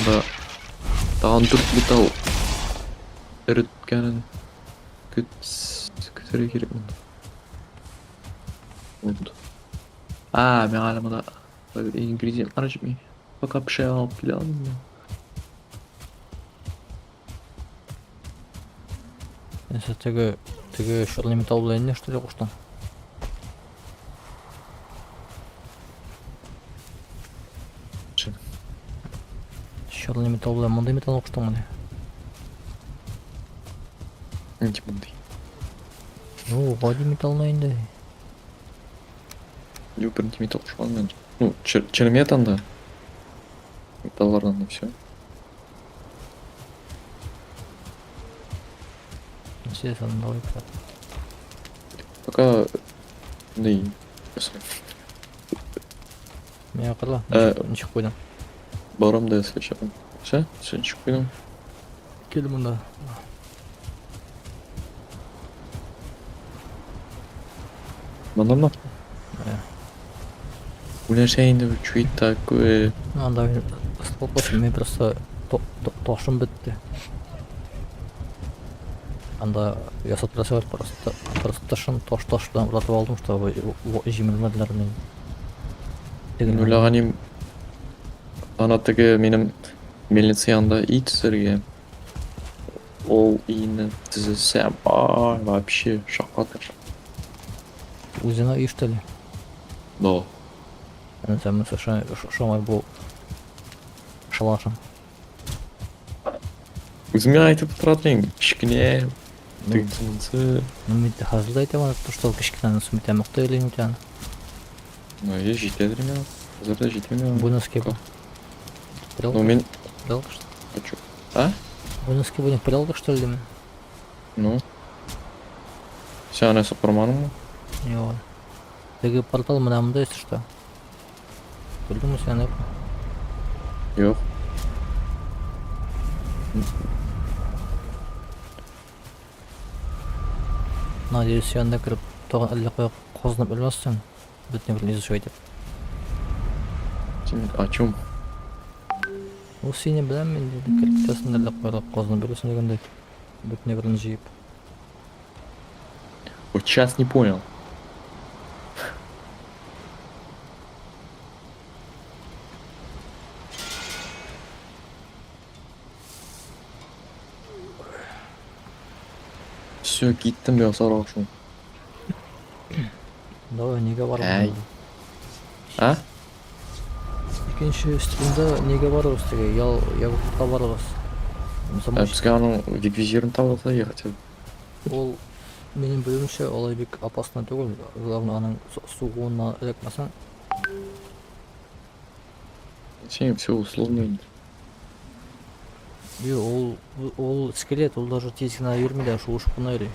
Да. Даған дүрт металл іріткенін күтірі керек мен. Вот. Мен алымда ингредиентлар жемей. Пока пішай алып келе алдым мен. Mesela tege Теге черный металл белән не эшләргә куштың? Чын. Черный металл белән мондай металл куштың менә. Не мындай. Ну, гади металлны инде. Yok birinci metal şu an bence. Ну, черметан да. Металлардан да все. Интересно, давай так. Пока... Не. Меня кырла. Ничек куйдың? Барам да свечапам. Все? Все, ничего пойдем. Кел монда. Мандамна. Э. У меня шейный чуть такое... Анда столпасы мен просто тошым бітті. Анда ясап тұрасығыр просто тошын тош-тоштан ұратып алдым, чтобы жемілмәділер мен. Ойлағанем... Ана тігі менің мельница янда үй түсірге. Ол үйіні тізісі вообще шаққатыр. Өзіна үй что ли? Да. Sen mesela şomay bu шалашың. Өзіңе айтып тұратын ең, кішкене, тігінсі... Ну, мен де қазір да айтамын, то, что кішкене сүмітен мұқты елейін өтен. Ну, жетедір мен, қазір да жетемін. Буйновский бұл. Ну, мен... Прялка, что ли? Хочу. А? Буйновский бұл не прялка, что ли, демен? Ну? Сен ана сопырманың ма? Не var. Теги портал мынамында, если что. Білдің сен не? Yok. Надеюсь, сен де кіріп, тоған әлі қоя қозынып өлмессің. Бүтіне бір лезу шөйтіп. Сен о чем? Ол сені білем мен деді, кіріп тесін әлі қоя қозынып өлесің дегенде. Бүтіне бірін жиып. Вот сейчас не понял. Все, киттім бе сарау шун. Давай, неге бар? Әй. А? Екінші стримда неге барыбыз теге, ябыққа барыбыз. Бізге аның визирін табылса я хотел. Ол менің білуімше олай бек опасно түгіл. Главное аның суғуына ілікмесең. Сен все условно. Ол скелет, ол даже тезгіна үйірмейді, шу ұшып құна үйрей.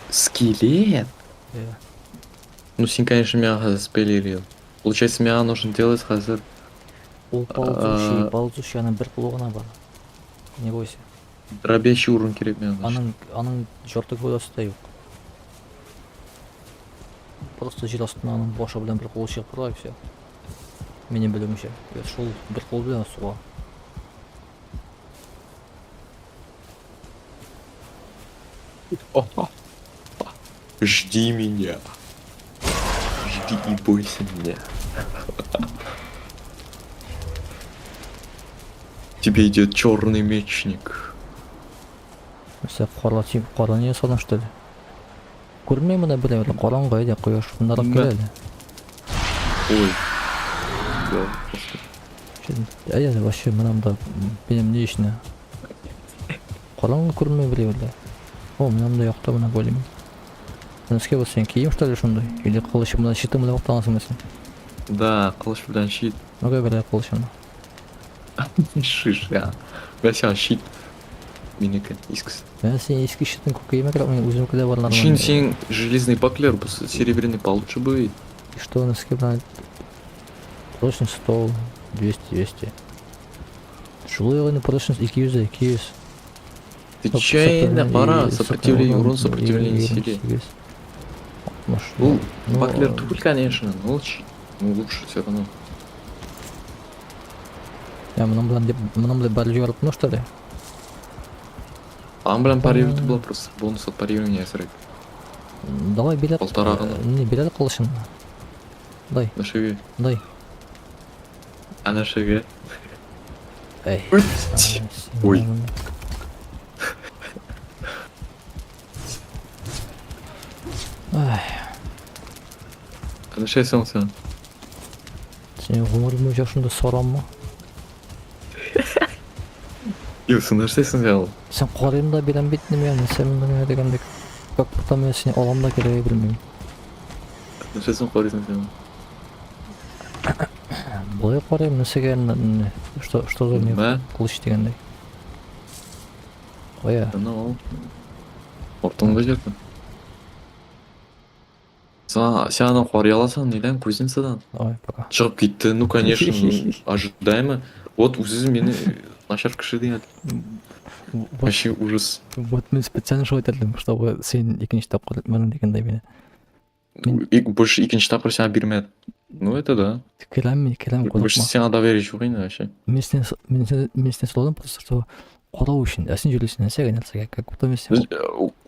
Скелет? Ну, сен, конечно, меня хазыр спелерил. Получается, меня нужно делать хазыр. Ол балзуши, аның бір құлығына бар. Не бойся. Дробящий уровень керек меня. Аның жортық өдасы да yok. Просто жер астына аның боша білен бір қолы шығып тұрға, все. Менің білуімше. Шол бір қол білен суға. Жди меня. Жди и бойся меня. Тебе идет черный мечник. Mesela қора не салдың, что ли? Көрмей мұны білем, қоран қойды, қояш, бұндар келеді. Ой. Әйелі, вообще, мұнамда, benim не ішіне? Қоран көрмей біле біле. О, мұнамда яқта бұна бөлемін. Нәске бұл сен кейім, что ли, шындай? Или қылышы мұна щитым біле оқтағансың мәсін? Да, қылыш білен щит. Ну-ка, біле қылышын. Шиш, я. Я сян щит. Менікі, искс. Сен ескі щитын көкейме кіріп, мен өзім күле барларым. Чин сен железный баклер, серебряный получше будет. И что, нәске біле? Прочность 100, 200. Шулы ғыны прочность 200. Ты чайно, пора, сопротивление, урон, сопротивление силе. Ну, баклер тупый, конечно, но лучше все равно. Я много баржи варп, ну что ли? А блин, парировать было просто бонус от парирования срык. Давай билет. Полтора ғана. Не, билет қылышын. Дай. На шаге. Дай. А на шаге? Эй. Ой. Нешесің сен? Сен ғұмырым жашында сорам ма? Юсың нәрсесің сен? Сен қорайымда берем бетіне мен, сен мен дегендек. Как будто мен сені оламда кереге білмеймін. Нешесің қорисың сен? Бұлай қорайым, несеген, что за не Мә? қылыш дегендей. Оя. Ана ол. Ортаңда жердің. Сен ана қори аласың, неден көзін садан? Ой, пока. Шығып кетті, ну конечно, ну, ожидаемо. Вот өзі мені нашар кіші деген. Вообще ужас. Вот мен специально шо айтадым, чтобы сен екінші тапқыр етмедің дегендей мені. Больше екінші тапқыр сен бермеді. Ну это да. Келем Больше сен доверие жоқ енді вообще. Мен сен сұрадым, просто что қорау үшін, әсін жүресін нәрсеге нәрсеге, как будто мен сен...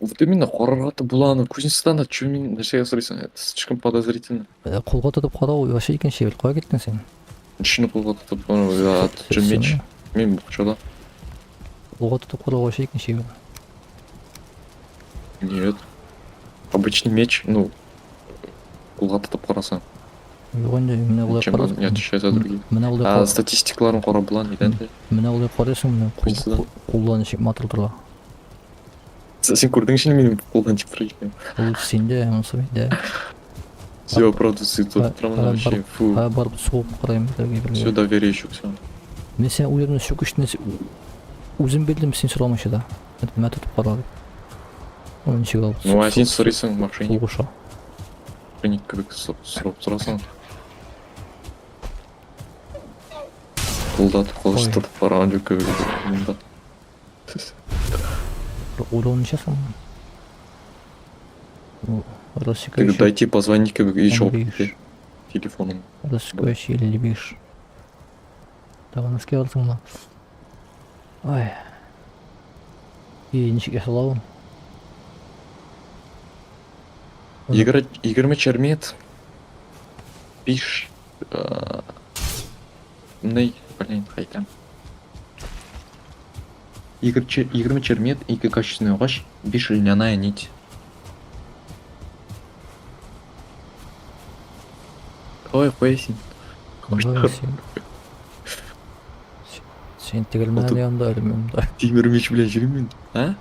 Вот именно қорағаты бұланы көзін садан че мен нәрсеге сұрайсың? Это слишком подозрительно. Қолға тұтып қорау, вообще екінші ел қоя кеттің сен. Нішіні қолға тұтып, это меч. Мен бұқшада. Қолға тұтып қорау, вообще екінші ел. Нет. Обычный меч, ну, қолға тұтып қарасаң. Онда міне олай Чем не отличается от других. А статистикаларын қора бұлан неден де? Міне олай қорайсың, міне қолдан ішіп матылдырла. Сен көрдің ішін менің қолдан тек тұрайын. Ол сенде, онысы менде. Все, правда, ты тут прям вообще, фу. Барып соғып қараймын. Все доверие жоқ сен. Мен сен өзімді шөк үшін өзім білдім, сен сұрамашы да. Мен тұтып қарады. Оны нешеге алып. Ну, а сен сұрайсың, мошенник. Соғыша. Мошенник кібік сұрап сұрасың. Қолдатып қолыш тұтып бараған жоқ кібік. Уровень часом. Ты дойти позвони кібік и шоу телефоном. Раскрывающий или лебишь. Давай носки алсың ма? Ой. И ничек ясалауын? 20 чермет. Пиш. Ней, блин, қайтам. 20 чермет, 2 качественный ағаш, 5 льняная нить. Ой, қойсың. Сен тегілмәне янда әлім мұнда. Темір меч білен жүремін, а?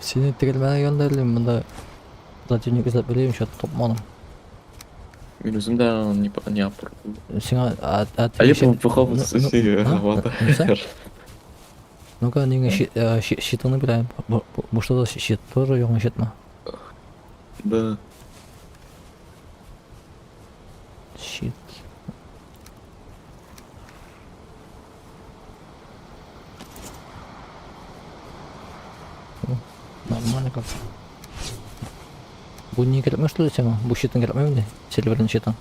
Сені тегілмәне янда әлім мұнда. Противник излап білеймін, шат топманым. Мен өзім де не апыр. Сен А я попыхал с Ну-ка, неге щитыны білайым. Бұл что за щит? Тоже yoğun щит ма? Да. Щит. Нормально как. Бұл не керекме что ли сен? Бұл щитын керекме міне? Сильвердің щитын.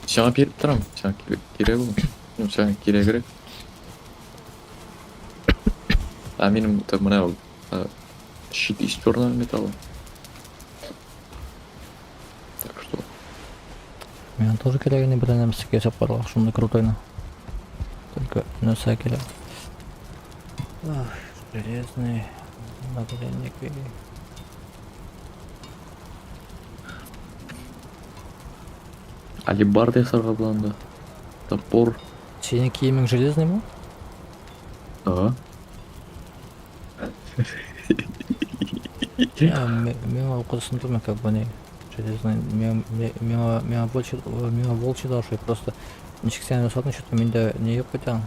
Сен беріп тұрам, сен керек ол. Ну, сен керек. А менің мына щит из черного металла. Так что... Мен тоже керегіне бір нәрсе кесіп барлық, шумды крутойна. Только нәрсе керек. Железный нагренник бери. Алибарда ясарға бұланды. Топор. Сенің киімің железный ма? Ага. Мен оқыдысын тұрмын, как бы не железный. Мен волчий дашой, просто ничек сен өсатын что-то менде не yok кетен.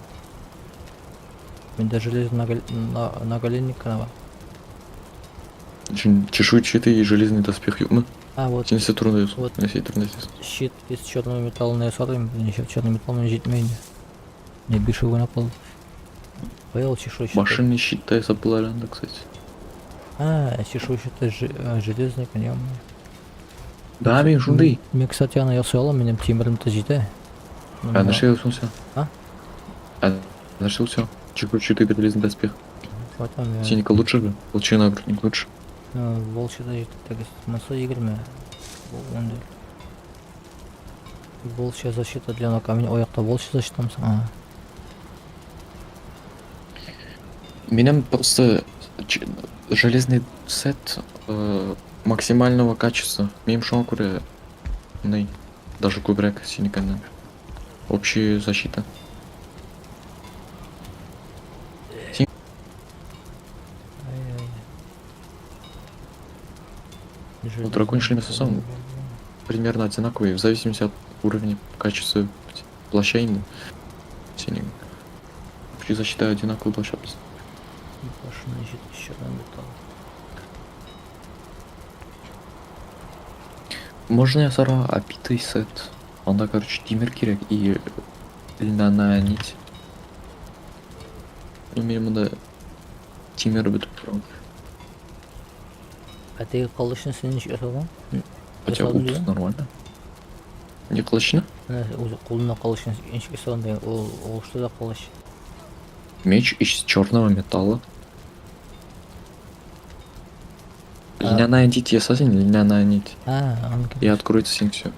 Менде железный наголенник қана. Чешуйчатый и железный доспех юбмы. А, вот. Сен турында Вот. турында. Щит из черного металла ясадым, еще черный металл не жетмейді. Не биші ойнап қалды. Поел чешуйчатый. Машинный щит-то ясап бұларында, кстати. А, чешуйчатый железный, конечно. Да, мен шундай. Мен, кстати, ана ясай алам, менің темірімді жейді. А на шею сен? А? А на шею все. Чешуйчатый железный доспех. Потом я... Синика лучше же? Волчий нагрудник лучше. Волчий да жейді, так маса егірме. Ондай. Волчья защита для ног, а мен ояқта волчья защитамсың. Менің просто железный сет максимального качества. Мен шоң көре мындай даже көбірек сенікінен. Общая защита. Вот дракон шлем сам примерно одинаковые, в зависимости от уровня качества плаща именно. Синий. Общая защита одинаковая плаща. Башына жеткішерден металл. Можно я сара опитый сет? Онда, короче, тимер керек и льняная нить. Мен мында тимер бітіп тұрам. Әтегі қалышын сен нешік жасалған? Хотя ут нормально. Не қылышны? Өзі қолына қалышын нешік жасалған деген, ол что да қалыш? Меч из черного металла. Льняная нить, я совсем льняная нить. И откроется син все.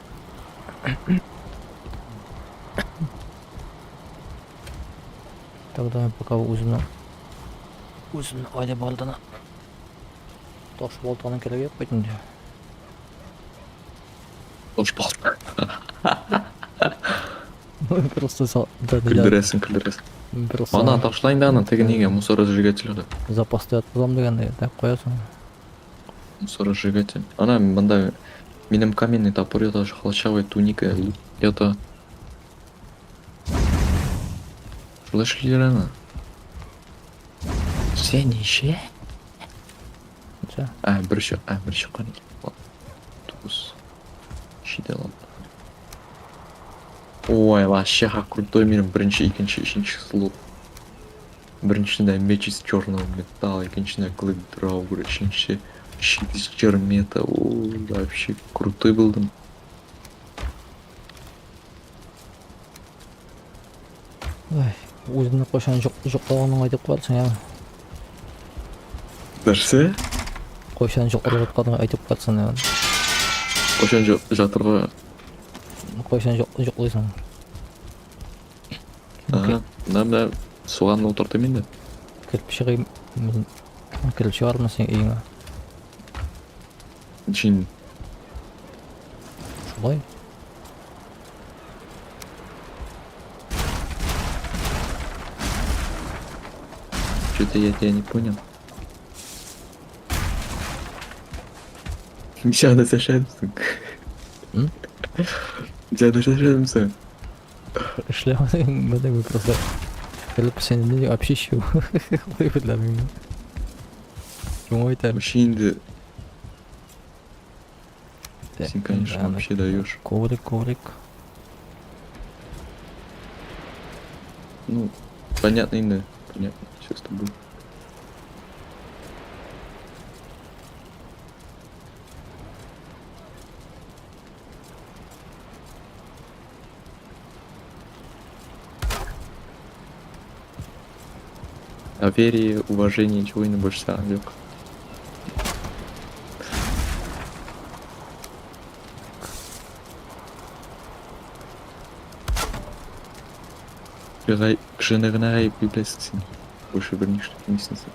Тогда я пока өзімнің айда балдана тош болтанын керек етпейтін де. Тоже палка. Просто Күлдіресің. Ана ташлайын да ана тегі неге мусоросжигатель. Запасты атқызам дегенде так қоясың. Мусоросжигатель. Ана мында менің каменный топор, это холщавая туника, это... Слышь ли рано? Все нищие? Бір еще қане. Туз. Шиде ладно. Ой, вообще как крутой мир. Бірінші, екінші, үшінші слот. Біріншіде меч из черного металла, екіншіде клык драугра, үшінші щит из чермета. Ой, вообще крутой был. Ой, өзімді қошан жоқтағанын айтып қалсың ya. Нәрсе? Қошан жоқтағанын айтып қалсың ya. Қошан жатырға... Қошан жоқтайсың. Мына соған отырды менде. Кіріп шығармын сен үйіңе. Чин. Шулай? Что-то я тебя не понял. Дядя зашедемся. Дядя зашедемся. Шлема мы просто келіп сені общищу ойбыдламын. Кім айтам? Вообще сен, конечно, вообще даешь. Коврик. Ну, понятно, инда. Понятно, все с тобой. О вере, уважении, чего и не больше Олег. Кішінігіне ғайып білесің сен. Больше бірнешті емесің сен.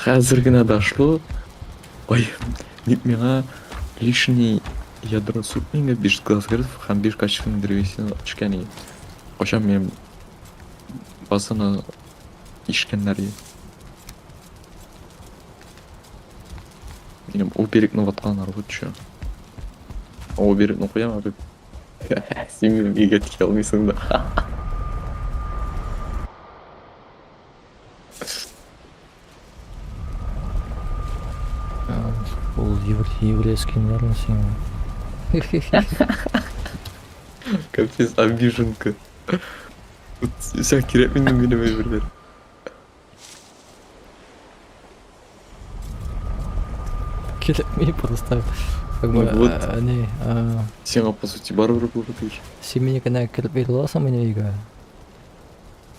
Қазіргіна дошло. Ой, миңа лишний ядро сутнинга 5 глазгардов һәм 5 качественный древесина түшкән. Качан мен басына ишкәннәр. Минем о берегне ватканнар лучше. О берегне куям абы. Син минем үйгә тике алмыйсың да. Бұл еврейский, наверное, сен. Капец, обиженка. Все керек менің өмірлер. Келмей просто как бы Ну вот. Сен по сути барбар болып отыр. сен менікіне кіріп бере аласың міне үйге.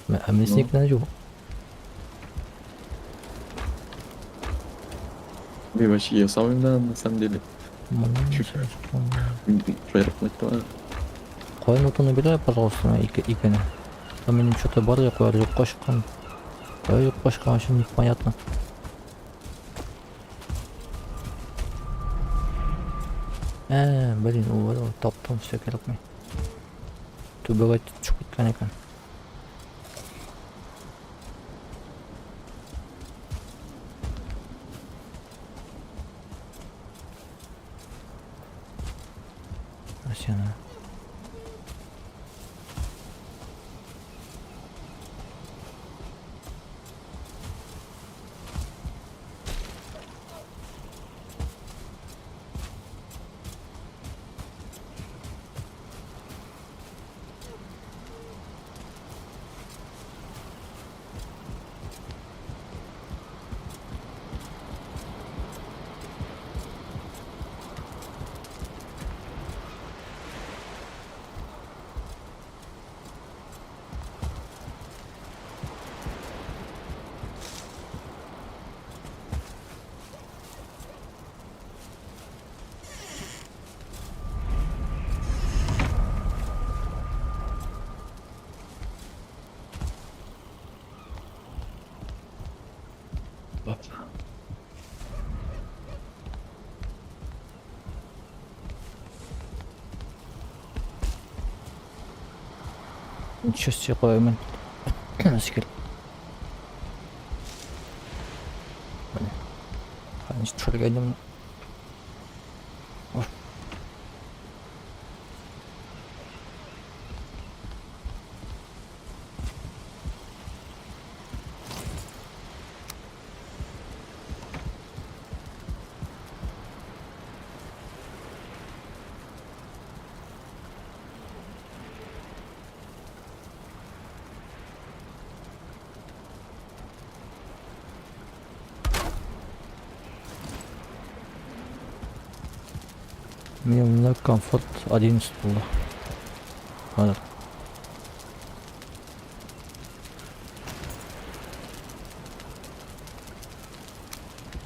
Мен сенікіне жоқ. Мен вообще я сам на самом деле. Жайрақмайды. Қойын отыны бере, пожалуйста, икені. Там менің что-то бар я қояр, жоққа шыққан. Ой, жоққа шыққан вообще непонятно. Блин, ол таптым все керек мен. Төбеге шығып кеткен екен. Сені. Ничего себе қоямын. Әскер. Қанша түсіргенім. Мне на комфорт 11 было. Ладно.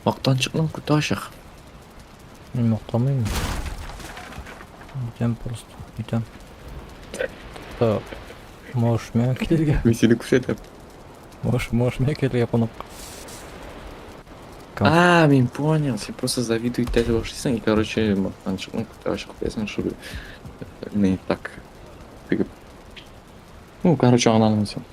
Мақтаншықның күті ашық. Мен мақтамаймын. Өйтем просто. Өйтем. Так. Можешь мен келге. Мен сені күшетіп. Можешь мен келге қонақ. Мен понял. Сен просто завидует дәл бақшайсың. И, короче, мақтаншықның күті ашық қоясың, чтобы не так. Ну, короче, ананы сен.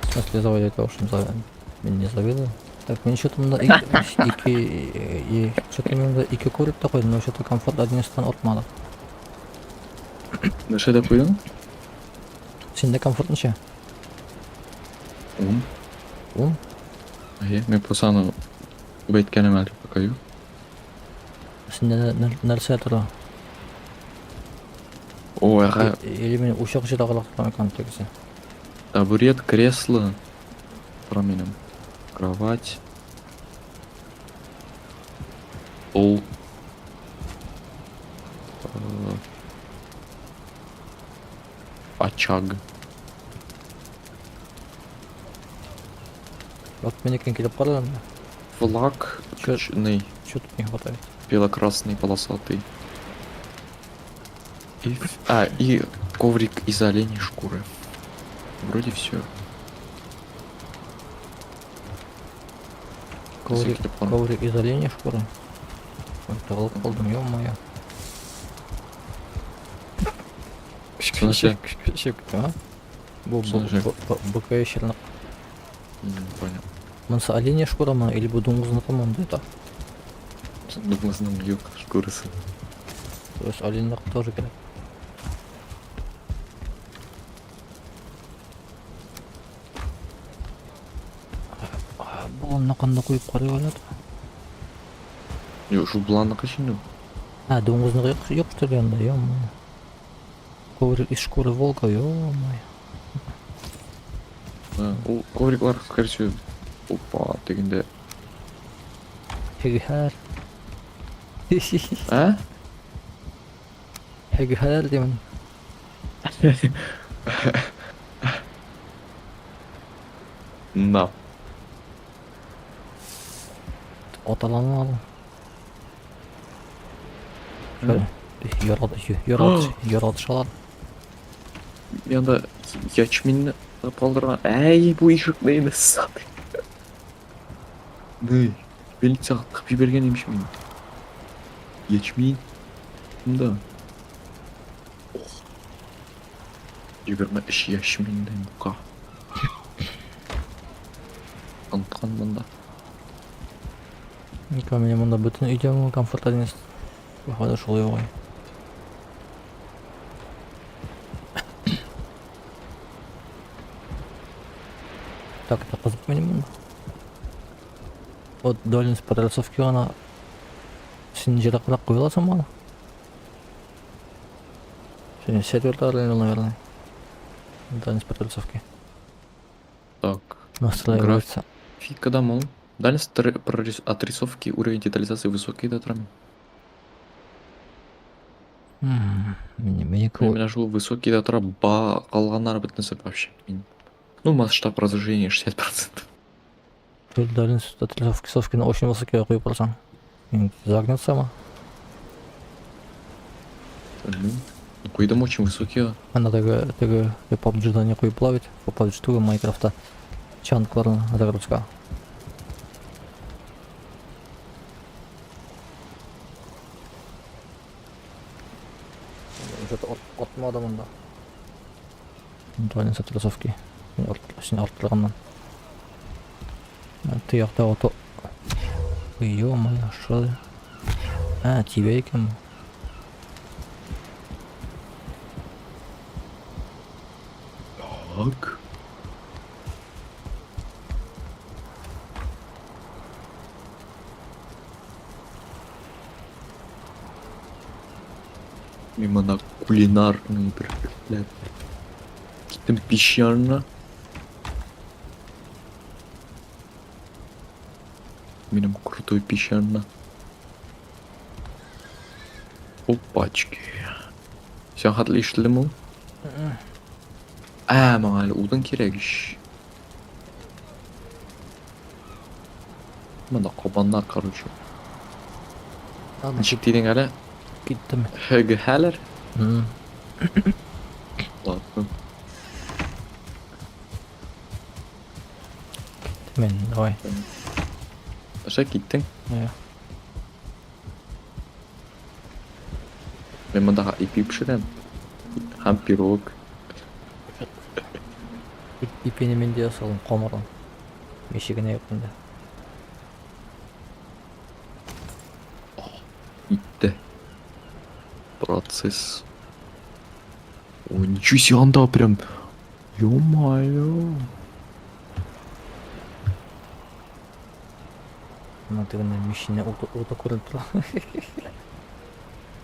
В смысле заводить того, что мен не завидую. Так, мен что-то мында что-то мында ике көріп та қойдым, но что-то комфорт 11-тан ұртмады. Неше де қойдың? Сенде комфорт неше? 10. 10? Мен просто аны бейткенім әлі покаю. Сенде нәрсе тұрды? Ой, Или мен ушақ жерде қалақтырам екен тегісі. табурет, кресло. Променим. Кровать. Стол. Очаг. Вот мне екен келіп қалады. Флаг. Чудный. Что тут не хватает? Бело-красный, полосатый. И коврик из оленей шкуры. Вроде все. Коврик из оленей шкуры. Тағылып қалдым, ё-моё. Кішкенше. а? Бұл бөкей шырнақ. Понял. Мұнысы оленей шкура ма, или бұл доңғызныкі ма ондай так? Думасының юг шкурасы. То есть оленьнақ тоже керек. Бұл мына қанда қойып қарай алады. Yok şu bulanlık için yok. Ha, domuzunu yok yanında, yo-моё. Коврик из шкуры волка, ё-моё. O ковриклар, скорее всего, опа дегенде. Хегхар. А? Хегхар деймін. На. Оталаны алың. М. Яратыш алады. Yanında ячменni палдырған. Әй, bu ишік нені саты. Ней, милицияға тықпи берген емеш мен. Ячмень. Да. Жіберме іш ячменьден бұқа. Антқан мұнда. Мене мұнда бүтін үйде комфорт емес. Выхода шулай ғой. Так, это қызық мене мұнда. Вот дальность по рельсовке ғана сен жерде қылақ қоя аласың баны? Сен серверлер, наверное. Дальность по рельсовке. Так. Настраивается. Графика мол. Дальность отрисовки, уровень детализации высокий, да, Трами? Мне У меня жил высокий, да, траба, қалғанары бітінсі вообще. Ну, масштаб разрушения 60%. дальность отрисовки на очень высокий қойып алсаң. Загнется ма? Қойдым очень высокий. Ана теге PUBG-да не қойып плавить. По PUBG-туға Майнкрафтта чанкларын загрузка. Что-то отмады мұнда. Дальность отрисовки. Сен арттырғаннан. Тияқта ото. Ё-моё, что? Тебе екен. Так. Именно кулинарный блядь. Какие-то пещерно. Минимум крутой пещерно. Опачки. Sen hatlı işli mi? Маған удың керек еш. Мында қобандар, короче. Ничек дейдің әлі? Киттім. Хөгі әлір? Ладно. Мен, давай. Аша кеттің? Иә. Мен мындаға ипи пішірем. Хам пирог. Ипенемен де салым қомырын. Мешігіне өкінді. Итті. Процесс. Ой, ничего себе, анда прям. Ё-моё. Мына тегінде мешіне ұлта көріліп тұр.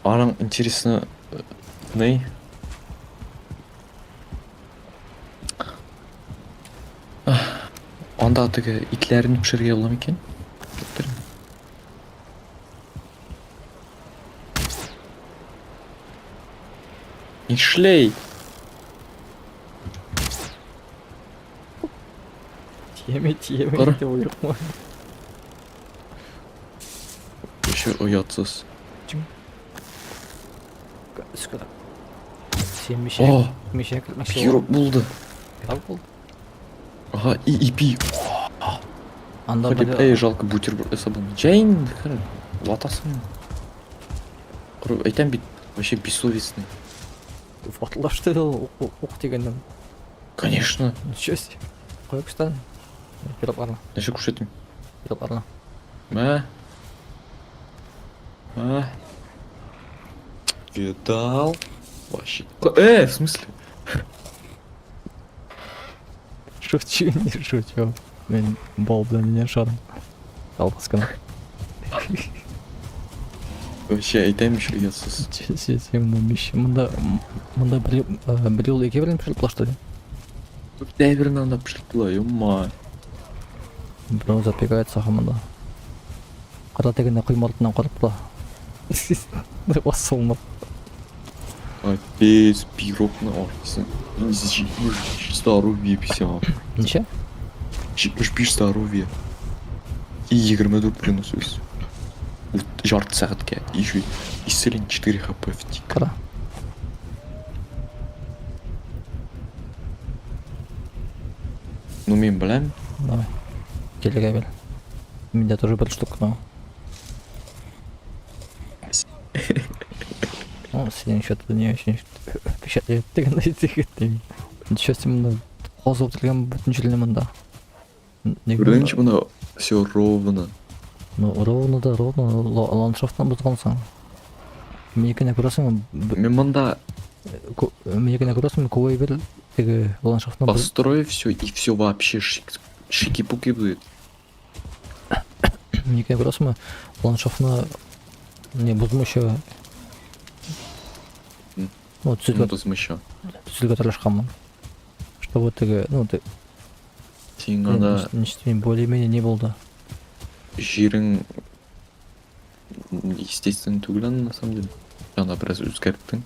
Аның интересно, не? Анда тігі итлерін пішірге болам екен? Ишлей! Тиеме Бар. де ойрық ма? Еще ұятсыз. Үскіді. Сен О, мешек пирог болды. Пирог болды. Ага, и ипи. Анда Хлеб, эй, жалко бутерброд жасабын. Жайын, латасың. Құрып, айтам бит, вообще бессовестный. Фатылап что ли оқ дегеннен. Конечно. Ничего себе. Қойып ұстадың. Пирогларына. Нәші күшетім. Пирогларына. Мә. Мә. Видал? Вообще. В смысле? Шучу, не шучу. Мен бол білен менен шығадым. Албаскана. Вообще айтайын еще ұятсыз. Сен мында бір жыл еке бірін пішіліп лашты. Дәбірін анда пішілтілі, ұмма. Біреу запекает саха мында. Қара тегінде құймалтынан қарып бұла. Осылмап. Капец, пирог на офисе. 100 писал. Неше? 75 здоровья. И 24 принос өз. Жарты сағатқа. Еще исцелен 4 хп втик. Қара. Ну мен білем. Давай. Келеге бел. У меня тоже бір штука, но... Ну, сенің что-то не очень впечатляет дегенде дегенде. Ничего себе мында қозып тұрған бүтін жеріне мында. Бірінші мұна все ровно. Ну, ровно да, ровно. Ландшафтан бұзғансың. Менекіне көресің, Мен мұнда менекіне көресің, көбей бір теге ландшафтан построю все, и все вообще шики-пуки будет. Менекіне көресің, ландшафтына не бұзмышы. Ну, Ну, тут смещу. түзілге тырышқанмын. Чтобы теге, ну, Сен ана ничтен более-менее не болды. жерің естественно түгіл ана, на самом деле. Ана біраз өзгерттің.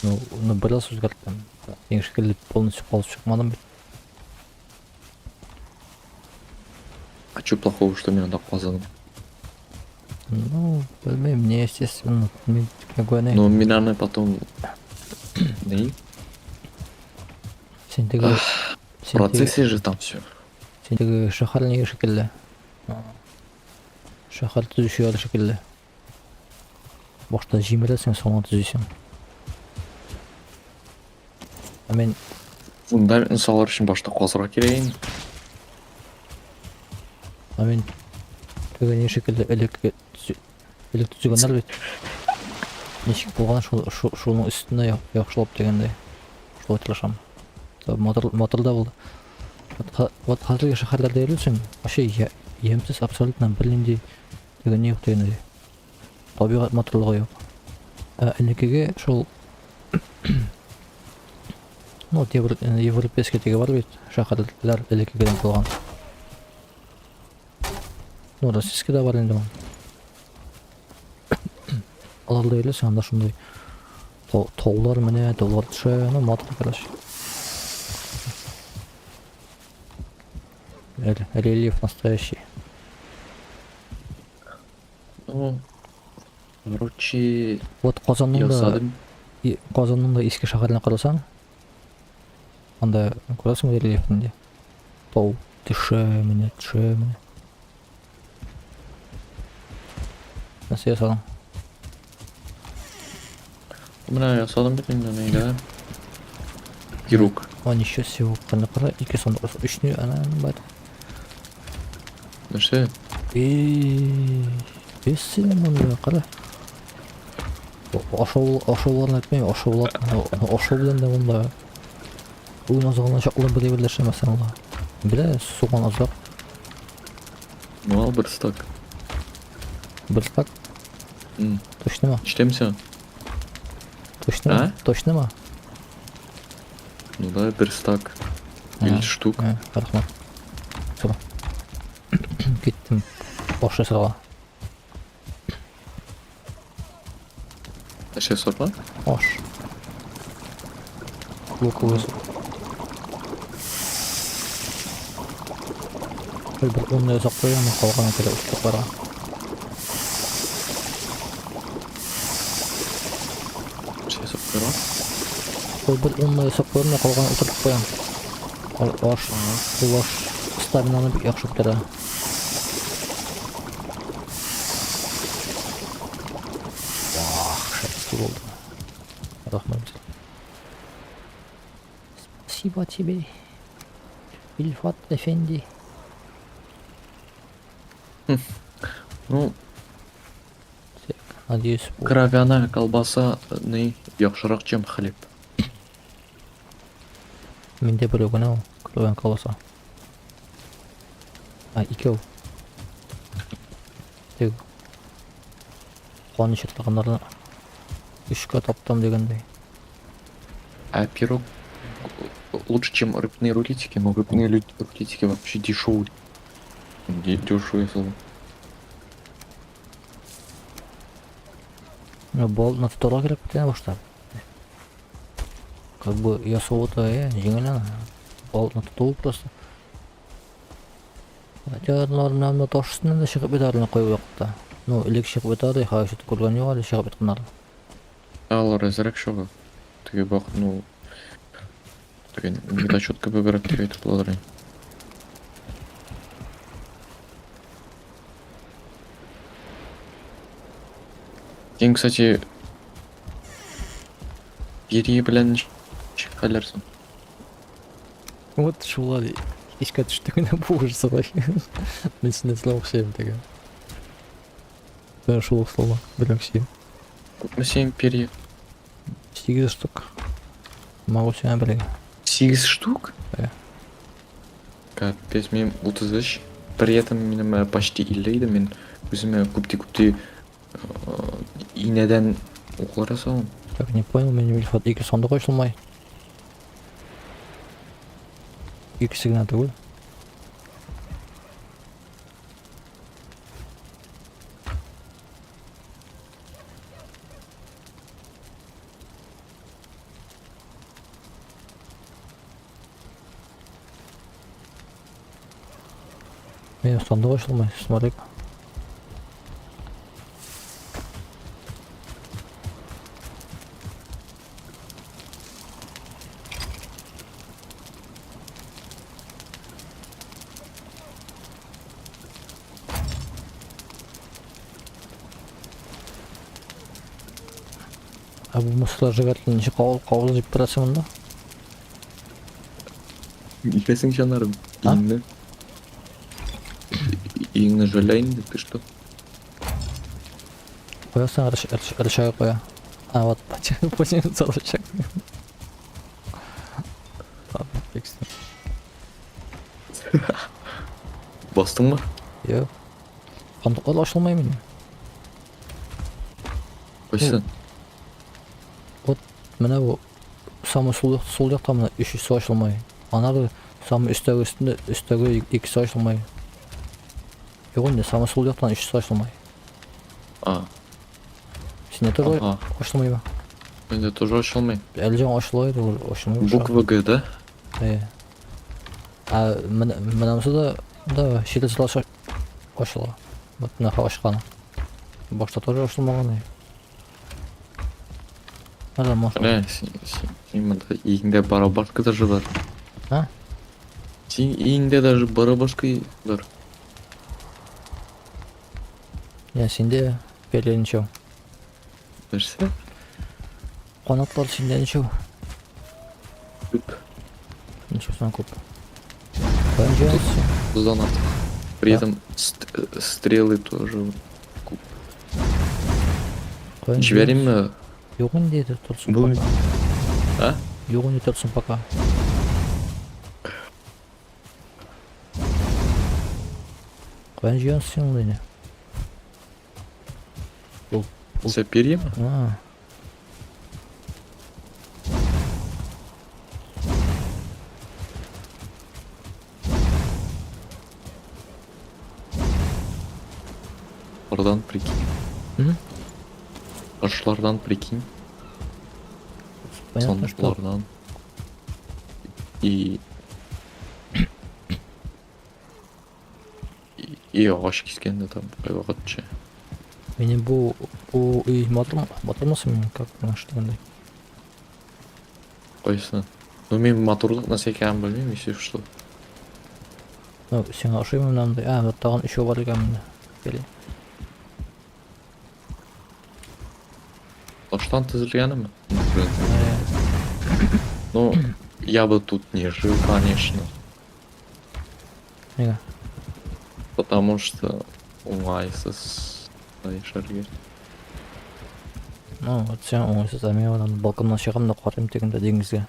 Ну, біраз өзгерттім. Ең шекелі полностью қалып шықмадым бет. А чё плохого, что мен анда қуазадым? Ну, білмеймін, не естественно. Мен көгені. Но мен аны потом... Не? Сен теге... В процессе же там все. Сен теге шахар неге шекелі. Шахар түзуші әлі шекелі. Башта жемелесің, соңын түзесің. Мен... Фундамент салар үшін башта қуазыра керейін. Мен... Теге не шекелі әлік түзеген әлбет. Нешік болған шуының үстіне яқшылап дегенде. Шулай тылышам. Моторда болды. Вот қазіргі шахарларда елілсің, вообще емсіз абсолютно бірлендей деген не жоқ дегенде. Табиғат моторлығы жоқ. Әнекеге шул... Ну, европейский теге бар бет, шахарлар әлекегеден қылған. Ну, российский да бар енді ман. Аларда елесің, анда шындай тоғылар міне, тоғылар түші, ну, мотор, короче. Рельеф настоящий. Ну, короче... Вот Қазанның да ескі шаһарына қарасаң, анда көресің рельефінде. Тау түші міне. Нәрсе ясадың? Мына ясадым бит мен аны. Пирог. О, ничего себе, қара, екі сонда үшіне анан бар. Нәрсе? Бессен мұнда қара. Ошауларын айтмай, ошаулар білен де мұнда ойын азығына шақылар біле бірлерші мәсен ола. Біле, суған азық. Ну, ал бір стак. Бір стак? Точно ма? Іштемсің? Точно ма? Ну да, бір стак. 50 штук. Рахмат. Все. Кеттім. Ош жасауға. Нәрсе сорға? Ош. Луковый суп. Бір ұнны өзақ қойған, қалғаны келе ұштық бара. Нәрсе сорға? Бір ұнны өзақ қойған, қалғаны ұтыртып қойған. Ош стаминаны яқшы бітірі. Шәтісті болды. Рахмет. Спасибо тебе, Ильфат Эфенди. Ну, надеюсь, кровяная колбаса не яқшырақ, чем хлеб. Менде бір өкін ау, кровян колбаса. Екеу. қуаныш етілғандарды үшке таптам дегендей. А пирог лучше, чем рыбные рулетики, но рыбные рулетики вообще дешевые. Дешевые особо. Бол натурал керек бітene баштап. Как бы я соута, жеңіл ана. Бол натурал просто. Хотя нормально тошысынан да шығып бетарына қойып уақытта. Ну, илек шығып бетарды, хайшыты көрген жоқ әлі шығып бетқанарды. Ал разряд шоға. Түге бақ, ну... Түген, недочетка выбирать түге айтып бұладыр. Сен, кстати... Бері білән қаларсың. Вот шулар ешке түштігіне бұғыр сұрай. Мен сіне сылау қышайым деген. Мен шулық сылма, білім қышайым. Көпмі сен пері? 8 штук. Могу сені білеге. 8 штук? Да. Капец, мен 33. При этом менің почти илейді. Мен өзіме көпті инеден оқылар асауым. Так, не понял, менің вильфат 2 сонда қойшылмай. 2 сигнал түгіл. Мен сонда қойшылмай, смотрик. А бұл мысыла жығатын неше қауыз жеп тұрасың мұнда? Икесің жанарым. А? Иңні жөләйін де, ты что? Қоясың, рычагы қоя. А, вот, почему за рычаг? Ладно, фиксим. Бастың ба? Йо. Қандықлар ашылмай мен. Қойсын. Вот, міне бұл самый сол жақтан мына 3-сі ашылмай. Анағы самый үстәгі 2-сі ашылмай. Yok önce самый сол жақтан 3-сі ашылмай. А, Сіне тоже ага. ашылмай ба? Менде тоже ашылмай. Әлі жаңа ашылайды, ашылмай. Буква Г, да? А мынамсы да шетелсілер ашыла. Вот мынақа ашқаны. Башта тоже ашылмағаны. Адам машина. Бля, сен мында иіңде барабашка даже бар. А? Сен иіңде даже барабашка бар. Я сенде беленчеу. Берсе? Қонақтар сенде нешеу. Көп. Нешеусынан көп. Қойын жиялысың. Бұздан артық. При этом стрелы тоже көп. Жіберем ме? Yok dedi тұрсын Бұл... пока. А? Yok не тұрсын пока. Қойын жиялысың дейіне. Це перья ме? А. Oradan прикинь. Hı? Taşlardan прикинь. Понятно, что Sandıklardan. И ағаш кескенде там қойғатшы. менен бұл үй батырмасы мен как наштығандай. Қойсын. Ну мен моторлық нәрсе екенін білмеймін, если что. Ну, сен ашаймын мынандай. А, вот таған үшеу бар екен мында. Бели. Таштан тізілгені ме? Ну, я бы тут не жил, конечно. Неге? Потому что оңайсыз жерге. Ну, вот сен оңайсыз мен одан балконнан шығамын да қуатым тегінде деңізге.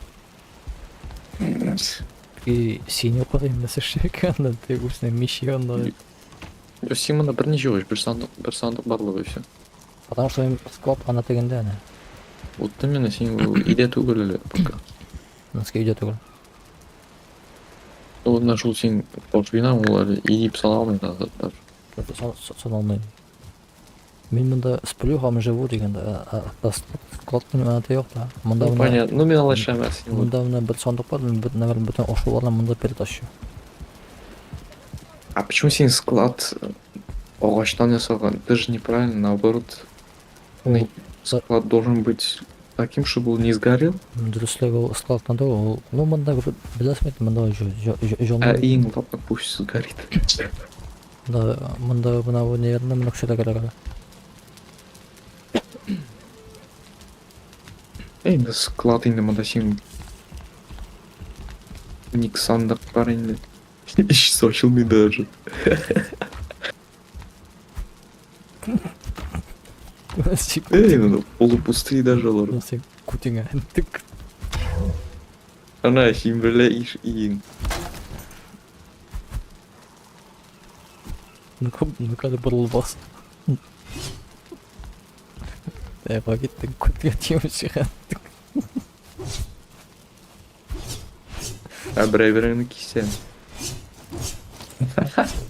И сине қойым мәсірші екенді, тек үстіне миші андай. Симона бірнеше қойш, бір сандық барлығы все. Потому что мен склад ана дегенде ана. Вот именно сен үйде түгел эле пока. Наске үйдө түгүл. Онда ушул сен кошуйна олар ийип сала алмайт азыр. Сон алмайм. Мен мында сплю, хам живу дегенде, складтын ана жок да. Мында Ну мына понятно. Ну мен алайша эмес. мында мына бир сондук бар, мен наверное бүтүн ошолордон мында перетащу. А почему сен склад оғаштан жасалған? Это же неправильно, наоборот. Ол Склад должен быть таким, чтобы он не сгорел. дұрыслығы ол складтан да ол, ну мында білесің бе, мында А жолны ең ладно, пусть сгорит. да мында мына нерінде мына күшелер керек. Енді склад енді мында сен ник сандық бар енді. Ищется очылмай даже. Эй, ну полупустые даже олар. Сен кутиңа тік. Ана сен біле иш иін. Ну-ка да бұрыл бас. Эға кеттің кутиңа тием шыға. А бір-біріңді кисен.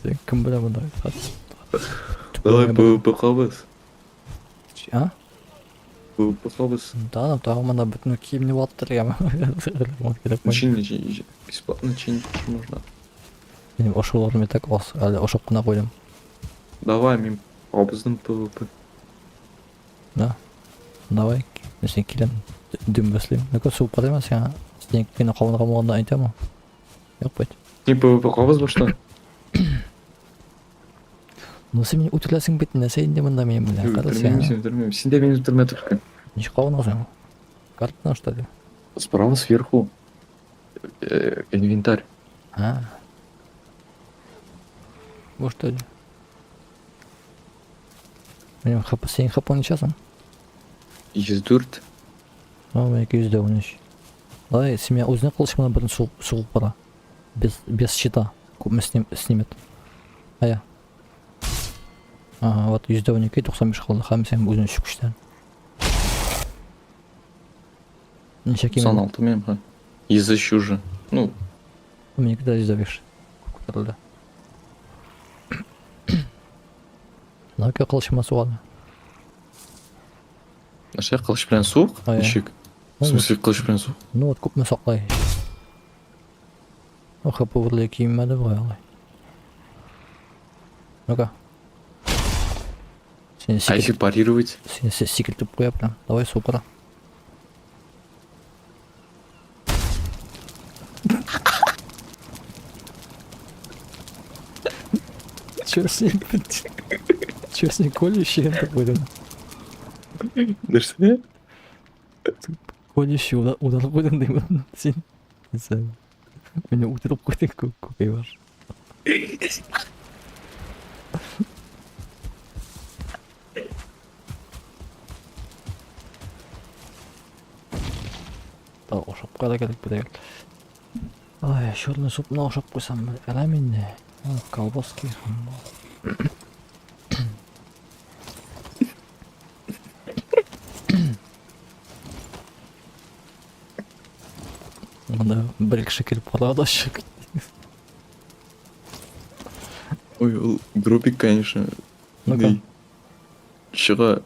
Сен кім біле мұнда? Давай PvP қабыз. А? PvP қабыз. Да, тағы мында бүтін киімні баттыр я. Чинить, бесплатно чинить можно. Мен ошолорым так әлі ошоп қана қойдым. Давай, мен қабыздың PvP. Да. Давай. Мен сен келем дүм бәслейм. Ну-ка суып бар емес я. Сен мені қабынға болғанда айтамын. Жоқ бәйт. Сен PvP қабыз ба что? Ну сен мені утырласың бет, нәрсейінде мында мен біле. Өлтірмеймін. Сен де мені өлтірме тұрған. Не қабынғасың? Картина что ли? Справа сверху. Инвентарь. А. Вот что ли? Мен сен хапон нешесің? 104. Мен 213. Давай, сен мен өзіне қылышымына бірін сұғып бара. Без щита. Көпме снимет. Ая. Ага, вот 112, 95 қалды. Хам сен өзіне шүкіштен. Неше кеме? 96 мен ха. Изыщу же. Ну, Менікі де 105. Көтерілді. Ну-ка қылышыма суғады. наша қылыш пен суық? А, иә. Нешек? В смысле қылыш пен суық? Ну вот көпме сақлай. Хапы өрле киіммәді бұғай алай. Ну-ка. А если парировать? Сен секретіп қоя прям. Давай су пара. Чё с ним колющий это будет? Нәрсе? Колющий удар будет деймін. Сен не знаю. Мені утырып қойдың көкей бар. Так, ошап қайда келіп бітегіл. Ай, черный супына ошап қойсам, әләмін не? Колбаски. Мында бір кіші келіп қалады ашық. Ой, ол дропик, конечно. Ну-ка. Шыға.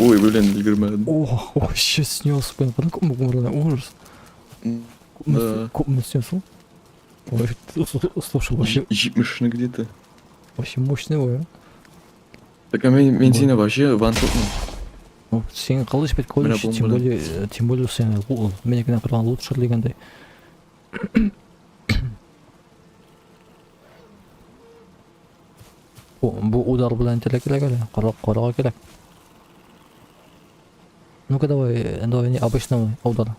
Ой, блин, үлгермедім. О, вообще снес, блин, потом кому умерла, ужас. Да. Кому снесу? Ой, слушай, вообще, Жипмышны где-то. вообще мощный ой. Так, а мен сені вообще вантопну. Ну, сен қалыш бет колющий, Мына тем более сен менекіне қырған лучше дегенде. Бұл удар білән теле керек әлі, қораға керек. Ну-ка давай не обычный удар.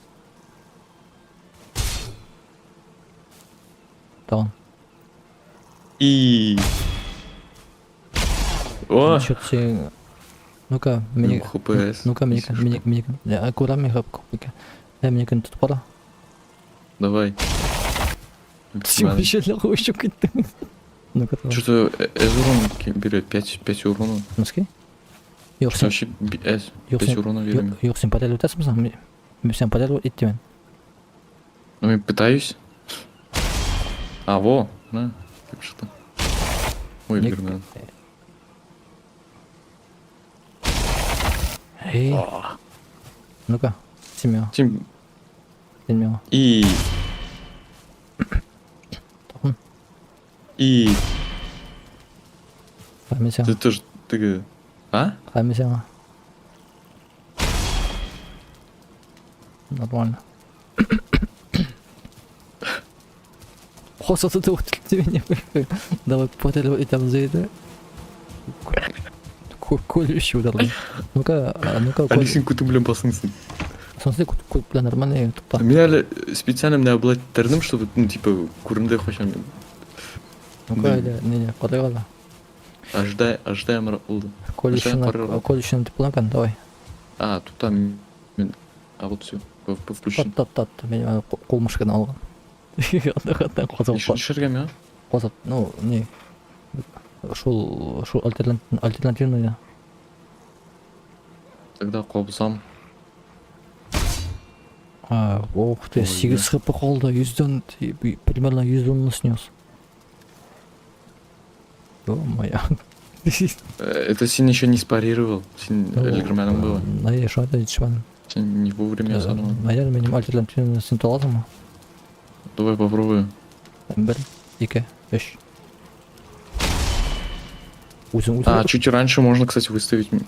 Tamam. И. О! Что-то сен... Ну-ка, мне... ХПС. Ну-ка, мне... Куда мне хапка? Мне-ка тут пора. Давай. Сен вообще для кого еще кеттің? Ну-ка, давай. Что-то урон берет, 5 урона. Носки? Yok sen, Вообще yok 5 sen, урона yok, беремін. yok sen падел өтесің місің? Sen падел еттемен. Ну, мен пытаюсь. А, во, на, как что-то. Ой, Ник- верно. Эй, ну-ка, семья, Тим, семья. и... Тоқым, И... қаймен сен, Ты тоже, ты... А? қаймен сен. Нормально. Қосаты да өтілді мен. Давай падел етеміз дейді. Көл үші ударла. Ну-ка, көл. Алексей күтімлен басыңсың. Сонсыз көл біле нормально тұқта. Мен әлі специально мына блаттардым, чтобы, ну, типа, көрімде қошам. Ну-ка, не, қодай қала. Ожидай амырақ болды. Көл үшін тіпланған, давай. А, тут там... А вот все, включен. Тат, мен қол мышканы алған. Андағаттан қозап Шырға ме? қозап, ну, не, шул альтернативный. Тогда қобысам. Ох ты, Ой, 8 хп қалды, 100-ден, примерно 100 рунны снес. Ё-моё. Это син еще не спарировал. Син электроманом было. Наверное, что это дичман? Син не вовремя санал. Наверное, менің альтернативный синт аласың ба? Давай попробую. 1, 2, 3. А, чуть раньше можно, кстати, выставить. Не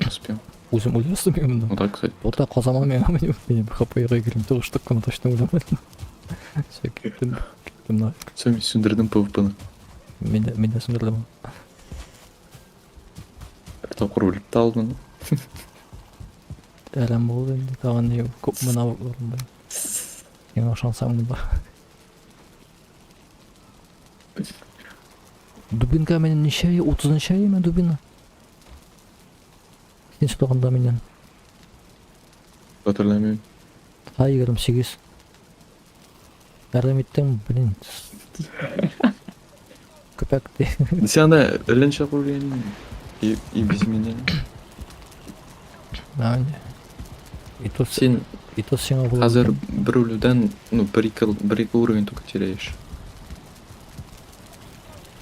успел. Өзім өлесім именно. Вот так, кстати. Вот так қозамал мен хп-ға келем, тоже штуканы точно ойламадым. Все, кеттім нафиг. Все, мен сөндірдім PvP-ны. Мен де сөндірдім. Тақыр өліп та алдым. Әлем болды енді, таған не көп мына орында. Ең ашансам да. Дубинка менен неше ай? 30 ай ма дубина? Екінші тоғында менен. Hatırlamıyorum. Ай 28. Әргеметтен, блин. Köpekti. Sen de ölen şapur yani. İyi bizim yani. Yani. Sen И то сиңа булат. hazır bir ölüden, ну, bir iki уровень только теряешь.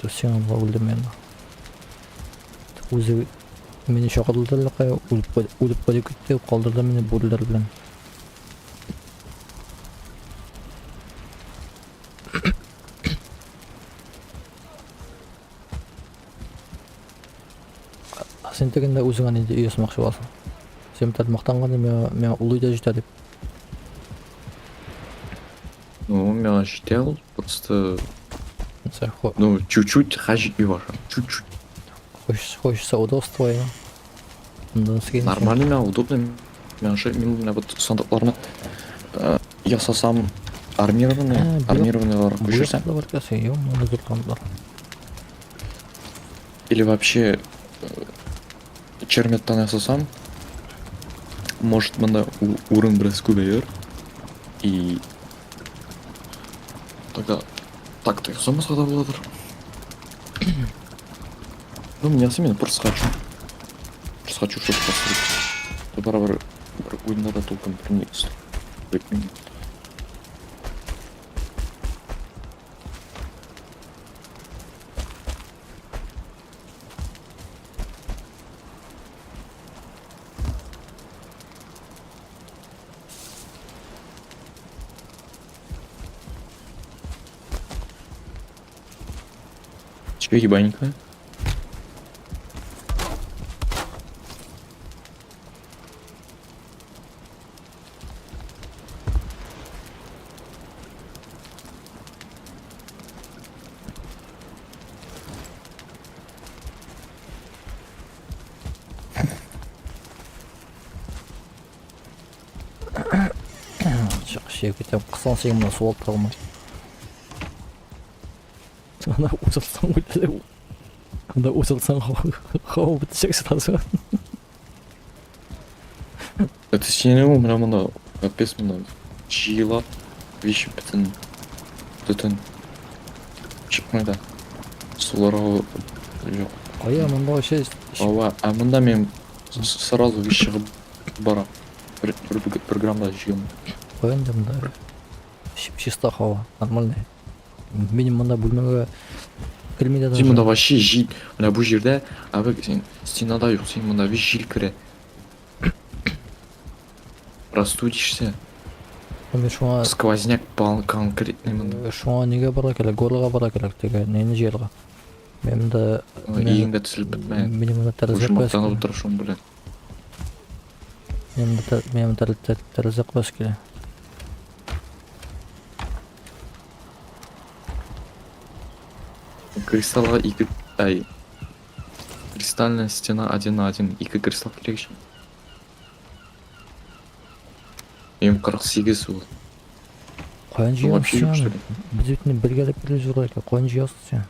То сиңа булат мен. Үзе мени шакылдырды кая үлүп коюп кетти, калдырды мени булдар белән. Сен дегенде өзүңө не үй жасамакчы боласың. Сен тад мактанганда мен улуу да жетет деп. Ну, я считал, просто, Сен ну, чуть-чуть хажить и ваша. Чуть-чуть. хочется удобства. Нормально, меня удобно. Меня вот сандыкларны ясасам армированный көшірсем. Или вообще черметтан ясасам, может, мында урын біраз көбейер. И тогда так-то ясамасқа да боладыр. Ну, мне именно просто хочу. Просто хочу что-то посмотреть. Барабар бір ойында да толком білмейміз. Тебе ебаненькая. Жақсы кетем, қысан сен су алып тұрмай. Ана ұзылсаң өлі. Анда ұзылсаң қауы бітішек сатасы. Это сенің мына мында капец мында жиылап вещи бүтін шықмайды. Соларға жоқ. Ая, мында вообще... А мында мен Сразу виз шығып барам. Бір программада жүйем. Қоян да чисто хава, нормальный. Менің мында бөлмеге кірмейді Сен мында вообще жел, мына бұл жерде, абы сен стенада жоқ, сен мында весь жел кіре. Простудишься. Мен шуңа Сквозняк конкретный мында. шуңа неге бара керек, горлыға бара керек теге, нені жерға. Мен мында Иеңді түсіліп бітмәйді. менің мында тәрізек Ұжымақтанып отырып шоң біледі. Мен мында тәрізек бас керек. Кристаллға екі, ай, кристальная стена 1 на 1, екі кристалл керек үшін. Мен 48 ол. Қоян жиямыз Вообще жоқ, что сен. ли? Біз өтіне біргелеп келе жүрген екен. Қоян жиясыз сен.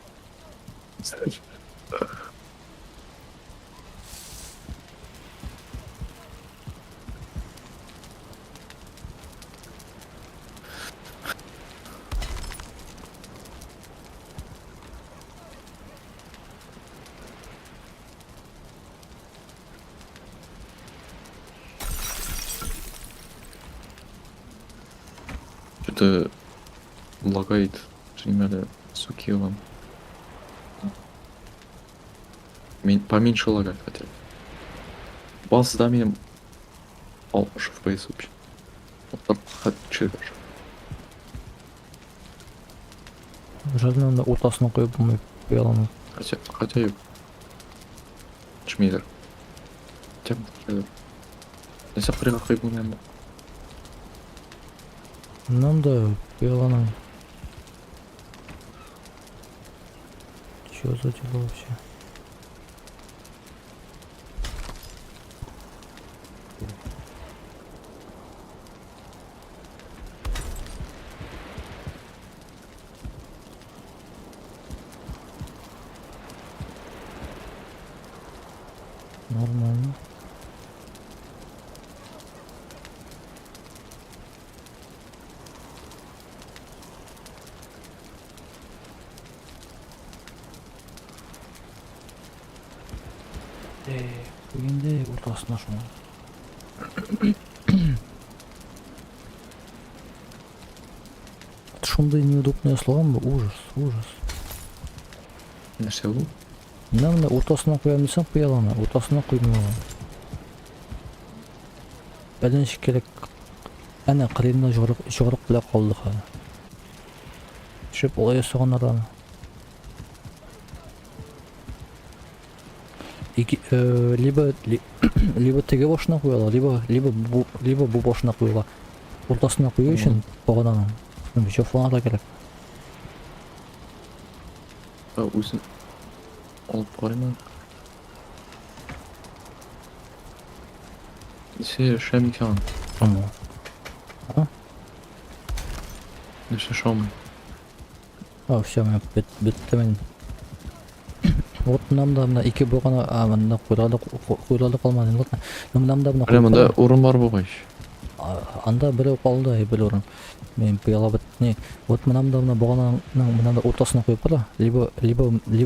Что-то лагает. Примерно сукилом. Поменьше лагать хотел. Базда менің 60 FPS вообще. Че даже. Жардан анда ортасына қойып болмай қоя аламын. Хотя и... Шмейдер. Хотя бы шмейдер. Несі қырға қойып болмайым ба? Мынанда қоя аламын. Чё за дело вообще? Нормально. Дегенде ортасына шуңа. Шундай неудобный слоган бұл, ужас. Нәрсе ол? Мына ортасына қоямын десем қоя аламын, ортасына қоймай аламын. Бәленші керек. Әне қырында жоғырық біле қалды қа. Шеп олай соған араны. Либо теге башына қойыла, либо бұл башына қойыла. Ортасына қою үшін бағананың. Жофлана да керек. Өзін алып қойма. Несе шәмекан. Несе шамы. Все, мен бітті мен. Вот мынамда мына екі болғаны, мында қойлады қалмады. Мынамда мына Мында орын бар болғай. Анда біреу қалды, бір орын. Мен пиала бітіне. Вот мынамда мына болғаның мынамда ортасына қойып бала. Либо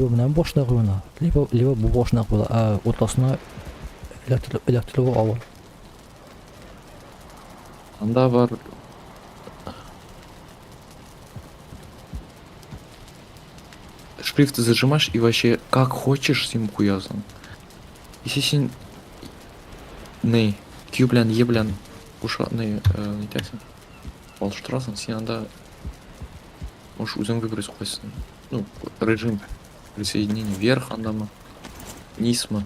мынам бошына қойына, либо бұл бошына қойла. Ортасына электрлігі ауыр. Анда бар. Шрифт зажимаешь и вообще как хочешь сим хуязан. Если син не Q белән E белән уша не нитәсен. Алыштырасың, син анда можешь үзең выбрать қойсың. Ну, режим присоединения вверх андамы, низмы.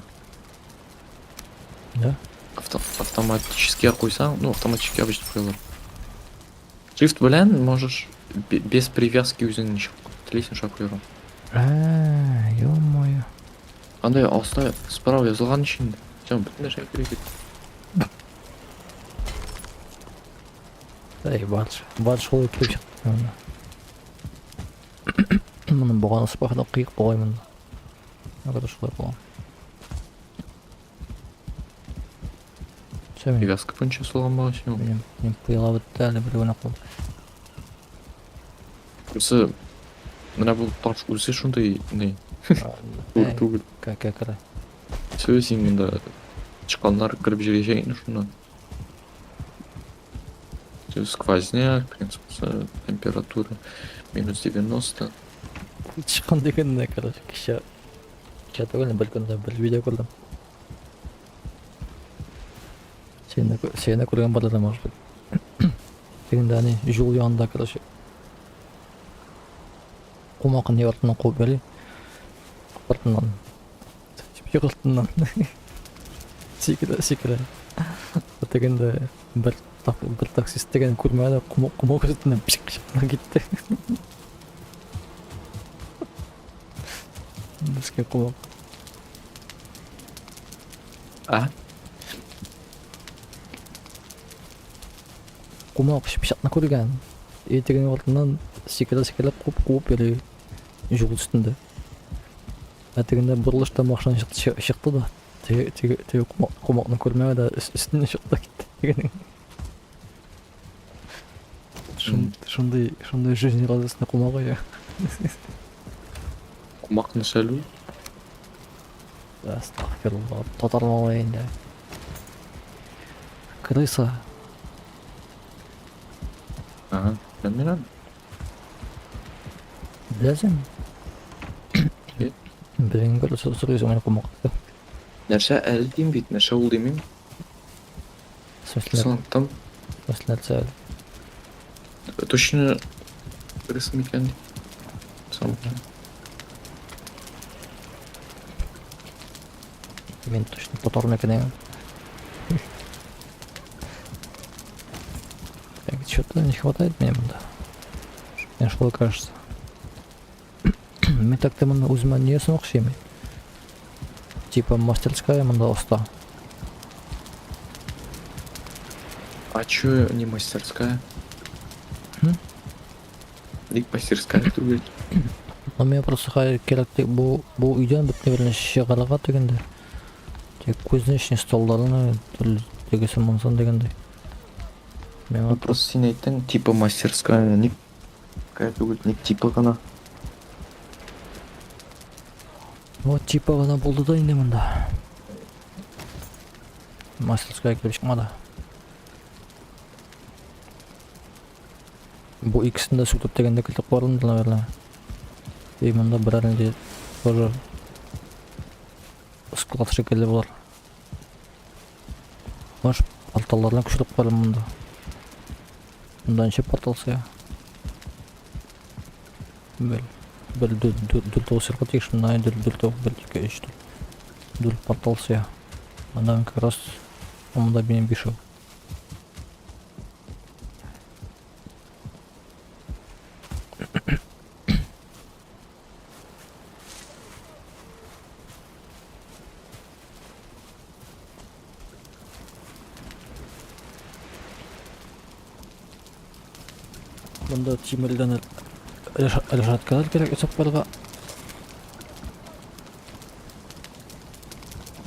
Да? Автоматически қойсаң, ну автоматически обычно қойылар. Shift белән можешь без привязки үзең ничек телейсің шақ қойырам. Ё-моё. Андай алыста справа жазылған ішінде. Сен бүтін нәрсе керек еді. Бар шолай келіп шықты. Мұның бұғаны спақыда қиық болғаймын. Ағада шолай болған. Привязка пөнше солған баға сен. Мен пиала бітті әлі бір өне қолды. Осы мына бұл таш өзі шундай не? Түгіл. Кәкәрі. Сөз сен мұнда Тышкандар кіріп жүрейін ушундан. Сквозняк, в принципе, температура минус 90. Тышкан деген не, короче, кеше түгел бір күнде бір видео көрдім. Сені көрген бар да, может быть. Дегенде аны жол янында, короче, қомақын не артынан қуып бери. Артынан. Артынан. Секіре. Дегенде бір таксист деген көрмеді, құмақ үстінен пішік кетті. Бізге құмақ. А? Құмақ пішатына көрген. Етеген артынан секелеп қуып бері жол үстінде. Дегенде бұрылышта машина шықты да. Теге құмақны көрмеді, үстіне шықты кетті. Шындай жизнь радостный құмағы я. Кумак салю. Астагфируллах, татармалайын да. Крыса. Ага, білмеймін. Білесің? Білген көрі сұрайсың мені құмақты. Нәрсе әлі дейм бейт, нәрсе ол деймін. Сондықтан нәрсе әлі. Точно крыса екен дейм. Сондықтан. Мен точно татар екен емін. Что-то не хватает мне мында. Мне шо кажется. Мен так-то мында өзіме несін оқшаймын. Типа мастерская мында оста. А чё не мастерская? Лик мастерская түгел. Но мен просто керек бұл үйден бітіне біріне шығараға дегенде. Тек көздің ішіне столдарына дегесін мұнсан дегенде. Ну просто сен айттың типа мастерская, ник түгел, ник типа ғана. Вот типа ғана болды да енді мында. Мастерская келіп шықмады. Бұл икісінде сөйтіп дегенде келтіп бардым да, наверное. И мында бір әрінде тоже склад шекелі болар. Может, порталдардан күшіріп қалым мында. Мында неше портал сая. Бір дүл серқа текшім, найын дүл тіке үш дүл портал сая. Мында как раз мында бенен бешеу. Мында тимелден әлжаткалар керек өсіп барға.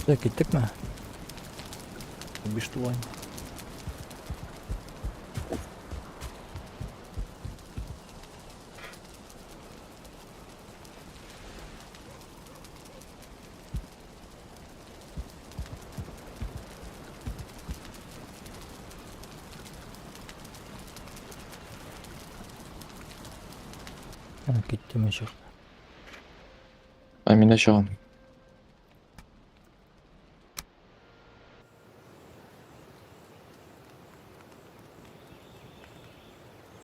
Кеттік ме? Биш тулайын. Кетті мен шығып. А мен де шығам.